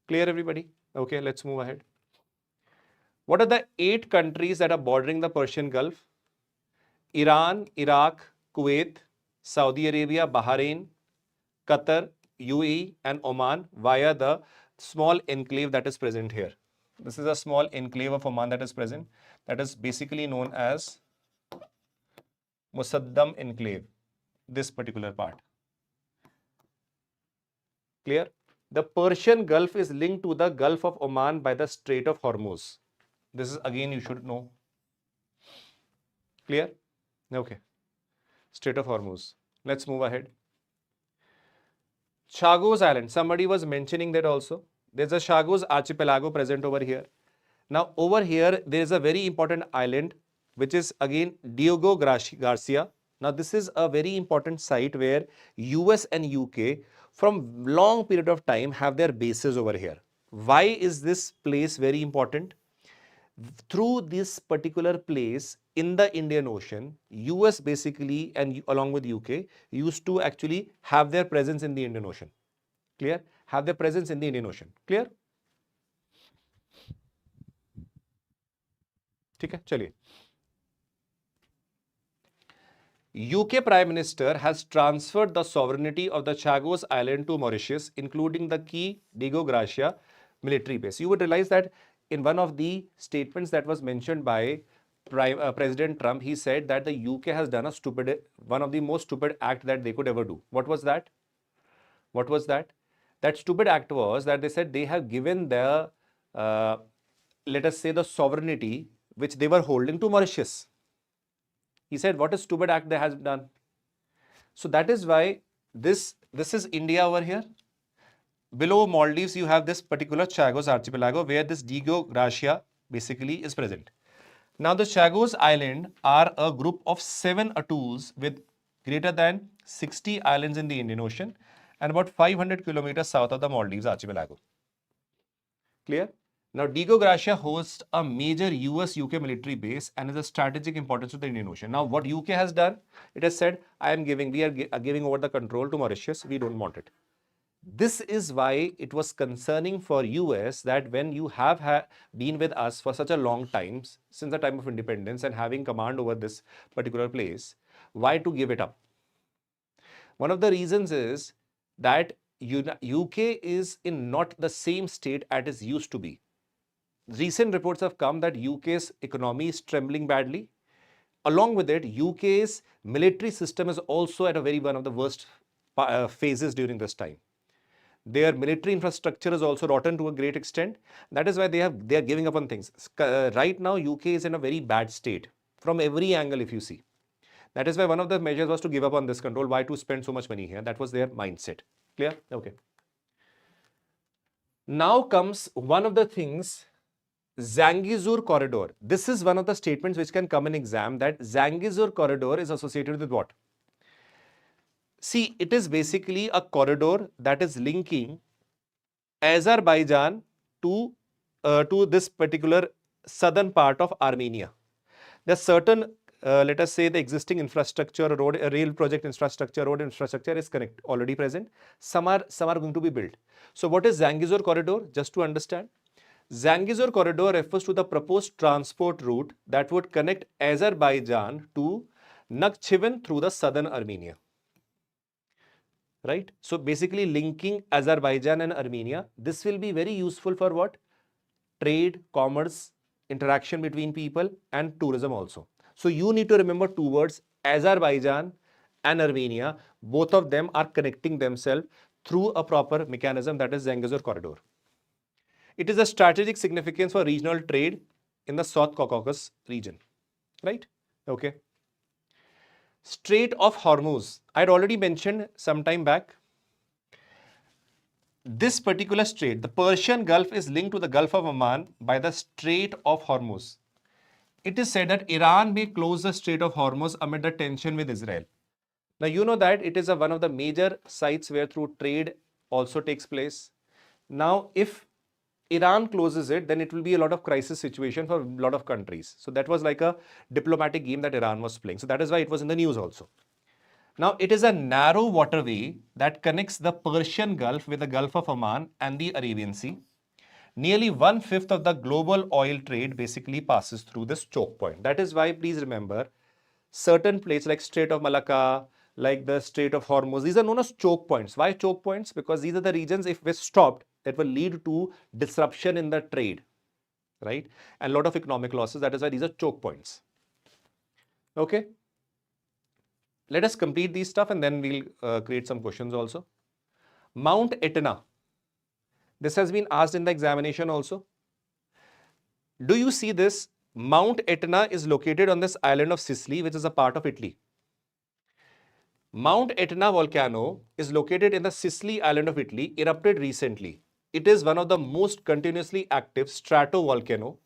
A: Clear, everybody? Okay, let's move ahead. What are the 8 countries that are bordering the Persian Gulf? Iran, Iraq, Kuwait, Saudi Arabia, Bahrain, Qatar, UAE and Oman via the small enclave that is present here. This is a small enclave of Oman that is present. That is basically known as Musaddam enclave, this particular part. Clear? The Persian Gulf is linked to the Gulf of Oman by the Strait of Hormuz. This is again you should know. Clear? Okay. Strait of Hormuz. Let's move ahead. Chagos Island. Somebody was mentioning that also. There's a Chagos Archipelago present over here. Now over here there is a very important island which is again Diego Garcia. Now this is a very important site where US and UK from long period of time have their bases over here. Why is this place very important? Through this particular place in the Indian Ocean, US basically and along with UK used to actually have their presence in the Indian Ocean. Clear? Have their presence in the Indian Ocean. Clear? ठीक है, चलिए. UK Prime Minister has transferred the sovereignty of the Chagos Island to Mauritius, including the key Diego Garcia military base. You would realize that in one of the statements that was mentioned by President Trump, he said that the UK has done one of the most stupid act that they could ever do. What was that? What was that? That stupid act was that they said they have given their, let us say, the sovereignty which they were holding to Mauritius. He said, what a stupid act they has done. So that is why this is India over here. Below Maldives, you have this particular Chagos Archipelago where this Diego Garcia basically is present. Now the Chagos Island are a group of 7 atolls with greater than 60 islands in the Indian Ocean and about 500 kilometers south of the Maldives Archipelago. Clear? Now, Diego Garcia hosts a major US-UK military base and is of strategic importance to the Indian Ocean. Now, what UK has done, it has said, we are giving over the control to Mauritius. We don't want it. This is why it was concerning for US that when you have been with us for such a long time, since the time of independence and having command over this particular place, why to give it up? One of the reasons is that UK is in not the same state as it used to be. Recent reports have come that UK's economy is trembling badly. Along with it, UK's military system is also at one of the worst phases during this time. Their military infrastructure is also rotten to a great extent. That is why they are giving up on things. Right now, UK is in a very bad state from every angle if you see. That is why one of the measures was to give up on this control. Why to spend so much money here? That was their mindset. Clear? Okay. Now comes one of the things, Zangezur Corridor. This is one of the statements which can come in exam, that Zangezur Corridor is associated with what? See, it is basically a corridor that is linking Azerbaijan to this particular southern part of Armenia. There are certain, let us say, the existing infrastructure, rail project infrastructure, road infrastructure is already present. Some are going to be built. So what is Zangezur Corridor? Just to understand, Zangezur Corridor refers to the proposed transport route that would connect Azerbaijan to Nakhchivan through the southern Armenia. Right? So basically linking Azerbaijan and Armenia. This will be very useful for what? Trade, commerce, interaction between people and tourism also. So you need to remember two words, Azerbaijan and Armenia. Both of them are connecting themselves through a proper mechanism, that is Zangezur Corridor. It is a strategic significance for regional trade in the South Caucasus region, right? Okay. Strait of Hormuz. I had already mentioned some time back. This particular strait, the Persian Gulf, is linked to the Gulf of Oman by the Strait of Hormuz. It is said that Iran may close the Strait of Hormuz amid the tension with Israel. Now, you know that it is one of the major sites where through trade also takes place. Now, if Iran closes it, then it will be a lot of crisis situation for a lot of countries. So that was like a diplomatic game that Iran was playing. So that is why it was in the news also. Now, it is a narrow waterway that connects the Persian Gulf with the Gulf of Oman and the Arabian Sea. Nearly 1/5 of the global oil trade basically passes through this choke point. That is why, please remember, certain places like Strait of Malacca, like the Strait of Hormuz, these are known as choke points. Why choke points? Because these are the regions, if we're stopped, that will lead to disruption in the trade, right? And a lot of economic losses. That is why these are choke points. Okay. Let us complete these stuff and then we'll create some questions also. Mount Etna. This has been asked in the examination also. Do you see this? Mount Etna is located on this island of Sicily, which is a part of Italy. Mount Etna volcano is located in the Sicily island of Italy, erupted recently. It is one of the most continuously active stratovolcano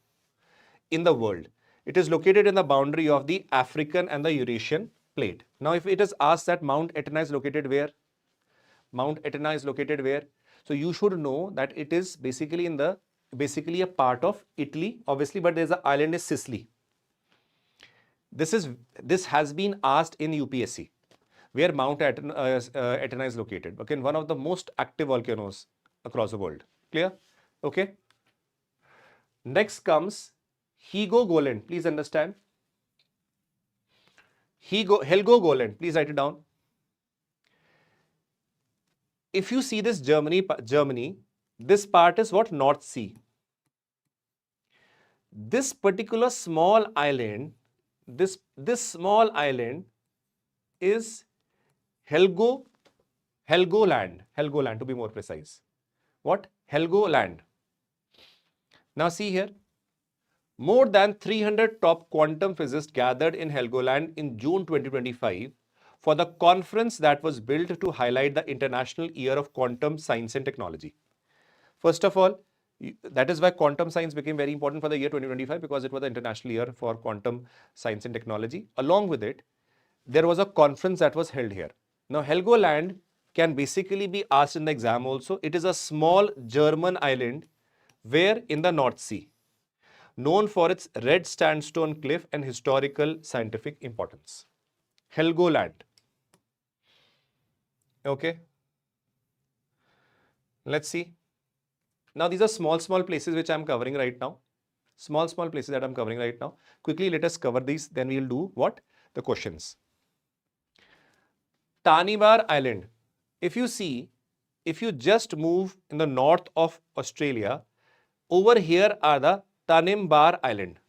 A: in the world. It is located in the boundary of the African and the Eurasian plate. Now, if it is asked that Mount Etna is located where? Mount Etna is located where? So you should know that it is basically a part of Italy, obviously, but there's an island is Sicily. This has been asked in UPSC, where Mount Etna is located. Okay, one of the most active volcanoes across the world. Clear? Okay. Next comes Helgoland. Please understand. Helgoland. Please write it down. If you see this Germany, this part is what? North Sea. This particular small island, this small island is Helgoland to be more precise. What? Helgoland. Now see here, more than 300 top quantum physicists gathered in Helgoland in June 2025 for the conference that was built to highlight the International Year of Quantum Science and Technology. First of all, that is why quantum science became very important for the year 2025, because it was the International Year for Quantum Science and Technology. Along with it, there was a conference that was held here. Now, Helgoland can basically be asked in the exam also. It is a small German island where in the North Sea, known for its red sandstone cliff and historical scientific importance. Helgoland. Okay. Let's see. Now, these are small places which I am covering right now. Small places that I am covering right now. Quickly, let us cover these. Then we will do what? The questions. Tanimbar Island. If you see, if you just move in the north of Australia, over here are the Tanimbar Island.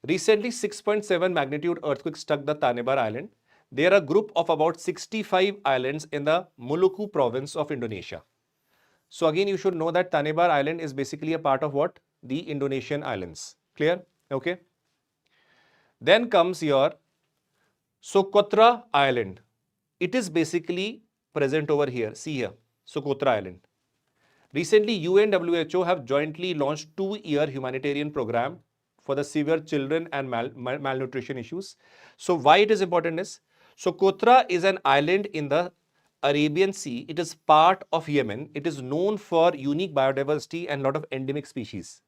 A: Recently, 6.7 magnitude earthquake struck the Tanimbar Island. They are a group of about 65 islands in the Maluku province of Indonesia. So again, you should know that Tanimbar Island is basically a part of what? The Indonesian islands. Clear? Okay. Then comes your Socotra Island. It is basically present over here. See here, Socotra Island. Recently, UN and WHO have jointly launched 2-year humanitarian program for the severe children and malnutrition issues. So why it is important is, Socotra is an island in the Arabian Sea. It is part of Yemen. It is known for unique biodiversity and lot of endemic species.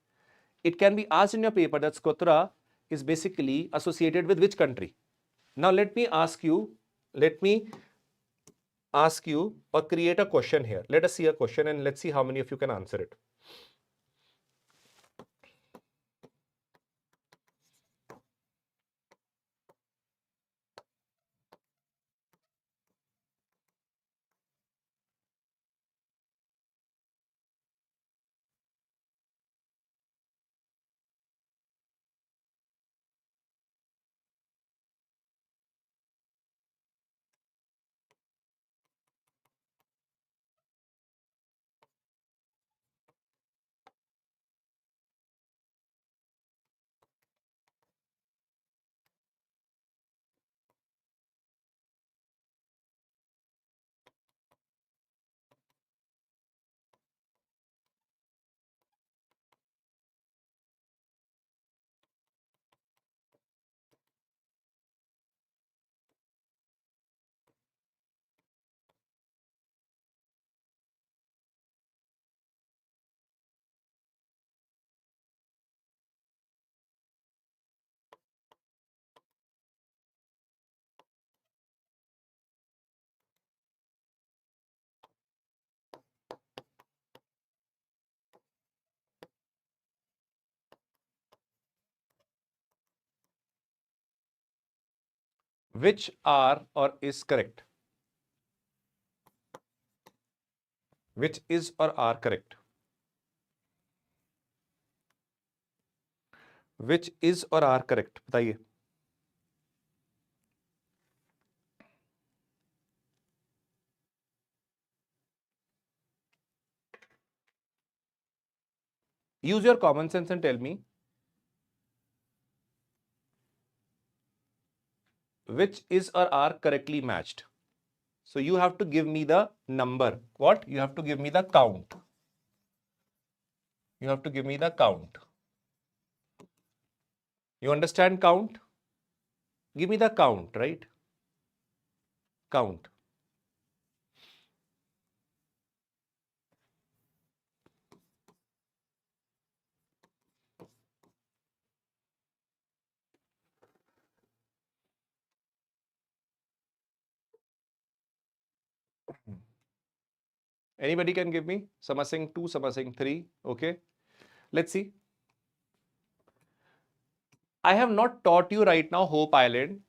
A: It can be asked in your paper that Socotra is basically associated with which country? Now let me ask you or create a question here. Let us see a question and let's see how many of you can answer it. Which are or is correct? Which is or are correct? Which is or are correct? बताइए. Use your common sense and tell me which is or are correctly matched. So you have to give me the number. What? You have to give me the count. You have to give me the count. You understand count? Give me the count, right? Count. Anybody can give me? Some are saying 2, some are saying 3. Okay. Let's see. I have not taught you right now Hope Island,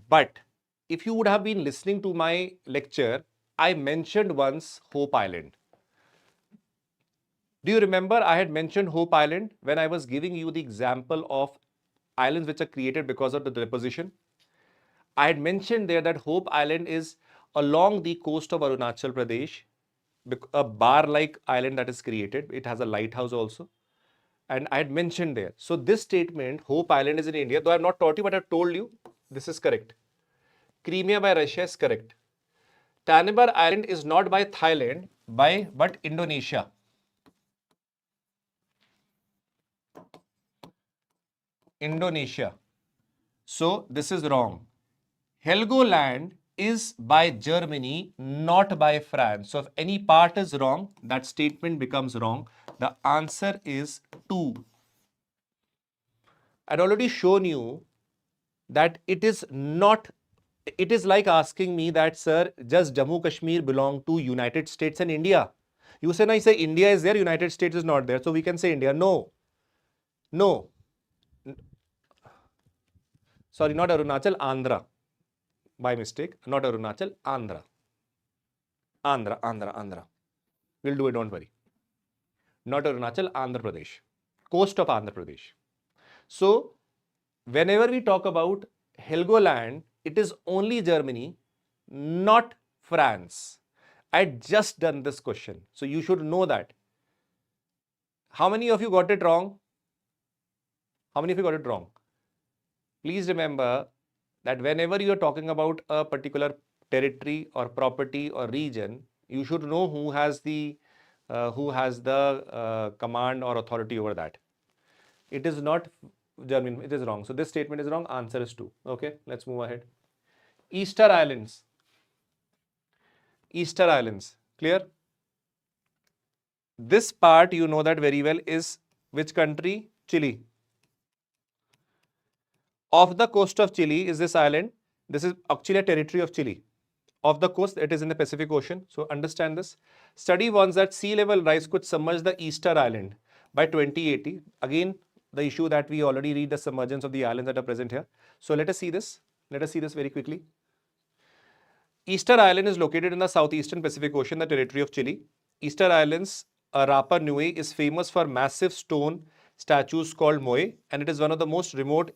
A: but if you would have been listening to my lecture, I mentioned once Hope Island. Do you remember I had mentioned Hope Island when I was giving you the example of islands which are created because of the deposition? I had mentioned there that Hope Island is along the coast of Arunachal Pradesh, a bar-like island that is created. It has a lighthouse also. And I had mentioned there. So this statement, Hope Island is in India, though I have not taught you, but I have told you, this is correct. Crimea by Russia is correct. Tanimbar Island is not by Thailand, but Indonesia. Indonesia. So this is wrong. Helgoland is by Germany, not by France. So if any part is wrong, that statement becomes wrong. The answer is 2. I'd already shown you that it is not, it is like asking me that, sir, does Jammu Kashmir belong to United States and India? You say, no, I say India is there, United States is not there. So we can say India. No. No. Sorry, not Arunachal, Andhra. By mistake, not Arunachal, Andhra. Andhra. We'll do it, don't worry. Not Arunachal, Andhra Pradesh. Coast of Andhra Pradesh. So, whenever we talk about Helgoland, it is only Germany, not France. I had just done this question. So, you should know that. How many of you got it wrong? How many of you got it wrong? Please remember that whenever you are talking about a particular territory or property or region, you should know who has the command or authority over that. It is not German, it is wrong. So this statement is wrong. Answer is 2. Okay, let's move ahead. Easter Islands. Easter Islands. Clear? This part you know that very well is which country? Chile. Off the coast of Chile is this island. This is actually a territory of Chile. Off the coast, it is in the Pacific Ocean. So understand this. Study warns that sea level rise could submerge the Easter Island by 2080. Again, the issue that we already read the submergence of the islands that are present here. So let us see this. Let us see this very quickly. Easter Island is located in the southeastern Pacific Ocean, the territory of Chile. Easter Island's Rapa Nui is famous for massive stone statues called moai, and it is one of the most remotely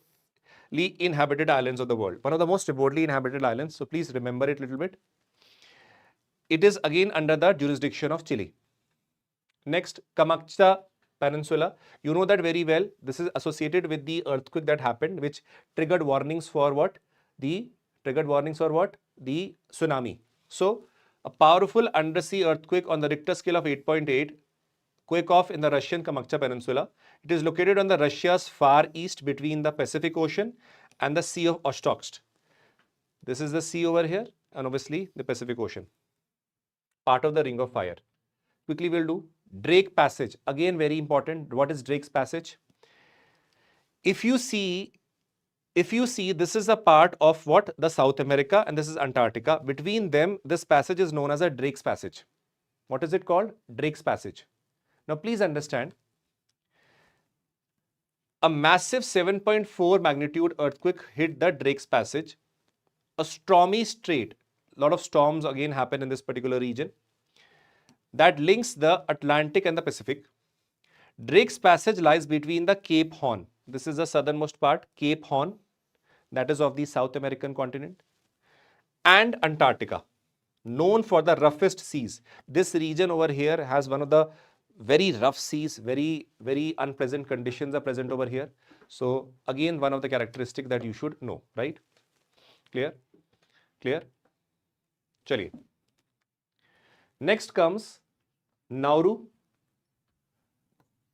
A: inhabited islands of the world. One of the most remotely inhabited islands. So please remember it a little bit. It is again under the jurisdiction of Chile. Next, Kamchatka Peninsula. You know that very well. This is associated with the earthquake that happened, which triggered warnings for what? The tsunami. So, a powerful undersea earthquake on the Richter scale of 8.8 quake off in the Russian Kamchatka Peninsula. It is located on the Russia's far east between the Pacific Ocean and the Sea of Okhotsk. This is the sea over here and obviously the Pacific Ocean. Part of the Ring of Fire. Quickly we'll do. Drake Passage. Again very important. What is Drake's Passage? If you see this is a part of what? The South America and this is Antarctica. Between them, this passage is known as a Drake's Passage. What is it called? Drake's Passage. Now please understand, a massive 7.4 magnitude earthquake hit the Drake's Passage. A stormy strait, a lot of storms again happen in this particular region, that links the Atlantic and the Pacific. Drake's Passage lies between the Cape Horn. This is the southernmost part, Cape Horn, that is of the South American continent, and Antarctica, known for the roughest seas. This region over here has one of the very rough seas, very unpleasant conditions are present over here. So again, one of the characteristics that you should know, right? Clear? Clear? Chaliye. Next comes Nauru.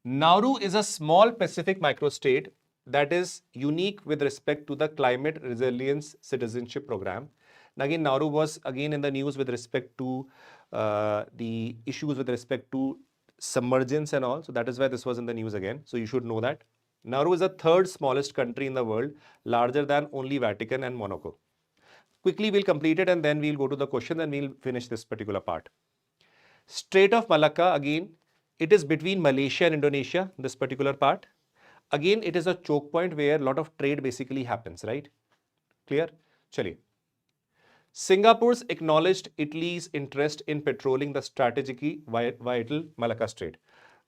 A: Nauru is a small Pacific microstate that is unique with respect to the climate resilience citizenship program. And again, Nauru was again in the news with respect to the issues with respect to submergence and all. So that is why this was in the news again. So you should know that. Nauru is the third smallest country in the world, larger than only Vatican and Monaco. Quickly we'll complete it and then we'll go to the question and we'll finish this particular part. Strait of Malacca, again, it is between Malaysia and Indonesia, this particular part. Again, it is a choke point where a lot of trade basically happens, right? Clear? Chaliye. Singapore's acknowledged Italy's interest in patrolling the strategically vital Malacca Strait.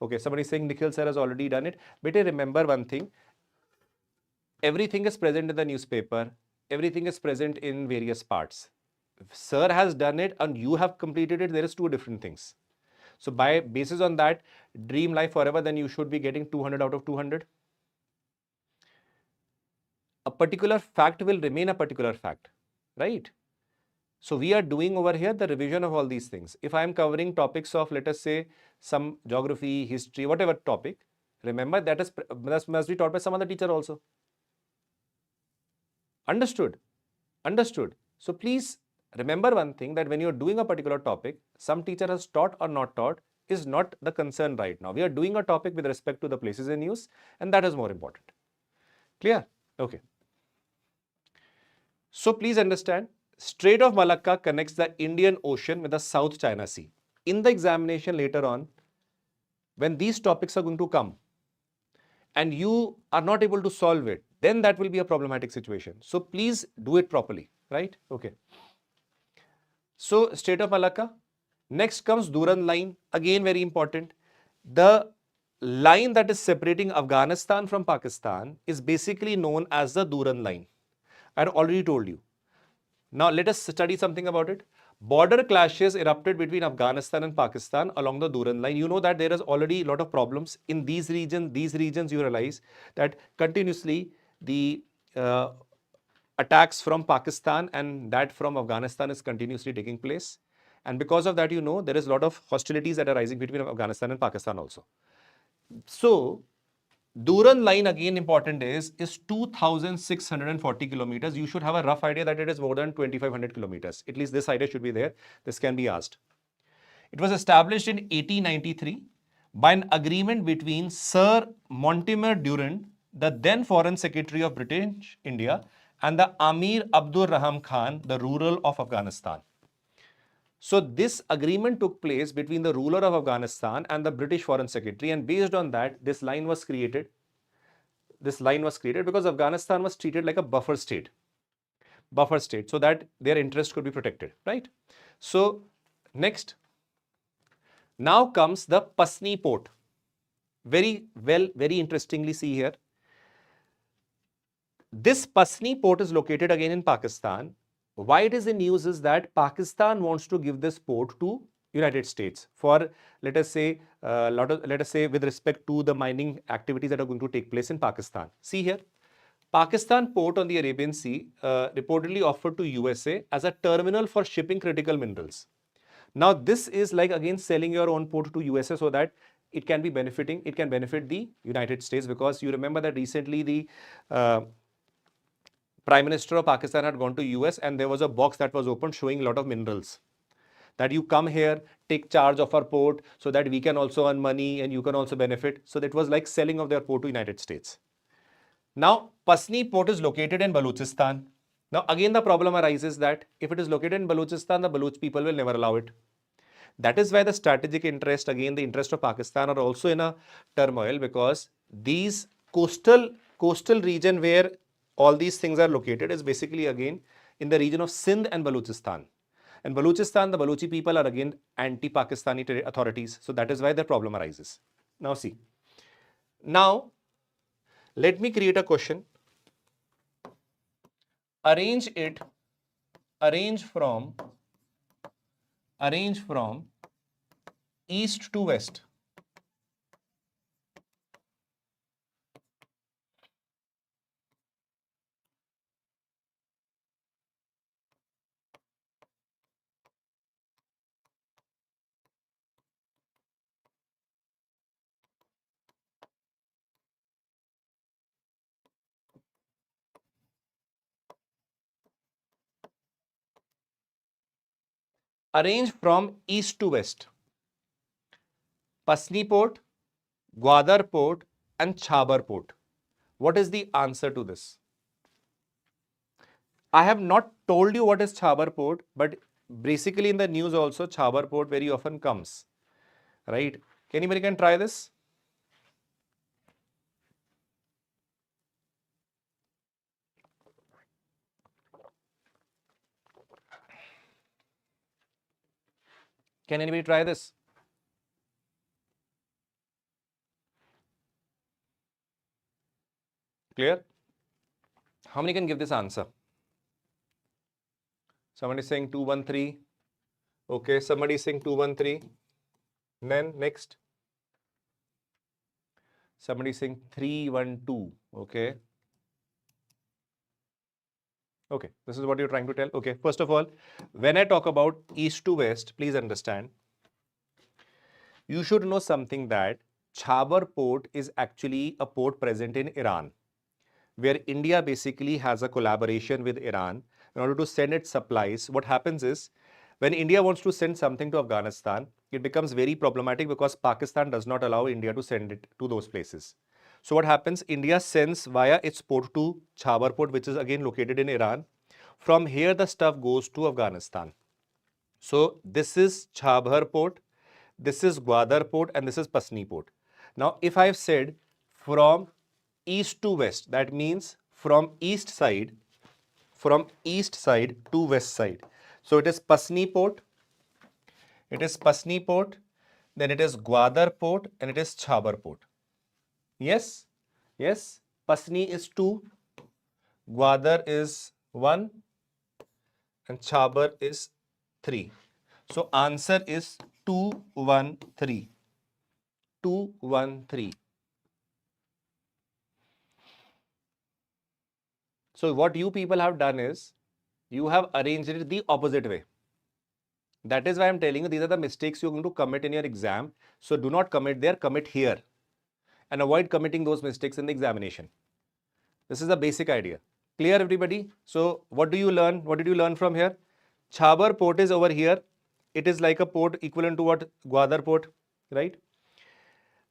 A: Okay, somebody is saying Nikhil sir has already done it. But remember one thing, everything is present in the newspaper, everything is present in various parts. If sir has done it and you have completed it, there is two different things. So by basis on that, dream life forever, then you should be getting 200 out of 200. A particular fact will remain a particular fact, right? So we are doing over here the revision of all these things. If I am covering topics of, let us say, some geography, history, whatever topic, remember that must be taught by some other teacher also. Understood? Understood. So please remember one thing, that when you are doing a particular topic, some teacher has taught or not taught is not the concern right now. We are doing a topic with respect to the places in use, and that is more important. Clear? Okay. So please understand, Strait of Malacca connects the Indian Ocean with the South China Sea. In the examination later on, when these topics are going to come and you are not able to solve it, then that will be a problematic situation. So please do it properly, right? Okay. So Strait of Malacca. Next comes Durand Line, again very important. The line that is separating Afghanistan from Pakistan is basically known as the Durand Line. I had already told you. Now let us study something about it. Border clashes erupted between Afghanistan and Pakistan along the Durand Line. You know that there is already a lot of problems in these regions. You realize that continuously the attacks from Pakistan and that from Afghanistan is continuously taking place. And because of that, you know, there is a lot of hostilities that are rising between Afghanistan and Pakistan also. So Durand Line, again important is 2,640 kilometers. You should have a rough idea that it is more than 2,500 kilometers. At least this idea should be there. This can be asked. It was established in 1893 by an agreement between Sir Mortimer Durand, the then Foreign Secretary of British India, and the Amir Abdur Rahman Khan, the ruler of Afghanistan. So this agreement took place between the ruler of Afghanistan and the British Foreign Secretary, and based on that, this line was created. This line was created because Afghanistan was treated like a buffer state, so that their interest could be protected, right? So next, now comes the Pasni Port. Very interestingly, see here. This Pasni Port is located again in Pakistan. Why it is in news is that Pakistan wants to give this port to United States for, let us say, with respect to the mining activities that are going to take place in Pakistan. See here, Pakistan port on the Arabian Sea reportedly offered to USA as a terminal for shipping critical minerals. Now this is like again selling your own port to USA so that it can be benefiting, it can benefit the United States, because you remember that recently the Prime Minister of Pakistan had gone to US and there was a box that was opened showing a lot of minerals. That you come here, take charge of our port so that we can also earn money and you can also benefit. So that was like selling of their port to United States. Now, Pasni Port is located in Balochistan. Now, again, the problem arises that if it is located in Balochistan, the Baloch people will never allow it. That is why the strategic interest, again, the interest of Pakistan are also in a turmoil, because these coastal region where all these things are located is basically again in the region of Sindh and Balochistan. And Balochistan, the Balochi people are again anti-Pakistani authorities. So that is why the problem arises. Now see. Now, let me create a question. Arrange from east to west. Arrange from east to west. Pasni Port, Gwadar Port and Chabar Port. What is the answer to this? I have not told you what is Chabar Port, but basically in the news also Chabar Port very often comes, right? Anybody can try this? Can anybody try this? Clear? How many can give this answer? Somebody is saying 213. Okay, somebody is saying 213. Then next. Somebody is saying 312. Okay. Okay, this is what you're trying to tell. Okay, first of all, when I talk about east to west, please understand, you should know something that Chabar Port is actually a port present in Iran, where India basically has a collaboration with Iran in order to send its supplies. What happens is, when India wants to send something to Afghanistan, it becomes very problematic because Pakistan does not allow India to send it to those places. So what happens? India sends via its port to Chabar Port, which is again located in Iran. From here, the stuff goes to Afghanistan. So this is Chabar Port, this is Gwadar Port, and this is Pasni Port. Now, if I have said from east to west, that means from east side to west side. So it is Pasni Port, then it is Gwadar Port, and it is Chabar Port. Yes, yes, Pasni is 2, Gwadar is 1, and Chabar is 3. So answer is 213. 213. So what you people have done is, you have arranged it the opposite way. That is why I am telling you these are the mistakes you are going to commit in your exam. So do not commit there, commit here. And avoid committing those mistakes in the examination. This is the basic idea. Clear, everybody? So what do you learn? What did you learn from here? Chabar Port is over here. It is like a port equivalent to what? Gwadar Port, right?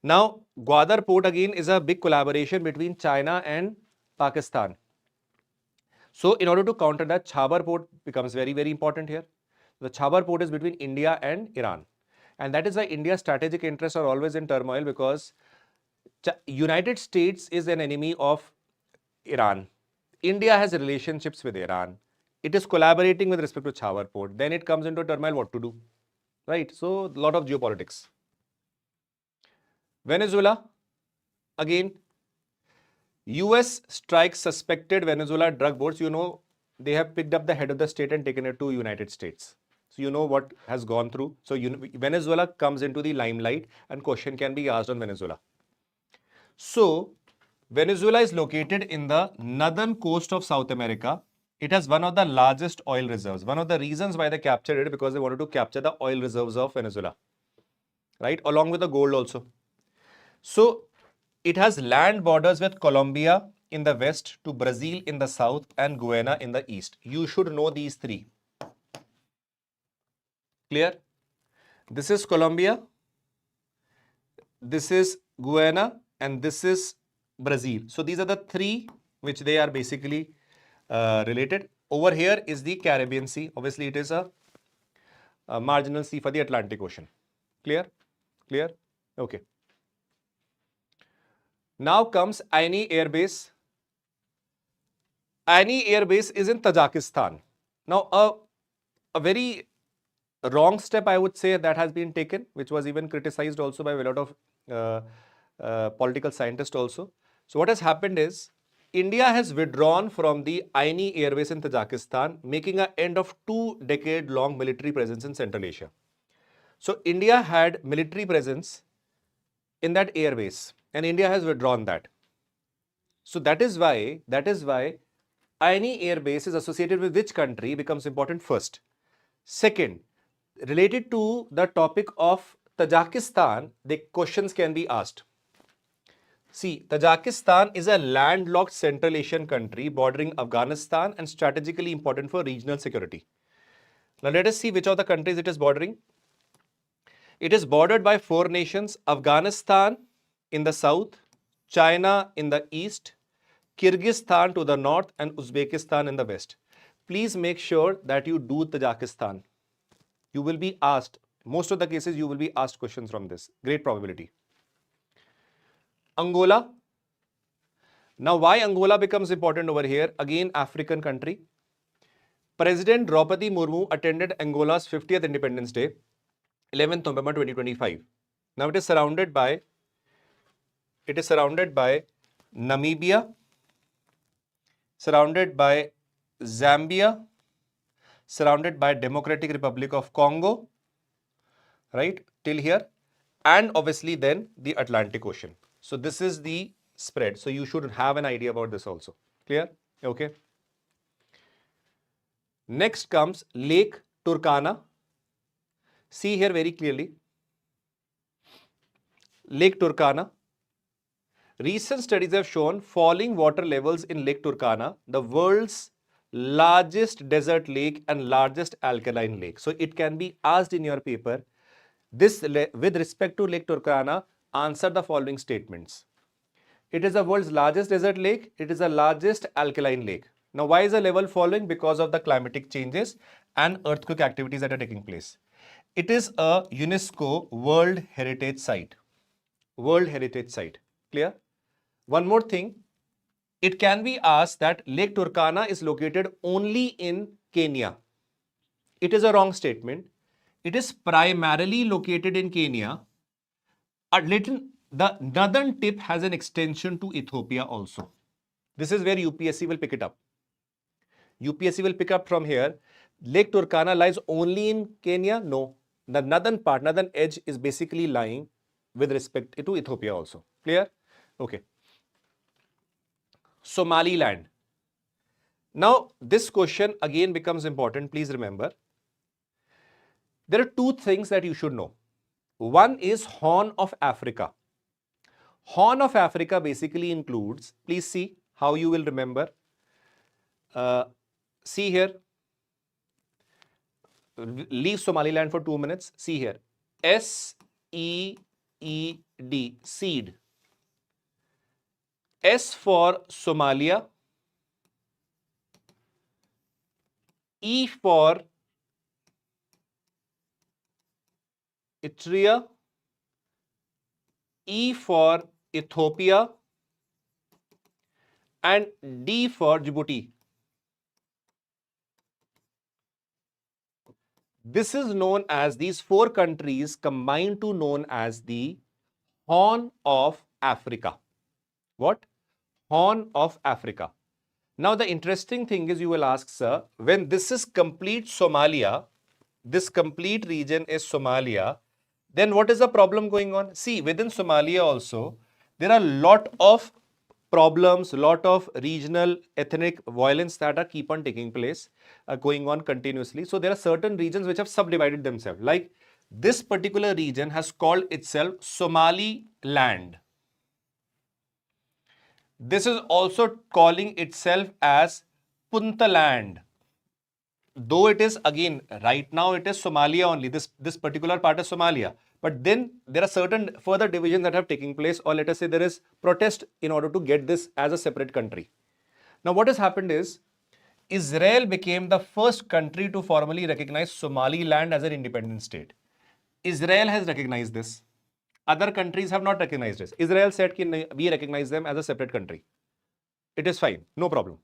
A: Now, Gwadar Port again is a big collaboration between China and Pakistan. So in order to counter that, Chabar Port becomes very, very important here. The Chabar Port is between India and Iran. And that is why India's strategic interests are always in turmoil, because United States is an enemy of Iran. India has relationships with Iran. It is collaborating with respect to Chabar Port. Then it comes into turmoil, what to do, right? So a lot of geopolitics. Venezuela, again, US strikes suspected Venezuela drug boards. You know, they have picked up the head of the state and taken it to United States. So you know what has gone through. So Venezuela comes into the limelight and question can be asked on Venezuela. So Venezuela is located in the northern coast of South America. It has one of the largest oil reserves. One of the reasons why they captured it, because they wanted to capture the oil reserves of Venezuela, right? Along with the gold also. So it has land borders with Colombia in the west, to Brazil in the south, and Guyana in the east. You should know these three. Clear? This is Colombia, this is Guyana, and this is Brazil. So these are the three which they are basically related. Over here is the Caribbean Sea. Obviously, it is a marginal sea for the Atlantic Ocean. Clear? Clear? Okay. Now comes Ayni Air Base. Ayni Air Base is in Tajikistan. Now, a very wrong step, I would say, that has been taken, which was even criticized also by a lot of political scientists also. So what has happened is, India has withdrawn from the Ayni Air Base in Tajikistan, making an end of 2-decade-long military presence in Central Asia. So India had military presence in that air base, and India has withdrawn that. So that is why Ayni Air Base is associated with which country becomes important first. Second, related to the topic of Tajikistan, the questions can be asked. See, Tajikistan is a landlocked Central Asian country bordering Afghanistan and strategically important for regional security. Now let us see which of the countries it is bordering. It is bordered by 4 nations: Afghanistan in the south, China in the east, Kyrgyzstan to the north, and Uzbekistan in the west. Please make sure that you do Tajikistan. You will be asked, most of the cases you will be asked questions from this. Great probability. Angola. Now why Angola becomes important over here? Again, African country. President Draupadi Murmu attended Angola's 50th Independence Day, 11th November 2025. Now it is surrounded by Namibia, surrounded by Zambia, surrounded by Democratic Republic of Congo, right, till here, and obviously then the Atlantic Ocean. So this is the spread. So you should have an idea about this also. Clear? Okay. Next comes Lake Turkana. See here very clearly. Lake Turkana. Recent studies have shown falling water levels in Lake Turkana, the world's largest desert lake and largest alkaline lake. So it can be asked in your paper, with respect to Lake Turkana, answer the following statements. It is the world's largest desert lake. It is the largest alkaline lake. Now, why is the level falling? Because of the climatic changes and earthquake activities that are taking place. It is a UNESCO World Heritage Site. World Heritage Site. Clear? One more thing. It can be asked that Lake Turkana is located only in Kenya. It is a wrong statement. It is primarily located in Kenya. The northern tip has an extension to Ethiopia also. This is where UPSC will pick it up. UPSC will pick up from here. Lake Turkana lies only in Kenya? No. The northern part, northern edge is basically lying with respect to Ethiopia also. Clear? Okay. Somaliland. Now, this question again becomes important. Please remember. There are 2 things that you should know. One is Horn of Africa. Horn of Africa basically includes, please see how you will remember. See here. Leave Somaliland for 2 minutes. See here. SEED, seed. S for Somalia. E for Eritrea. E for Ethiopia. And D for Djibouti. This is known as, these 4 countries combined to known as the Horn of Africa. What? Horn of Africa. Now the interesting thing is, you will ask, sir, when this is complete Somalia, this complete region is Somalia, then what is the problem going on? See, within Somalia also, there are a lot of problems, lot of regional ethnic violence that are keep on taking place, going on continuously. So there are certain regions which have subdivided themselves. Like this particular region has called itself Somaliland. This is also calling itself as Puntland. Though it is, again, right now it is Somalia only, this particular part is Somalia. But then there are certain further divisions that have taken place, or let us say there is protest in order to get this as a separate country. Now what has happened is, Israel became the first country to formally recognize Somaliland as an independent state. Israel has recognized this. Other countries have not recognized this. Israel said that we recognize them as a separate country. It is fine, no problem.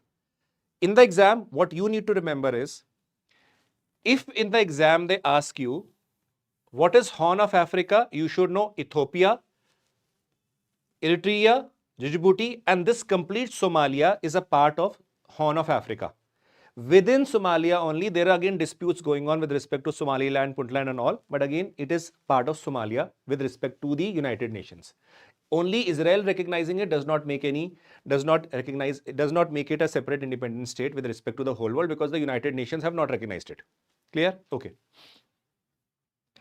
A: In the exam, what you need to remember is, if in the exam they ask you, what is Horn of Africa? You should know Ethiopia, Eritrea, Djibouti, and this complete Somalia is a part of Horn of Africa. Within Somalia only, there are again disputes going on with respect to Somaliland, Puntland and all, but again it is part of Somalia with respect to the United Nations. Only Israel recognizing it does not make it a separate independent state with respect to the whole world, because the United Nations have not recognized it. Clear? Okay.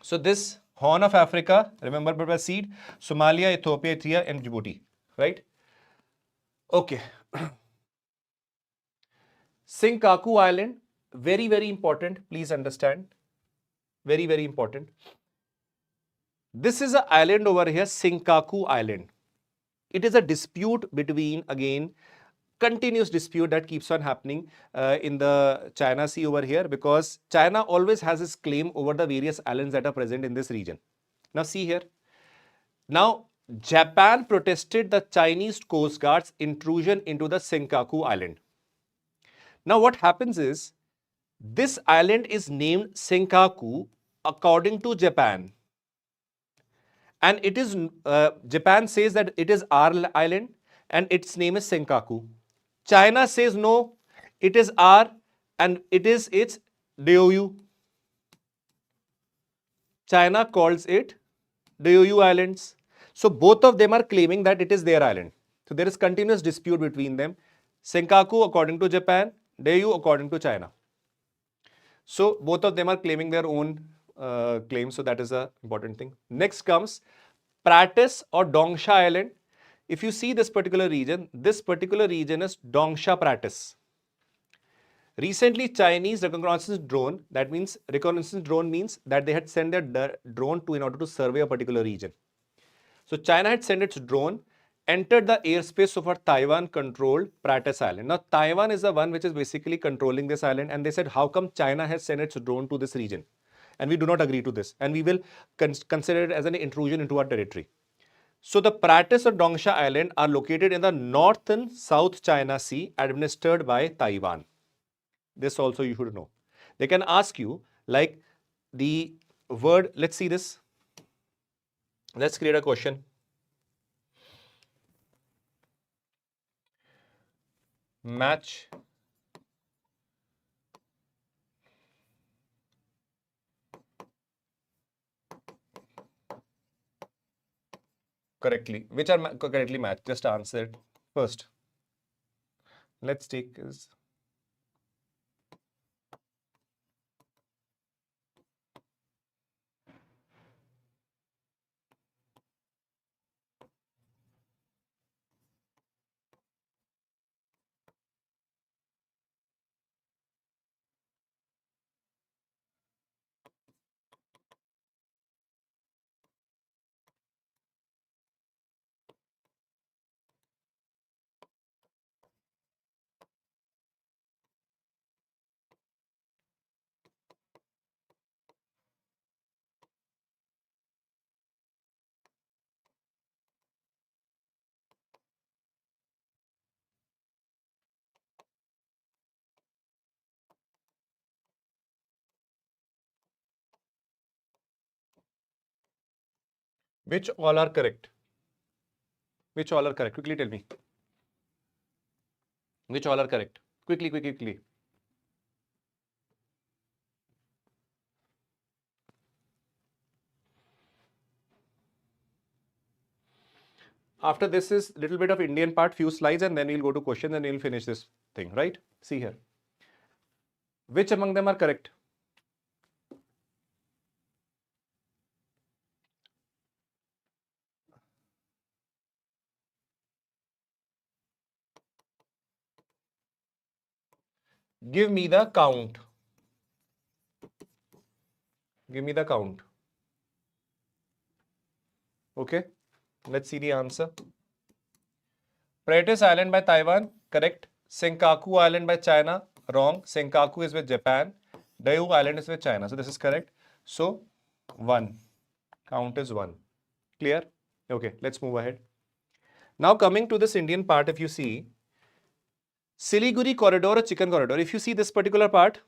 A: So this Horn of Africa, remember by seed, Somalia, Ethiopia, Eritrea and Djibouti, right? Okay. Senkaku Island. very, very important, please understand. Very, very important. This is an island over here, Senkaku Island. It is a dispute between, again, continuous dispute that keeps on happening in the China Sea over here, because China always has its claim over the various islands that are present in this region. Now see here. Now Japan protested the Chinese Coast Guard's intrusion into the Senkaku Island. Now what happens is, this island is named Senkaku according to Japan. And it is, Japan says that it is our island and its name is Senkaku. China says no, it is our and it is its Diaoyu. China calls it Diaoyu Islands. So both of them are claiming that it is their island. So there is continuous dispute between them. Senkaku according to Japan, Diaoyu according to China. So both of them are claiming their own claims. So that is an important thing. Next comes Pratas or Dongsha Island. If you see this particular region is Dongsha Pratas. Recently, Chinese reconnaissance drone, that means reconnaissance drone means that they had sent their drone in order to survey a particular region. So China had sent its drone, entered the airspace of a Taiwan-controlled Pratas Island. Now Taiwan is the one which is basically controlling this island, and they said, how come China has sent its drone to this region? And we do not agree to this, and we will consider it as an intrusion into our territory. So the Pratas or Dongsha Island are located in the North and South China Sea, administered by Taiwan. This also you should know. They can ask you like the word, let's see this. Let's create a question. Match correctly. Which are correctly matched? Just answer it first. Let's take this. Which all are correct? Which all are correct? Quickly tell me. Which all are correct? Quickly, quickly, quickly. After this is little bit of Indian part, few slides, and then we'll go to questions and we'll finish this thing, right? See here. Which among them are correct? Give me the count. Give me the count. Okay, let's see the answer. Pratas Island by Taiwan, correct. Senkaku Island by China, wrong. Senkaku is with Japan. Diaoyu Island is with China. So this is correct. So 1. Count is 1. Clear? Okay, let's move ahead. Now coming to this Indian part, if you see, Siliguri Corridor or Chicken Corridor. If you see this particular part,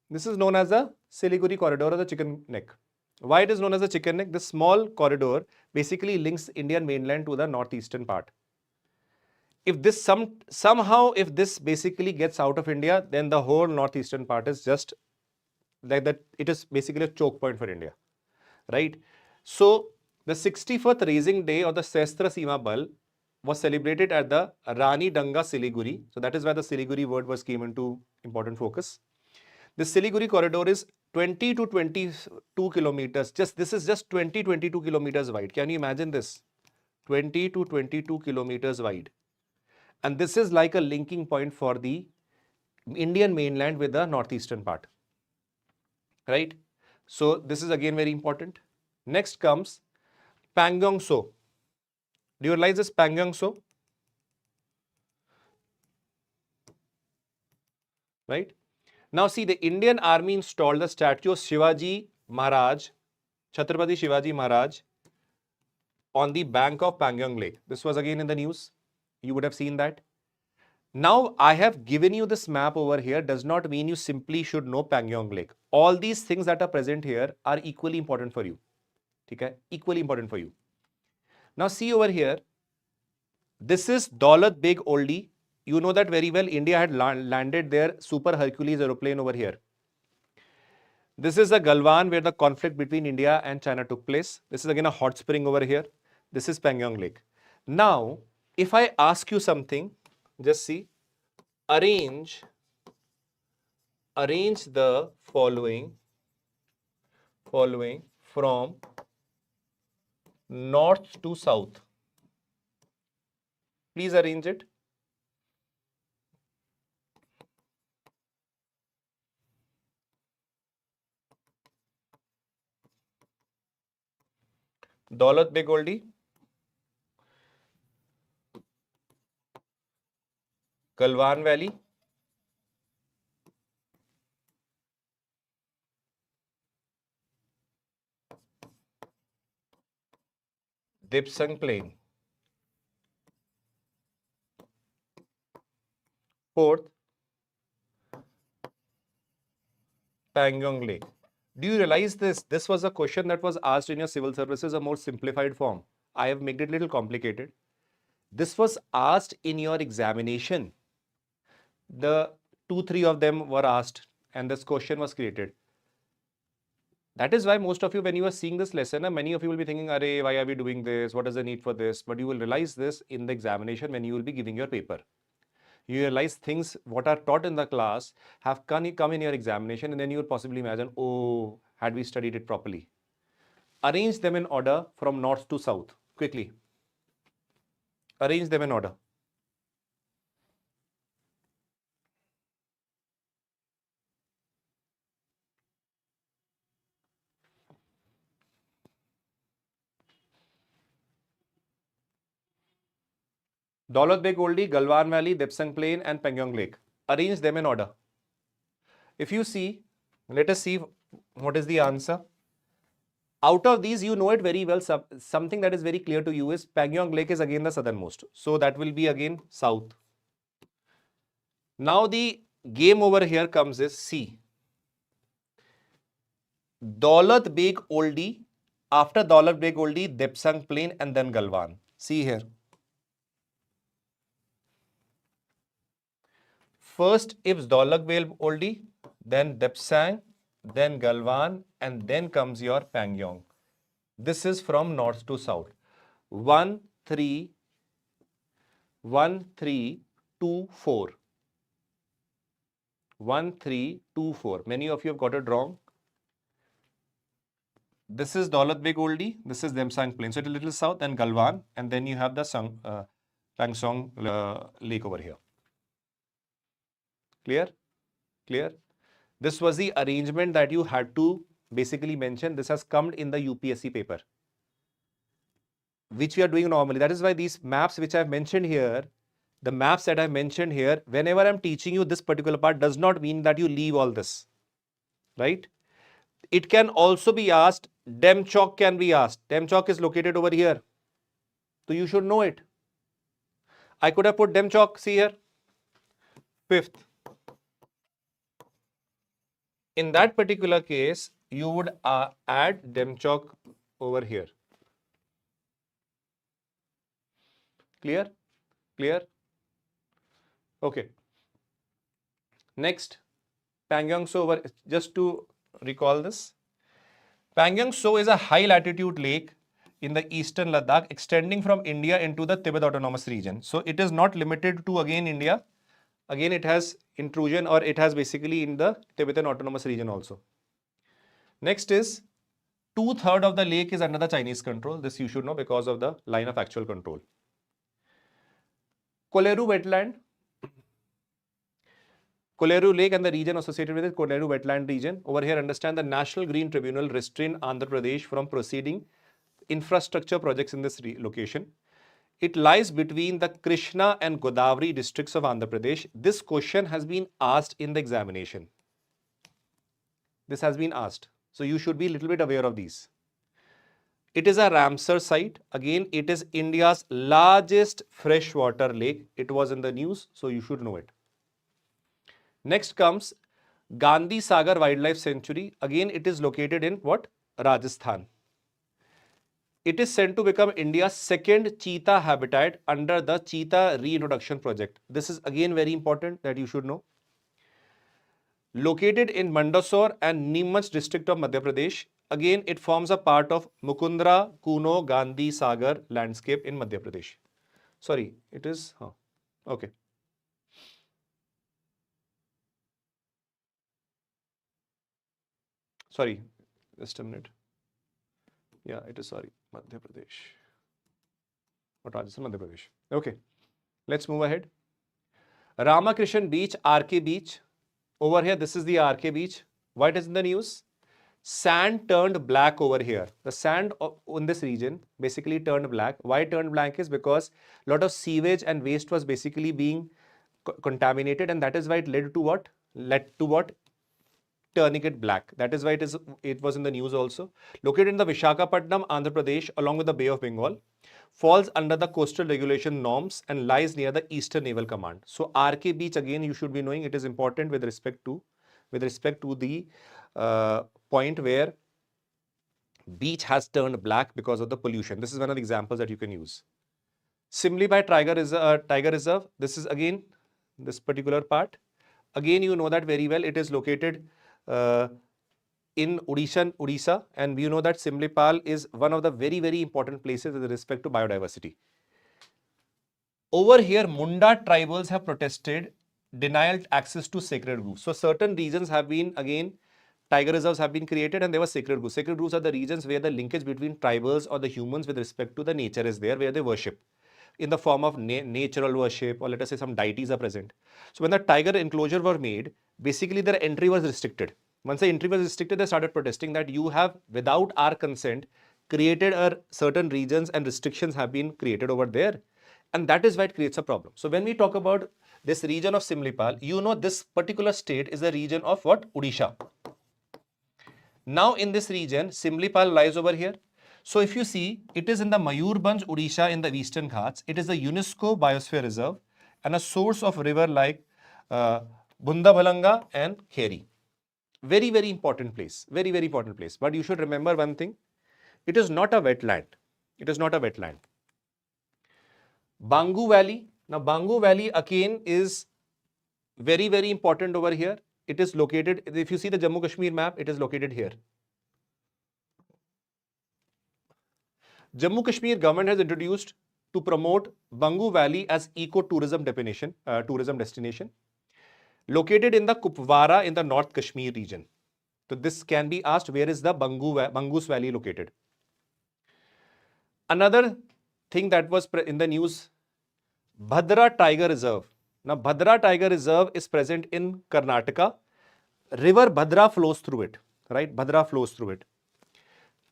A: this is known as the Siliguri Corridor or the Chicken Neck. Why it is known as the Chicken Neck? This small corridor basically links Indian mainland to the northeastern part. If this somehow if this basically gets out of India, then the whole northeastern part is just like that. It is basically a choke point for India, right? So the 61st raising day of the Sestra Sima Bal was celebrated at the Rani Danga Siliguri. So that is why the Siliguri word came into important focus. The Siliguri corridor is 20 to 22 kilometers. This is just 22 kilometers wide. Can you imagine this? 20 to 22 kilometers wide. And this is like a linking point for the Indian mainland with the northeastern part, right? So this is again very important. Next comes Pangong So. Do you realize this Pangong So? Right? Now see, the Indian army installed the statue of Shivaji Maharaj, Chhatrapati Shivaji Maharaj, on the bank of Pangong Lake. This was again in the news. You would have seen that. Now, I have given you this map over here does not mean you simply should know Pangong Lake. All these things that are present here are equally important for you. Okay? Equally important for you. Now, see over here. This is Daulat Beg Oldie. You know that very well. India had landed their Super Hercules aeroplane over here. This is the Galwan where the conflict between India and China took place. This is again a hot spring over here. This is Pangong Lake. Now, if I ask you something, just see, arrange the following from north to south. Please arrange it. Daulat Beg Oldie, Galwan Valley, Dipsang Plain. Fourth, Pangong Lake. Do you realize this? This was a question that was asked in your civil services, a more simplified form. I have made it a little complicated. This was asked in your examination. The 2-3 of them were asked and this question was created. That is why most of you, when you are seeing this lesson, many of you will be thinking, Arey, why are we doing this? What is the need for this? But you will realize this in the examination when you will be giving your paper. You realize things what are taught in the class have come in your examination, and then you will possibly imagine, oh, had we studied it properly. Arrange them in order from north to south. Quickly. Arrange them in order. Daulat Beg Oldie, Galwan Valley, Dipsang Plain and Pangong Lake. Arrange them in order. If you see, let us see what is the answer. Out of these, you know it very well. Something that is very clear to you is Pangong Lake is again the southernmost. So that will be again south. Now the game over here comes is C. Daulat Beg Oldie, after Daulat Beg Oldie, Dipsang Plain and then Galwan. See here. First is Daulat Beg Oldie, then Dipsang, then Galwan, and then comes your Pangong. This is from north to south. 1, 3, 1, 3, 2, 4. 1, 3, 2, 4. Many of you have got it wrong. This is Daulat Beg Oldie, this is Dipsang Plain. So it's a little south, then Galwan, and then you have the Pangong Lake over here. Clear? Clear? This was the arrangement that you had to basically mention. This has come in the UPSC paper, which we are doing normally. That is why these maps which I have mentioned here, the maps that I have mentioned here, whenever I am teaching you this particular part does not mean that you leave all this, right? It can also be asked, Demchok can be asked. Demchok is located over here. So you should know it. I could have put Demchok, see here, 5th. In that particular case, you would add Demchok over here. Clear? Clear? Okay. Next, Pangong So over, just to recall this. Pangong So is a high latitude lake in the eastern Ladakh extending from India into the Tibet Autonomous Region. So it is not limited to again India. Again, it has intrusion or it has basically in the Tibetan Autonomous Region also. Next is 2/3 of the lake is under the Chinese control. This you should know because of the line of actual control. Koleru wetland. Koleru Lake and the region associated with it, Koleru wetland region. Over here, understand the National Green Tribunal restrained Andhra Pradesh from proceeding infrastructure projects in this location. It lies between the Krishna and Godavari districts of Andhra Pradesh. This question has been asked in the examination. This has been asked. So you should be a little bit aware of these. It is a Ramsar site. Again, it is India's largest freshwater lake. It was in the news, so you should know it. Next comes Gandhi Sagar Wildlife Sanctuary. Again, it is located in what? Rajasthan. It is said to become India's second cheetah habitat under the Cheetah Reintroduction Project. This is again very important that you should know. Located in Mandsaur and Neemuch district of Madhya Pradesh. Again, it forms a part of Mukundra Kuno Gandhi Sagar landscape in Madhya Pradesh. Sorry, it is, okay. Sorry, just a minute. Yeah, it is, sorry, Madhya Pradesh. Not Rajasthan, Madhya Pradesh. Okay, let's move ahead. Ramakrishnan Beach, RK Beach. Over here, this is the RK Beach. What is in the news? Sand turned black over here. The sand in this region basically turned black. Why turned black is because a lot of sewage and waste was basically being contaminated, and that is why it led to what? Turning it black. That is why it was in the news also. Located in the Visakhapatnam, Andhra Pradesh, along with the Bay of Bengal, falls under the coastal regulation norms and lies near the Eastern Naval Command. So RK Beach, again, you should be knowing it is important with respect to the point where beach has turned black because of the pollution. This is one of the examples that you can use. Simlipai Tiger Reserve. This is again this particular part. Again, you know that very well. It is located in Odisha, and you know that Simlipal is one of the very, very important places with respect to biodiversity. Over here, Munda tribals have protested denied access to sacred groves. So certain regions have been, again, tiger reserves have been created, and there were sacred groves. Sacred groves are the regions where the linkage between tribals or the humans with respect to the nature is there, where they worship in the form of natural worship, or let us say some deities are present. So when the tiger enclosure were made, basically their entry was restricted. Once the entry was restricted, they started protesting that you have, without our consent, created certain regions, and restrictions have been created over there. And that is why it creates a problem. So when we talk about this region of Simlipal, you know this particular state is the region of what? Odisha. Now in this region, Simlipal lies over here. So if you see, it is in the Mayurbhanj, Odisha in the Eastern Ghats. It is a UNESCO Biosphere Reserve and a source of river like Bundabhalanga and Kheri. Very, very important place. Very, very important place. But you should remember one thing. It is not a wetland. It is not a wetland. Bangu Valley. Now, Bangu Valley again is very, very important over here. It is located, if you see the Jammu Kashmir map, it is located here. Jammu Kashmir government has introduced to promote Bangu Valley as eco-tourism destination, located in the Kupwara in the North Kashmir region. So this can be asked, where is the Bangus Valley located? Another thing that was in the news, Bhadra Tiger Reserve. Now, Bhadra Tiger Reserve is present in Karnataka. River Bhadra flows through it, right? Bhadra flows through it.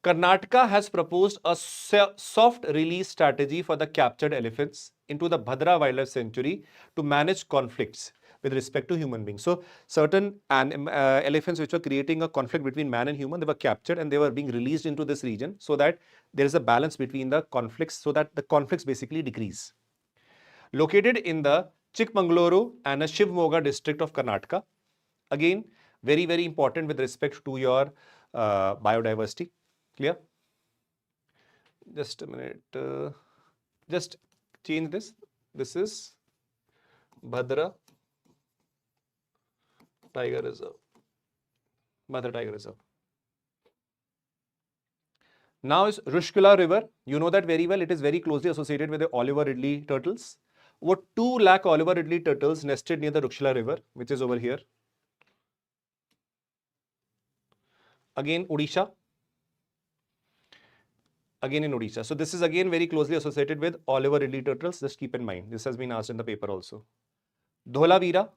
A: Karnataka has proposed a soft release strategy for the captured elephants into the Bhadra Wildlife Sanctuary to manage conflicts with respect to human beings. So, certain elephants which were creating a conflict between man and human, they were captured and they were being released into this region so that there is a balance between the conflicts, so that the conflicts basically decrease. Located in the Chikmagaluru and Shivamogga district of Karnataka. Again, very, very important with respect to your biodiversity. Clear? Just a minute. Just change this. This is Bhadra Tiger Reserve. Bhadra Tiger Reserve. Now is Rushikulya River. You know that very well. It is very closely associated with the Oliver Ridley turtles. Over 2 lakh Oliver Ridley turtles nested near the Rushikulya River, which is over here. Again, Odisha. Again in Odisha. So this is again very closely associated with Oliver Ridley turtles. Just keep in mind. This has been asked in the paper also. Dholavira.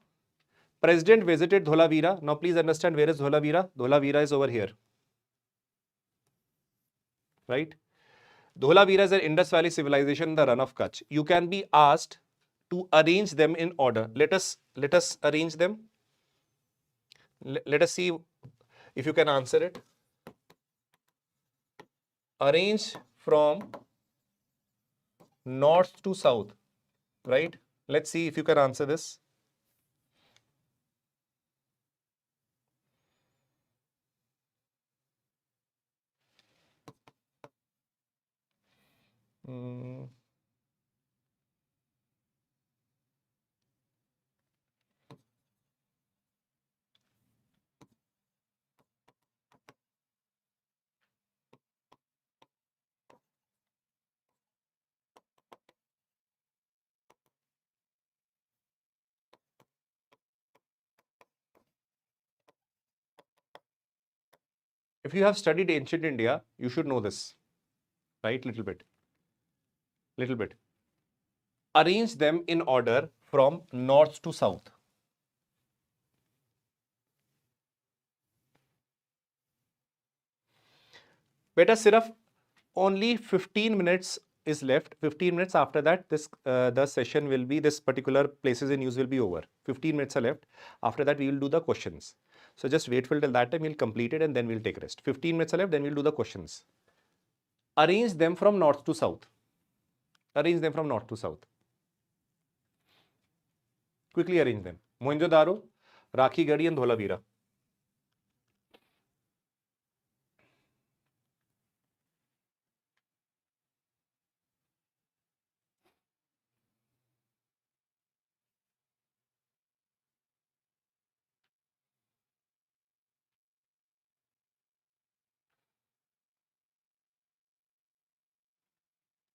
A: President visited Dholavira. Now please understand, where is Dholavira? Dholavira is over here. Right? Dholavira is an Indus Valley civilization in the run of Kutch. You can be asked to arrange them in order. Let us arrange them. Let us see if you can answer it. Arrange from north to south, right? Let's see if you can answer this. If you have studied ancient India, you should know this, right? Little bit. Arrange them in order from north to south. Beta, sirf only 15 minutes is left. 15 minutes after that, the session will be, this particular places in use will be over. 15 minutes are left. After that, we will do the questions. So just wait till that time, we'll complete it and then we'll take rest. 15 minutes are left, then we'll do the questions. Arrange them from north to south. Arrange them from north to south. Quickly arrange them. Mohenjo-daro, Rakhi-Gadi and Dholavira.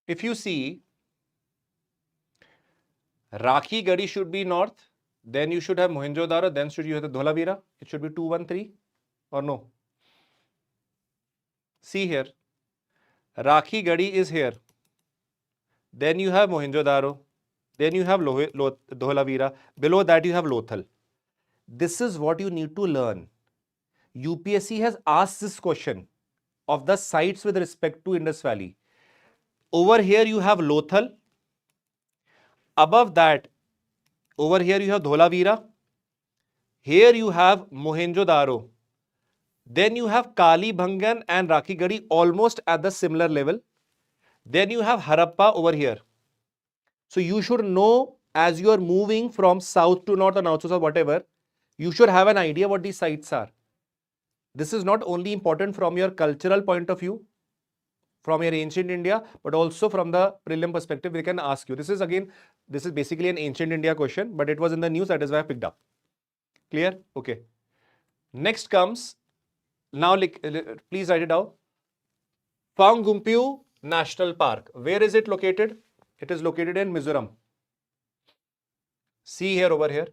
A: If you see, Rakhi-Gadi should be north, then you should have Mohenjo-daro, then should you have the Dholavira. It should be 2, 1, 3 or no? See here, Rakhi-Gadi is here. Then you have Mohenjo-daro. Then you have Dholavira. Below that you have Lothal. This is what you need to learn. UPSC has asked this question of the sites with respect to Indus Valley. Over here you have Lothal. Above that, over here you have Dholavira. Here you have Mohenjo-daro. Then you have Kalibhangan and Rakhi-Gadi almost at the similar level. Then you have Harappa over here. So you should know, as you are moving from south to north or north to south, whatever, you should have an idea what these sites are. This is not only important from your cultural point of view, from your ancient India, but also from the prelim perspective, they can ask you. This is basically an ancient India question, but it was in the news, that is why I picked up. Clear? Okay. Next comes, now please write it down. Phang-Gumpiu National Park. Where is it located? It is located in Mizoram. See here, over here.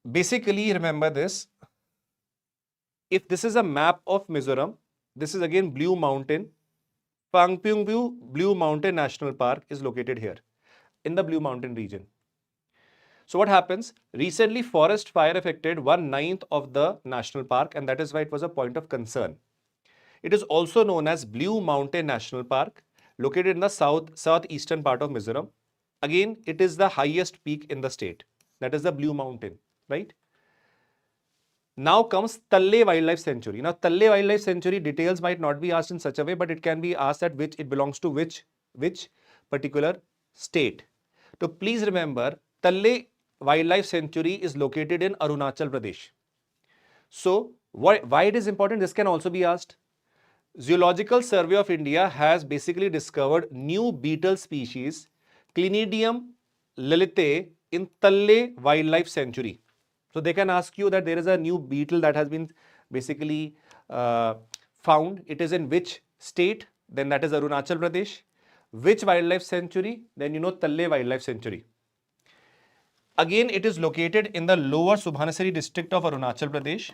A: Basically, remember this. If this is a map of Mizoram, this is again Blue Mountain. Phang-Gumpiu Blue Mountain National Park is located here in the Blue Mountain region. So what happens? Recently, forest fire affected 1/9 of the national park, and that is why it was a point of concern. It is also known as Blue Mountain National Park, located in the southeastern part of Mizoram. Again, it is the highest peak in the state. That is the Blue Mountain, right? Now comes Talle Wildlife Sanctuary. Now, Talle Wildlife Sanctuary details might not be asked in such a way, but it can be asked at which it belongs to which particular state. So please remember, Talle Wildlife Sanctuary is located in Arunachal Pradesh. So why it is important? This can also be asked. Zoological Survey of India has basically discovered new beetle species, Clinidium lilitae, in Talle Wildlife Sanctuary. So they can ask you that there is a new beetle that has been basically found. It is in which state? Then that is Arunachal Pradesh. Which wildlife sanctuary? Then you know Talle Wildlife Sanctuary. Again, it is located in the lower Subhanasari district of Arunachal Pradesh.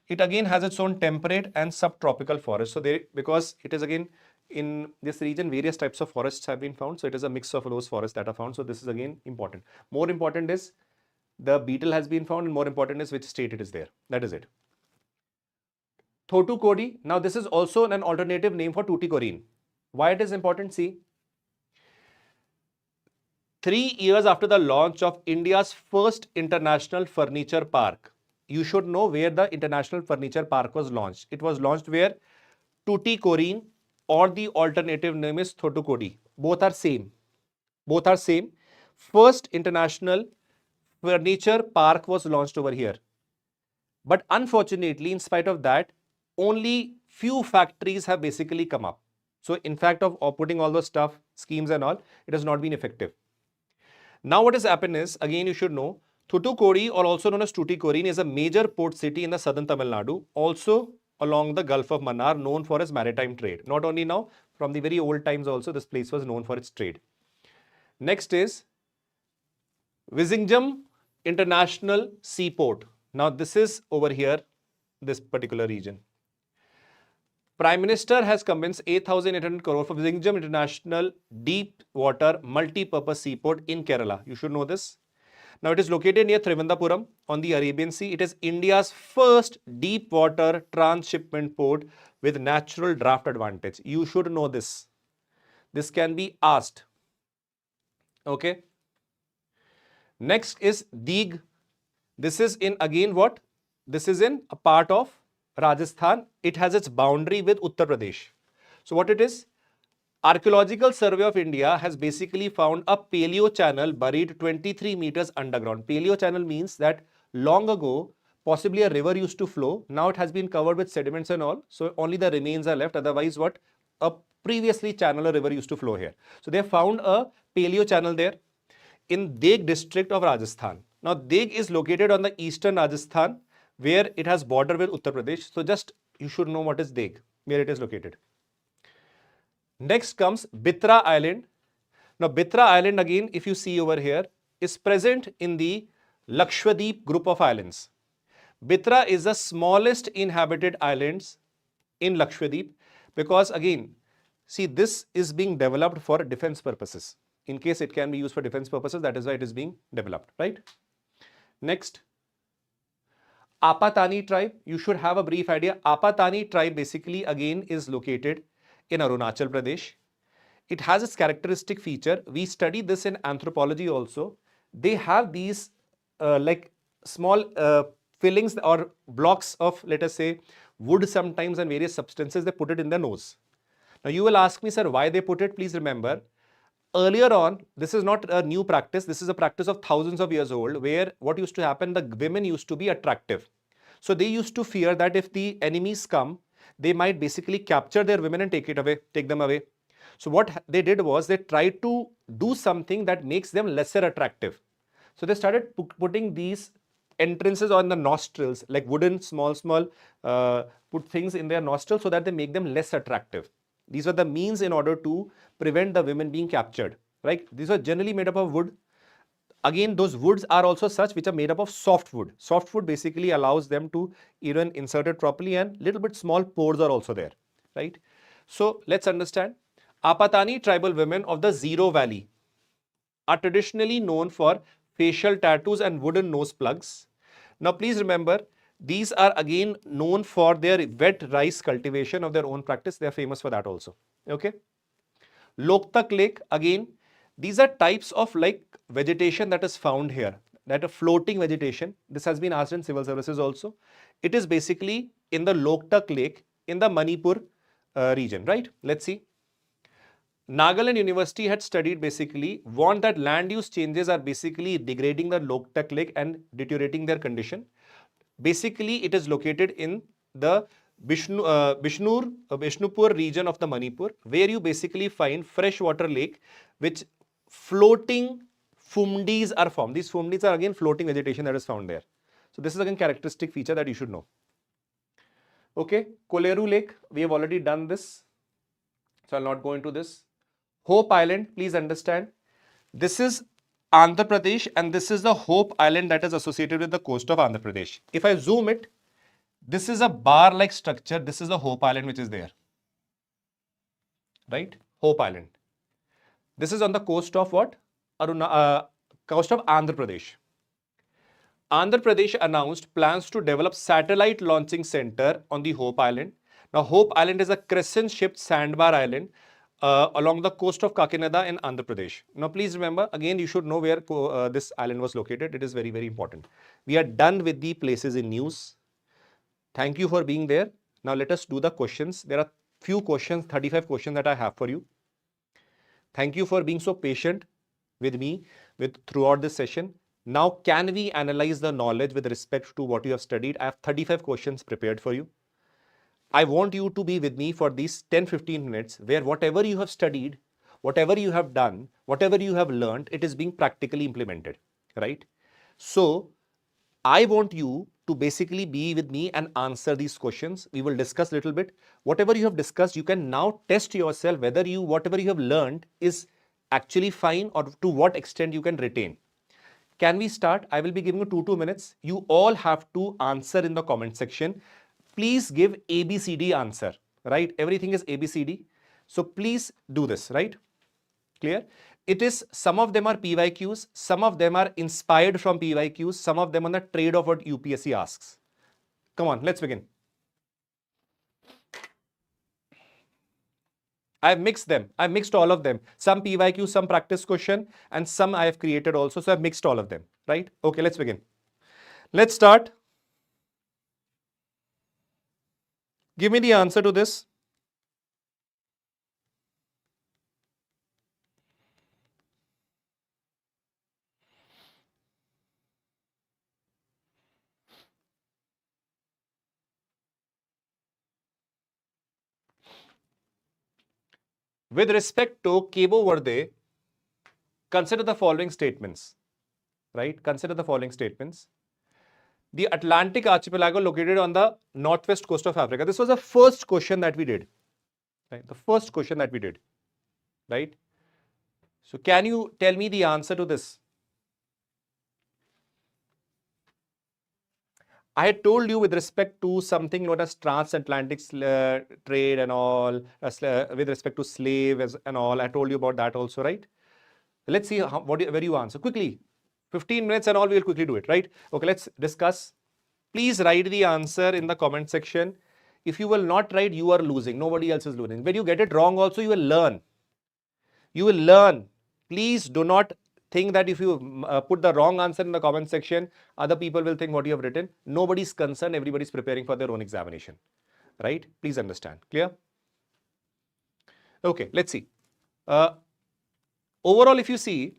A: It again has its own temperate and subtropical forest. So because it is again in this region, various types of forests have been found. So it is a mix of those forests that are found. So this is again important. More important is the beetle has been found, and more important is which state it is there. That is it. Thoothukudi. Now this is also an alternative name for Tuticorin. Why it is important? See, 3 years after the launch of India's first international furniture park, you should know where the international furniture park was launched. It was launched where? Tuticorin, or the alternative name is Thoothukudi. Both are same. Both are same. First international furniture park was launched over here. But unfortunately, in spite of that, only few factories have basically come up. So in fact of putting all those stuff, schemes and all, it has not been effective. Now what has happened is, again you should know, Thoothukudi, or also known as Tuticorin, is a major port city in the southern Tamil Nadu, also along the Gulf of Mannar, known for its maritime trade. Not only now, from the very old times also, this place was known for its trade. Next is Vizhinjam International Seaport. Now this is over here, this particular region. Prime Minister has convinced 8,800 crore for Vizhinjam International Deep Water Multi-Purpose Seaport in Kerala. You should know this. Now it is located near Trivandrum on the Arabian Sea. It is India's first deep water transshipment port with natural draft advantage. You should know this. This can be asked. Okay. Next is Deeg. This is in again what? This is in a part of Rajasthan. It has its boundary with Uttar Pradesh. So what it is? Archaeological Survey of India has basically found a paleo channel buried 23 meters underground. Paleo channel means that long ago, possibly a river used to flow. Now it has been covered with sediments and all. So only the remains are left. Otherwise, what? A previously channel or river used to flow here. So they have found a paleo channel there in Deeg District of Rajasthan. Now Deeg is located on the eastern Rajasthan, where it has border with Uttar Pradesh. So just you should know what is Deeg, where it is located. Next comes Bitra Island. Now Bitra Island, again, if you see over here, is present in the Lakshadweep group of islands. Bitra is the smallest inhabited islands in Lakshadweep, because again, see, this is being developed for defense purposes. In case it can be used for defense purposes, that is why it is being developed, right? Next, Apatani Tribe. You should have a brief idea. Apatani Tribe basically again is located in Arunachal Pradesh. It has its characteristic feature. We study this in anthropology also. They have these like small fillings or blocks of, let us say, wood sometimes and various substances. They put it in their nose. Now you will ask me, sir, why they put it? Please remember, earlier on, this is not a new practice. This is a practice of thousands of years old, where what used to happen, the women used to be attractive. So they used to fear that if the enemies come, they might basically capture their women and take them away. So what they did was they tried to do something that makes them lesser attractive. So they started putting these entrances on the nostrils, like wooden small put things in their nostrils so that they make them less attractive. These were the means in order to prevent the women being captured, right? These are generally made up of wood. Again, those woods are also such which are made up of soft wood. Soft wood basically allows them to even insert it properly, and little bit small pores are also there, right? So let's understand. Apatani tribal women of the Zero Valley are traditionally known for facial tattoos and wooden nose plugs. Now please remember, these are again known for their wet rice cultivation of their own practice. They are famous for that also. Okay. Loktak Lake, again, these are types of like vegetation that is found here, that a floating vegetation. This has been asked in civil services also. It is basically in the Loktak Lake in the Manipur region, right? Let's see. Nagaland University had studied basically, warned that land use changes are basically degrading the Loktak Lake and deteriorating their condition. Basically, it is located in the Bishnupur region of the Manipur, where you basically find freshwater lake, which floating fumdis are formed. These fumdis are again floating vegetation that is found there. So this is again characteristic feature that you should know. Okay, Koleru Lake, we have already done this, so I'll not go into this. Hope Island, please understand, this is Andhra Pradesh, and this is the Hope Island that is associated with the coast of Andhra Pradesh. If I zoom it, this is a bar-like structure. This is the Hope Island which is there, right? Hope Island. This is on the coast of what? Coast of Andhra Pradesh. Andhra Pradesh announced plans to develop satellite launching center on the Hope Island. Now, Hope Island is a crescent-shaped sandbar island along the coast of Kakinada in Andhra Pradesh. Now, please remember, again, you should know where this island was located. It is very, very important. We are done with the places in news. Thank you for being there. Now, let us do the questions. There are few questions, 35 questions that I have for you. Thank you for being so patient with me throughout this session. Now, can we analyze the knowledge with respect to what you have studied? I have 35 questions prepared for you. I want you to be with me for these 10-15 minutes where whatever you have studied, whatever you have done, whatever you have learned, it is being practically implemented, right? So, I want you to basically be with me and answer these questions. We will discuss a little bit. Whatever you have discussed, you can now test yourself whether whatever you have learned is actually fine or to what extent you can retain. Can we start? I will be giving you 2 minutes. You all have to answer in the comment section. Please give ABCD answer, right? Everything is ABCD. So please do this, right? Clear? It is, some of them are PYQs, some of them are inspired from PYQs, some of them on the trade of what UPSC asks. Come on, let's begin. I've mixed them. I've mixed all of them. Some PYQ, some practice question, and some I have created also. So I've mixed all of them, right? Okay, let's begin. Let's start. Give me the answer to this. With respect to Cabo Verde, consider the following statements, right? Consider the following statements. The Atlantic archipelago located on the northwest coast of Africa. This was the first question that we did, right? The first question that we did, right? So can you tell me the answer to this? I had told you with respect to something known as transatlantic trade and all, with respect to slaves and all. I told you about that also, right? Let's see where you answer. Quickly, 15 minutes and all, we will quickly do it, right? Okay, let's discuss. Please write the answer in the comment section. If you will not write, you are losing. Nobody else is losing. When you get it wrong also, you will learn. You will learn. Please do not think that if you put the wrong answer in the comment section, other people will think what you have written. Nobody's concerned. Everybody's preparing for their own examination, right? Please understand. Clear? Okay, let's see. Overall, if you see,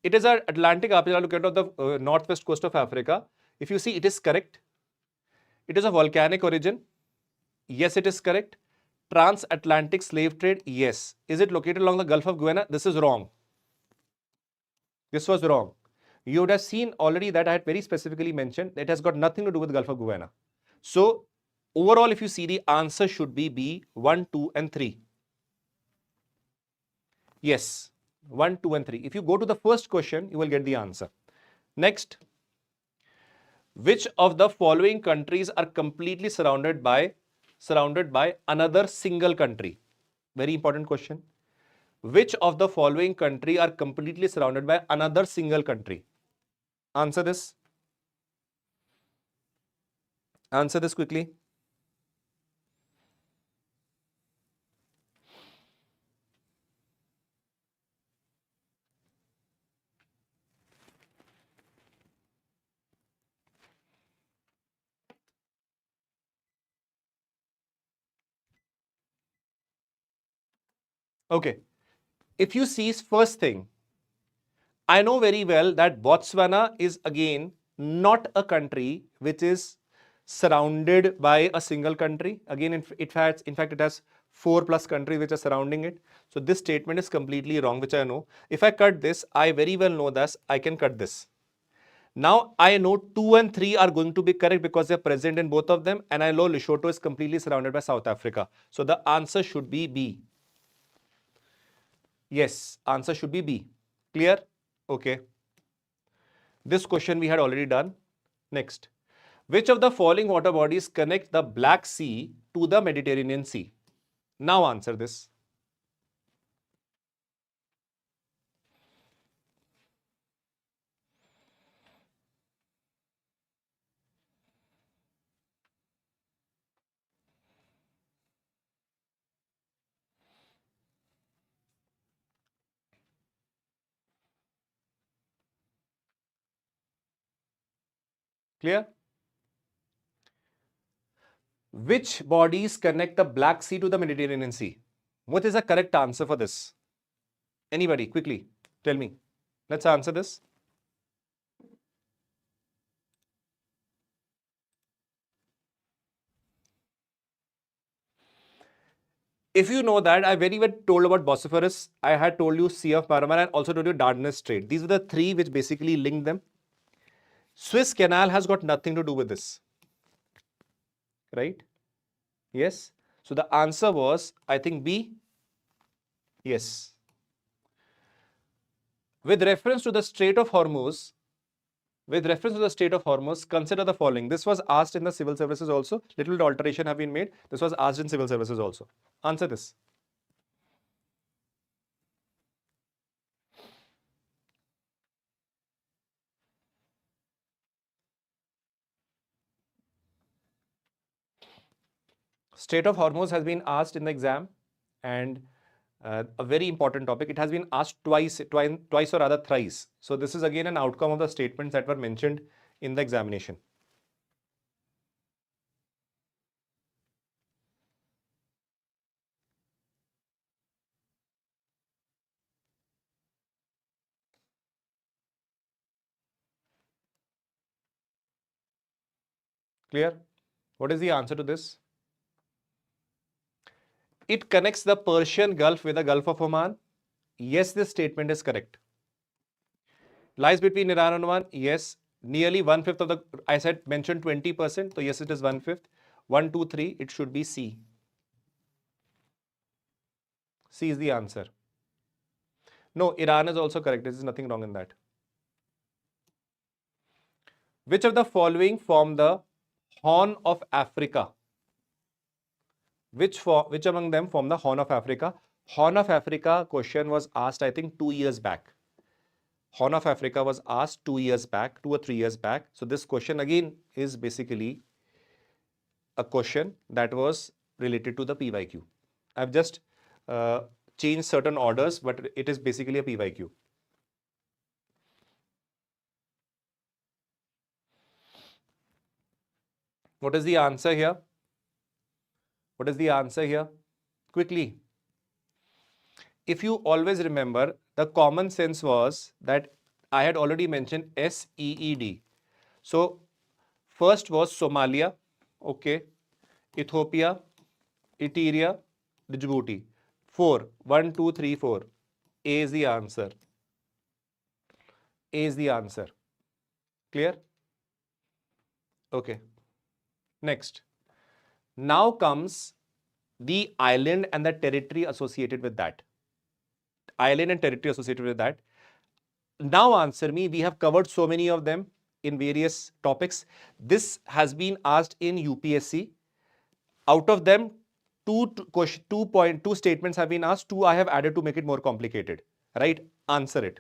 A: it is an Atlantic archipelago located on the northwest coast of Africa. If you see, it is correct. It is of volcanic origin. Yes, it is correct. Transatlantic slave trade. Yes. Is it located along the Gulf of Guiana? This is wrong. This was wrong. You would have seen already that I had very specifically mentioned it has got nothing to do with Gulf of Guiana. So, overall, if you see, the answer should be B, 1, 2, and 3. Yes, 1, 2, and 3. If you go to the first question, you will get the answer. Next. Which of the following countries are completely surrounded by another single country? Very important question. Which of the following country are completely surrounded by another single country? Answer this. Answer this quickly. Okay. If you see first thing, I know very well that Botswana is again not a country which is surrounded by a single country. Again, in fact, it has 4+ countries which are surrounding it. So this statement is completely wrong, which I know. If I cut this, I very well know that I can cut this. Now I know 2 and 3 are going to be correct because they are present in both of them, and I know Lesotho is completely surrounded by South Africa. So the answer should be B. Yes, answer should be B. Clear? Okay. This question we had already done. Next. Which of the following water bodies connect the Black Sea to the Mediterranean Sea? Now answer this. Clear? Which bodies connect the Black Sea to the Mediterranean Sea? What is the correct answer for this? Anybody, quickly, tell me. Let's answer this. If you know that, I very well told about Bosphorus. I had told you Sea of Marmara and also told you Dardanelles Strait. These are the three which basically link them. Suez Canal has got nothing to do with this. Right? Yes. So the answer was, I think, B. Yes. With reference to the Strait of Hormuz, consider the following. This was asked in the civil services also. Little alteration have been made. This was asked in civil services also. Answer this. Strait of Hormuz has been asked in the exam, and a very important topic. It has been asked twice or rather thrice. So this is again an outcome of the statements that were mentioned in the examination. Clear? What is the answer to this? It connects the Persian Gulf with the Gulf of Oman. Yes, this statement is correct. Lies between Iran and Oman. Yes. Nearly 1/5 of the, I said, mentioned 20%. So yes, it is 1/5. 1, 2, 3, it should be C. C is the answer. No, Iran is also correct. There is nothing wrong in that. Which of the following form the Horn of Africa? Which among them form the Horn of Africa? Horn of Africa question was asked, I think, 2 years back. Horn of Africa was asked 2 years back, 2 or 3 years back. So this question again is basically a question that was related to the PYQ. I've just changed certain orders, but it is basically a PYQ. What is the answer here? What is the answer here? Quickly. If you always remember, the common sense was that I had already mentioned SEED. So first was Somalia, okay, Ethiopia, Eritrea, Djibouti. 4. 1, 2, 3, 4. A is the answer. A is the answer. Clear? Okay. Next. Now comes the island and the territory associated with that. Island and territory associated with that. Now answer me. We have covered so many of them in various topics. This has been asked in UPSC. Out of them, two statements have been asked. 2 I have added to make it more complicated. Right? Answer it.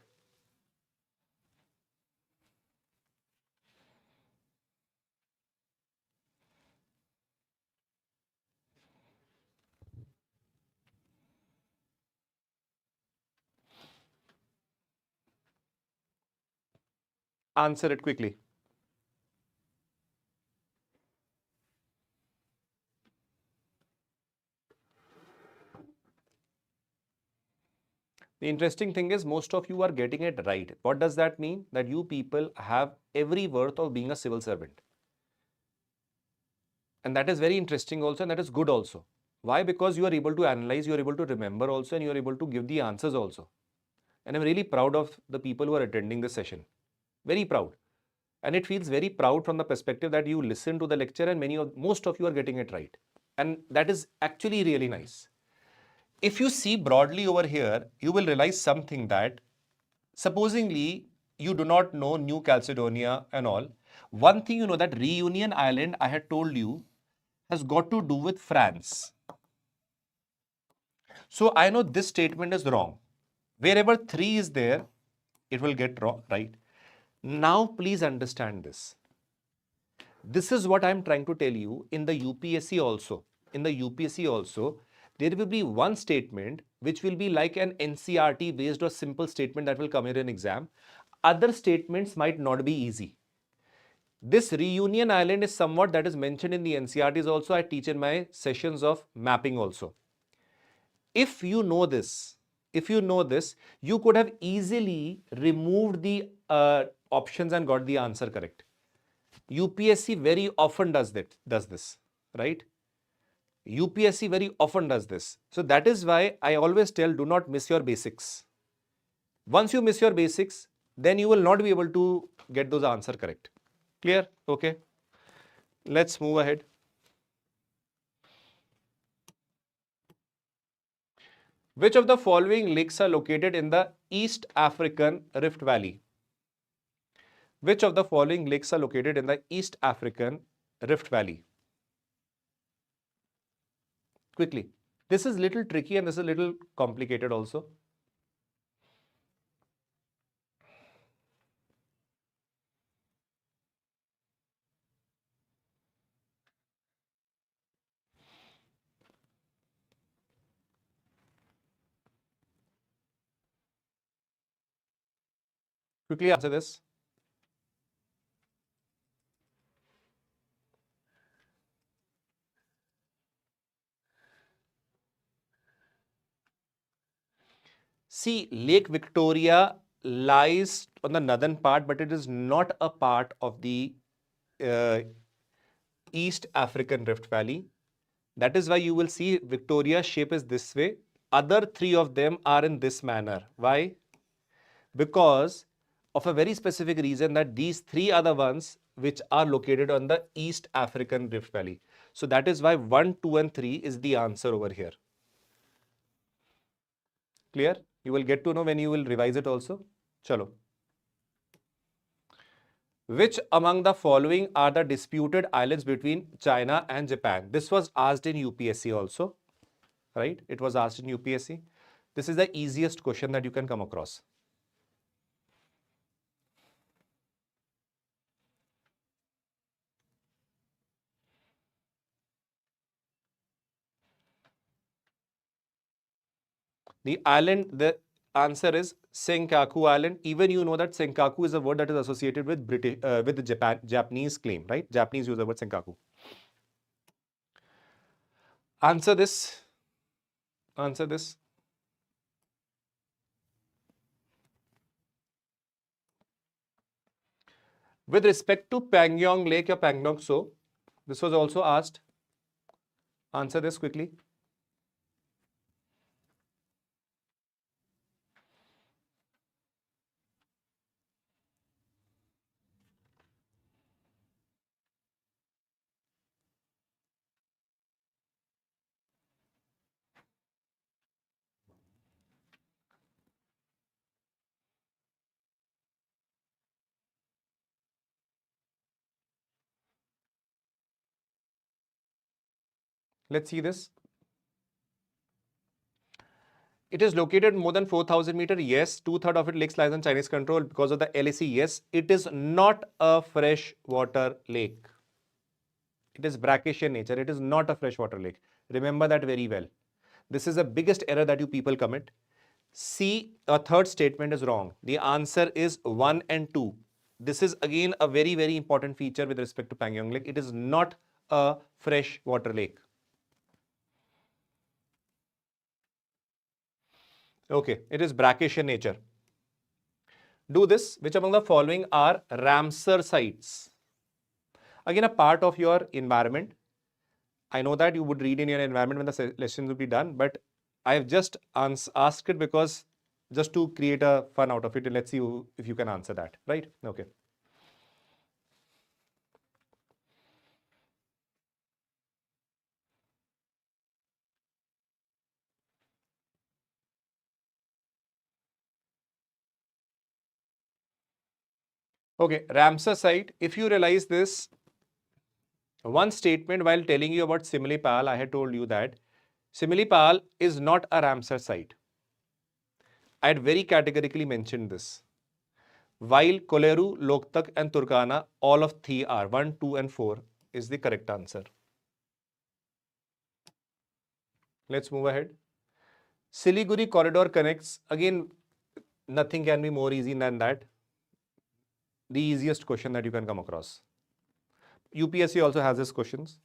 A: Answer it quickly. The interesting thing is most of you are getting it right. What does that mean? That you people have every worth of being a civil servant. And that is very interesting also, and that is good also. Why? Because you are able to analyze, you are able to remember also, and you are able to give the answers also. And I'm really proud of the people who are attending this session. Very proud. And it feels very proud from the perspective that you listen to the lecture and most of you are getting it right. And that is actually really nice. If you see broadly over here, you will realize something that supposingly you do not know New Caledonia and all. One thing you know that Reunion Island, I had told you, has got to do with France. So I know this statement is wrong. Wherever 3 is there, it will get wrong, right? Now please understand this. This is what I'm trying to tell you in the UPSC also. In the UPSC also, there will be one statement which will be like an NCRT based or simple statement that will come in an exam. Other statements might not be easy. This Reunion Island is somewhat that is mentioned in the NCRTs also. I teach in my sessions of mapping also. If you know this, you could have easily removed the options and got the answer correct. UPSC very often does this, right? UPSC very often does this. So that is why I always tell, do not miss your basics. Once you miss your basics, then you will not be able to get those answer correct. Clear? Okay. Let's move ahead. Which of the following lakes are located in the East African Rift Valley? Which of the following lakes are located in the East African Rift Valley? Quickly. This is little tricky and this is a little complicated also. Quickly answer this. See, Lake Victoria lies on the northern part, but it is not a part of the East African Rift Valley. That is why you will see Victoria's shape is this way. Other three of them are in this manner. Why? Because of a very specific reason that these three are the ones which are located on the East African Rift Valley. So that is why 1, 2 and 3 is the answer over here. Clear? You will get to know when you will revise it also. Chalo. Which among the following are the disputed islands between China and Japan? This was asked in UPSC also, right? It was asked in UPSC. This is the easiest question that you can come across. The island, the answer is Senkaku Island. Even you know that Senkaku is a word that is associated with with the Japanese claim, right? Japanese use the word Senkaku. Answer this. Answer this. With respect to Pangong Lake or Pangong So, this was also asked. Answer this quickly. Let's see this. It is located more than 4,000 meters. Yes. 2/3 of it lakes lies in Chinese control because of the LAC. Yes. It is not a freshwater lake. It is brackish in nature. It is not a freshwater lake. Remember that very well. This is the biggest error that you people commit. C, a third statement is wrong. The answer is 1 and 2. This is again a very, very important feature with respect to Pangong Lake. It is not a freshwater lake. Okay, it is brackish in nature. Do this. Which among the following are Ramsar sites? Again, a part of your environment. I know that you would read in your environment when the lessons will be done, but I have just asked it because just to create a fun out of it. Let's see if you can answer that, right? Okay. Okay, Ramsar site. If you realize this, one statement while telling you about Similipal, I had told you that Similipal is not a Ramsar site. I had very categorically mentioned this. While Koleru, Loktak and Turkana, all of 3 are 1, 2 and 4 is the correct answer. Let's move ahead. Siliguri Corridor connects. Again, nothing can be more easy than that. The easiest question that you can come across. UPSC also has these questions.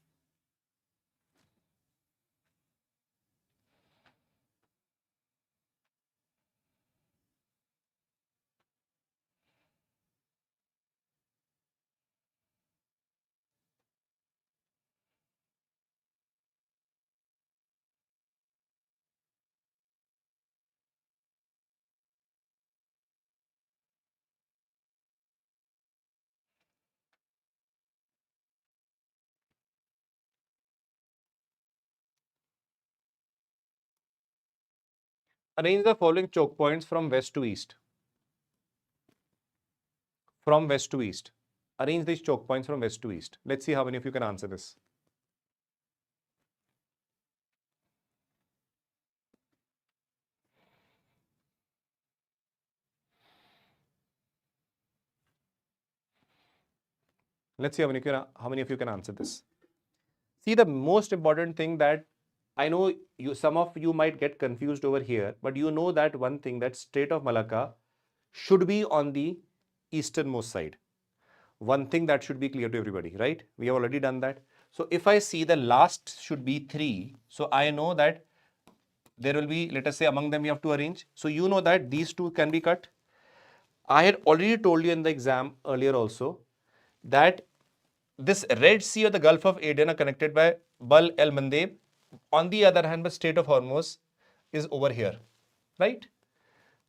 A: Arrange the following choke points from west to east. From west to east. Arrange these choke points from west to east. Let's see how many of you can answer this. Let's see how many of you can answer this. See, the most important thing that I know some of you might get confused over here, but you know that one thing, that Strait of Malacca should be on the easternmost side. One thing that should be clear to everybody, right? We have already done that. So if I see the last should be 3, so I know that there will be, let us say, among them you have to arrange. So you know that these 2 can be cut. I had already told you in the exam earlier also that this Red Sea or the Gulf of Aden are connected by Bab-el-Mandeb. On the other hand, the Strait of Hormuz is over here, right?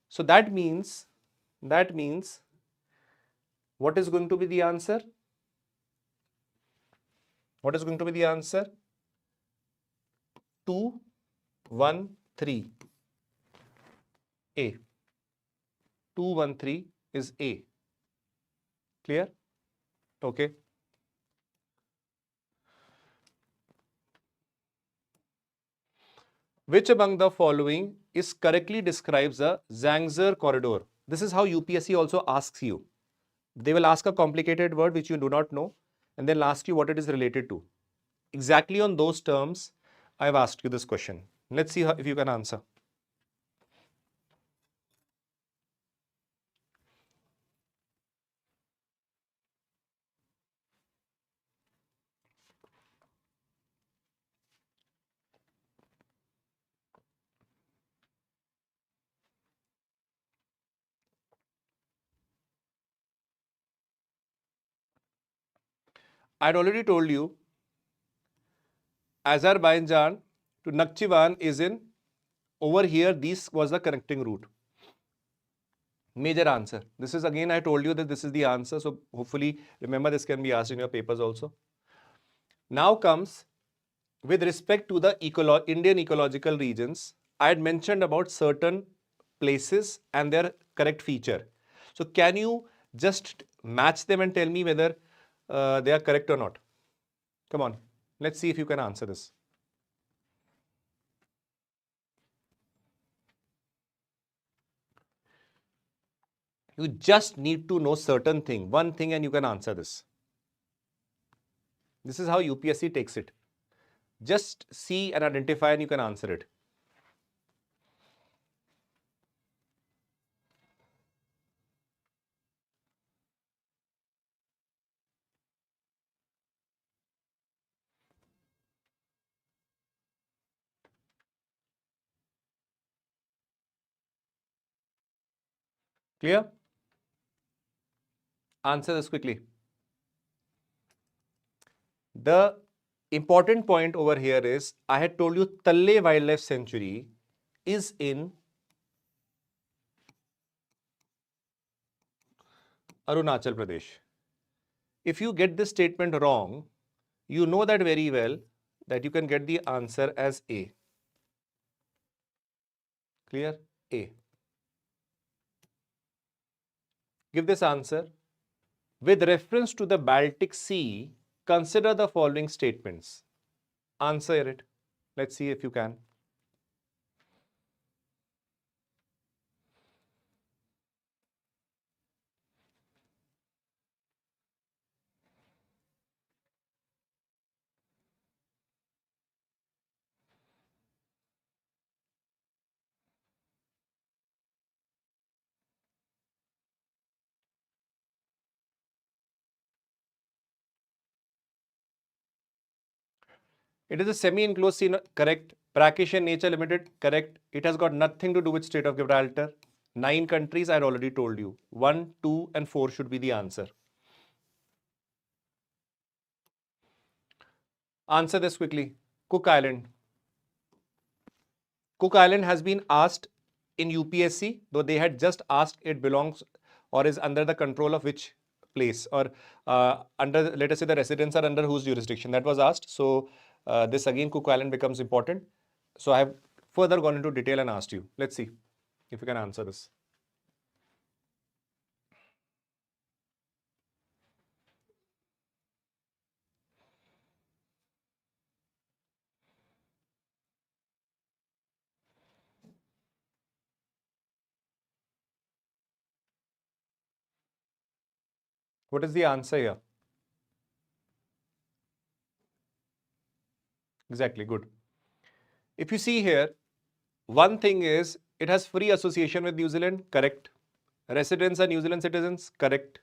A: So that means what is going to be the answer? What is going to be the answer? 2, 1, 3. A. 2, 1, 3 is A. Clear? Okay. Which among the following is correctly describes the Zangezur Corridor? This is how UPSC also asks you. They will ask a complicated word which you do not know and they'll ask you what it is related to. Exactly on those terms, I've asked you this question. Let's see if you can answer. I'd already told you Azerbaijan to Nakhchivan is in over here. This was the connecting route. Major answer. This is again, I told you that this is the answer. So hopefully remember this can be asked in your papers also. Now comes with respect to the Indian ecological regions. I had mentioned about certain places and their correct feature. So can you just match them and tell me whether they are correct or not? Come on, let's see if you can answer this. You just need to know certain thing, one thing, and you can answer this. This is how UPSC takes it. Just see and identify and you can answer it. Clear? Answer this quickly. The important point over here is, I had told you Talle Wildlife Sanctuary is in Arunachal Pradesh. If you get this statement wrong, you know that very well that you can get the answer as A. Clear? A. Give this answer. With reference to the Baltic Sea, consider the following statements. Answer it. Let's see if you can.
B: It is a semi-enclosed sea, correct. Brackish in nature, limited, correct. It has got nothing to do with Strait of Gibraltar. 9 countries, I had already told you. 1, 2 and 4 should be the answer. Answer this quickly. Cook Island. Cook Island has been asked in UPSC, though they had just asked it belongs or is under the control of which place, or under, let us say, the residents are under whose jurisdiction. That was asked. So this again, Cook Island becomes important. So I have further gone into detail and asked you. Let's see if you can answer this. What is the answer here? Exactly, good. If you see here, one thing is it has free association with New Zealand, correct. Residents are New Zealand citizens, correct.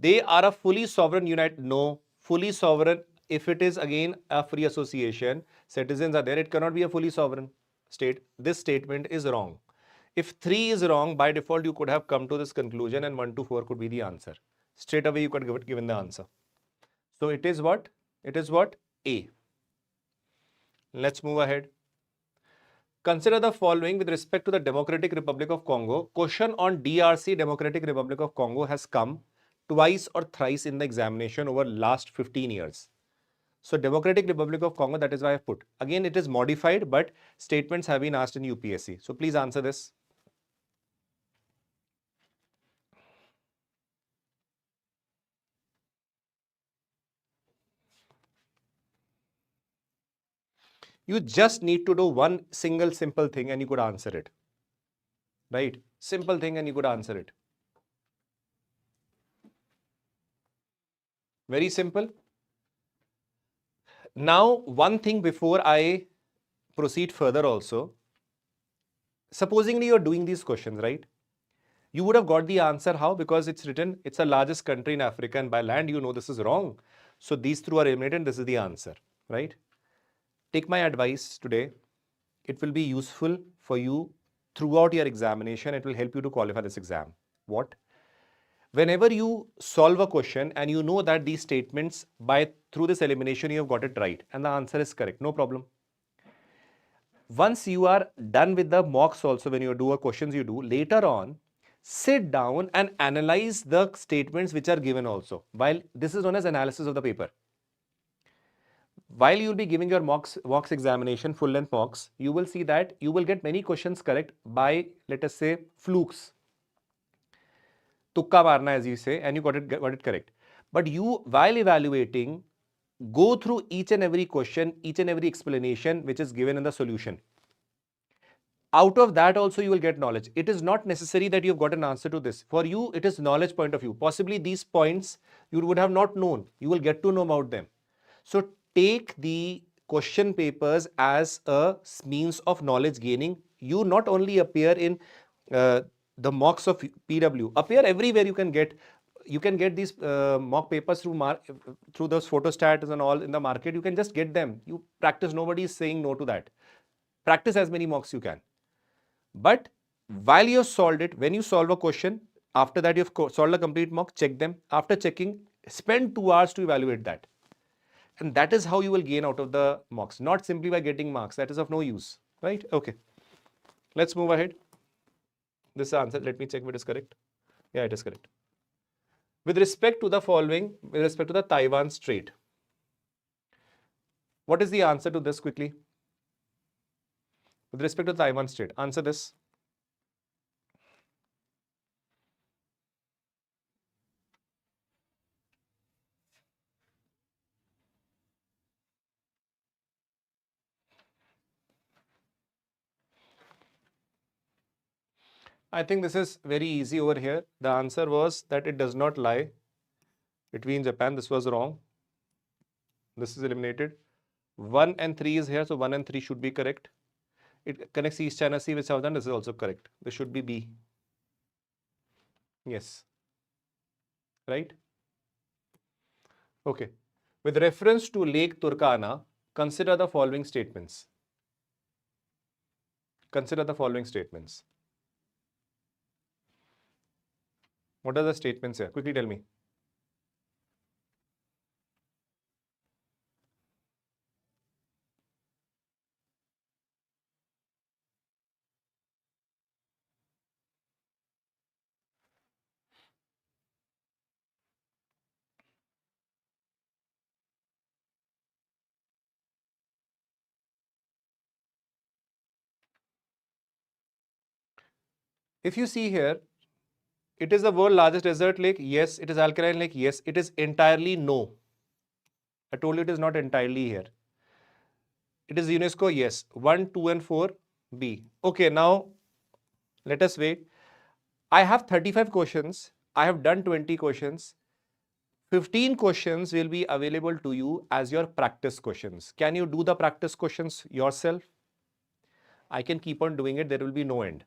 B: They are a fully sovereign unit, no. Fully sovereign, if it is again a free association, citizens are there, it cannot be a fully sovereign state. This statement is wrong. If 3 is wrong, by default you could have come to this conclusion and 1 to 4 could be the answer. Straight away you could have given the answer. So it is what? It is what? A. Let's move ahead. Consider the following with respect to the Democratic Republic of Congo. Question on DRC, Democratic Republic of Congo, has come twice or thrice in the examination over last 15 years. So Democratic Republic of Congo, that is why I put. Again, it is modified, but statements have been asked in UPSC. So please answer this. You just need to do one single simple thing and you could answer it. Right? Simple thing and you could answer it. Very simple. Now, one thing before I proceed further also. Supposingly you're doing these questions, right? You would have got the answer. How? Because it's written, it's the largest country in Africa and by land, you know this is wrong. So these three are eliminated, this is the answer, right? Take my advice today. It will be useful for you throughout your examination. It will help you to qualify this exam. What? Whenever you solve a question and you know that these statements, through this elimination, you have got it right and the answer is correct, no problem. Once you are done with the mocks also, when you do a questions you do, later on, sit down and analyze the statements which are given also. While this is known as analysis of the paper. While you will be giving your mocks examination, full length mocks, you will see that you will get many questions correct by, let us say, flukes. Tukka marna, as you say, and you got it correct. But you, while evaluating, go through each and every question, each and every explanation which is given in the solution. Out of that also you will get knowledge. It is not necessary that you have got an answer to this. For you, it is knowledge point of view. Possibly these points you would have not known. You will get to know about them. So take the question papers as a means of knowledge gaining. You not only appear in the mocks of PW, appear everywhere you can get. You can get these mock papers through those photostats and all in the market. You can just get them. You practice. Nobody is saying no to that. Practice as many mocks you can. But while you have solved it, when you solve a question, after that you have solved a complete mock, check them. After checking, spend 2 hours to evaluate that. And that is how you will gain out of the mocks, not simply by getting marks. That is of no use, right? Okay. Let's move ahead. This is the answer. Let me check if it is correct. Yeah, it is correct. With respect to the following, with respect to the Taiwan Strait, what is the answer to this quickly? With respect to Taiwan Strait, answer this. I think this is very easy over here. The answer was that it does not lie between Japan. This was wrong. This is eliminated. 1 and 3 is here, so 1 and 3 should be correct. It connects East China Sea with Southern. This is also correct. This should be B. Yes. Right? Okay. With reference to Lake Turkana, Consider the following statements. Consider the following statements. What are the statements here? Quickly tell me. If you see here, it is the world's largest desert lake. Yes. It is alkaline lake. Yes. It is entirely no. I told you it is not entirely here. It is UNESCO. Yes. 1, 2 and 4 B. Okay. Now let us wait. I have 35 questions. I have done 20 questions. 15 questions will be available to you as your practice questions. Can you do the practice questions yourself? I can keep on doing it. There will be no end.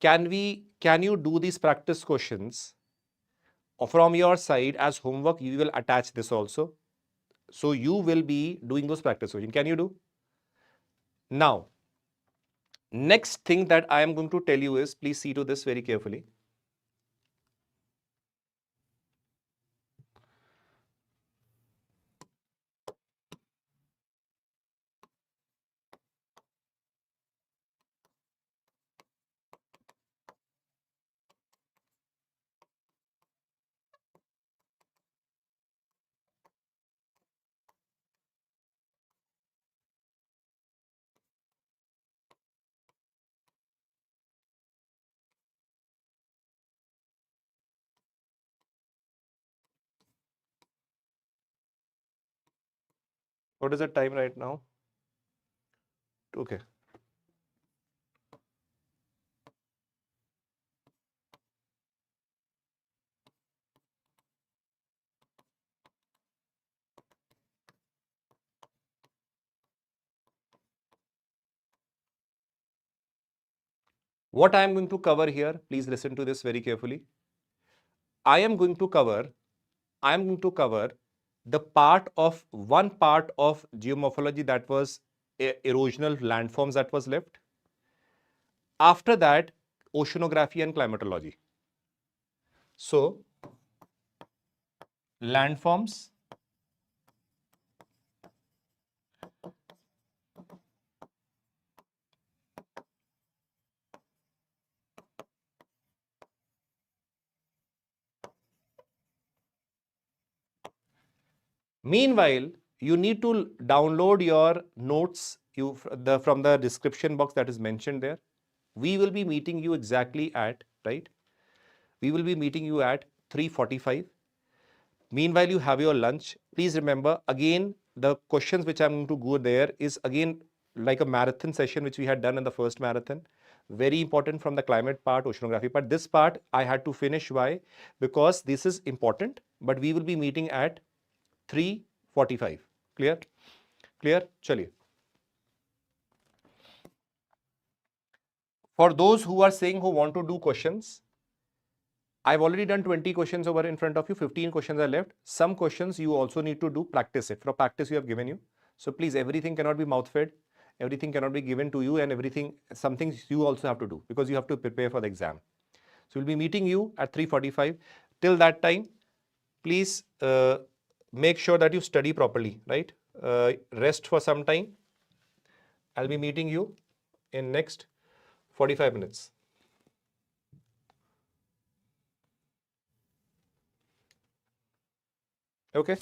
B: Can you do these practice questions from your side as homework? You will attach this also. So you will be doing those practice questions. Can you do? Now, next thing that I am going to tell you is, please see to this very carefully. What is the time right now? Okay. What I am going to cover here, please listen to this very carefully. I am going to cover the one part of geomorphology that was erosional landforms that was left. After that, oceanography and climatology. So, landforms, meanwhile, you need to download your notes from the description box that is mentioned there. We will be meeting you exactly at, right? We will be meeting you at 3:45. Meanwhile, you have your lunch. Please remember, again, the questions which I'm going to go there is again like a marathon session which we had done in the first marathon. Very important from the climate part, oceanography part. This part I had to finish. Why? Because this is important, but we will be meeting at 3:45. Clear? Clear? Chaliye. For those who are saying who want to do questions, I've already done 20 questions over in front of you. 15 questions are left. Some questions you also need to do practice it. For practice, you have given you. So please, everything cannot be mouth fed. Everything cannot be given to you, and everything, some things you also have to do because you have to prepare for the exam. So we'll be meeting you at 3:45. Till that time, please make sure that you study properly, right? Rest for some time. I'll be meeting you in next 45 minutes. Okay.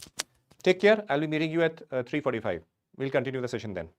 B: Take care. I'll be meeting you at 3:45. We'll continue the session then.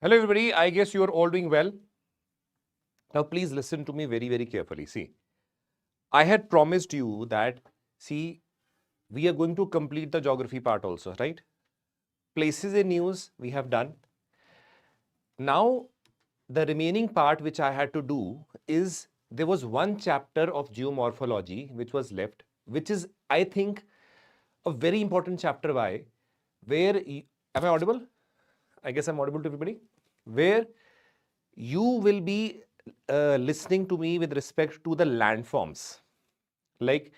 B: Hello everybody, I guess you are all doing well. Now please listen to me very, very carefully. See, I had promised you that, see, we are going to complete the geography part also, right? Places in news we have done. Now, the remaining part which I had to do is there was one chapter of geomorphology which was left, which is, I think, a very important chapter. Why? Where, am I audible? I guess I'm audible to everybody. Where you will be listening to me with respect to the landforms, like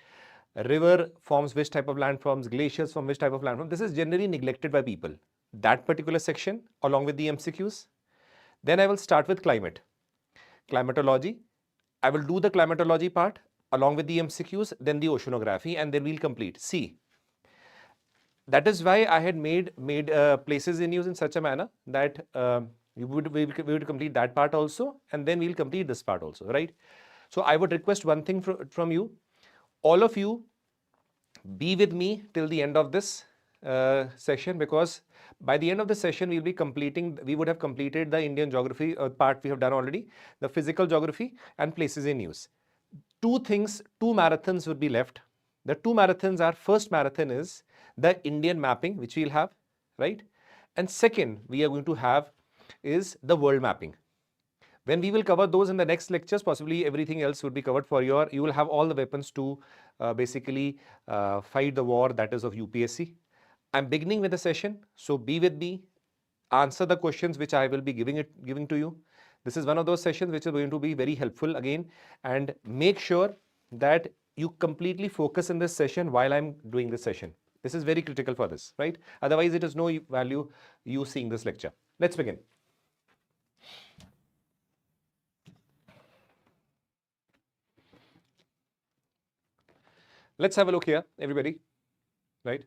B: river forms which type of landforms, glaciers form which type of landform. This is generally neglected by people. That particular section along with the MCQs. Then I will start with climate, climatology. I will do the climatology part along with the MCQs, then the oceanography, and then we'll complete. See, that is why I had made places in news in such a manner that we would complete that part also, and then we'll complete this part also, right? So I would request one thing from you, all of you, be with me till the end of this session, because by the end of the session we would have completed the Indian geography part we have done already, the physical geography and places in news. Two marathons would be left. The two marathons are, first marathon is the Indian mapping, which we'll have, right? And second we are going to have is the world mapping. When we will cover those in the next lectures, possibly everything else would be covered for you will have all the weapons to basically fight the war that is of UPSC. I'm beginning with the session, so be with me, answer the questions which I will be giving to you. This is one of those sessions which is going to be very helpful again, and make sure that you completely focus in this session while I'm doing this session. This is very critical for this, right? Otherwise, it is no value you seeing this lecture. Let's begin. Let's have a look here, everybody, right?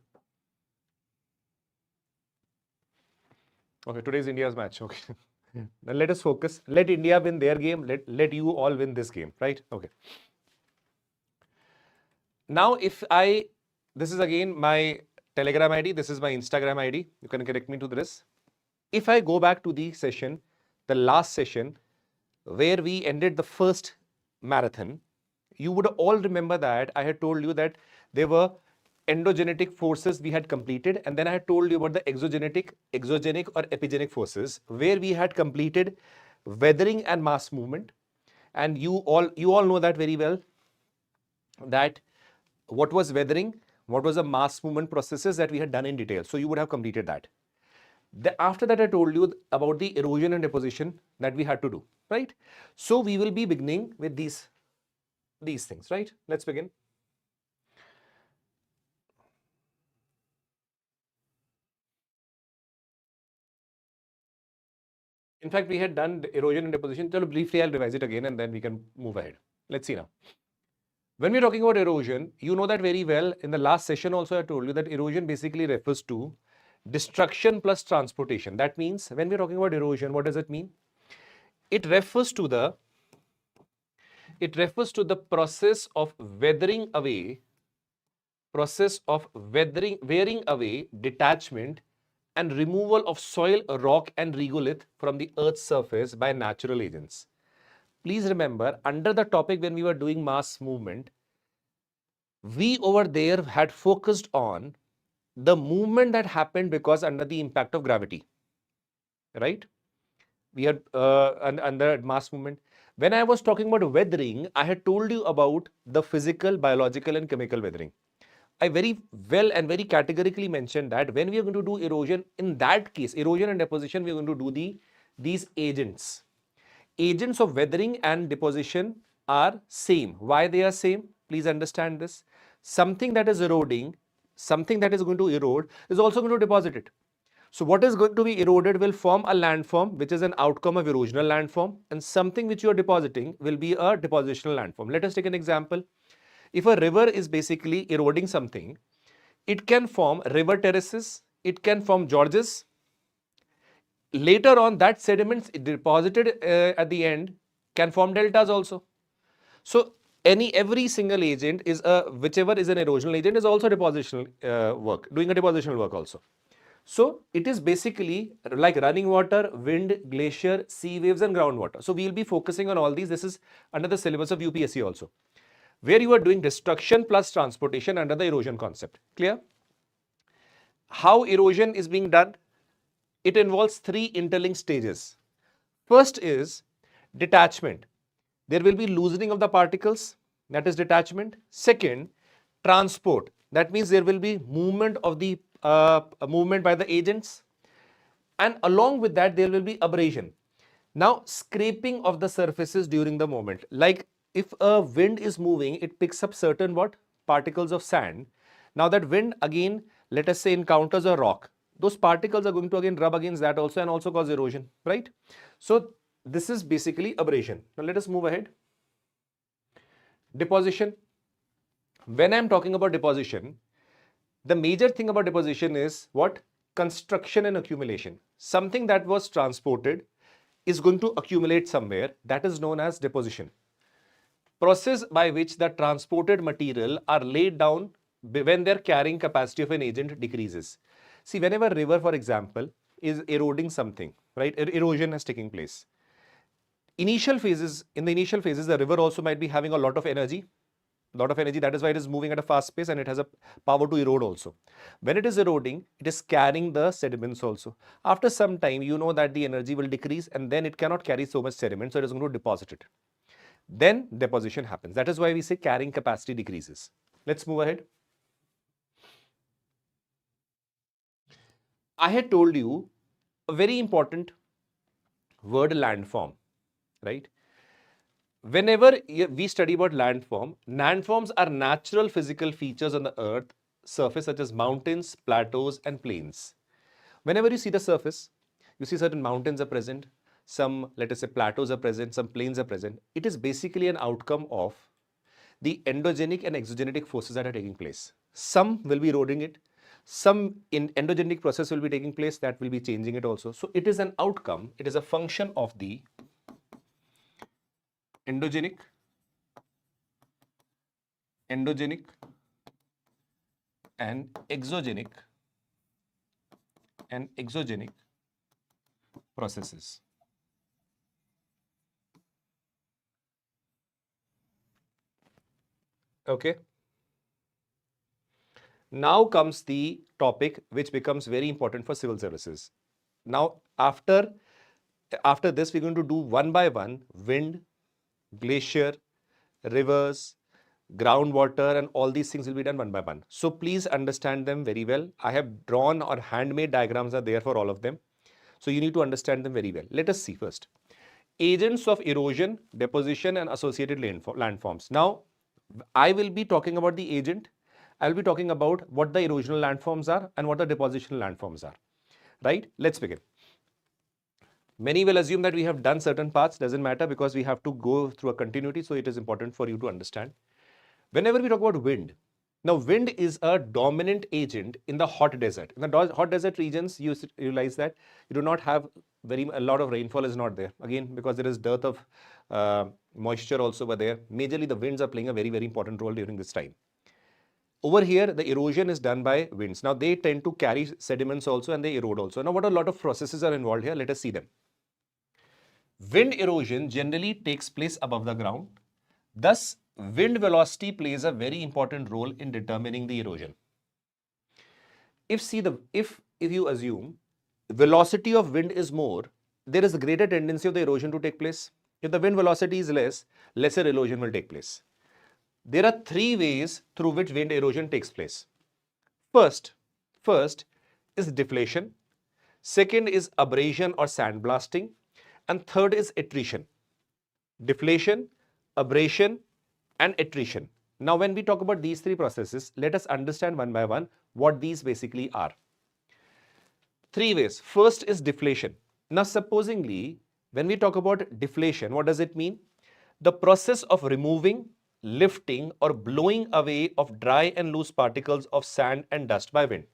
B: Okay, today's India's match. Okay. Now let us focus. Let India win their game. Let you all win this game, right? Okay. Now, this is again my Telegram ID. This is my Instagram ID. You can connect me to this. If I go back to the session, the last session, where we ended the first marathon, you would all remember that I had told you that there were endogenetic forces we had completed, and then I had told you about the exogenic or epigenic forces, where we had completed weathering and mass movement. And you all know that very well, that what was weathering, what was the mass movement processes that we had done in detail. So you would have completed that. After that, I told you about the erosion and deposition that we had to do, right? So we will be beginning with these things, right? Let's begin. In fact, we had done the erosion and deposition. So briefly, I'll revise it again and then we can move ahead. Let's see now. When we're talking about erosion, you know that very well. In the last session also, I told you that erosion basically refers to destruction plus transportation. That means when we're talking about erosion, what does it mean? It refers to the process of wearing away, detachment and removal of soil, rock and regolith from the earth's surface by natural agents. Please remember, under the topic when we were doing mass movement, we over there had focused on the movement that happened because under the impact of gravity, right? We had under mass movement. When I was talking about weathering, I had told you about the physical, biological and chemical weathering. I very well and very categorically mentioned that when we are going to do erosion, in that case, erosion and deposition, we are going to do these agents. Agents of weathering and deposition are same. Why they are same? Please understand this. Something that is eroding, something that is going to erode is also going to deposit it. So what is going to be eroded will form a landform, which is an outcome of erosional landform, and something which you are depositing will be a depositional landform. Let us take an example. If a river is basically eroding something, it can form river terraces, it can form gorges. Later on, that sediments deposited at the end can form deltas also. So every single agent is whichever is an erosional agent is also depositional work, doing a depositional work also. So it is basically like running water, wind, glacier, sea waves and groundwater. So we will be focusing on all these. This is under the syllabus of UPSC also, where you are doing destruction plus transportation under the erosion concept. Clear? How erosion is being done? It involves three interlinked stages. First is detachment. There will be loosening of the particles, that is detachment. Second, transport. That means there will be movement of the movement by the agents, and along with that there will be abrasion. Now, scraping of the surfaces during the movement. Like if a wind is moving, it picks up certain what? Particles of sand. Now that wind again, let us say, encounters a rock. Those particles are going to again rub against that also and also cause erosion, right? So this is basically abrasion. Now let us move ahead. Deposition. When I am talking about deposition, the major thing about deposition is what? Construction and accumulation. Something that was transported is going to accumulate somewhere. That is known as deposition. Process by which the transported material are laid down when their carrying capacity of an agent decreases. See, whenever a river, for example, is eroding something, right? Erosion is taking place. In the initial phases, the river also might be having a lot of energy. That is why it is moving at a fast pace and it has a power to erode also. When it is eroding, it is carrying the sediments also. After some time, you know that the energy will decrease and then it cannot carry so much sediment, so it is going to deposit it. Then deposition happens. That is why we say carrying capacity decreases. Let's move ahead. I had told you a very important word, landform, right? Whenever we study about landforms are natural physical features on the earth surface such as mountains, plateaus and plains. Whenever you see the surface, you see certain mountains are present, some, let us say, plateaus are present, some plains are present. It is basically an outcome of the endogenic and exogenic forces that are taking place. Some will be eroding it, some endogenic process will be taking place that will be changing it also. So it is an outcome, it is a function of the endogenic and exogenic processes. Okay. Now comes the topic which becomes very important for civil services. Now, after this, we're going to do one by one wind, glacier, rivers, groundwater, and all these things will be done one by one. So please understand them very well. I have drawn or handmade diagrams are there for all of them. So you need to understand them very well. Let us see first. Agents of erosion, deposition, and associated landforms. Now, I will be talking about the agent. I will be talking about what the erosional landforms are and what the depositional landforms are. Right? Let's begin. Many will assume that we have done certain parts, doesn't matter because we have to go through a continuity, so it is important for you to understand. Whenever we talk about wind, now wind is a dominant agent in the hot desert. In the hot desert regions, you realize that you do not have a lot of rainfall is not there. Again, because there is dearth of moisture also over there. Majorly, the winds are playing a very, very important role during this time. Over here, the erosion is done by winds. Now, they tend to carry sediments also and they erode also. Now, what a lot of processes are involved here? Let us see them. Wind erosion generally takes place above the ground. Thus, wind velocity plays a very important role in determining the erosion. If you assume velocity of wind is more, there is a greater tendency of the erosion to take place. If the wind velocity is less, lesser erosion will take place. There are three ways through which wind erosion takes place. First is deflation. Second is abrasion or sandblasting. And third is attrition. Deflation, abrasion, and attrition. Now, when we talk about these three processes, let us understand one by one what these basically are. Three ways. First is deflation. Now, supposingly, when we talk about deflation, what does it mean? The process of removing, lifting, or blowing away of dry and loose particles of sand and dust by wind.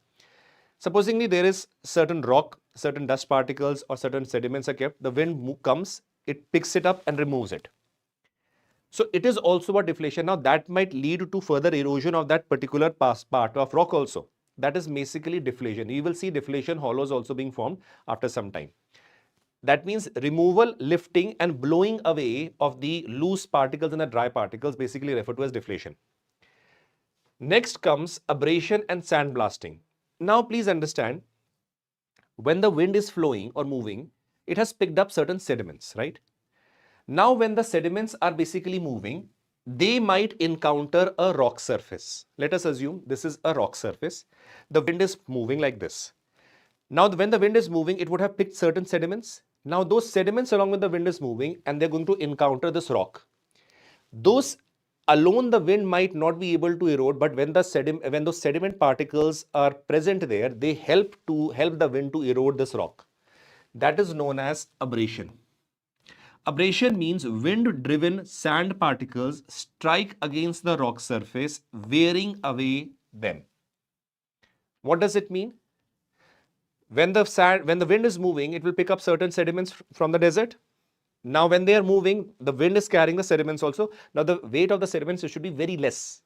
B: Supposingly, there is certain rock, certain dust particles, or certain sediments are kept. The wind comes, it picks it up and removes it. So it is also about deflation. Now that might lead to further erosion of that particular part of rock also. that is basically deflation. You will see deflation hollows also being formed after some time. That means removal, lifting and blowing away of the loose particles and the dry particles, basically referred to as deflation. Next comes abrasion and sandblasting. Now please understand, when the wind is flowing or moving, it has picked up certain sediments, right? Now when the sediments are basically moving, they might encounter a rock surface. Let us assume this is a rock surface. The wind is moving like this. Now when the wind is moving, it would have picked certain sediments. Now those sediments along with the wind is moving and they're going to encounter this rock. Those alone the wind might not be able to erode, but when those sediment particles are present there, they help the wind to erode this rock. That is known as abrasion. Abrasion means wind-driven sand particles strike against the rock surface, wearing away them. What does it mean? When the wind is moving, it will pick up certain sediments from the desert. Now when they are moving, the wind is carrying the sediments also. Now the weight of the sediments should be very less,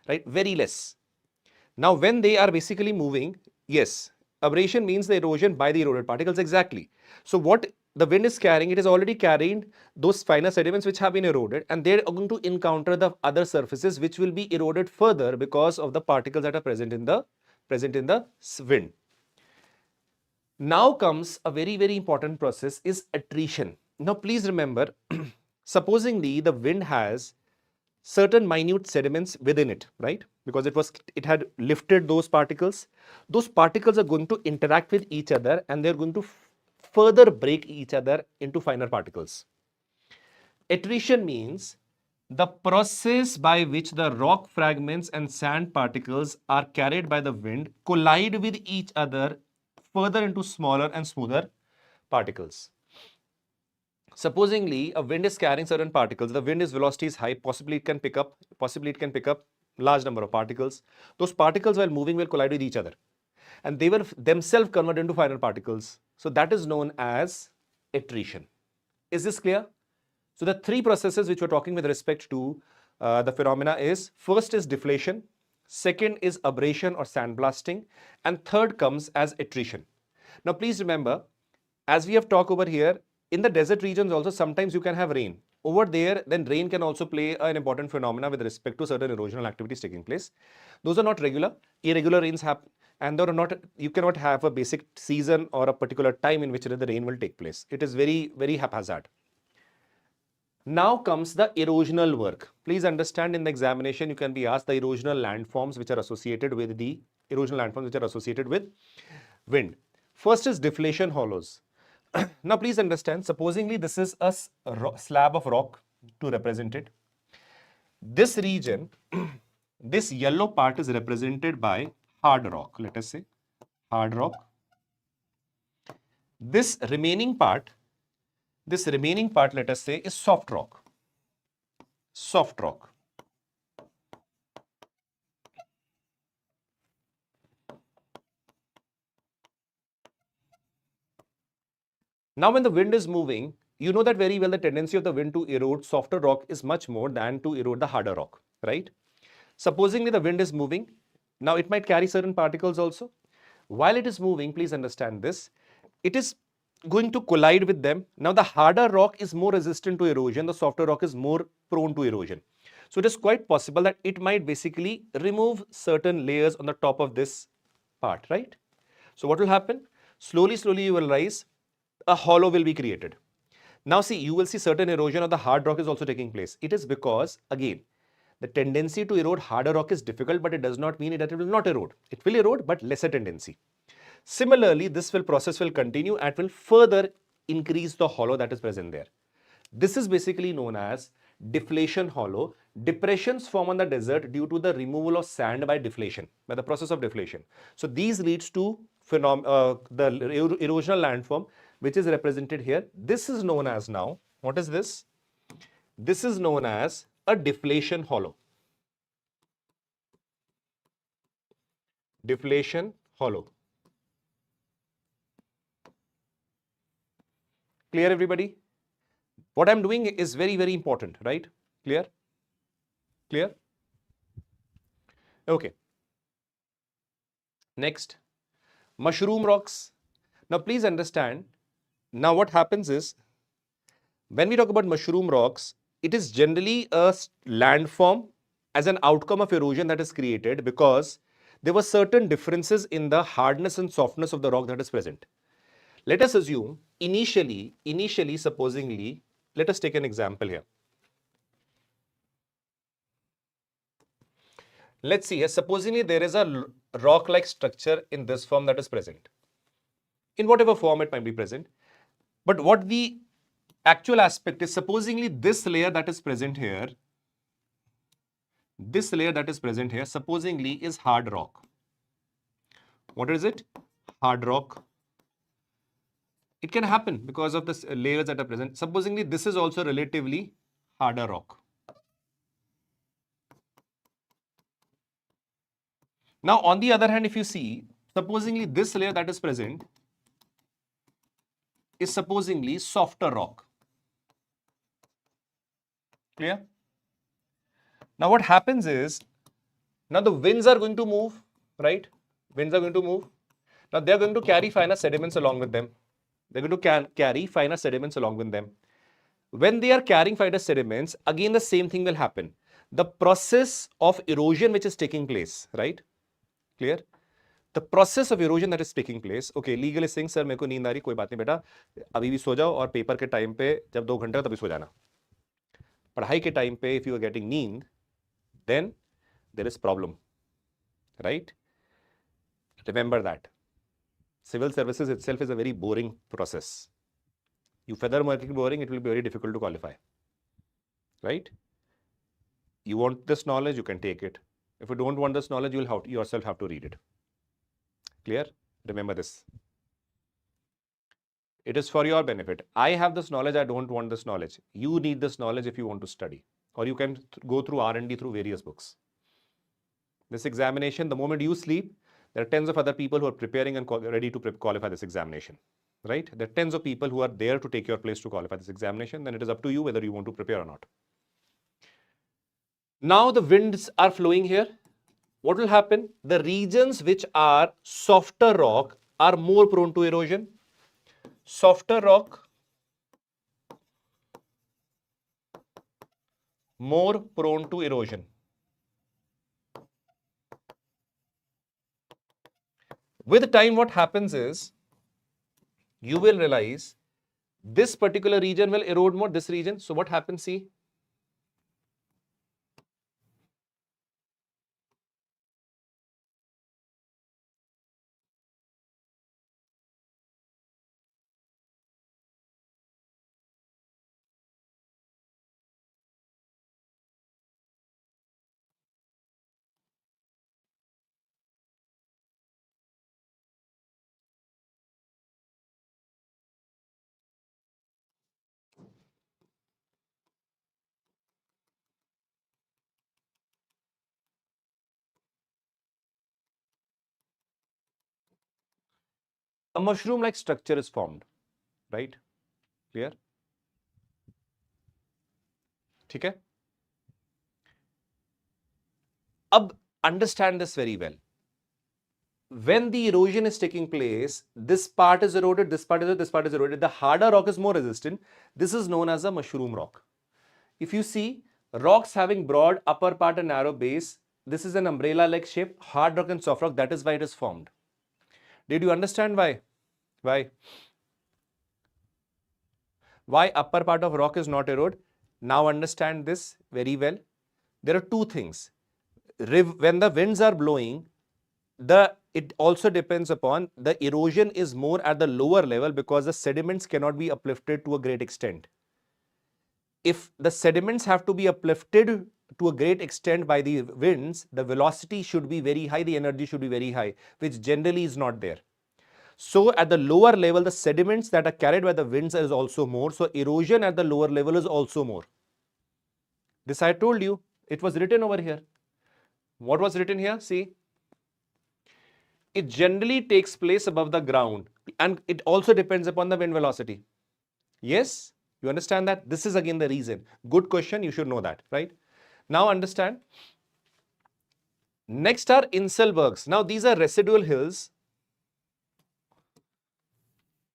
B: right? Very less. Now when they are basically moving, yes, abrasion means the erosion by the eroded particles, exactly. So what the wind is carrying, it is already carrying those finer sediments which have been eroded, and they are going to encounter the other surfaces which will be eroded further because of the particles that are present in the wind. Now comes a very, very important process is attrition. Now please remember, supposingly the wind has certain minute sediments within it, right? Because it had lifted those particles. Those particles are going to interact with each other and they're going to further break each other into finer particles. Attrition means the process by which the rock fragments and sand particles are carried by the wind collide with each other further into smaller and smoother particles. Supposingly a wind is carrying certain particles, the wind's velocity is high, possibly it can pick up large number of particles. Those particles while moving will collide with each other and they will themselves convert into finer particles. So that is known as attrition. Is this clear? So the three processes which we're talking with respect to the phenomena is, first is deflation, second is abrasion or sandblasting, and third comes as attrition. Now please remember, as we have talked over here, in the desert regions also sometimes you can have rain. Over there, then rain can also play an important phenomena with respect to certain erosional activities taking place. Those are not regular. Irregular rains happen, and you cannot have a basic season or a particular time in which the rain will take place. It is very, very haphazard. Now comes the erosional work. Please understand, in the examination you can be asked the erosional landforms which are associated with wind. First is deflation hollows. Now please understand, supposingly this is a slab of rock to represent it. This region, this yellow part is represented by hard rock, let us say hard rock. This remaining part, let us say, is soft rock. Soft rock. Now when the wind is moving, you know that very well the tendency of the wind to erode softer rock is much more than to erode the harder rock, right? Supposingly the wind is moving, now it might carry certain particles also. While it is moving, please understand this, it is going to collide with them. Now the harder rock is more resistant to erosion, the softer rock is more prone to erosion. So it is quite possible that it might basically remove certain layers on the top of this part, right? So what will happen? Slowly you will rise, a hollow will be created. Now see, you will see certain erosion of the hard rock is also taking place. It is because, again, the tendency to erode harder rock is difficult, but it does not mean that it will not erode. It will erode, but lesser tendency. Similarly, this process will continue and will further increase the hollow that is present there. This is basically known as deflation hollow. Depressions form on the desert due to the removal of sand by deflation, by the process of deflation. So these leads to the erosional landform, which is represented here. This is known as now, what is this? This is known as a deflation hollow. Deflation hollow. Clear, everybody? What I'm doing is very, very important, right? Clear? Clear? Okay. Next, mushroom rocks. Now please understand, now what happens is, when we talk about mushroom rocks, it is generally a landform as an outcome of erosion that is created because there were certain differences in the hardness and softness of the rock that is present. Let us assume initially, supposingly, let us take an example here. Let's see here, supposingly there is a rock-like structure in this form that is present, in whatever form it might be present. But what the actual aspect is, supposingly this layer that is present here, supposingly is hard rock. What is it? Hard rock. It can happen because of the layers that are present. Supposingly this is also relatively harder rock. Now, on the other hand, if you see, supposingly this layer that is present is supposingly softer rock. Clear? Now, what happens is, now the winds are going to move, right? Winds are going to move. Now, they are going to carry finer sediments along with them. They're going to carry finer sediments along with them. When they are carrying finer sediments, again the same thing will happen. The process of erosion which is taking place, right? Clear? The process of erosion that is taking place. Okay, legal is saying, sir, मेरे को नींद आ रही, कोई बात नहीं बेटा, अभी भी सो जाओ और पेपर के टाइम पे जब 2 घंटे तभी सो जाना. पढ़ाई के टाइम पे if you are getting नींद, then there is problem, right? Remember that. Civil services itself is a very boring process. You further make it boring, it will be very difficult to qualify, right? You want this knowledge, you can take it. If you don't want this knowledge, you will yourself have to read it. Clear? Remember this. It is for your benefit. I have this knowledge, I don't want this knowledge. You need this knowledge if you want to study. Or you can go through R&D through various books. This examination, the moment you sleep, there are tens of other people who are preparing and ready to qualify this examination. Right? There are tens of people who are there to take your place to qualify this examination. Then it is up to you whether you want to prepare or not. Now the winds are flowing here. What will happen? The regions which are softer rock are more prone to erosion. Softer rock, more prone to erosion. With time, what happens is, you will realize this particular region will erode more, this region. So what happens, see? A mushroom-like structure is formed, right? Clear? ठीक है? अब understand this very well. When the erosion is taking place, this part is eroded, this part is eroded, this part is eroded. The harder rock is more resistant. This is known as a mushroom rock. If you see rocks having broad upper part and narrow base, this is an umbrella-like shape, hard rock and soft rock. That is why it is formed. Did you understand why? Why? Why upper part of rock is not eroded? Now understand this very well. There are two things. When the winds are blowing, it also depends upon the erosion is more at the lower level because the sediments cannot be uplifted to a great extent. If the sediments have to be uplifted to a great extent by the winds, the velocity should be very high, the energy should be very high, which generally is not there. So at the lower level, the sediments that are carried by the winds is also more. So erosion at the lower level is also more. This I told you, it was written over here. What was written here? See, it generally takes place above the ground and it also depends upon the wind velocity. Yes, you understand that? This is again the reason. Good question, you should know that, right? Now understand, Next are Inselbergs. Now these are residual hills.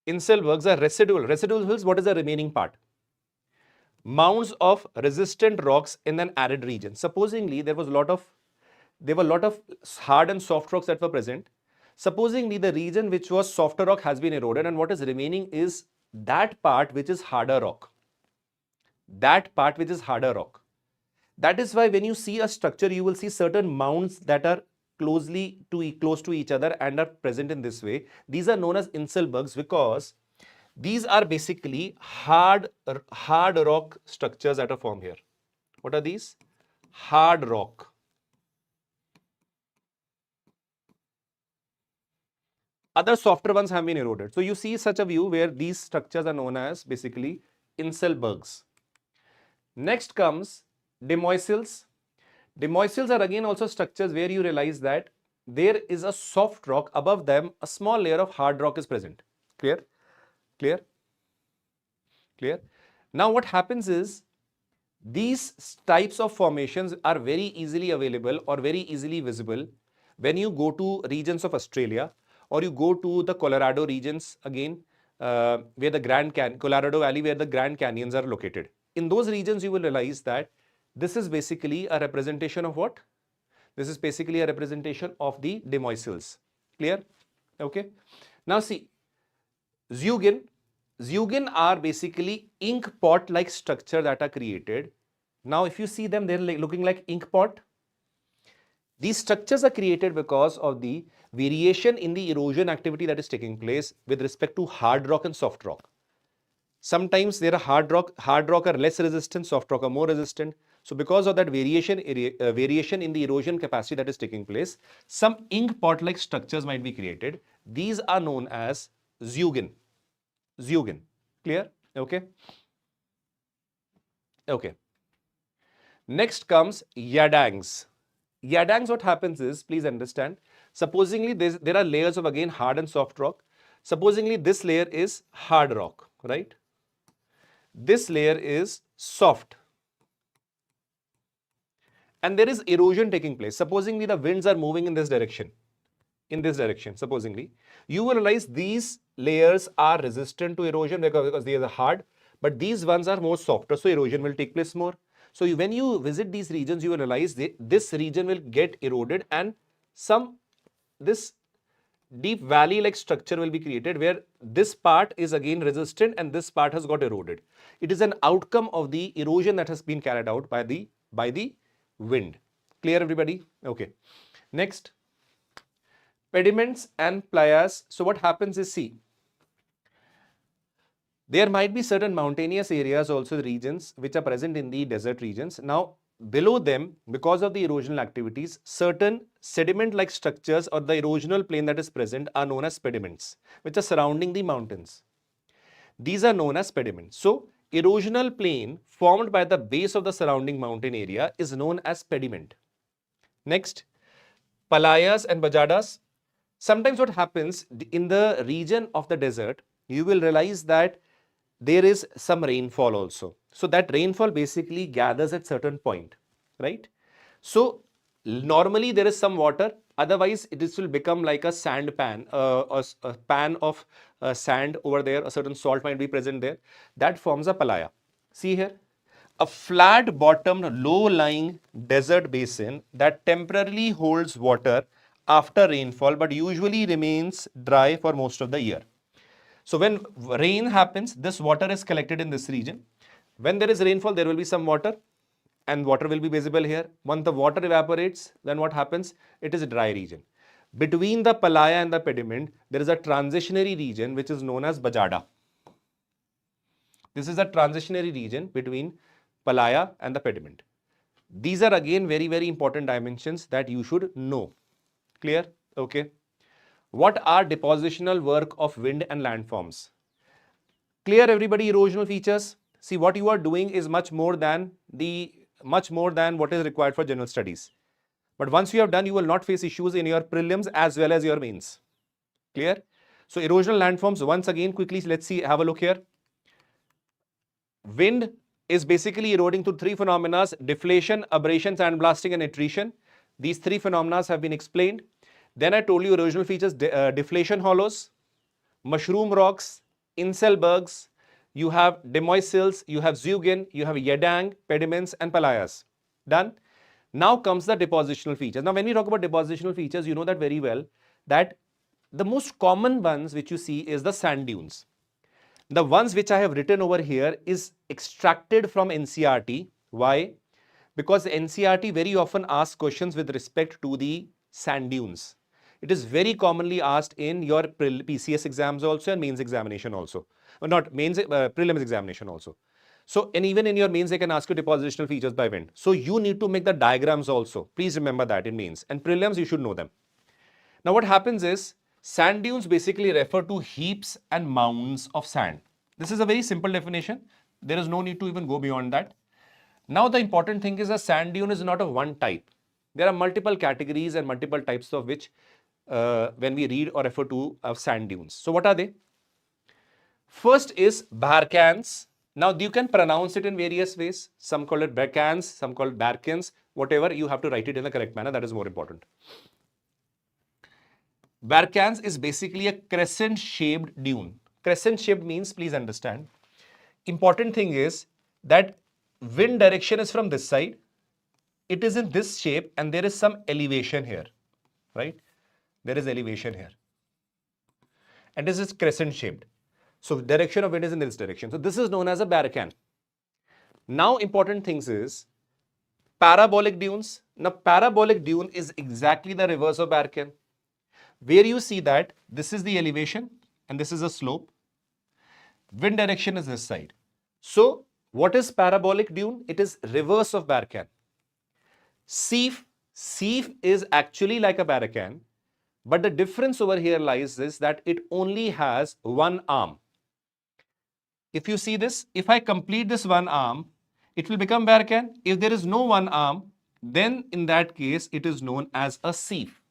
B: Inselbergs are residual. Residual hills, what is the remaining part? Mounds of resistant rocks in an arid region. Supposingly there were a lot of hard and soft rocks that were present. Supposingly the region which was softer rock has been eroded, and what is remaining is that part which is harder rock. That part which is harder rock. That is why when you see a structure, you will see certain mounds that are close to each other and are present in this way. These are known as Inselbergs because these are basically hard rock structures that are formed here. What are these? Hard rock. Other softer ones have been eroded. So you see such a view where these structures are known as basically Inselbergs. Next comes demoiselles. Demoiselles are again also structures where you realize that there is a soft rock, above them a small layer of hard rock is present. Clear? Clear? Clear? Now what happens is these types of formations are very easily available or very easily visible when you go to regions of Australia, or you go to the Colorado regions again, where the Colorado Valley, where the Grand Canyons are located. In those regions, you will realize that this is basically a representation of what? This is basically a representation of the demoiselles. Clear? Okay. Now see, Zeugin are basically ink pot-like structure that are created. Now if you see them, they're looking like ink pot. These structures are created because of the variation in the erosion activity that is taking place with respect to hard rock and soft rock. Sometimes there are hard rock are less resistant, soft rock are more resistant. So because of that variation in the erosion capacity that is taking place, some ink pot-like structures might be created. These are known as Zeugin. Zeugin. Clear? Okay. Okay. Next comes Yadangs. Yadangs, what happens is, please understand, supposingly there are layers of again hard and soft rock. Supposingly this layer is hard rock, right? This layer is soft. And there is erosion taking place. Supposingly the winds are moving in this direction. Supposingly, you will realize these layers are resistant to erosion because they are hard, but these ones are more softer, so erosion will take place more. So when you visit these regions, you will realize this region will get eroded, and this deep valley-like structure will be created where this part is again resistant and this part has got eroded. It is an outcome of the erosion that has been carried out by the wind. Clear, everybody? Okay. Next, pediments and playas. So what happens is, see, there might be certain mountainous areas, also regions which are present in the desert regions. Now, below them, because of the erosional activities, certain sediment-like structures or the erosional plain that is present are known as pediments, which are surrounding the mountains. These are known as pediments. So, erosional plain formed by the base of the surrounding mountain area is known as pediment. Next, palayas and bajadas. Sometimes what happens in the region of the desert, you will realize that there is some rainfall also. So that rainfall basically gathers at certain point, right? So normally there is some water, otherwise it will become like a sand pan, a pan of sand over there, a certain salt might be present there. That forms a palaya. See here, a flat bottomed low-lying desert basin that temporarily holds water after rainfall but usually remains dry for most of the year. So when rain happens, this water is collected in this region. When there is rainfall, there will be some water and water will be visible here. Once the water evaporates, then what happens? It is a dry region. Between the palaya and the pediment, there is a transitionary region which is known as bajada. This is a transitionary region between palaya and the pediment. These are again very, very important dimensions that you should know. Clear? Okay. What are depositional work of wind and landforms? Clear, everybody? Erosional features. See, what you are doing is much more than what is required for general studies. But once you have done, you will not face issues in your prelims as well as your mains. Clear? So erosional landforms, once again, quickly, let's see, have a look here. Wind is basically eroding through three phenomena: deflation, abrasion, sandblasting, and attrition. These three phenomena have been explained. Then I told you erosional features, deflation hollows, mushroom rocks, inselbergs, you have demoisils, you have zeugin, you have yedang, pediments and palayas. Done. Now comes the depositional features. Now when we talk about depositional features, you know that very well that the most common ones which you see is the sand dunes. The ones which I have written over here is extracted from NCERT. Why? Because NCERT very often asks questions with respect to the sand dunes. It is very commonly asked in your PCS exams also and mains examination also. Not mains, prelims examination also. So, and even in your mains, they can ask you depositional features by wind. So, you need to make the diagrams also. Please remember that in mains. And prelims, you should know them. Now, what happens is, sand dunes basically refer to heaps and mounds of sand. This is a very simple definition. There is no need to even go beyond that. Now, the important thing is a sand dune is not of one type. There are multiple categories and multiple types of which when we read or refer to sand dunes. So, what are they? First is barcans. Now, you can pronounce it in various ways. Some call it barcans, some call it barcans. Whatever, you have to write it in the correct manner. That is more important. Barcans is basically a crescent-shaped dune. Crescent-shaped means, please understand, important thing is that wind direction is from this side. It is in this shape and there is some elevation here, right? There is elevation here. And this is crescent-shaped. So, direction of wind is in this direction. So, this is known as a barcan. Now, important things is parabolic dunes. Now, parabolic dune is exactly the reverse of barcan, where you see that this is the elevation and this is a slope. Wind direction is this side. So, what is parabolic dune? It is reverse of barcan. Seef is actually like a barcan, but the difference over here lies is that it only has one arm. If you see this, if I complete this one arm, it will become barcan. If there is no one arm, then in that case, it is known as a seef.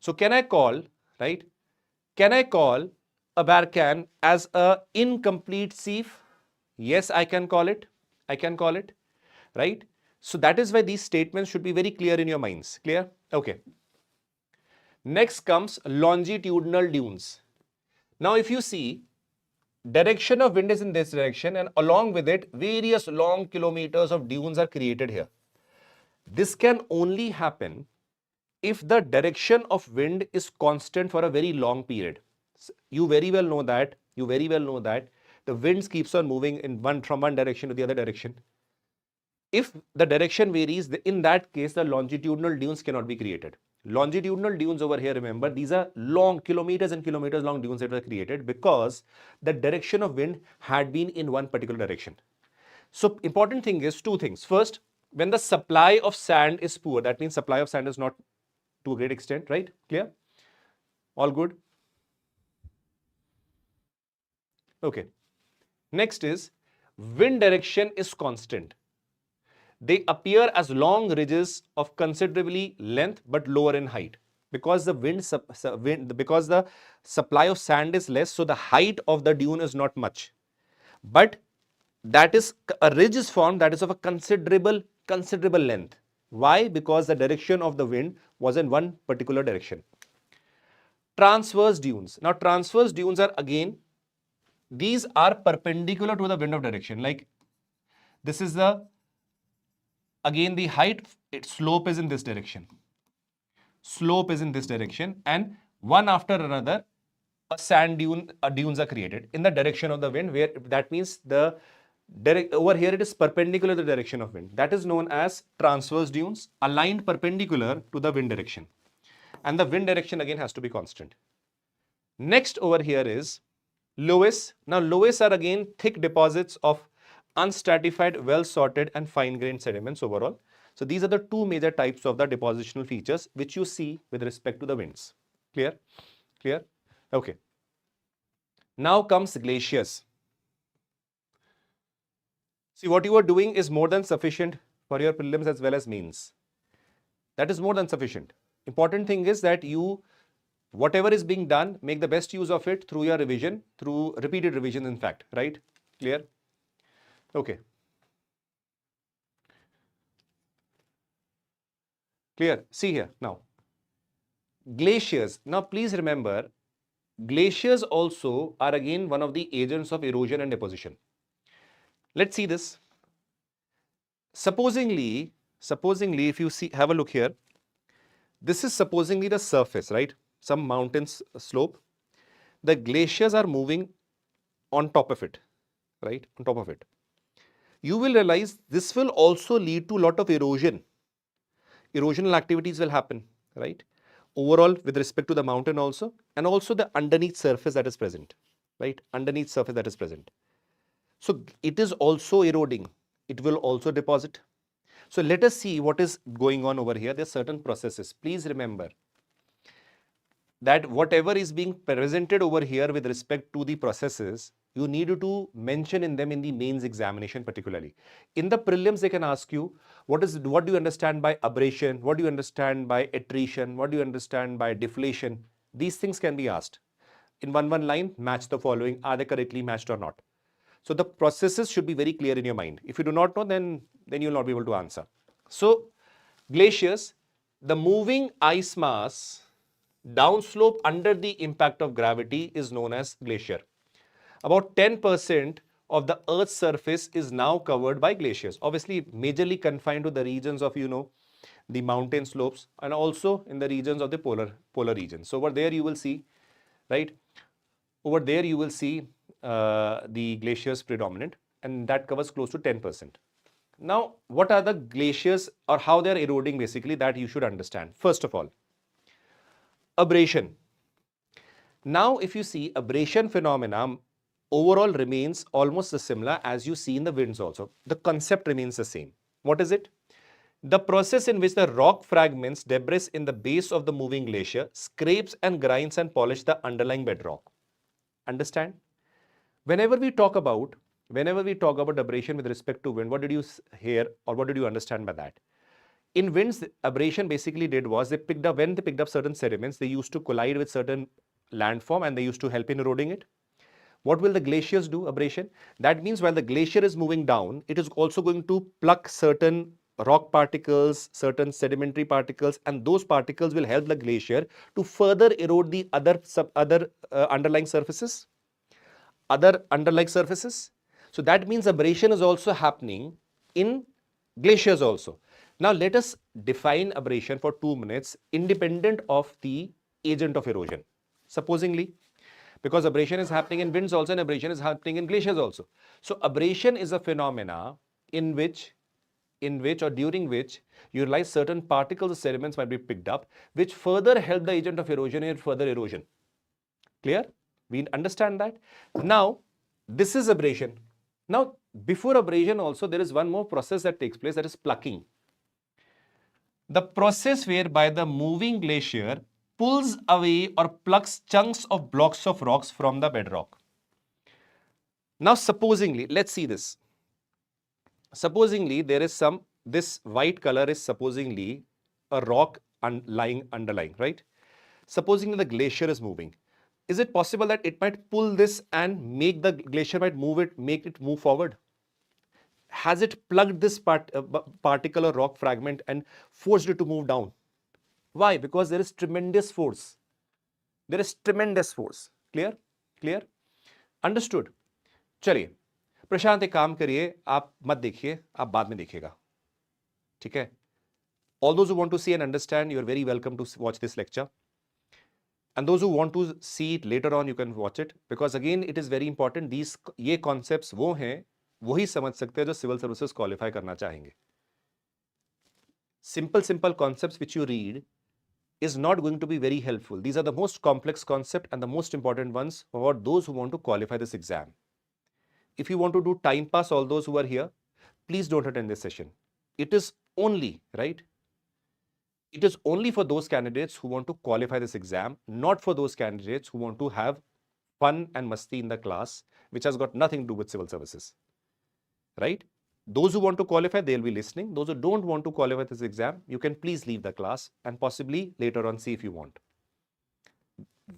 B: So, can I call, right? Can I call a barcan as a incomplete seef? Yes, I can call it. I can call it, right? So, that is why these statements should be very clear in your minds. Clear? Okay. Next comes longitudinal dunes. Now, if you see, direction of wind is in this direction and along with it, various long kilometers of dunes are created here. This can only happen if the direction of wind is constant for a very long period. You very well know that the winds keeps on moving from one direction to the other direction. If the direction varies, in that case, the longitudinal dunes cannot be created. Longitudinal dunes over here, remember, these are long, kilometers and kilometers long dunes that were created because the direction of wind had been in one particular direction. So, important thing is two things. First, when the supply of sand is poor, that means supply of sand is not to a great extent, right? Clear? All good? Okay. Next is wind direction is constant. They appear as long ridges of considerably length but lower in height because the because the supply of sand is less, so the height of the dune is not much. But that is a ridge is formed that is of a considerable length. Why? Because the direction of the wind was in one particular direction. Transverse dunes. Now, transverse dunes are again, these are perpendicular to the wind of direction. Like this is the, again the height, slope is in this direction. Slope is in this direction and one after another a sand dune, dunes are created in the direction of the wind, where that means the over here it is perpendicular to the direction of wind. That is known as transverse dunes, aligned perpendicular to the wind direction. And the wind direction again has to be constant. Next over here is loess. Now loess are again thick deposits of unstratified, well sorted and fine grained sediments overall. So these are the two major types of the depositional features which you see with respect to the winds. Clear? Clear? Okay. Now comes glaciers. See, what you are doing is more than sufficient for your prelims as well as mains. That is more than sufficient. Important thing is that you, whatever is being done, make the best use of it through your revision, through repeated revision in fact, right? Clear? Okay. Clear? See here now. Glaciers. Now please remember, glaciers also are again one of the agents of erosion and deposition. Let's see this. Supposingly, if you see, have a look here, this is supposingly the surface, right? Some mountains slope. The glaciers are moving on top of it, right? On top of it. You will realize this will also lead to a lot of erosion. Erosional activities will happen, right? Overall, with respect to the mountain also, and also the underneath surface that is present, right? Underneath surface that is present. So it is also eroding. It will also deposit. So let us see what is going on over here. There are certain processes. Please remember that whatever is being presented over here with respect to the processes, you need to mention in them in the mains examination particularly. In the prelims, they can ask you, what do you understand by abrasion? What do you understand by attrition? What do you understand by deflation? These things can be asked. In one line, match the following. Are they correctly matched or not? So the processes should be very clear in your mind. If you do not know, then you will not be able to answer. So glaciers, the moving ice mass downslope under the impact of gravity is known as glacier. About 10% of the Earth's surface is now covered by glaciers. Obviously, majorly confined to the regions of, the mountain slopes and also in the regions of the polar regions. So over there you will see, right? Over there you will see the glaciers predominant, and that covers close to 10%. Now, what are the glaciers or how they are eroding basically, that you should understand. First of all, abrasion. Now, if you see, abrasion phenomena overall remains almost similar as you see in the winds also. The concept remains the same. What is it? The process in which the rock fragments, debris in the base of the moving glacier, scrapes and grinds and polish the underlying bedrock. Understand? Whenever we talk about abrasion with respect to wind, what did you hear or what did you understand by that? In winds, abrasion basically did was when they picked up certain sediments, they used to collide with certain landform and they used to help in eroding it. What will the glaciers do, abrasion? That means while the glacier is moving down, it is also going to pluck certain rock particles, certain sedimentary particles, and those particles will help the glacier to further erode the other underlying surfaces. So that means abrasion is also happening in glaciers also. Now let us define abrasion for 2 minutes independent of the agent of erosion. Supposingly, because abrasion is happening in winds also and abrasion is happening in glaciers also. So abrasion is a phenomena in which or during which you realize certain particles of sediments might be picked up, which further help the agent of erosion in further erosion. Clear? We understand that. Now, this is abrasion. Now, before abrasion also, there is one more process that takes place, that is plucking. The process whereby the moving glacier pulls away or plucks chunks of blocks of rocks from the bedrock. Now, supposingly, let's see this. Supposingly, there is this white color is supposingly a rock underlying, right? Supposingly the glacier is moving. Is it possible that it might pull this and make the glacier make it move forward? Has it plugged this particular rock fragment and forced it to move down? Why? Because there is tremendous force. There is tremendous force. Clear? Clear? Understood? चलिए, प्रशांत एक काम करिए, आप मत देखिए, आप बाद में देखिएगा. ठीक है? All those who want to see and understand, you are very welcome to watch this lecture. And those who want to see it later on, you can watch it, because again it is very important. ये concepts वो हैं, वही समझ सकते हैं जो civil services qualify करना चाहेंगे. Simple concepts which you read is not going to be very helpful. These are the most complex concept and the most important ones for those who want to qualify this exam. If you want to do time pass, all those who are here, please don't attend this session. It is only, right? It is only for those candidates who want to qualify this exam, not for those candidates who want to have fun and masti in the class, which has got nothing to do with civil services, right? Those who want to qualify, they'll be listening. Those who don't want to qualify this exam, you can please leave the class and possibly later on see if you want.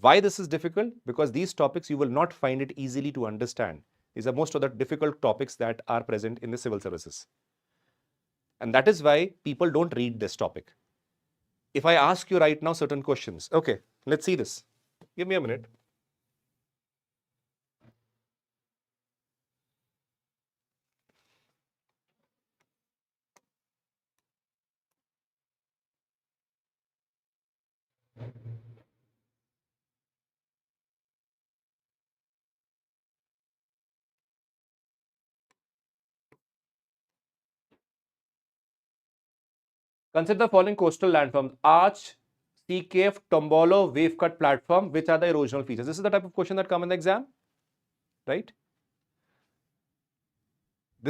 B: Why this is difficult? Because these topics you will not find it easily to understand. These are most of the difficult topics that are present in the civil services. And that is why people don't read this topic. if I ask you right now certain questions. Okay, let's see this. Give me a minute. Consider the following coastal landforms: arch, sea cave, tombolo, wave cut platform. Which are the erosional features? This is the type of question that come in the exam, right?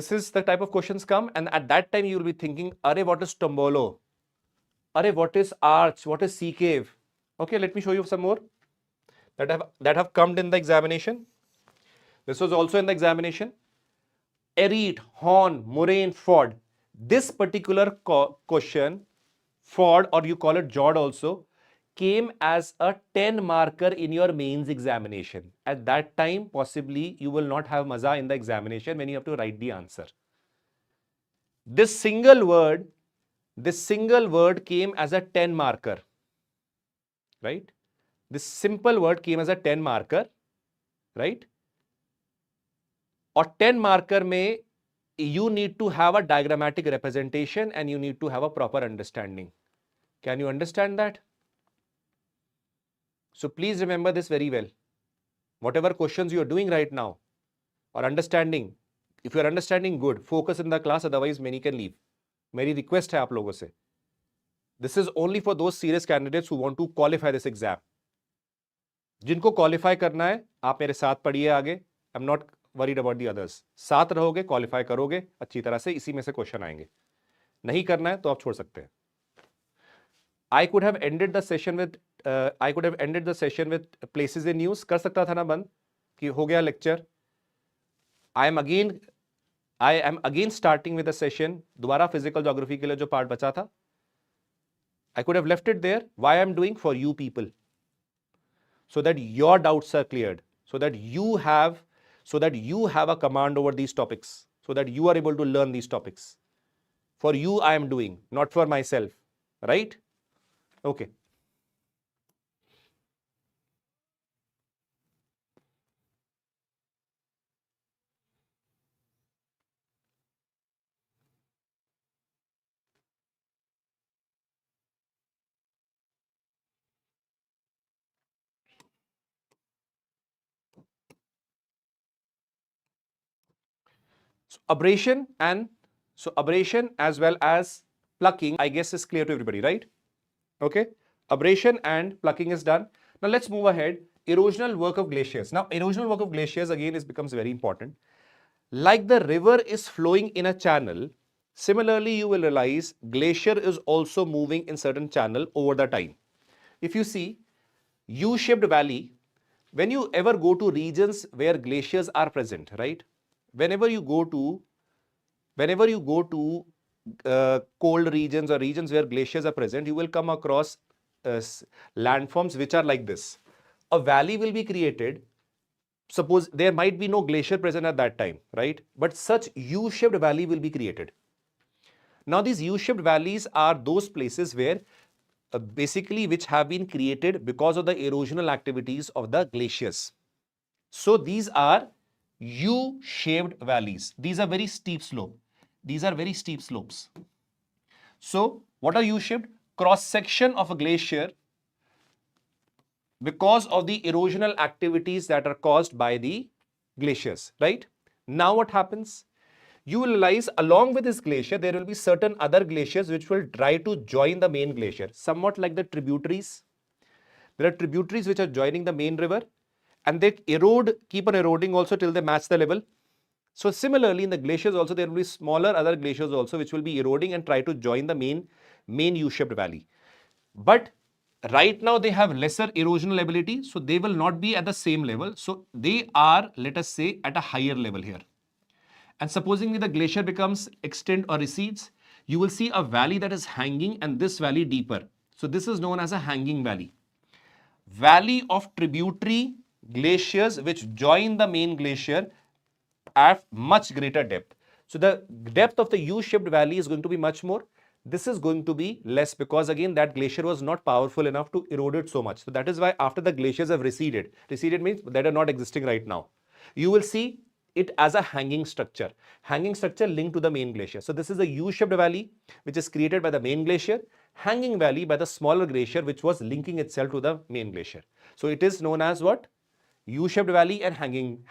B: This is the type of questions come, and at that time you will be thinking, "Arey, what is tombolo? Arey, what is arch? What is sea cave?" Okay, let me show you some more that have come in the examination. This was also in the examination. Ereit, horn, moraine, ford. This particular question, ford, or you call it jod also, came as a 10 marker in your mains examination. At that time, possibly you will not have maza in the examination when you have to write the answer. This single word came as a 10 marker, right? This simple word came as a 10 marker, right? Or 10 marker may you need to have a diagrammatic representation and you need to have a proper understanding. Can you understand that? So please remember this very well. Whatever questions you are doing right now or understanding, if you are understanding, good, focus in the class, otherwise many can leave. मेरी request है आप लोगों से. This is only for those serious candidates who want to qualify this exam. जिनको qualify करना है, आप मेरे साथ पढ़िए आगे. I'm not worried about the others. साथ रहोगे, qualify करोगे अच्छी तरह से, इसी में से क्वेश्चन आएंगे. नहीं करना है तो आप छोड़ सकते हैं. I could have ended the session with places in news. कर सकता था ना बंद कि हो गया lecture. I am again starting with the session. दोबारा physical geography के लिए जो part बचा था, I could have left it there. Why I am doing? For you people, so that your doubts are cleared, so that you have a command over these topics, so that you are able to learn these topics. For you I am doing, not for myself, right? Okay. So abrasion as well as plucking, I guess, is clear to everybody, right? Okay. Abrasion and plucking is done. Now let's move ahead. Erosional work of glaciers. Now erosional work of glaciers again becomes very important. Like the river is flowing in a channel, similarly you will realize glacier is also moving in certain channel over the time. If you see U-shaped valley, when you ever go to regions where glaciers are present, right? Whenever you go to cold regions or regions where glaciers are present, you will come across landforms which are like this. A valley will be created. Suppose there might be no glacier present at that time, right? But such U-shaped valley will be created. Now these U-shaped valleys are those places where basically which have been created because of the erosional activities of the glaciers. So these are U-shaped valleys. These are very steep slope. These are very steep slopes. So what are U-shaped? Cross section of a glacier because of the erosional activities that are caused by the glaciers, right? Now what happens? You will realize along with this glacier, there will be certain other glaciers which will try to join the main glacier, somewhat like the tributaries. There are tributaries which are joining the main river and they keep on eroding also till they match the level. So similarly in the glaciers also there will be smaller other glaciers also which will be eroding and try to join the main U-shaped valley. But right now they have lesser erosional ability, so they will not be at the same level. So they are, let us say, at a higher level here. And supposing the glacier becomes extinct or recedes, you will see a valley that is hanging and this valley deeper. So this is known as a hanging valley. Valley of tributary glaciers which join the main glacier at much greater depth. So the depth of the U-shaped valley is going to be much more. this is going to be less because again that glacier was not powerful enough to erode it so much. So that is why after the glaciers have receded means that are not existing right now, you will see it as a hanging structure linked to the main glacier. So this is a U-shaped valley which is created by the main glacier, hanging valley by the smaller glacier which was linking itself to the main glacier. So it is known as what? U-shaped valley and hanging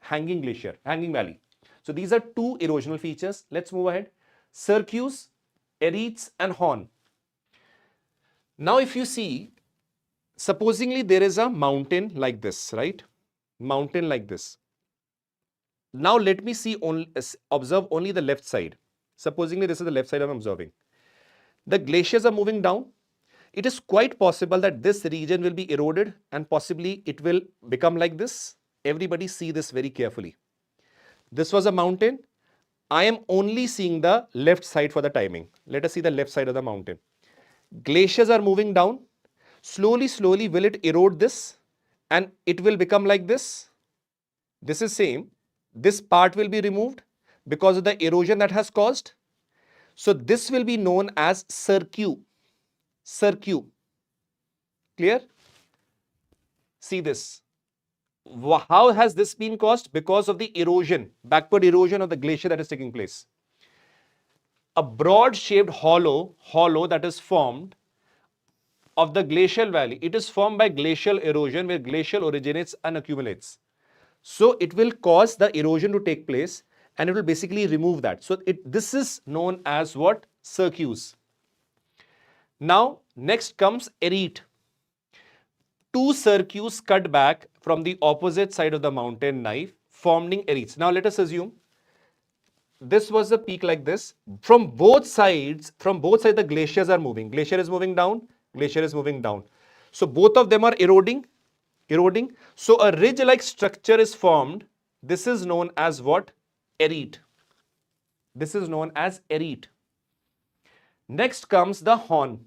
B: valley. So these are two erosional features. Let's move ahead. Cirques, Ereats and Horn. Now if you see, supposingly there is a mountain like this, right? Mountain like this. Now let me see observe only the left side. Supposingly this is the left side I'm observing. The glaciers are moving down. It is quite possible that this region will be eroded and possibly it will become like this. Everybody see this very carefully. This was a mountain. I am only seeing the left side for the timing. Let us see the left side of the mountain. Glaciers are moving down. Slowly, slowly will it erode this and it will become like this. This is same. This part will be removed because of the erosion that has caused. So this will be known as cirque. Clear? See this. How has this been caused? Because of the erosion, backward erosion of the glacier that is taking place. A broad shaped hollow that is formed of the glacial valley. It is formed by glacial erosion where glacial originates and accumulates. So it will cause the erosion to take place and it will basically remove that. So this is known as what? Cirques. Now next comes Erete. Two cirques cut back from the opposite side of the mountain knife, forming Eretes. Now let us assume this was a peak like this. From both sides the glaciers are moving. Glacier is moving down, glacier is moving down. So both of them are eroding. So a ridge-like structure is formed. This is known as what? Erete. This is known as Erete. Next comes the horn.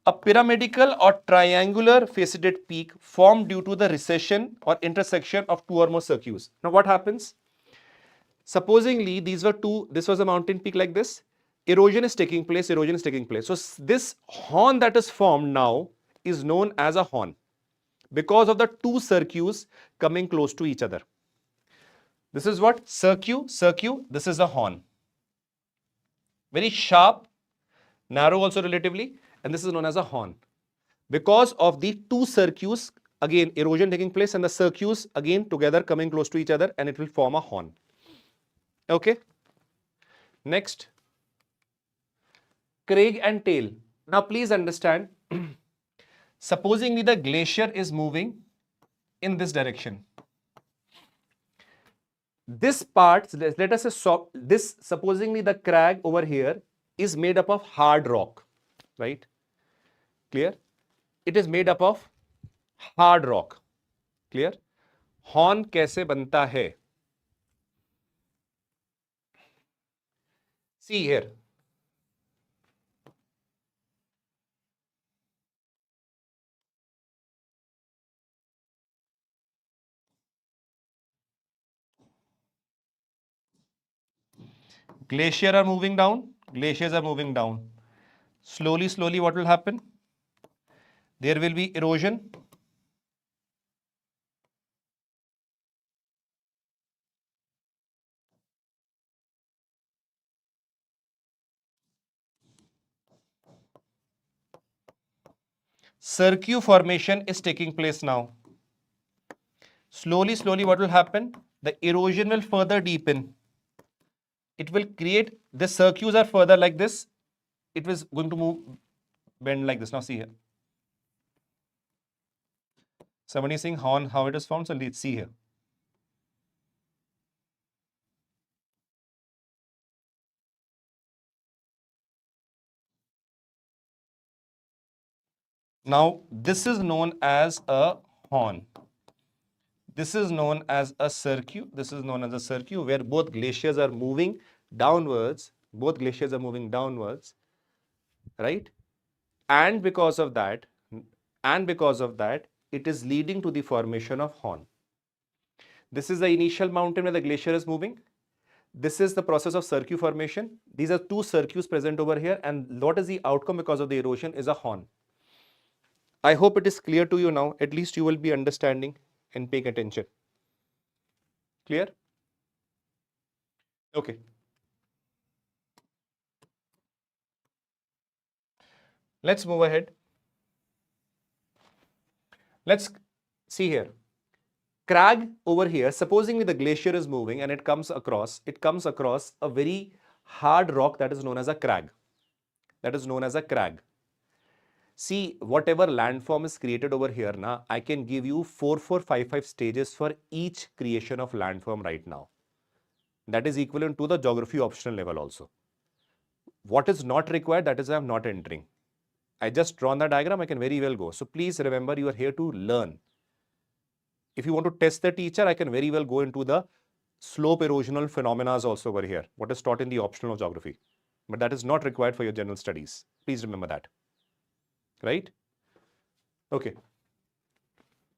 B: A pyramidal or triangular faceted peak formed due to the recession or intersection of two or more cirques. Now what happens? Supposingly this was a mountain peak like this. Erosion is taking place. So this horn that is formed now is known as a horn because of the two cirques coming close to each other. This is what? Cirque. This is a horn. Very sharp, narrow also relatively, and this is known as a horn. Because of the two cirques, again erosion taking place and the cirques again together coming close to each other and it will form a horn. Okay. Next. Crag and tail. Now please understand, supposingly the glacier is moving in this direction. This part, let us say this, supposingly the crag over here is made up of hard rock, right? Clear? It is made up of hard rock. Clear? Horn कैसे बनता है? See here. Glaciers are moving down. Slowly, what will happen? There will be erosion. Cirque formation is taking place now. Slowly, what will happen? The erosion will further deepen. It will create, the cirques are further like this. It was going to bend like this. Now see here. Somebody is saying horn, how it is formed. So let's see here. Now this is known as a horn. This is known as a cirque. Where both glaciers are moving downwards. Right? And because of that, it is leading to the formation of horn. This is the initial mountain where the glacier is moving. This is the process of cirque formation. These are two cirques present over here, and what is the outcome because of the erosion is a horn. I hope it is clear to you now. At least you will be understanding and paying attention. Clear? Okay. Let's move ahead. Let's see here. Crag over here, supposing the glacier is moving and it comes across a very hard rock that is known as a crag. See, whatever landform is created over here now, I can give you 4, 4, 5, 5 stages for each creation of landform right now. That is equivalent to the geography optional level also. What is not required, that is I am not entering. I just drawn the diagram, I can very well go. So please remember, you are here to learn. If you want to test the teacher, I can very well go into the slope erosional phenomena also over here, what is taught in the optional of geography. But that is not required for your general studies. Please remember that. Right? Okay.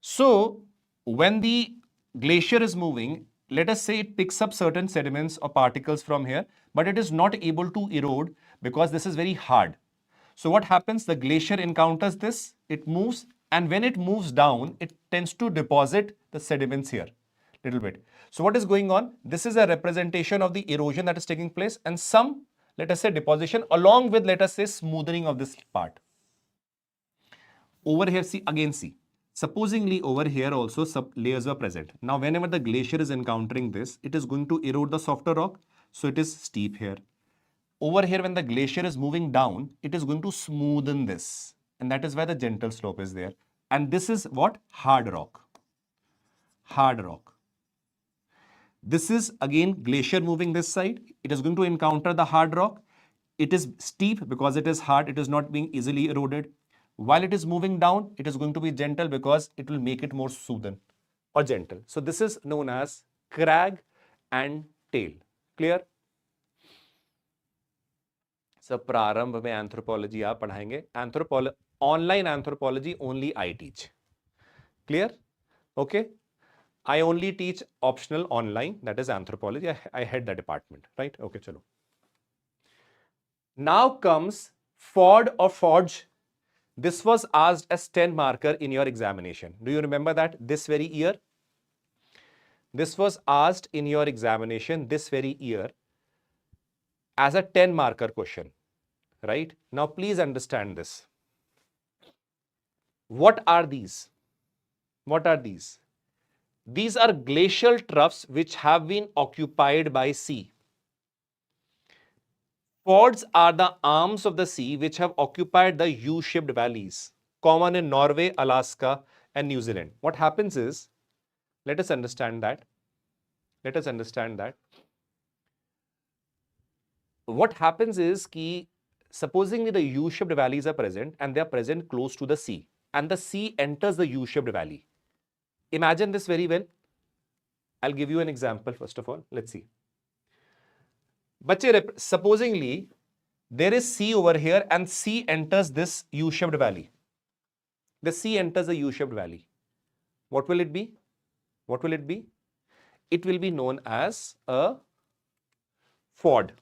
B: So, when the glacier is moving, let us say it picks up certain sediments or particles from here, but it is not able to erode because this is very hard. So what happens? The glacier encounters this, it moves, and when it moves down, it tends to deposit the sediments here little bit. So what is going on? This is a representation of the erosion that is taking place and some, let us say, deposition along with, let us say, smoothing of this part. Over here, see. Supposingly over here also some layers are present. Now whenever the glacier is encountering this, it is going to erode the softer rock. So it is steep here. Over here, when the glacier is moving down, it is going to smoothen this. And that is why the gentle slope is there. And this is what? Hard rock. This is again glacier moving this side. It is going to encounter the hard rock. It is steep because it is hard. It is not being easily eroded. While it is moving down, it is going to be gentle because it will make it more soothen or gentle. So this is known as crag and tail. Clear? So प्रारंभ में anthropology आप पढ़ाएंगे. Online anthropology only I teach. Clear? Okay. I only teach optional online, that is anthropology. I head the department, right? Okay, chalo. Now comes ford or forge. This was asked as 10 marker in your examination. Do you remember that this very year? This was asked in your examination this very year as a 10 marker question, right? Now please understand this. What are these? These are glacial troughs which have been occupied by sea. Fords are the arms of the sea which have occupied the U-shaped valleys, common in Norway, Alaska, and New Zealand. What happens is, let us understand that. What happens is, supposing the U-shaped valleys are present and they are present close to the sea, and the sea enters the U-shaped valley. Imagine this very well. I'll give you an example first of all. Let's see. Bache, supposingly there is sea over here and sea enters this U-shaped valley. The sea enters the U-shaped valley. What will it be? It will be known as a ford.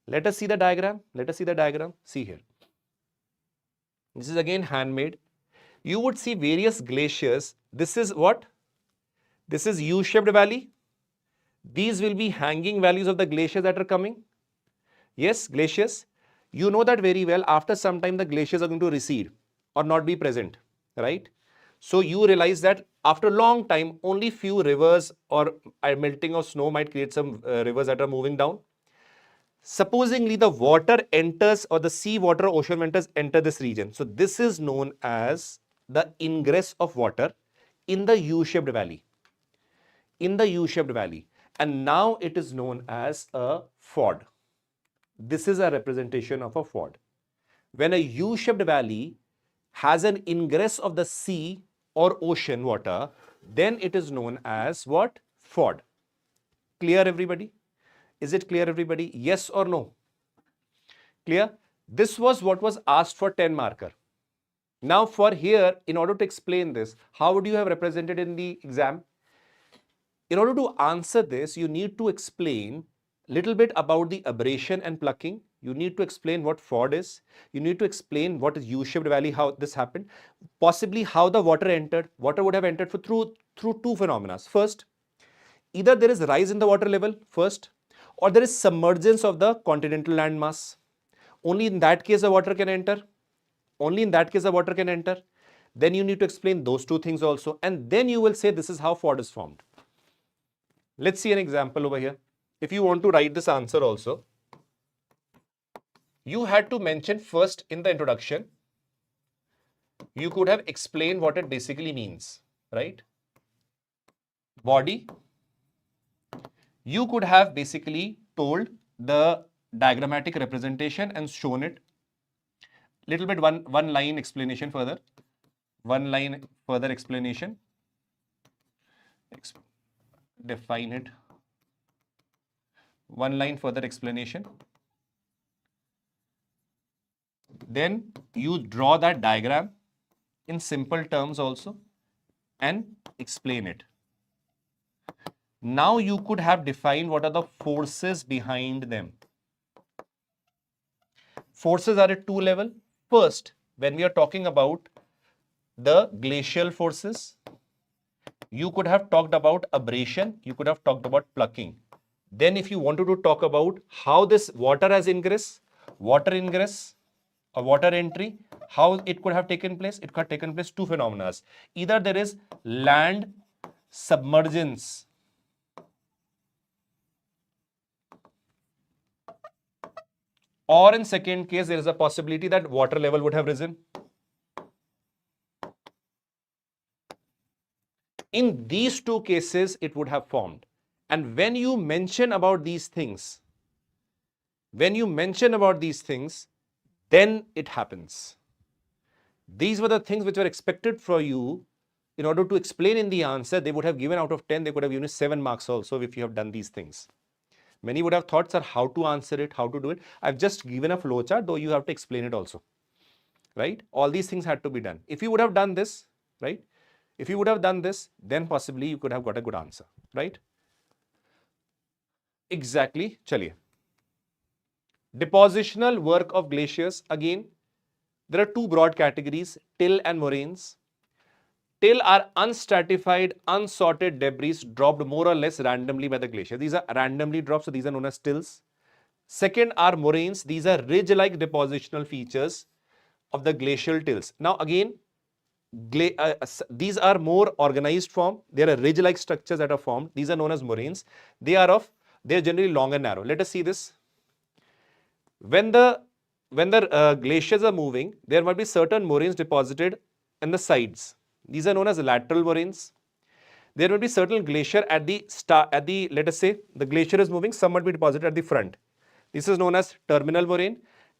B: Let us see the diagram. See here. This is again handmade. You would see various glaciers. This is what? This is U-shaped valley. These will be hanging valleys of the glaciers that are coming. Yes, glaciers. You know that very well. After some time, the glaciers are going to recede or not be present, right? So you realize that after a long time, only few rivers or melting of snow might create some rivers that are moving down. Supposingly the water enters or the sea water, ocean waters enter this region. So this is known as the ingress of water in the U-shaped valley. And now it is known as a ford. This is a representation of a ford. When a U-shaped valley has an ingress of the sea or ocean water, then it is known as what? Ford. Clear, everybody? Is it clear, everybody? Yes or no? Clear? This was what was asked for 10 marker. Now for here, in order to explain this, how would you have represented in the exam? In order to answer this, you need to explain a little bit about the abrasion and plucking. You need to explain what ford is. You need to explain what is U-shaped valley, how this happened, possibly how the water entered. Water would have entered through two phenomena. First, either there is a rise in the water level first, or there is submergence of the continental landmass. Only in that case the water can enter. Only in that case the water can enter. Then you need to explain those two things also, and then you will say this is how ford is formed. Let's see an example over here. If you want to write this answer also, you had to mention first in the introduction, you could have explained what it basically means, right? Body. You could have basically told the diagrammatic representation and shown it. Little bit one line explanation further. One line further explanation. Define it. One line further explanation. Then you draw that diagram in simple terms also and explain it. Now you could have defined what are the forces behind them. Forces are at two levels. First, when we are talking about the glacial forces, you could have talked about abrasion, you could have talked about plucking. Then if you wanted to talk about how this water has ingress, water ingress or water entry, how it could have taken place, it could have taken place two phenomena. Either there is land submergence, or in second case, there is a possibility that water level would have risen. In these two cases, it would have formed. And when you mention about these things, then it happens. These were the things which were expected for you in order to explain in the answer. They would have given out of 10, they could have given 7 marks also if you have done these things. Many would have thought, sir, how to answer it, how to do it. I've just given a flowchart, though you have to explain it also, right? All these things had to be done. If you would have done this, right? If you would have done this, then possibly you could have got a good answer, right? Exactly. Chaliye. Depositional work of glaciers. Again, there are two broad categories, till and moraines. Till are unstratified, unsorted debris dropped more or less randomly by the glacier. These are randomly dropped, so these are known as tills. Second are moraines. These are ridge-like depositional features of the glacial tills. Now again, these are more organized form. There are ridge-like structures that are formed. These are known as moraines. They are generally long and narrow. Let us see this. When the glaciers are moving, there might be certain moraines deposited in the sides. These are known as lateral moraines. There will be certain glacier at the let us say the glacier is moving, some might be deposited at the front. This is known as terminal moraine.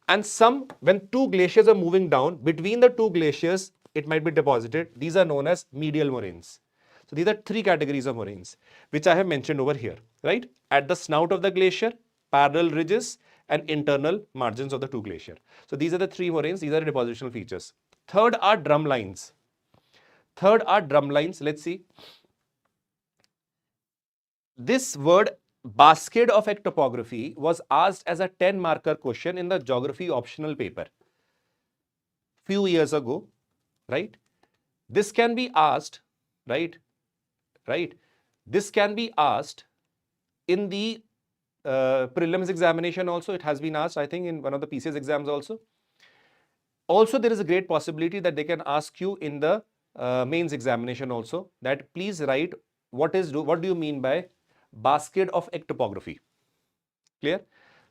B: And some, when two glaciers are moving down, between the two glaciers, it might be deposited. These are known as medial moraines. So these are three categories of moraines, which I have mentioned over here, right? At the snout of the glacier, parallel ridges, and internal margins of the two glaciers. So these are the three moraines, these are the depositional features. Third are drum lines. Let's see. This word basket of topography was asked as a 10-marker question in the geography optional paper few years ago, right? This can be asked, right? This can be asked in the prelims examination also. It has been asked, I think, in one of the PCS exams also. Also, there is a great possibility that they can ask you in the mains examination also, that please write what do you mean by basket of topography. Clear?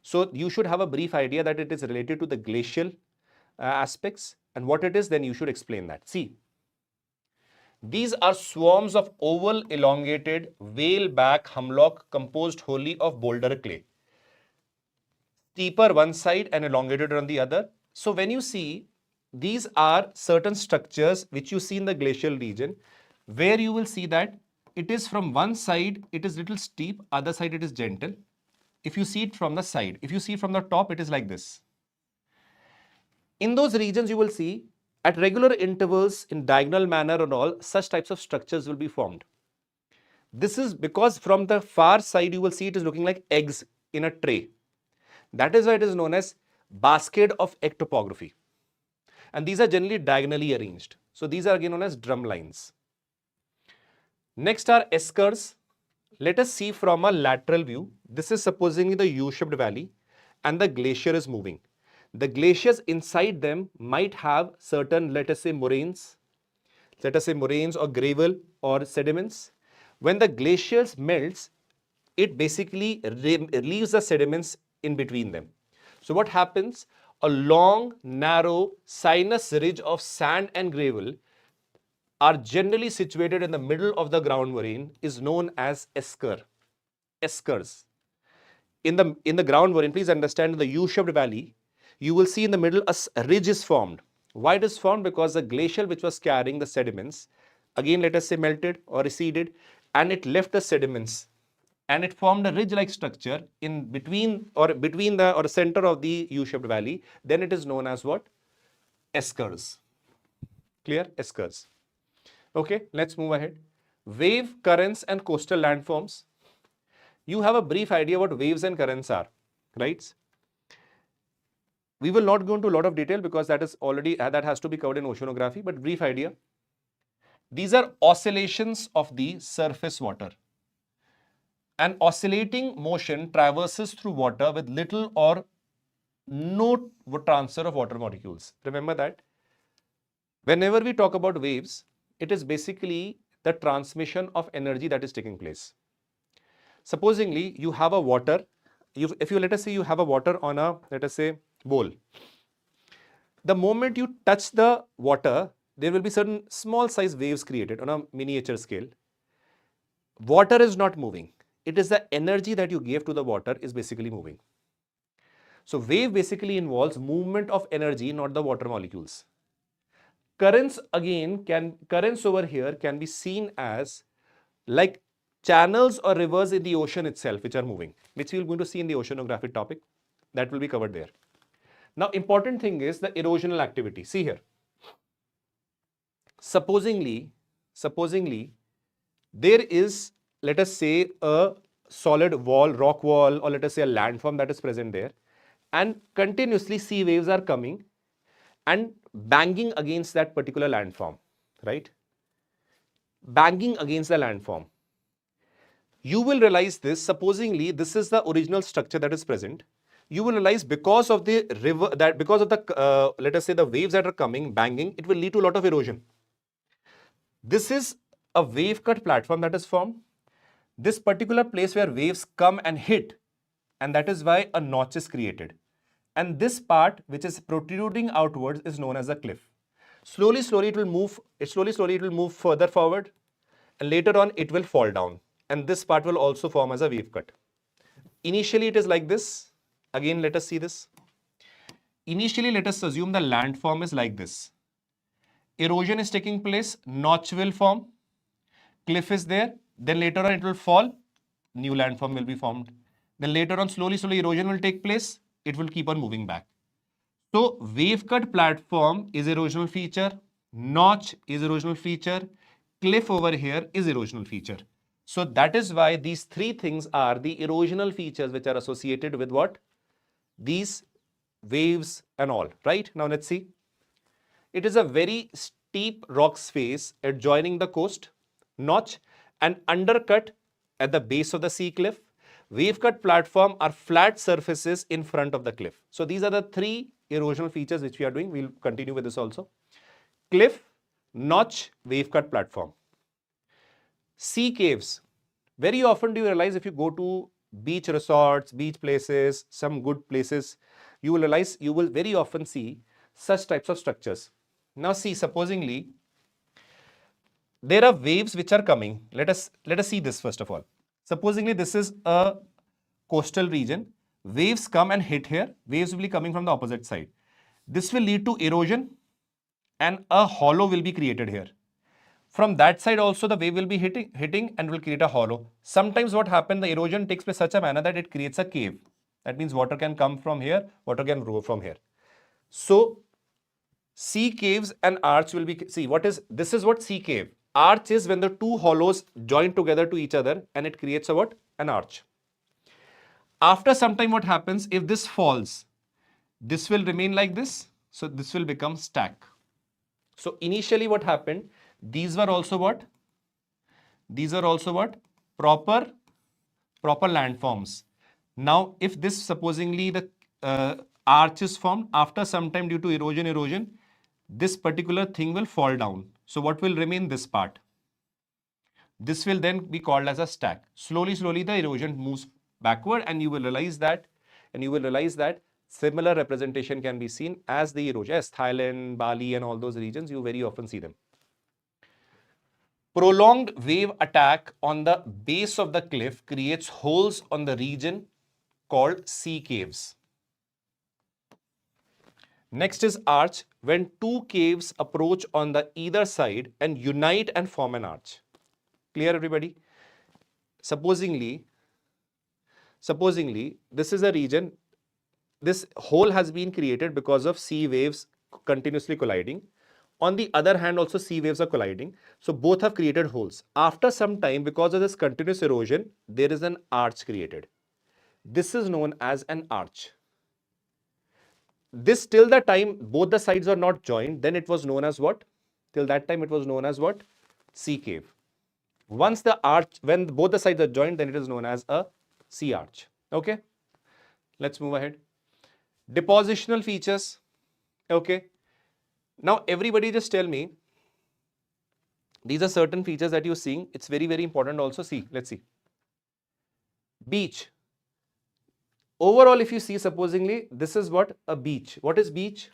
B: So you should have a brief idea that it is related to the glacial aspects, and what it is, then you should explain that. See, these are swarms of oval elongated whale-back humlock composed wholly of boulder clay, steeper one side and elongated on the other. So when you see, these are certain structures which you see in the glacial region, where you will see that it is from one side, it is little steep, other side it is gentle. If you see it from the side, if you see from the top, it is like this. In those regions, you will see at regular intervals in diagonal manner and all, such types of structures will be formed. This is because from the far side you will see it is looking like eggs in a tray. That is why it is known as basket of egg topography. And these are generally diagonally arranged. So these are again known as drum lines. Next are eskers. Let us see from a lateral view. This is supposedly the U-shaped valley and the glacier is moving. The glaciers inside them might have certain, let us say moraines or gravel or sediments. When the glaciers melts, it basically leaves the sediments in between them. So what happens? A long, narrow sinus ridge of sand and gravel are generally situated in the middle of the ground moraine is known as eskers. In the ground moraine, please understand, in the U-shaped valley, you will see in the middle a ridge is formed. Why it is formed? Because the glacier which was carrying the sediments, again let us say melted or receded, and it left the sediments and it formed a ridge-like structure in between the center of the U-shaped valley. Then it is known as what? Eskers. Clear? Eskers. Okay, let's move ahead. Wave, currents and coastal landforms. You have a brief idea what waves and currents are, right? We will not go into a lot of detail because that has to be covered in oceanography, but brief idea. These are oscillations of the surface water. An oscillating motion traverses through water with little or no transfer of water molecules. Remember that. Whenever we talk about waves, it is basically the transmission of energy that is taking place. Supposingly, you have a water, let us say you have a water on a, let us say, bowl. The moment you touch the water, there will be certain small size waves created on a miniature scale. Water is not moving. It is the energy that you gave to the water is basically moving. So wave basically involves movement of energy, not the water molecules. Currents over here can be seen as like channels or rivers in the ocean itself which are moving, which we are going to see in the oceanography topic. That will be covered there. Now, important thing is the erosional activity. See here. Supposingly, there is, let us say, a solid wall, rock wall, or let us say a landform that is present there, and continuously sea waves are coming and banging against that particular landform, right? Banging against the landform. You will realize this, supposingly this is the original structure that is present. You will realize because of the river, let us say the waves that are coming, banging, it will lead to a lot of erosion. This is a wave cut platform that is formed. This particular place where waves come and hit, and that is why a notch is created. And this part which is protruding outwards is known as a cliff. Slowly it will move further forward, and later on it will fall down. And this part will also form as a wave cut. Initially it is like this. Again, let us see this. Initially, let us assume the landform is like this. Erosion is taking place, notch will form, cliff is there, then later on it will fall, new landform will be formed. Then later on, slowly erosion will take place, it will keep on moving back. So, wave cut platform is erosional feature, notch is erosional feature, cliff over here is erosional feature. So, that is why these three things are the erosional features which are associated with what? These waves and all, right? Now, let's see. It is a very steep rock face adjoining the coast, notch, and undercut at the base of the sea cliff. Wave cut platform are flat surfaces in front of the cliff. So these are the three erosional features which we are doing. We'll continue with this also. Cliff, notch, wave cut platform. Sea caves. Very often do you realize if you go to beach resorts, beach places, some good places, you will realize you will very often see such types of structures. Now see, supposingly, there are waves which are coming. Let us see this first of all. Supposingly this is a coastal region. Waves come and hit here. Waves will be coming from the opposite side. This will lead to erosion and a hollow will be created here. From that side also the wave will be hitting and will create a hollow. Sometimes what happens, the erosion takes place such a manner that it creates a cave. That means water can come from here, water can go from here. So sea caves and arch will be, see this is what sea cave. Arch is when the two hollows join together to each other and it creates a what? An arch. After some time, what happens? If this falls, this will remain like this. So this will become stack. So initially what happened? These were also what? These are also what? Proper landforms. Now, if this supposingly the arch is formed, after some time due to erosion, this particular thing will fall down. So what will remain? This part. This will then be called as a stack. Slowly, the erosion moves backward, and you will realize that, similar representation can be seen as the erosion. Yes, Thailand, Bali, and all those regions, you very often see them. Prolonged wave attack on the base of the cliff creates holes on the region called sea caves. Next is arch, when two caves approach on the either side and unite and form an arch. Clear, everybody? Supposingly, this is a region, this hole has been created because of sea waves continuously colliding. On the other hand, also sea waves are colliding. So both have created holes. After some time, because of this continuous erosion, there is an arch created. This is known as an arch. This, till the time both the sides are not joined, then it was known as what? Till that time it was known as what? Sea cave. Once the arch, when both the sides are joined, then it is known as a sea arch. Okay? Let's move ahead. Depositional features. Okay? Now everybody just tell me, these are certain features that you're seeing. It's very, very important also. See, let's see. Beach. Overall, if you see, supposingly, this is what? A beach. What is beach?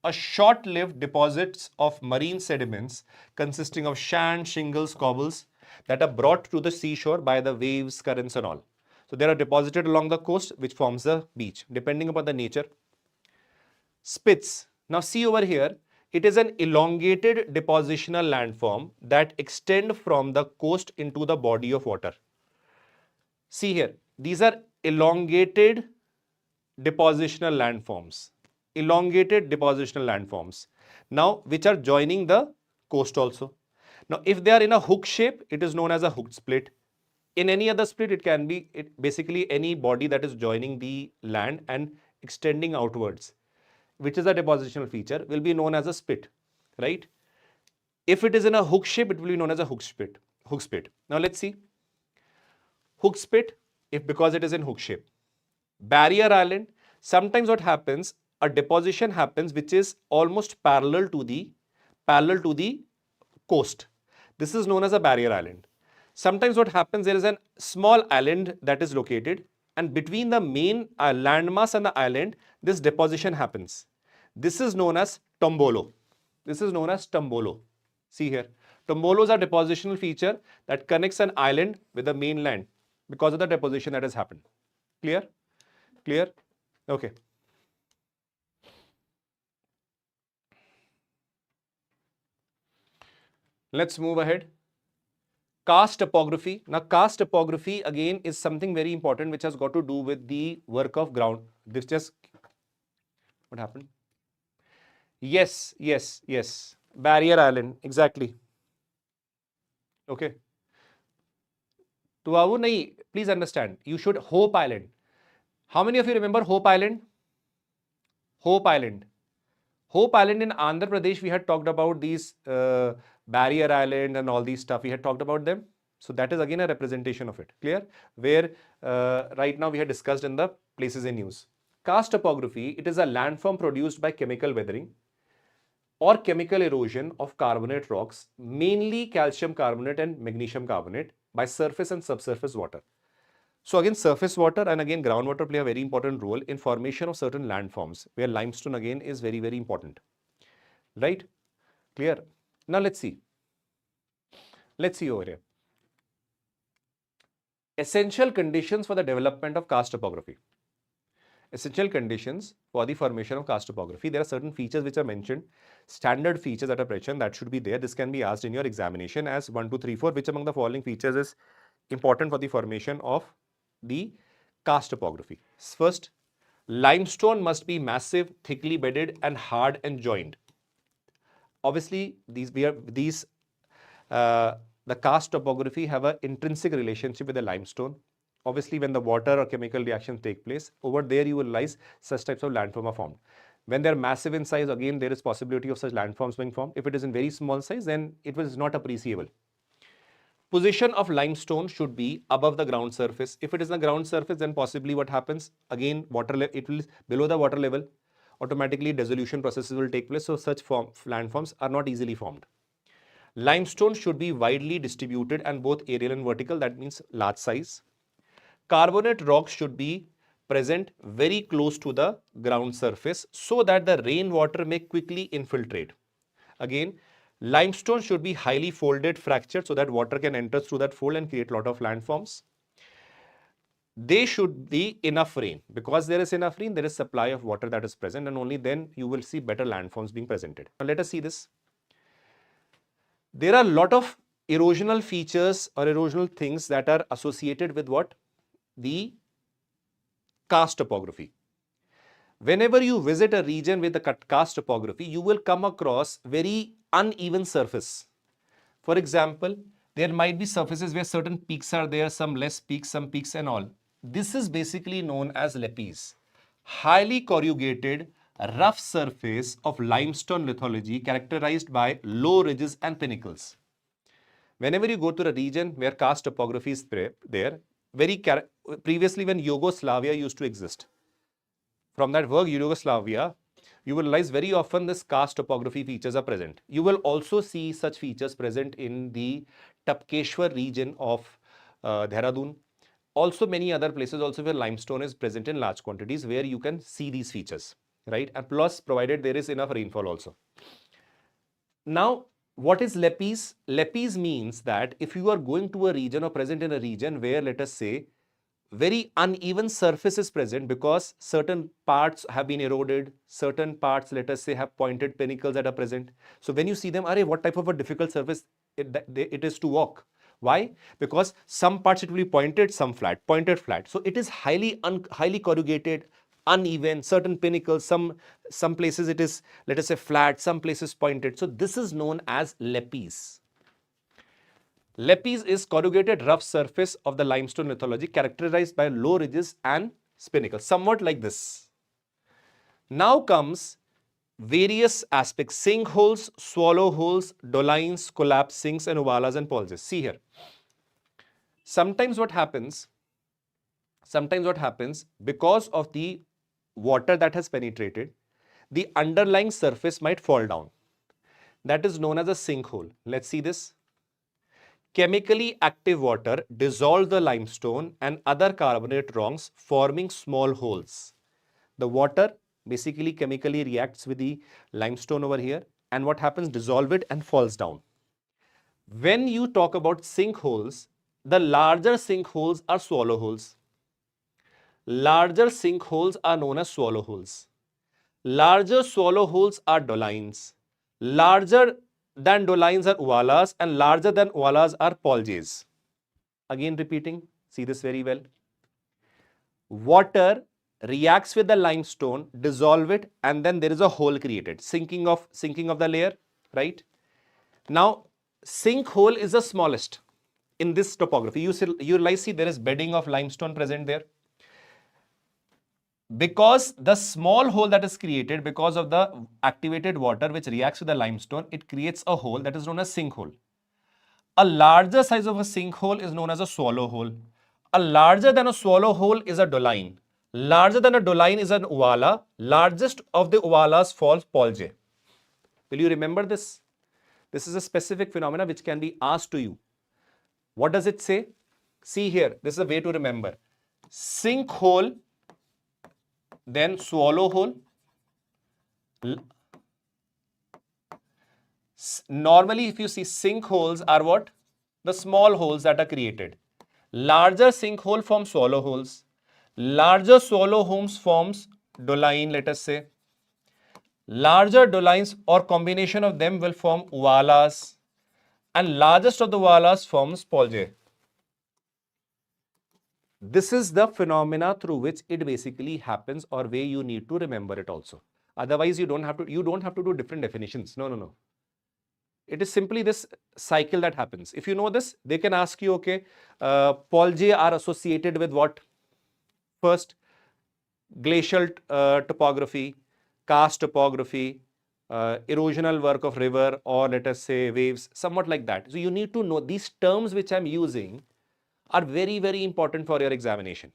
B: A short-lived deposits of marine sediments consisting of sand, shingles, cobbles that are brought to the seashore by the waves, currents and all. So they are deposited along the coast, which forms the beach, depending upon the nature. Spits. Now see over here, it is an elongated depositional landform that extend from the coast into the body of water. See here, these are elongated depositional landforms. Elongated depositional landforms. Now, which are joining the coast also. Now, if they are in a hook shape, it is known as a hooked split. In any other split, it can be basically any body that is joining the land and extending outwards, which is a depositional feature, will be known as a spit, right? If it is in a hook shape, it will be known as a hook spit. Now, let's see. Hook spit, because it is in hook shape. Barrier island, sometimes what happens, a deposition happens which is almost parallel to the coast. This is known as a barrier island. Sometimes what happens, there is a small island that is located, and between the main landmass and the island, this deposition happens. This is known as tombolo. See here, tombolos are depositional feature that connects an island with the mainland because of the deposition that has happened. Clear? Okay. Let's move ahead. Karst topography. Now, karst topography again is something very important which has got to do with the work of ground. This just, what happened? Yes. Barrier island, exactly. Okay. Tuavu nahi, please understand. You should Hope Island. How many of you remember Hope Island? Hope Island in Andhra Pradesh, we had talked about these barrier island and all these stuff. We had talked about them. So that is again a representation of it. Clear? Where right now we had discussed in the places in use. Karst topography, it is a landform produced by chemical weathering or chemical erosion of carbonate rocks, mainly calcium carbonate and magnesium carbonate, by surface and subsurface water. So again, surface water and again groundwater play a very important role in formation of certain landforms, where limestone again is very, very important. Right? Clear? Now let's see. Let's see over here. Essential conditions for the development of karst topography. Essential conditions for the formation of karst topography. There are certain features which are mentioned, standard features that are mentioned that should be there. This can be asked in your examination as 1, 2, 3, 4. Which among the following features is important for the formation of the karst topography? First, limestone must be massive, thickly bedded and hard and joined. Obviously, these the karst topography have an intrinsic relationship with the limestone. Obviously, when the water or chemical reactions take place, over there you will realize such types of landform are formed. When they are massive in size, again, there is possibility of such landforms being formed. If it is in very small size, then it was not appreciable. Position of limestone should be above the ground surface. If it is the ground surface, then possibly what happens? Again, it will below the water level. Automatically, dissolution processes will take place. So, such landforms are not easily formed. Limestone should be widely distributed and both aerial and vertical. That means large size. Carbonate rocks should be present very close to the ground surface so that the rainwater may quickly infiltrate. Again, limestone should be highly folded, fractured so that water can enter through that fold and create a lot of landforms. They should be enough rain. Because there is enough rain, there is supply of water that is present, and only then you will see better landforms being presented. Now let us see this. There are a lot of erosional features or erosional things that are associated with what? The karst topography. Whenever you visit a region with the karst topography, you will come across very uneven surface. For example, there might be surfaces where certain peaks are there, some less peaks, some peaks and all. This is basically known as lepes. Highly corrugated, rough surface of limestone lithology characterized by low ridges and pinnacles. Whenever you go to a region where karst topography is there, previously when Yugoslavia used to exist, from that word Yugoslavia, you will realize very often this karst topography features are present. You will also see such features present in the Tapkeshwar region of Dehradun. Also many other places also where limestone is present in large quantities where you can see these features, right? And plus provided there is enough rainfall also. Now, what is lepes? Lepes means that if you are going to a region or present in a region where, let us say, very uneven surface is present because certain parts have been eroded, certain parts, let us say, have pointed pinnacles that are present. So when you see them, what type of a difficult surface it is to walk. Why? Because some parts it will be pointed, some flat, pointed, flat. So it is highly corrugated, uneven, certain pinnacles, some places it is, let us say, flat, some places pointed. So this is known as lepes. Lepes is corrugated rough surface of the limestone lithology characterized by low ridges and spinnacles, somewhat like this. Now comes various aspects: sinkholes, swallow holes, dolines, collapse sinks, and ovalas and polges. See here. Sometimes what happens, because of the water that has penetrated, the underlying surface might fall down. That is known as a sinkhole. Let's see this. Chemically active water dissolves the limestone and other carbonate rocks, forming small holes. The water basically chemically reacts with the limestone over here, and what happens? Dissolve it and falls down. When you talk about sinkholes, the larger sinkholes are swallow holes. Larger sinkholes are known as swallow holes. Larger swallow holes are dolines. Larger than dolines are ovalas, and larger than ovalas are polges. Again repeating, see this very well. Water reacts with the limestone, dissolve it, and then there is a hole created, sinking of the layer, right? Now, sinkhole is the smallest in this topography. You realize, see, there is bedding of limestone present there. Because the small hole that is created because of the activated water which reacts with the limestone, it creates a hole that is known as sinkhole. A larger size of a sinkhole is known as a swallow hole. A larger than a swallow hole is a doline. Larger than a doline is an ovala. Largest of the ovalas falls polge. Will you remember this? This is a specific phenomena which can be asked to you. What does it say? See here, this is a way to remember. Sinkhole, then swallow hole. Normally, if you see, sinkholes are what? The small holes that are created. Larger sinkhole forms swallow holes. Larger swallow holes forms doline, let us say. Larger dolines or combination of them will form ovalas. And largest of the ovalas forms polge. This is the phenomena through which it basically happens, or way you need to remember it also. Otherwise, you don't have to do different definitions. No. It is simply this cycle that happens. If you know this, they can ask you, okay, Polge are associated with what? First, glacial topography, karst topography, erosional work of river, or let us say waves, somewhat like that. So you need to know these terms which I'm using are very, very important for your examination.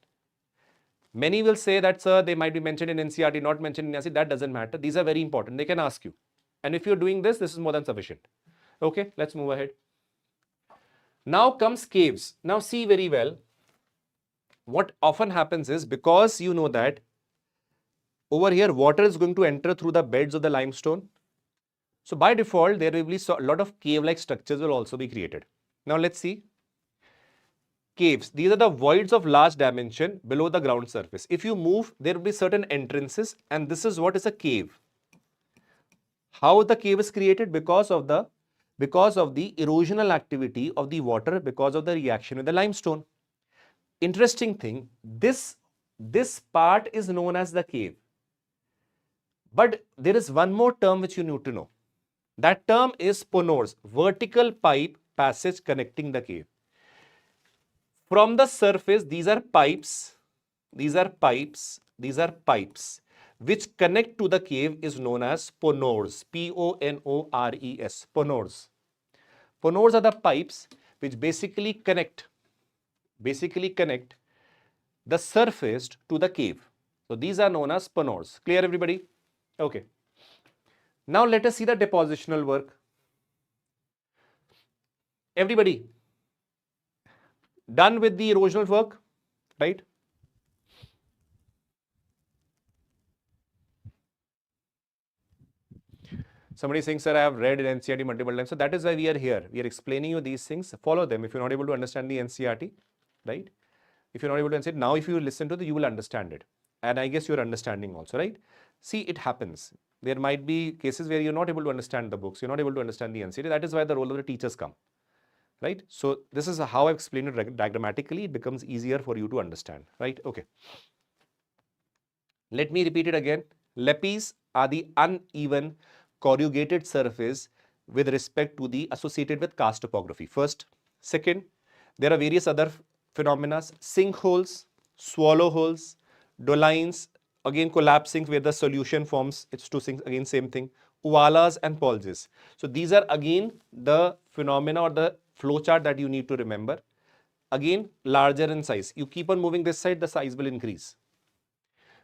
B: Many will say that, sir, they might be mentioned in NCERT, not mentioned in NCERT. That doesn't matter. These are very important. They can ask you. And if you're doing this, this is more than sufficient. Okay, let's move ahead. Now comes caves. Now see very well. What often happens is, because you know that over here water is going to enter through the beds of the limestone. So by default, there will be a lot of cave-like structures will also be created. Now let's see. Caves. These are the voids of large dimension below the ground surface. If you move, there will be certain entrances, and this is what is a cave. How the cave is created? Because of the erosional activity of the water, because of the reaction with the limestone. Interesting thing, this part is known as the cave. But there is one more term which you need to know. That term is ponors, vertical pipe passage connecting the cave. From the surface, these are pipes, which connect to the cave is known as ponors, P-O-N-O-R-E-S, ponors. Ponors are the pipes which basically connect the surface to the cave. So these are known as ponors. Clear, everybody? Okay. Now let us see the depositional work. Everybody done with the erosional work, right? Somebody is saying, sir, I have read in NCERT multiple times. So that is why we are here. We are explaining you these things. Follow them. If you're not able to understand the NCERT, right? If you're not able to understand, now if you listen to it, you will understand it. And I guess you're understanding also, right? See, it happens. There might be cases where you're not able to understand the books. You're not able to understand the NCERT. That is why the role of the teachers come, right? So this is how I've explained it diagrammatically. It becomes easier for you to understand, right? Okay. Let me repeat it again. Lepes are the uneven corrugated surface with respect to the associated with karst topography. First. Second, there are various other phenomena, sinkholes, swallow holes, dolines, again collapsing where the solution forms its two sinks, again same thing, uvalas and polges. So these are again the phenomena or the flowchart that you need to remember. Again, larger in size. You keep on moving this side, the size will increase.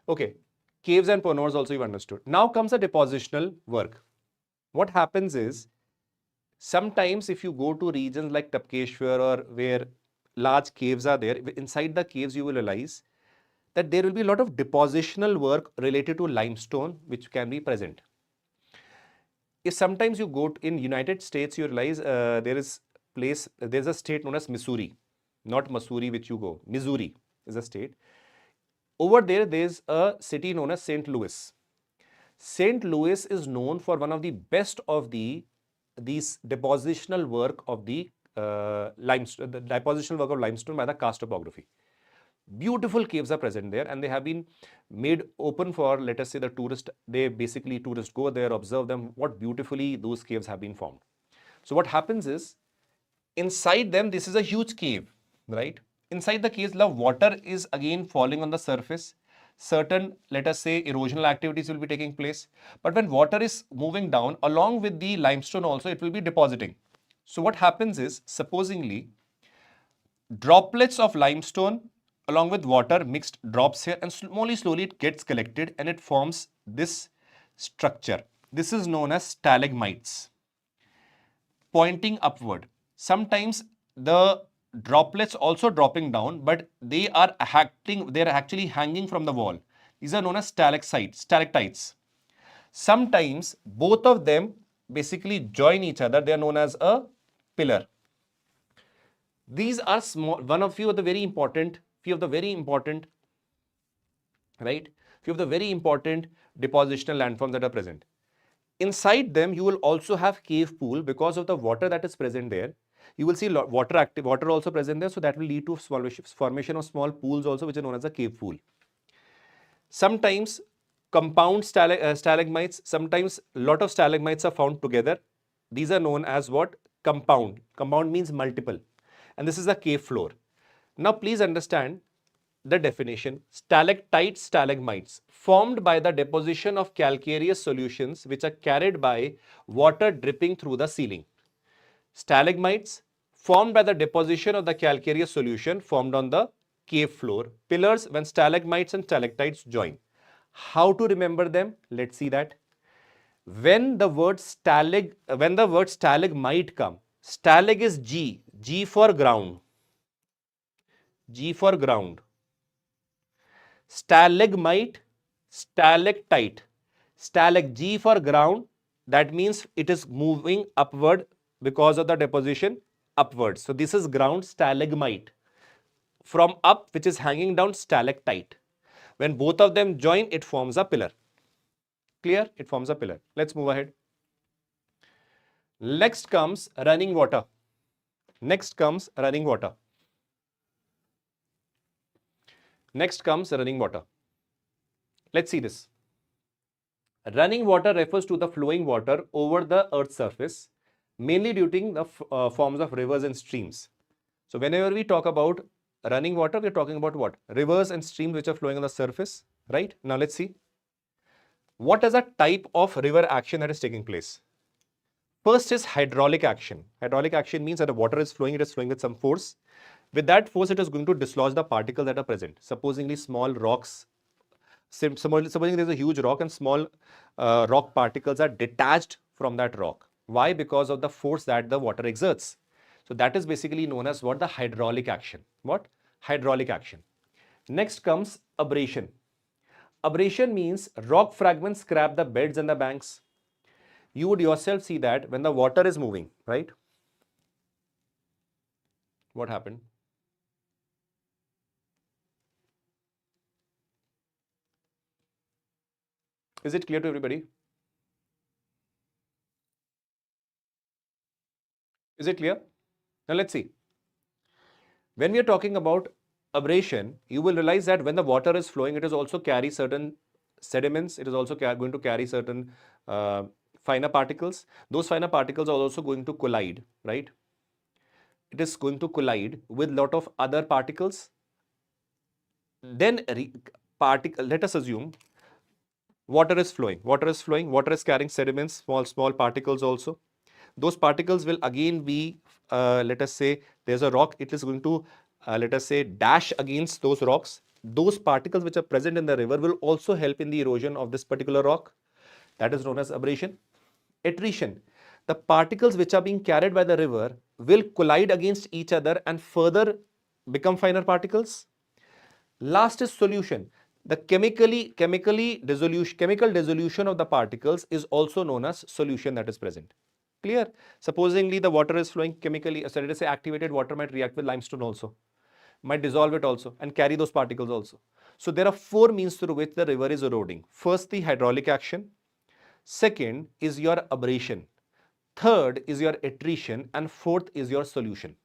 B: Okay, caves and ponors also you've understood. Now comes the depositional work. What happens is, sometimes if you go to regions like Tapkeshwar or where large caves are there, inside the caves you will realize that there will be a lot of depositional work related to limestone which can be present. If sometimes you go in United States, you realize there's a state known as Missouri, not Missouri which you go. Missouri is a state. Over there, there's a city known as St. Louis. St. Louis is known for one of the best of these depositional work of the limestone, the depositional work of limestone by the karst topography. Beautiful caves are present there, and they have been made open for, let us say, the tourist. Tourists go there, observe them, what beautifully those caves have been formed. So what happens is, inside them, this is a huge cave, right? Inside the caves, the water is again falling on the surface. Certain, let us say, erosional activities will be taking place. But when water is moving down, along with the limestone also, it will be depositing. So what happens is, supposingly, droplets of limestone along with water mixed drops here, and slowly it gets collected and it forms this structure. This is known as stalagmites, pointing upward. Sometimes the droplets also dropping down, but they are actually hanging from the wall. These are known as stalactites. Sometimes both of them basically join each other. They are known as a pillar. These are small, few of the very important depositional landforms that are present. Inside them, you will also have cave pool because of the water that is present there. You will see water also present there, so that will lead to formation of small pools also, which are known as a cave pool. Sometimes compound stalagmites, sometimes lot of stalagmites are found together. These are known as what? Compound. Compound means multiple. And this is the cave floor. Now please understand the definition. Stalactites, stalagmites formed by the deposition of calcareous solutions which are carried by water dripping through the ceiling. Stalagmites formed by the deposition of the calcareous solution formed on the cave floor. Pillars when stalagmites and stalactites join. How to remember them? Let's see that. When the word stalagmite come, stalag is G. G for ground. G for ground. Stalagmite, stalactite. Stalag G for ground. That means it is moving upward because of the deposition upwards. So this is ground, stalagmite. From up, which is hanging down, stalactite. When both of them join, it forms a pillar. Clear? It forms a pillar. Let's move ahead. Next comes running water. Next comes running water. Next comes running water. Let's see this. Running water refers to the flowing water over the earth's surface, mainly due to the forms of rivers and streams. So whenever we talk about running water, we are talking about what? Rivers and streams which are flowing on the surface, right? Now let's see. What is a type of river action that is taking place? First is hydraulic action. Hydraulic action means that the water is flowing, it is flowing with some force. With that force, it is going to dislodge the particles that are present. Supposingly small rocks, supposing there is a huge rock and small rock particles are detached from that rock. Why? Because of the force that the water exerts. So that is basically known as what? The hydraulic action. What? Hydraulic action. Next comes abrasion. Abrasion means rock fragments scrap the beds and the banks. You would yourself see that when the water is moving, right? What happened? Is it clear to everybody? Is it clear? Now let's see. When we are talking about abrasion, you will realize that when the water is flowing, it is also carry certain sediments. It is also going to carry certain finer particles. Those finer particles are also going to collide, right? It is going to collide with lot of other particles. Then let us assume water is flowing. Water is flowing. Water is carrying sediments, small particles also. Those particles will again be, let us say, there's a rock. It is going to, let us say, dash against those rocks. Those particles which are present in the river will also help in the erosion of this particular rock. That is known as abrasion. Attrition. The particles which are being carried by the river will collide against each other and further become finer particles. Last is solution. The chemical dissolution of the particles is also known as solution that is present. Clear? Supposingly the water is flowing chemically, so let us say activated water might react with limestone also, might dissolve it also and carry those particles also. So there are four means through which the river is eroding. First, the hydraulic action. Second is your abrasion. Third is your attrition, and fourth is your solution.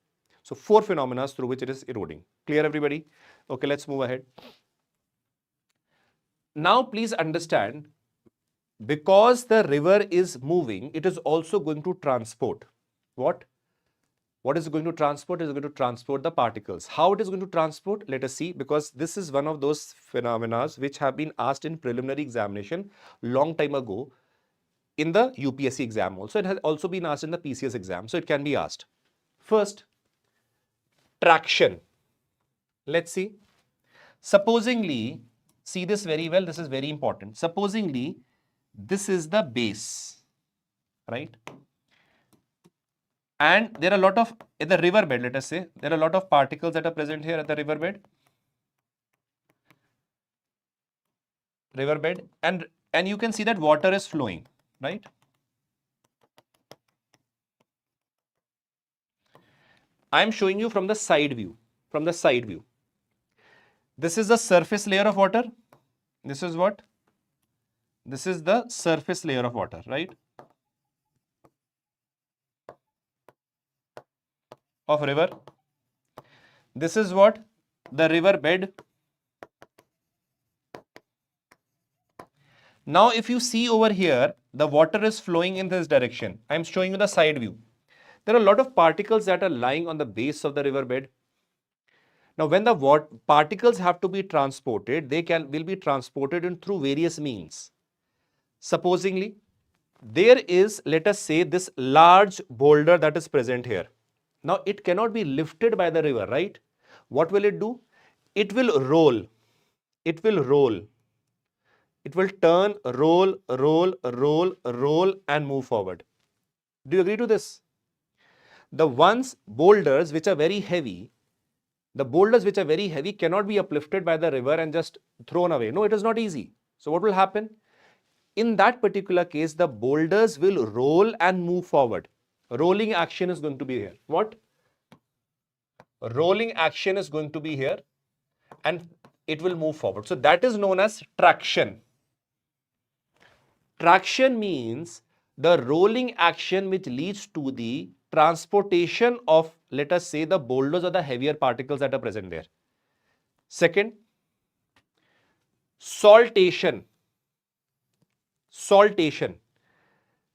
B: So four phenomena through which it is eroding. Clear, everybody? Okay, let's move ahead. Now please understand, because the river is moving, it is also going to transport. What? What is it going to transport? It is going to transport the particles. How it is going to transport? Let us see, because this is one of those phenomena which have been asked in preliminary examination long time ago in the UPSC exam also. It has also been asked in the PCS exam, so it can be asked. First, traction. Let's see. Supposingly, see this very well, this is very important. Supposingly, this is the base, right? And there are a lot of, in the riverbed, let us say, there are a lot of particles that are present here at the riverbed. And you can see that water is flowing, right? I am showing you from the side view, This is the surface layer of water. This is what? This is the surface layer of water, right? Of river. This is what? The river bed. Now, if you see over here, the water is flowing in this direction. I'm showing you the side view. There are a lot of particles that are lying on the base of the riverbed. Now, when the particles have to be transported, they will be transported in through various means. Supposingly, there is, let us say, this large boulder that is present here. Now, it cannot be lifted by the river, right? What will it do? It will roll. It will roll. It will turn, roll, roll, roll, roll, and move forward. Do you agree to this? The boulders which are very heavy, cannot be uplifted by the river and just thrown away. No, it is not easy. So what will happen? In that particular case, the boulders will roll and move forward. Rolling action is going to be here. What? Rolling action is going to be here and it will move forward. So that is known as traction. Traction means the rolling action which leads to the transportation of, let us say, the boulders or the heavier particles that are present there. Second, saltation. Saltation.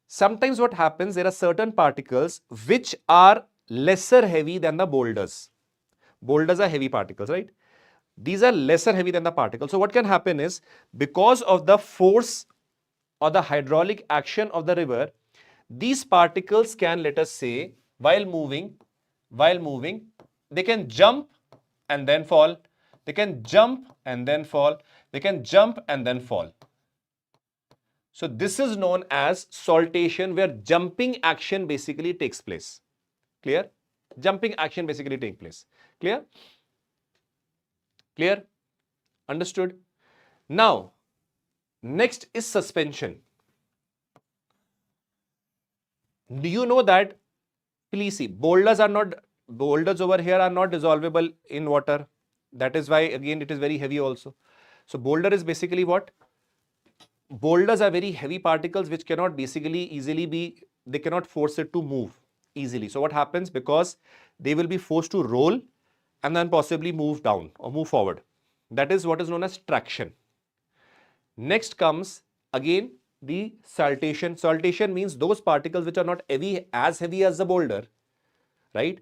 B: Sometimes what happens, there are certain particles which are lesser heavy than the boulders. Boulders are heavy particles, right? These are lesser heavy than the particles. So what can happen is, because of the force or the hydraulic action of the river, these particles can, let us say, while moving, they can jump and then fall. They can jump and then fall. They can jump and then fall. So this is known as saltation, where jumping action basically takes place. Clear? Jumping action basically takes place. Clear? Clear? Understood? Now, next is suspension. Do you know that, please see, boulders over here are not dissolvable in water. That is why, again, it is very heavy also. So boulder is basically what? Boulders are very heavy particles which cannot basically easily be, they cannot force it to move easily. So what happens? Because they will be forced to roll and then possibly move down or move forward. That is what is known as traction. Next comes again the saltation. Saltation means those particles which are not as heavy as the boulder, right?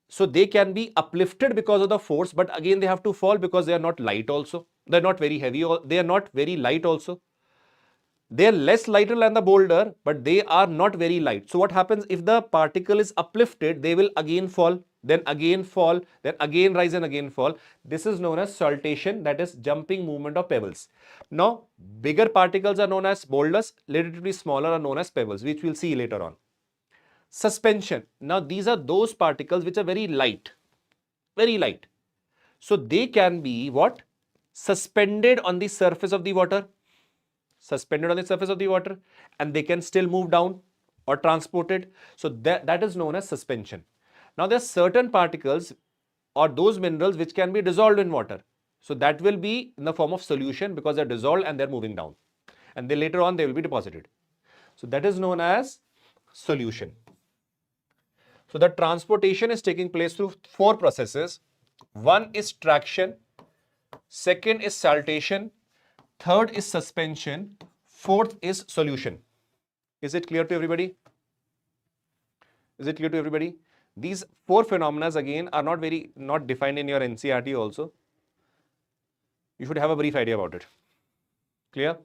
B: So they can be uplifted because of the force, but again they have to fall because they are not light also. They are not very heavy, or they are not very light also. They are less lighter than the boulder, but they are not very light. So what happens, if the particle is uplifted, they will again fall, then again fall, then again rise and again fall. This is known as saltation, that is jumping movement of pebbles. Now, bigger particles are known as boulders, relatively smaller are known as pebbles, which we'll see later on. Suspension. Now, these are those particles which are very light, very light. So they can be what? Suspended on the surface of the water. Suspended on the surface of the water, and they can still move down or transported. So that is known as suspension. Now there are certain particles or those minerals which can be dissolved in water. So that will be in the form of solution because they're dissolved and they're moving down. And then later on they will be deposited. So that is known as solution. So the transportation is taking place through 4 processes. One is traction, second is saltation, third is suspension, fourth is solution. Is it clear to everybody? Is it clear to everybody? These 4 phenomena again are not defined in your NCERT also. You should have a brief idea about it. Clear?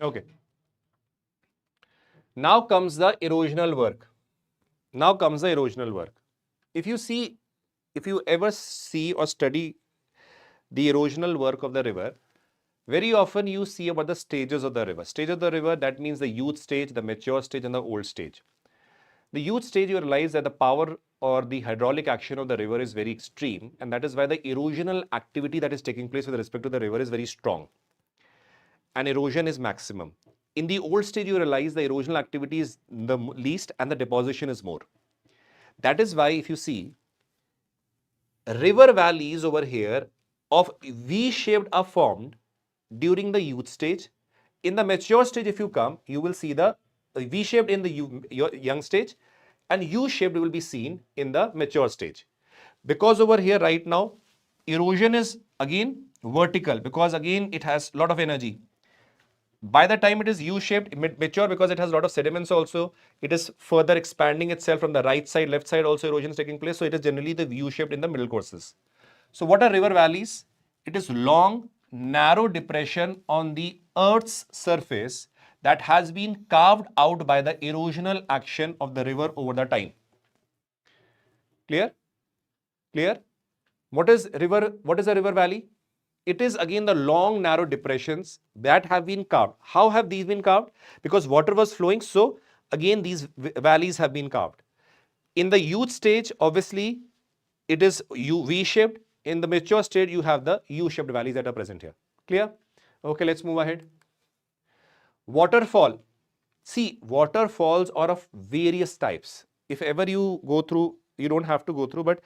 B: Okay. Now comes the erosional work. If you ever see or study the erosional work of the river, very often you see about the stages of the river. Stage of the river, that means the youth stage, the mature stage, and the old stage. The youth stage, you realize that the power or the hydraulic action of the river is very extreme, and that is why the erosional activity that is taking place with respect to the river is very strong. And erosion is maximum. In the old stage, you realize the erosional activity is the least and the deposition is more. That is why if you see, river valleys over here of V-shaped are formed during the youth stage. In the mature stage, if you come, you will see the V-shaped in the young stage, and U-shaped will be seen in the mature stage. Because over here right now, erosion is again vertical, because again it has a lot of energy. By the time it is U-shaped, mature, because it has a lot of sediments also, it is further expanding itself from the right side, left side also erosion is taking place. So it is generally the U-shaped in the middle courses. So what are river valleys? It is long, narrow depression on the earth's surface that has been carved out by the erosional action of the river over the time. Clear? Clear? What is a river valley? It is again the long narrow depressions that have been carved. How have these been carved? Because water was flowing, so again these valleys have been carved. In the youth stage, obviously it is V-shaped. In the mature state, you have the U-shaped valleys that are present here. Clear? Okay, let's move ahead. Waterfall. See, waterfalls are of various types. If ever you go through, you don't have to go through, but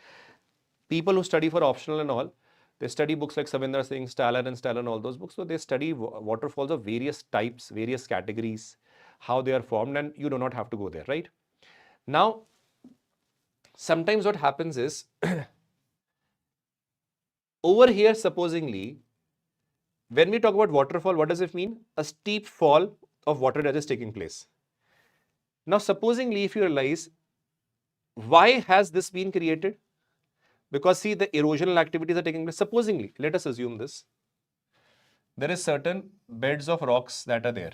B: people who study for optional and all, they study books like Savinder Singh, Staller and all those books. So they study waterfalls of various types, various categories, how they are formed, and you do not have to go there, right? Now, sometimes what happens is, over here, supposingly, when we talk about waterfall, what does it mean? A steep fall of water that is taking place. Now, supposingly, if you realize, why has this been created? Because see, the erosional activities are taking place. Supposingly, let us assume this. There is certain beds of rocks that are there.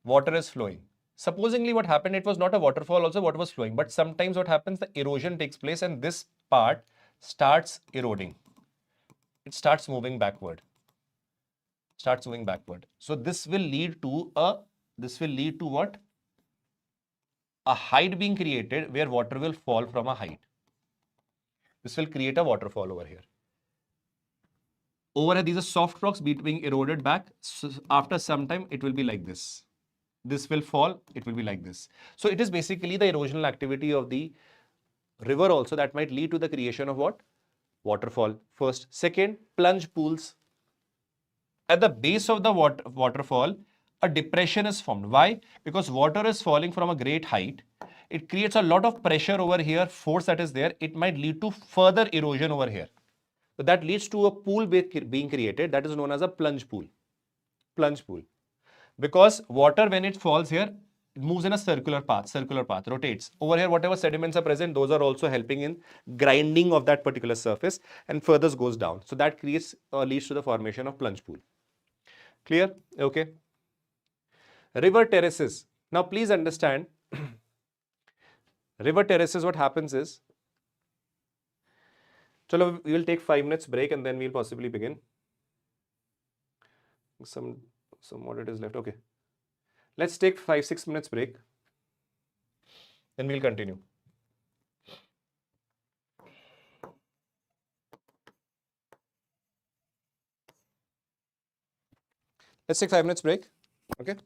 B: Water is flowing. Supposingly what happened, it was not a waterfall also, water was flowing. But sometimes what happens, the erosion takes place and this part starts eroding. It starts moving backward. So this will lead to what? A height being created where water will fall from a height. This will create a waterfall over here. Over here, these are soft rocks being eroded back. So after some time, it will be like this. This will fall, it will be like this. So it is basically the erosional activity of the river also that might lead to the creation of what? Waterfall. First. Second, plunge pools. At the base of the waterfall, a depression is formed. Why? Because water is falling from a great height. It creates a lot of pressure over here, force that is there. It might lead to further erosion over here. So that leads to a pool being created that is known as a plunge pool. Plunge pool. Because water, when it falls here, it moves in a circular path, rotates. Over here, whatever sediments are present, those are also helping in grinding of that particular surface and further goes down. So that creates or leads to the formation of plunge pool. Clear? Okay. River terraces. Now, please understand, river terraces, what happens is, chalo, we will take 5 minutes break and then we'll possibly begin. Some what it is left. Okay. Let's take 5-6 minutes break. Then we'll continue. Let's take 5 minutes break. Okay.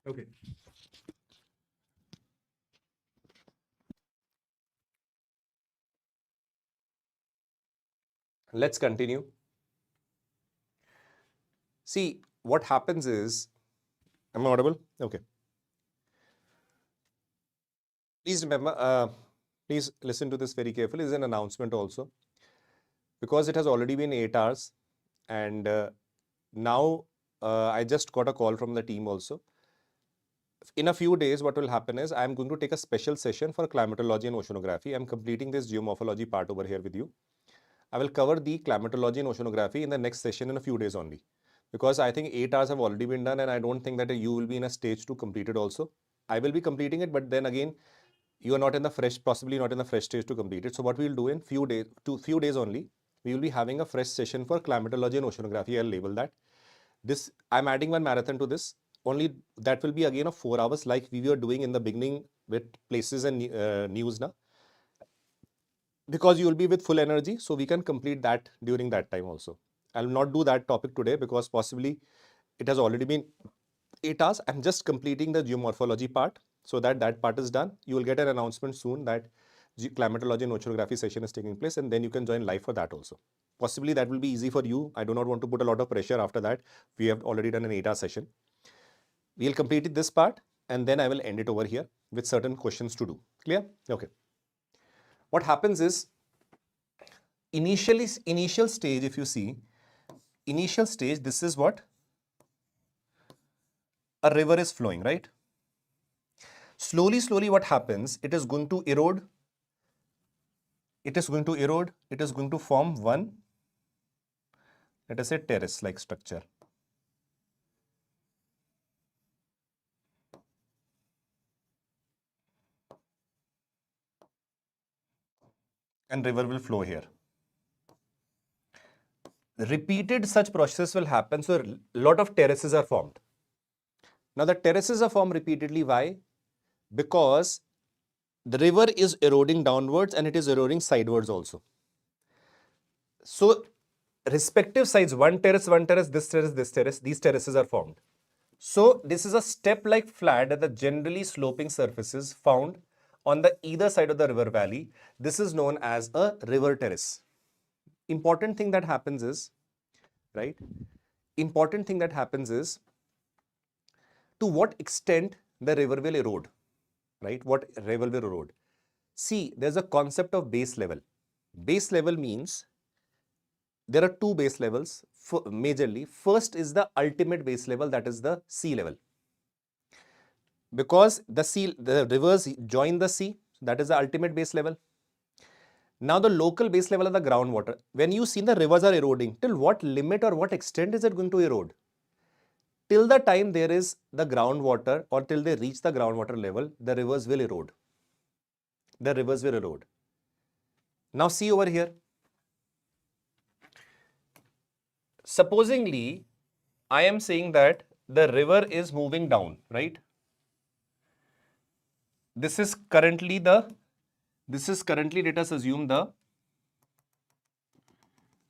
B: Okay. Let's continue. See, what happens is, am I audible? Okay. Please remember, please listen to this very carefully. This is an announcement also. Because it has already been 8 hours and now I just got a call from the team also. In a few days, what will happen is I'm going to take a special session for climatology and oceanography. I'm completing this geomorphology part over here with you. I will cover the climatology and oceanography in the next session in a few days only. Because I think 8 hours have already been done and I don't think that you will be in a stage to complete it also. I will be completing it, but then again, you are not in the fresh, possibly not in the fresh stage to complete it. So what we will do in few days only, we will be having a fresh session for climatology and oceanography. I'll label that. This, I'm adding one marathon to this. Only that will be again of 4 hours like we were doing in the beginning with places and news now. Because you will be with full energy, so we can complete that during that time also. I'll not do that topic today because possibly it has already been 8 hours. I'm just completing the geomorphology part so that that part is done. You will get an announcement soon that climatology and oceanography session is taking place and then you can join live for that also. Possibly that will be easy for you. I do not want to put a lot of pressure after that. We have already done an 8-hour session. We'll complete this part and then I will end it over here with certain questions to do. Clear? Okay. What happens is, initial stage, if you see, initial stage, this is what? A river is flowing, right? Slowly what happens? It is going to erode. It is going to erode. It is going to form one, let us say, terrace-like structure. And river will flow here. Repeated such process will happen, so a lot of terraces are formed. Now the terraces are formed repeatedly. Why? Because the river is eroding downwards and it is eroding sidewards also. So respective sides, one terrace, this terrace, these terraces are formed. So this is a step-like flat at the generally sloping surfaces found on the either side of the river valley. This is known as a river terrace. Important thing that happens is, right? Important thing that happens is to what extent the river will erode, right? What river will erode? See, there's a concept of base level. Base level means there are two base levels majorly. First is the ultimate base level, that is the sea level. Because the rivers join the sea, that is the ultimate base level. Now the local base level of the groundwater. When you see the rivers are eroding, till what limit or what extent is it going to erode? Till the time there is the groundwater or till they reach the groundwater level, the rivers will erode. The rivers will erode. Now see over here. Supposingly, I am saying that the river is moving down, right? This is currently, let us assume the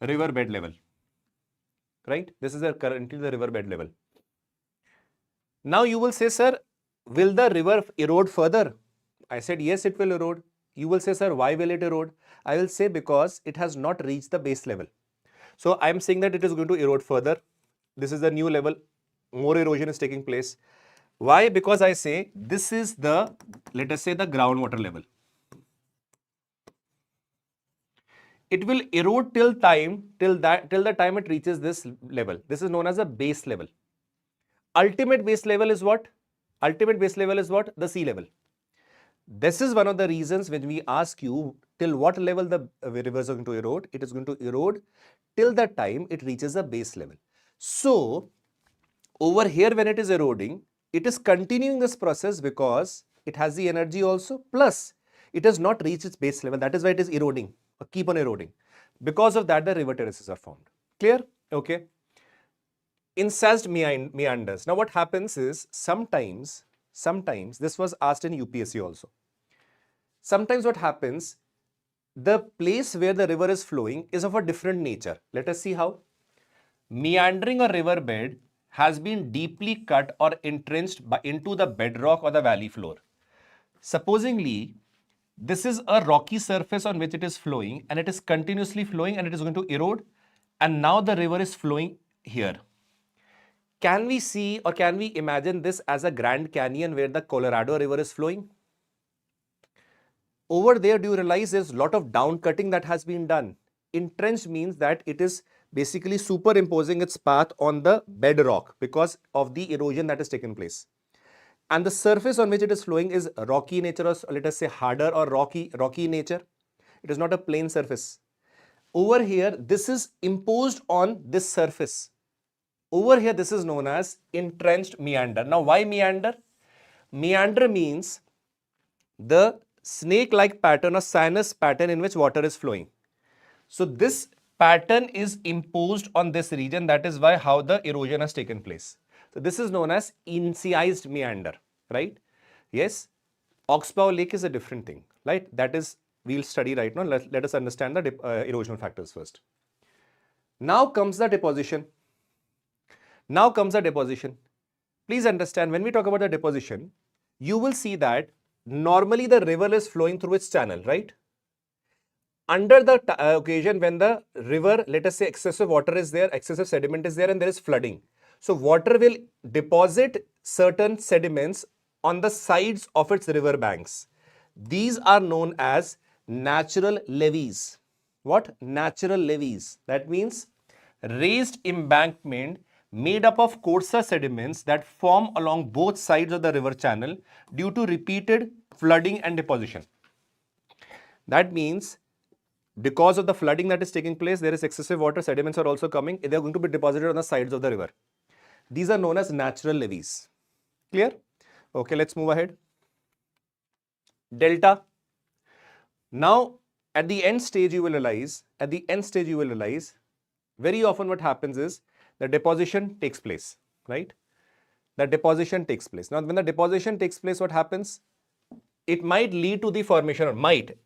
B: river bed level, right? This is currently the river bed level. Now you will say, sir, will the river erode further? I said, yes, it will erode. You will say, sir, why will it erode? I will say because it has not reached the base level. So I am saying that it is going to erode further. This is the new level. More erosion is taking place. Why? Because I say this is the, let us say, the groundwater level. It will erode till the time it reaches this level. This is known as a base level. Ultimate base level is what? Ultimate base level is what? The sea level. This is one of the reasons when we ask you till what level the rivers are going to erode. It is going to erode till the time it reaches a base level. So over here when it is eroding, it is continuing this process because it has the energy also, plus it has not reached its base level. That is why it is eroding or keep on eroding. Because of that, the river terraces are formed. Clear? Okay. Incised meanders. Now what happens is sometimes this was asked in UPSC also. Sometimes what happens, the place where the river is flowing is of a different nature. Let us see how. Meandering a river bed has been deeply cut or entrenched into the bedrock or the valley floor. Supposingly, this is a rocky surface on which it is flowing and it is continuously flowing and it is going to erode, and now the river is flowing here. Can we see or can we imagine this as a Grand Canyon where the Colorado River is flowing? Over there, do you realize there's a lot of down cutting that has been done? Entrenched means that it is basically superimposing its path on the bedrock because of the erosion that has taken place. And the surface on which it is flowing is rocky nature, or let us say harder or rocky nature. It is not a plain surface. Over here, this is imposed on this surface. Over here, this is known as entrenched meander. Now, why meander? Meander means the snake-like pattern or sinus pattern in which water is flowing. So, this pattern is imposed on this region. That is why how the erosion has taken place. So, this is known as incised meander, right? Yes. Oxbow Lake is a different thing, right? That is, we'll study right now. Let us understand the erosional factors first. Now comes the deposition. Now comes the deposition. Please understand, when we talk about the deposition, you will see that normally the river is flowing through its channel, right? Under the occasion when the river, let us say excessive water is there, excessive sediment is there and there is flooding. So water will deposit certain sediments on the sides of its river banks. These are known as natural levees. What? Natural levees. That means raised embankment made up of coarser sediments that form along both sides of the river channel due to repeated flooding and deposition. That means because of the flooding that is taking place, there is excessive water, sediments are also coming, they are going to be deposited on the sides of the river. These are known as natural levees. Clear? Okay, let's move ahead. Delta. Now, at the end stage, you will realize, very often what happens is the deposition takes place, right? The deposition takes place. Now, when the deposition takes place, what happens? It might lead to the formation,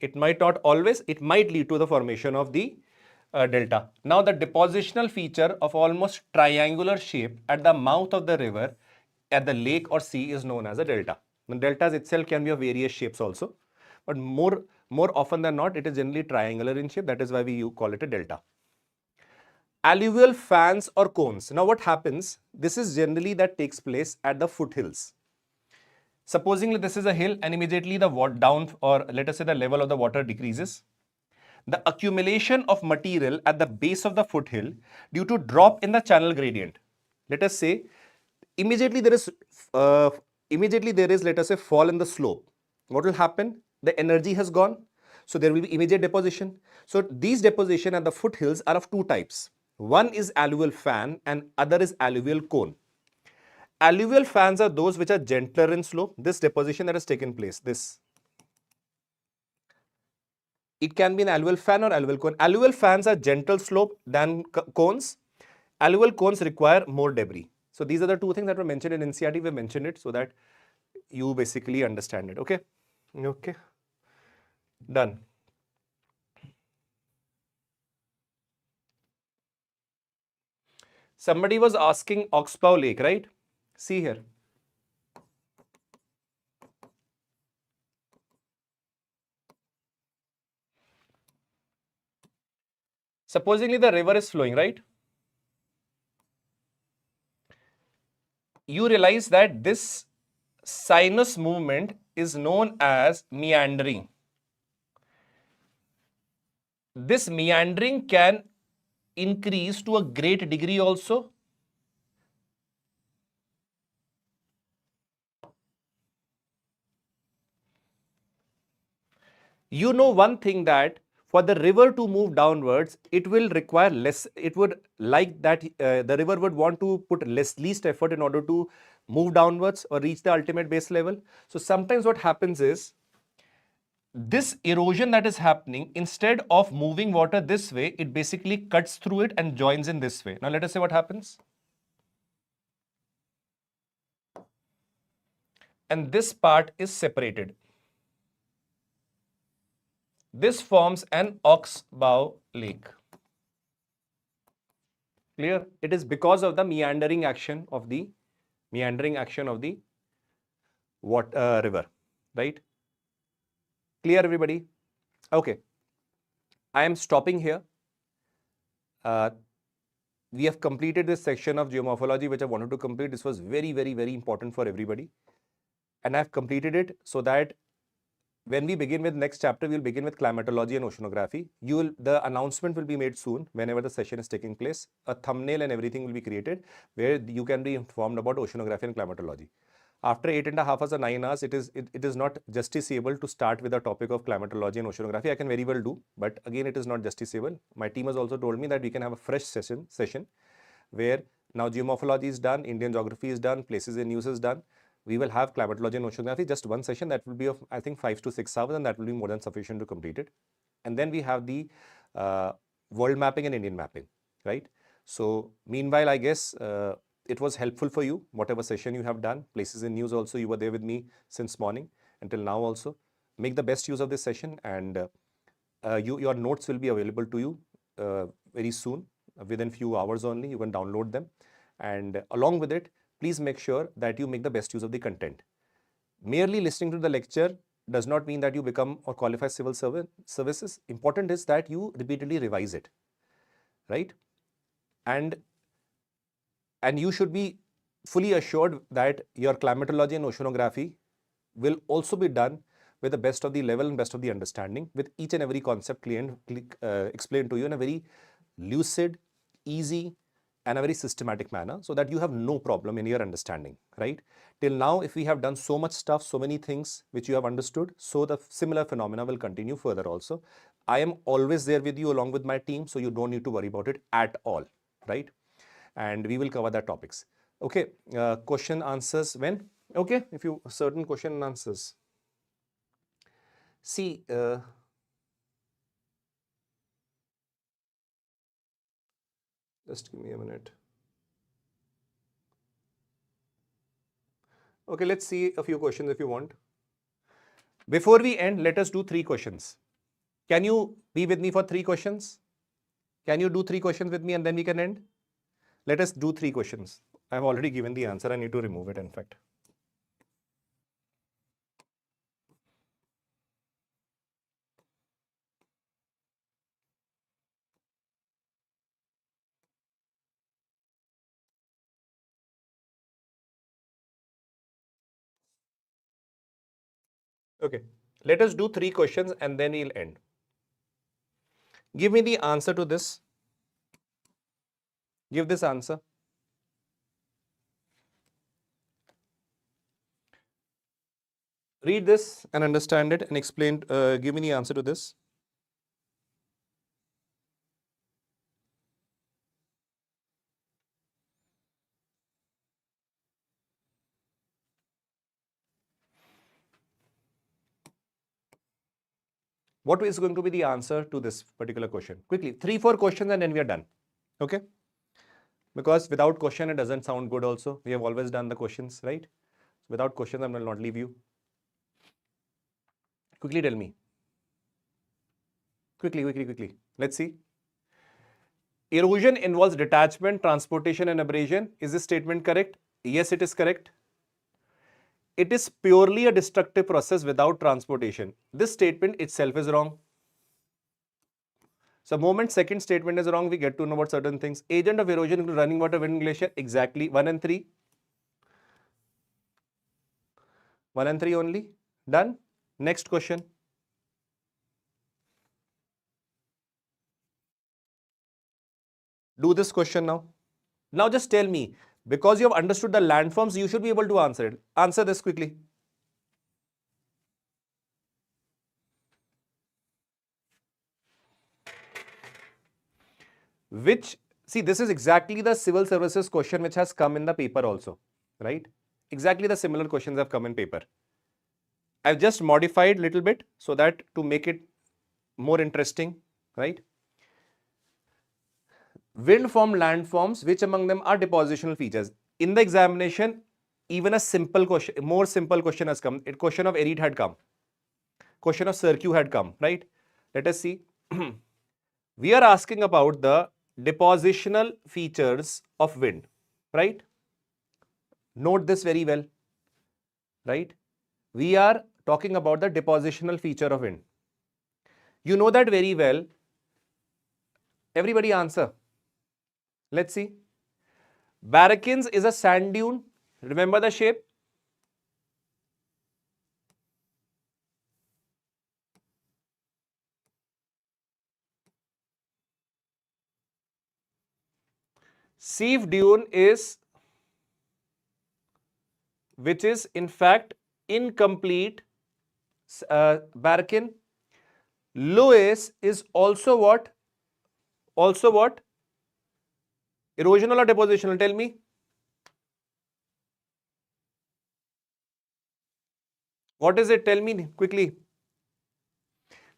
B: it might not always, it might lead to the formation of the delta. Now, the depositional feature of almost triangular shape at the mouth of the river at the lake or sea is known as a delta. The deltas itself can be of various shapes also, but more often than not, it is generally triangular in shape. That is why we call it a delta. Alluvial fans or cones. Now, what happens? This is generally that takes place at the foothills. Supposing this is a hill and immediately the down, or let us say the level of the water decreases. The accumulation of material at the base of the foothill due to drop in the channel gradient. Let us say immediately there is let us say fall in the slope. What will happen? The energy has gone. So there will be immediate deposition. So these deposition at the foothills are of two types. One is alluvial fan and other is alluvial cone. Alluvial fans are those which are gentler in slope. This deposition that has taken place, it can be an alluvial fan or alluvial cone. Alluvial fans are gentle slope than cones. Alluvial cones require more debris. So these are the two things that were mentioned in NCERT. We mentioned it so that you basically understand it. Okay. Okay. Done. Somebody was asking Oxbow Lake, right? See here. Supposingly the river is flowing, right? You realize that this sinus movement is known as meandering. This meandering can increase to a great degree also. You know one thing, that for the river to move downwards, it will require less, it would like that the river would want to put least effort in order to move downwards or reach the ultimate base level. So sometimes what happens is, this erosion that is happening, instead of moving water this way, it basically cuts through it and joins in this way. Now let us say what happens. And this part is separated. This forms an oxbow lake. Clear? It is because of the meandering action of the river, right? Clear, everybody? Okay. I am stopping here. We have completed this section of geomorphology, which I wanted to complete. This was very, very, very important for everybody. And I've completed it so that when we begin with next chapter, we'll begin with climatology and oceanography. The announcement will be made soon whenever the session is taking place. A thumbnail and everything will be created where you can be informed about oceanography and climatology. After 8.5 hours or 9 hours, it is not justiciable to start with the topic of climatology and oceanography. I can very well do, but again, it is not justiciable. My team has also told me that we can have a fresh session where now geomorphology is done, Indian geography is done, places in use is done. We will have climatology and oceanography, just one session that will be of, I think, 5 to 6 hours, and that will be more than sufficient to complete it. And then we have the world mapping and Indian mapping, right? So meanwhile, I guess it was helpful for you, whatever session you have done. Places in news also, you were there with me since morning until now also. Make the best use of this session, and your notes will be available to you very soon, within few hours only. You can download them, and along with it, please make sure that you make the best use of the content. Merely listening to the lecture does not mean that you become or qualify civil services. Important is that you repeatedly revise it, right? And you should be fully assured that your climatology and oceanography will also be done with the best of the level and best of the understanding, with each and every concept explained to you in a very lucid, easy, and a very systematic manner, so that you have no problem in your understanding, right? Till now, if we have done so much stuff, so many things which you have understood, so the similar phenomena will continue further also. I am always there with you along with my team, so you don't need to worry about it at all, right? And we will cover that topics. Okay, question answers when? Okay, if you certain question and answers. See, just give me a minute. Okay, let's see a few questions if you want. Before we end, let us do 3 questions. Can you be with me for 3 questions? Can you do 3 questions with me and then we can end? Let us do 3 questions. I've already given the answer. I need to remove it, in fact. Okay, let us do 3 questions and then we'll end. Give me the answer to this. Give this answer. Read this and understand it and explain, give me the answer to this. What is going to be the answer to this particular question? Quickly, 3-4 questions and then we are done. Okay? Because without question, it doesn't sound good also. We have always done the questions, right? Without questions, I will not leave you. Quickly tell me. Quickly. Let's see. Erosion involves detachment, transportation, and abrasion. Is this statement correct? Yes, it is correct. It is purely a destructive process without transportation. This statement itself is wrong. So, moment second statement is wrong, we get to know about certain things. Agent of erosion include running water, wind, glacier. Exactly. 1 and 3. 1 and 3 only. Done. Next question. Do this question now. Now just tell me, because you have understood the landforms, you should be able to answer it. Answer this quickly. See, this is exactly the civil services question which has come in the paper also, right? Exactly the similar questions have come in paper. I've just modified a little bit so that to make it more interesting, right? Wind formed landforms, which among them are depositional features? In the examination, even a simple question, more simple question has come. A question of Erid had come. Question of Cirque had come, right? Let us see. We are asking about the depositional features of wind, right? Note this very well, right? We are talking about the depositional feature of wind. You know that very well. Everybody answer. Let's see. Barrakins is a sand dune. Remember the shape? Seaf dune is, which is in fact incomplete Barrakin. Lewis is also what? Also what? Erosional or depositional? Tell me. What is it? Tell me quickly.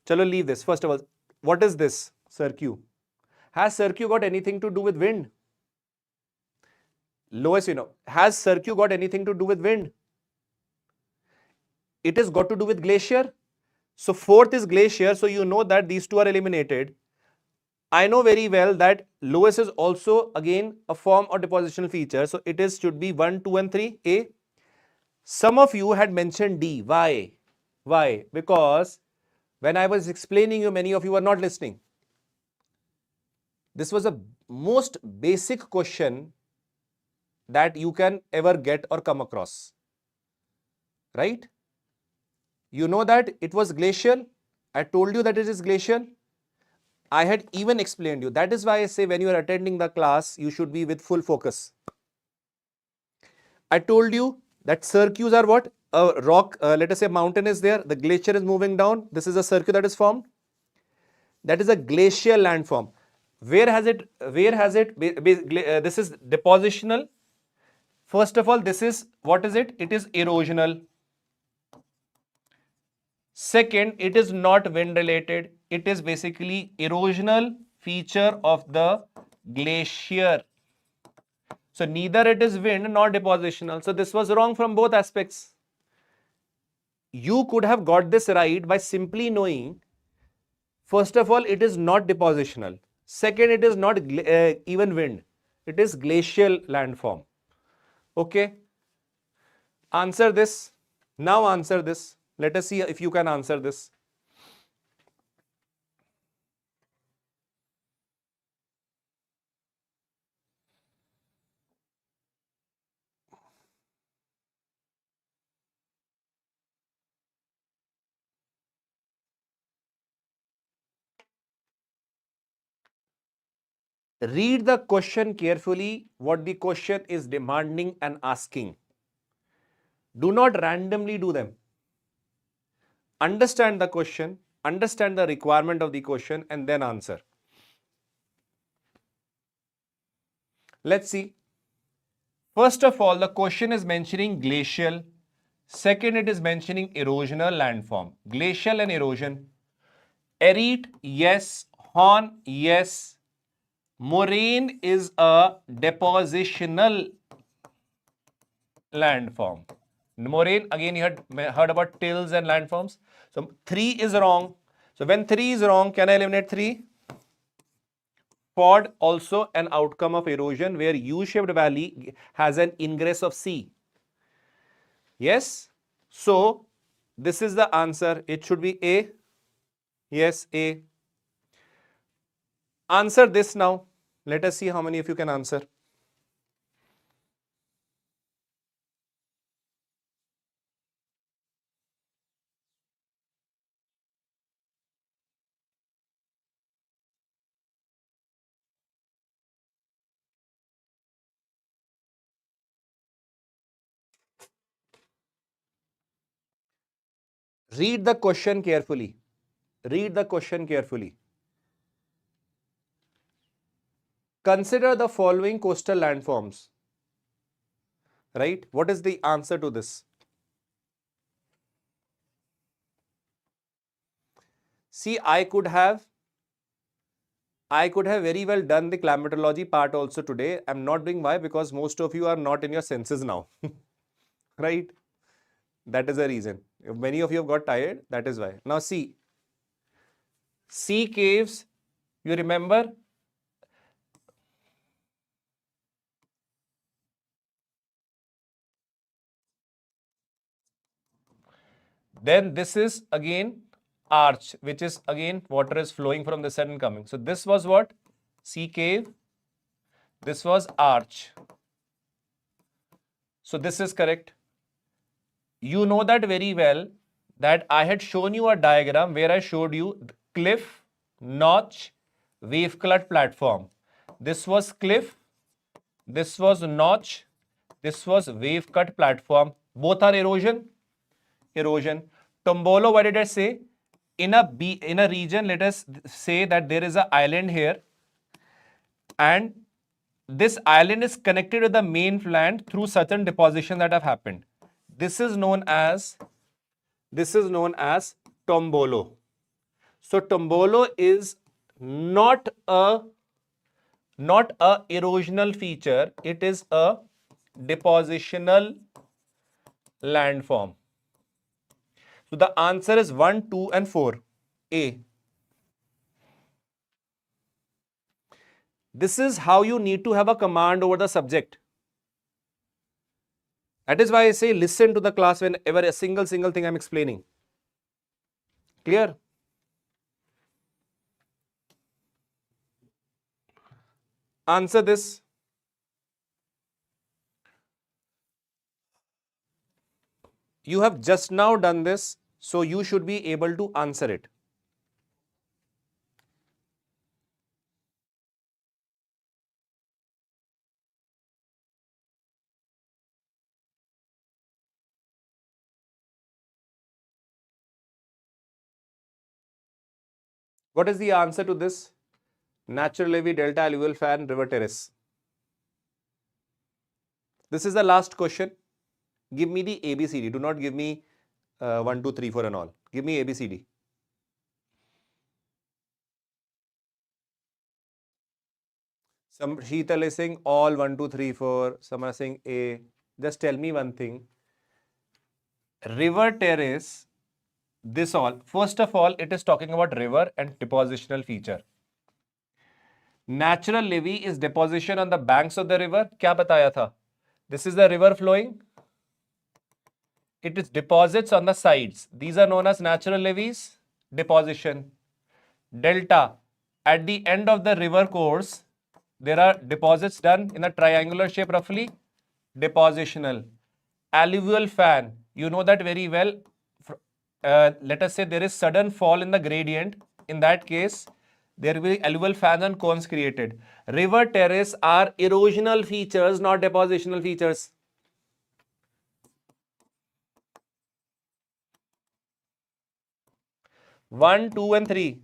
B: Chalo, leave this. First of all, what is this? Cirque. Has Cirque got anything to do with wind? Lowest, has Cirque got anything to do with wind? It has got to do with glacier. So fourth is glacier. So you know that these two are eliminated. I know very well that Lewis is also again a form of depositional feature. So it is should be 1, 2 and 3. A. Some of you had mentioned D. Why? Why? Because when I was explaining you, many of you were not listening. This was a most basic question that you can ever get or come across. Right? You know that it was glacial. I told you that it is glacial. I had even explained you. That is why I say when you are attending the class, you should be with full focus. I told you that cirques are what? A rock, let us say a mountain is there. The glacier is moving down. This is a cirque that is formed. That is a glacial landform. Where has it, this is depositional. First of all, this is, what is it? It is erosional. Second, it is not wind related. It is basically erosional feature of the glacier. So neither it is wind nor depositional. So this was wrong from both aspects. You could have got this right by simply knowing, first of all, it is not depositional. Second, it is not even wind. It is glacial landform. Okay. Answer this. Now answer this. Let us see if you can answer this. Read the question carefully, what the question is demanding and asking. Do not randomly do them. Understand the question, understand the requirement of the question, and then answer. Let's see. First of all, the question is mentioning glacial. Second, it is mentioning erosional landform. Glacial and erosion. Erite, yes. Horn, yes. Moraine is a depositional landform. Moraine, again, you had heard about tills and landforms. So 3 is wrong. So when 3 is wrong, can I eliminate 3? Ford, also an outcome of erosion where U-shaped valley has an ingress of sea. Yes. So this is the answer. It should be A. Yes, A. Answer this now. Let us see how many of you can answer. Read the question carefully. Read the question carefully. Consider the following coastal landforms. Right? What is the answer to this? See, I could have very well done the climatology part also today. I'm not doing why? Because most of you are not in your senses now. Right? That is the reason. If many of you have got tired, that is why. Now see, sea caves, you remember Then this is again arch, which is again water is flowing from this side and coming. So this was what? Sea cave. This was arch. So this is correct. You know that very well that I had shown you a diagram where I showed you cliff, notch, wave cut platform. This was cliff, this was notch, this was wave cut platform. Both are erosion. Tombolo, what did I say? In a region, let us say that there is an island here, and this island is connected with the mainland through certain deposition that have happened. This is known as Tombolo. So Tombolo is not a erosional feature, it is a depositional landform. So the answer is 1, 2 and 4. A. This is how you need to have a command over the subject. That is why I say listen to the class whenever a single thing I am explaining. Clear? Answer this. You have just now done this, so you should be able to answer it. What is the answer to this? Natural levee, delta, alluvial fan, river terrace. This is the last question. Give me the ABCD. Do not give me 1, 2, 3, 4 and all. Give me ABCD. Some Sheetal is saying all 1, 2, 3, 4. Some are saying A. Just tell me one thing. River terrace, this all. First of all, it is talking about river and depositional feature. Natural levee is deposition on the banks of the river. क्या बताया था? This is the river flowing. It is deposits on the sides. These are known as natural levees. Deposition. Delta. At the end of the river course, there are deposits done in a triangular shape roughly. Depositional. Alluvial fan. You know that very well. Let us say there is sudden fall in the gradient. In that case, there will be alluvial fans and cones created. River terrace are erosional features, not depositional features. One, 2 and 3.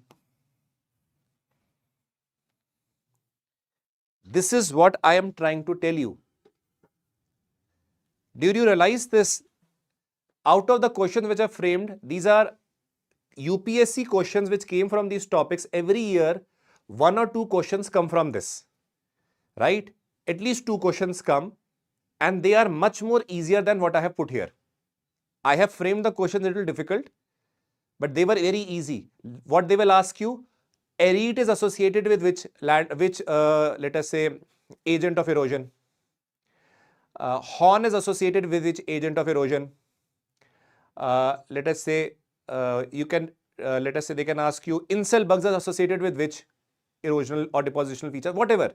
B: This is what I am trying to tell you. Did you realize this? Out of the questions which are framed, these are UPSC questions which came from these topics. Every year, 1 or 2 questions come from this. Right? At least 2 questions come, and they are much more easier than what I have put here. I have framed the questions a little difficult, but they were very easy. What they will ask you, Erite is associated with which let us say, agent of erosion. Horn is associated with which agent of erosion. Let us say they can ask you incel bugs are associated with which erosional or depositional feature, whatever.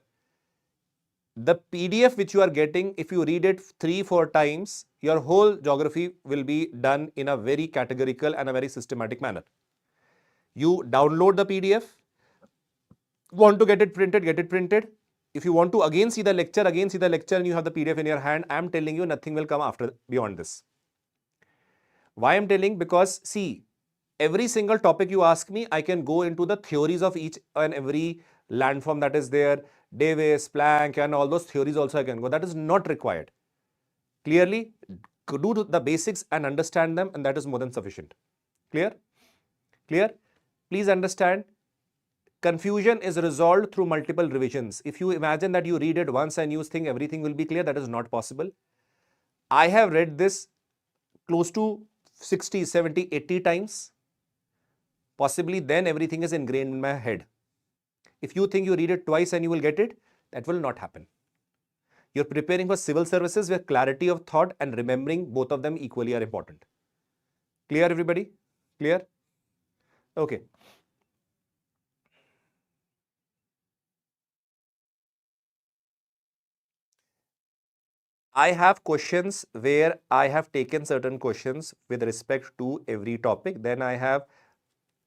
B: The PDF which you are getting, if you read it 3-4 times, your whole geography will be done in a very categorical and a very systematic manner. You download the PDF. Want to get it printed, get it printed. If you want to again see the lecture and you have the PDF in your hand, I am telling you nothing will come after beyond this. Why I am telling? Because see, every single topic you ask me, I can go into the theories of each and every landform that is there, Davis, Planck and all those theories also I can go. That is not required. Clearly, do the basics and understand them, and that is more than sufficient. Clear? Clear? Please understand, confusion is resolved through multiple revisions. If you imagine that you read it once and you think everything will be clear, that is not possible. I have read this close to 60, 70, 80 times. Possibly then everything is ingrained in my head. If you think you read it twice and you will get it, that will not happen. You're preparing for civil services where clarity of thought and remembering both of them equally are important. Clear, everybody? Clear? Okay. I have questions where I have taken certain questions with respect to every topic. Then I have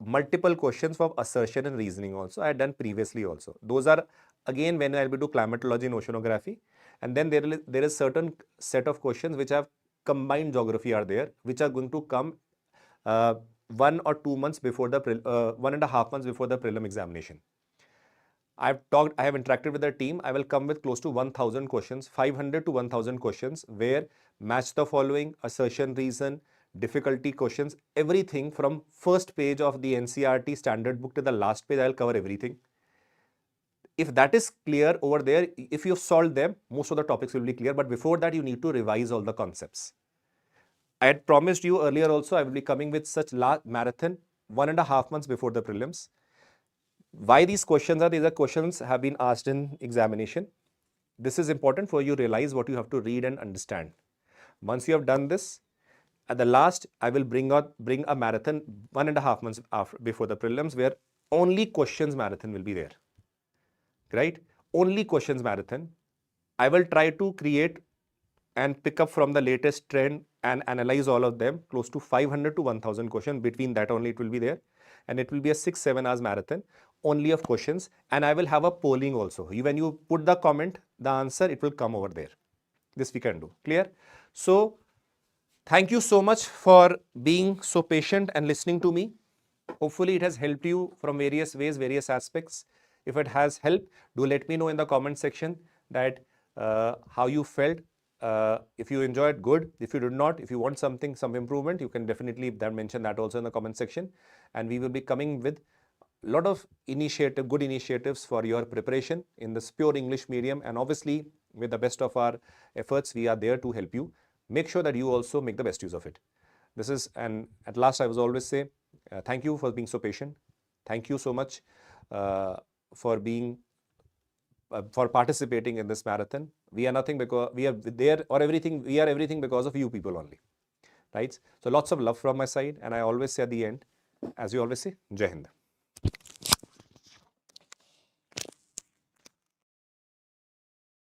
B: multiple questions for assertion and reasoning also. I had done previously also. Those are again when I'll be do climatology and oceanography. And then there is certain set of questions which have combined geography are there, which are going to come 1 or 2 months before the 1.5 months before the prelim examination. I have interacted with the team. I will come with close to 1000 questions, 500 to 1000 questions, where match the following, assertion, reason, difficulty questions, everything from first page of the NCERT standard book to the last page. I'll cover everything. If that is clear over there, if you've solved them, most of the topics will be clear. But before that, you need to revise all the concepts. I had promised you earlier also, I will be coming with such large marathon 1.5 months before the prelims. Why these questions are? These are questions have been asked in examination. This is important for you to realize what you have to read and understand. Once you have done this, at the last, I will bring a marathon 1.5 months before the prelims, where only questions marathon will be there. Right? Only questions marathon. I will try to create and pick up from the latest trend and analyze all of them. Close to 500 to 1000 questions. Between that only it will be there. And it will be a 6-7 hours marathon only of questions. And I will have a polling also. When you put the comment, the answer, it will come over there. This we can do. Clear? So, thank you so much for being so patient and listening to me. Hopefully, it has helped you from various ways, various aspects. If it has helped, do let me know in the comment section that how you felt. If you enjoyed, good. If you did not, if you want some improvement, you can definitely mention that also in the comment section. And we will be coming with a lot of good initiatives for your preparation in this pure English medium. And obviously, with the best of our efforts, we are there to help you. Make sure that you also make the best use of it. This is, and at last, I was always say, thank you for being so patient. Thank you so much for being for participating in this marathon. We are nothing because we are there or everything. We are everything because of you people only, right? So lots of love from my side, and I always say at the end, as you always say, Jai Hind.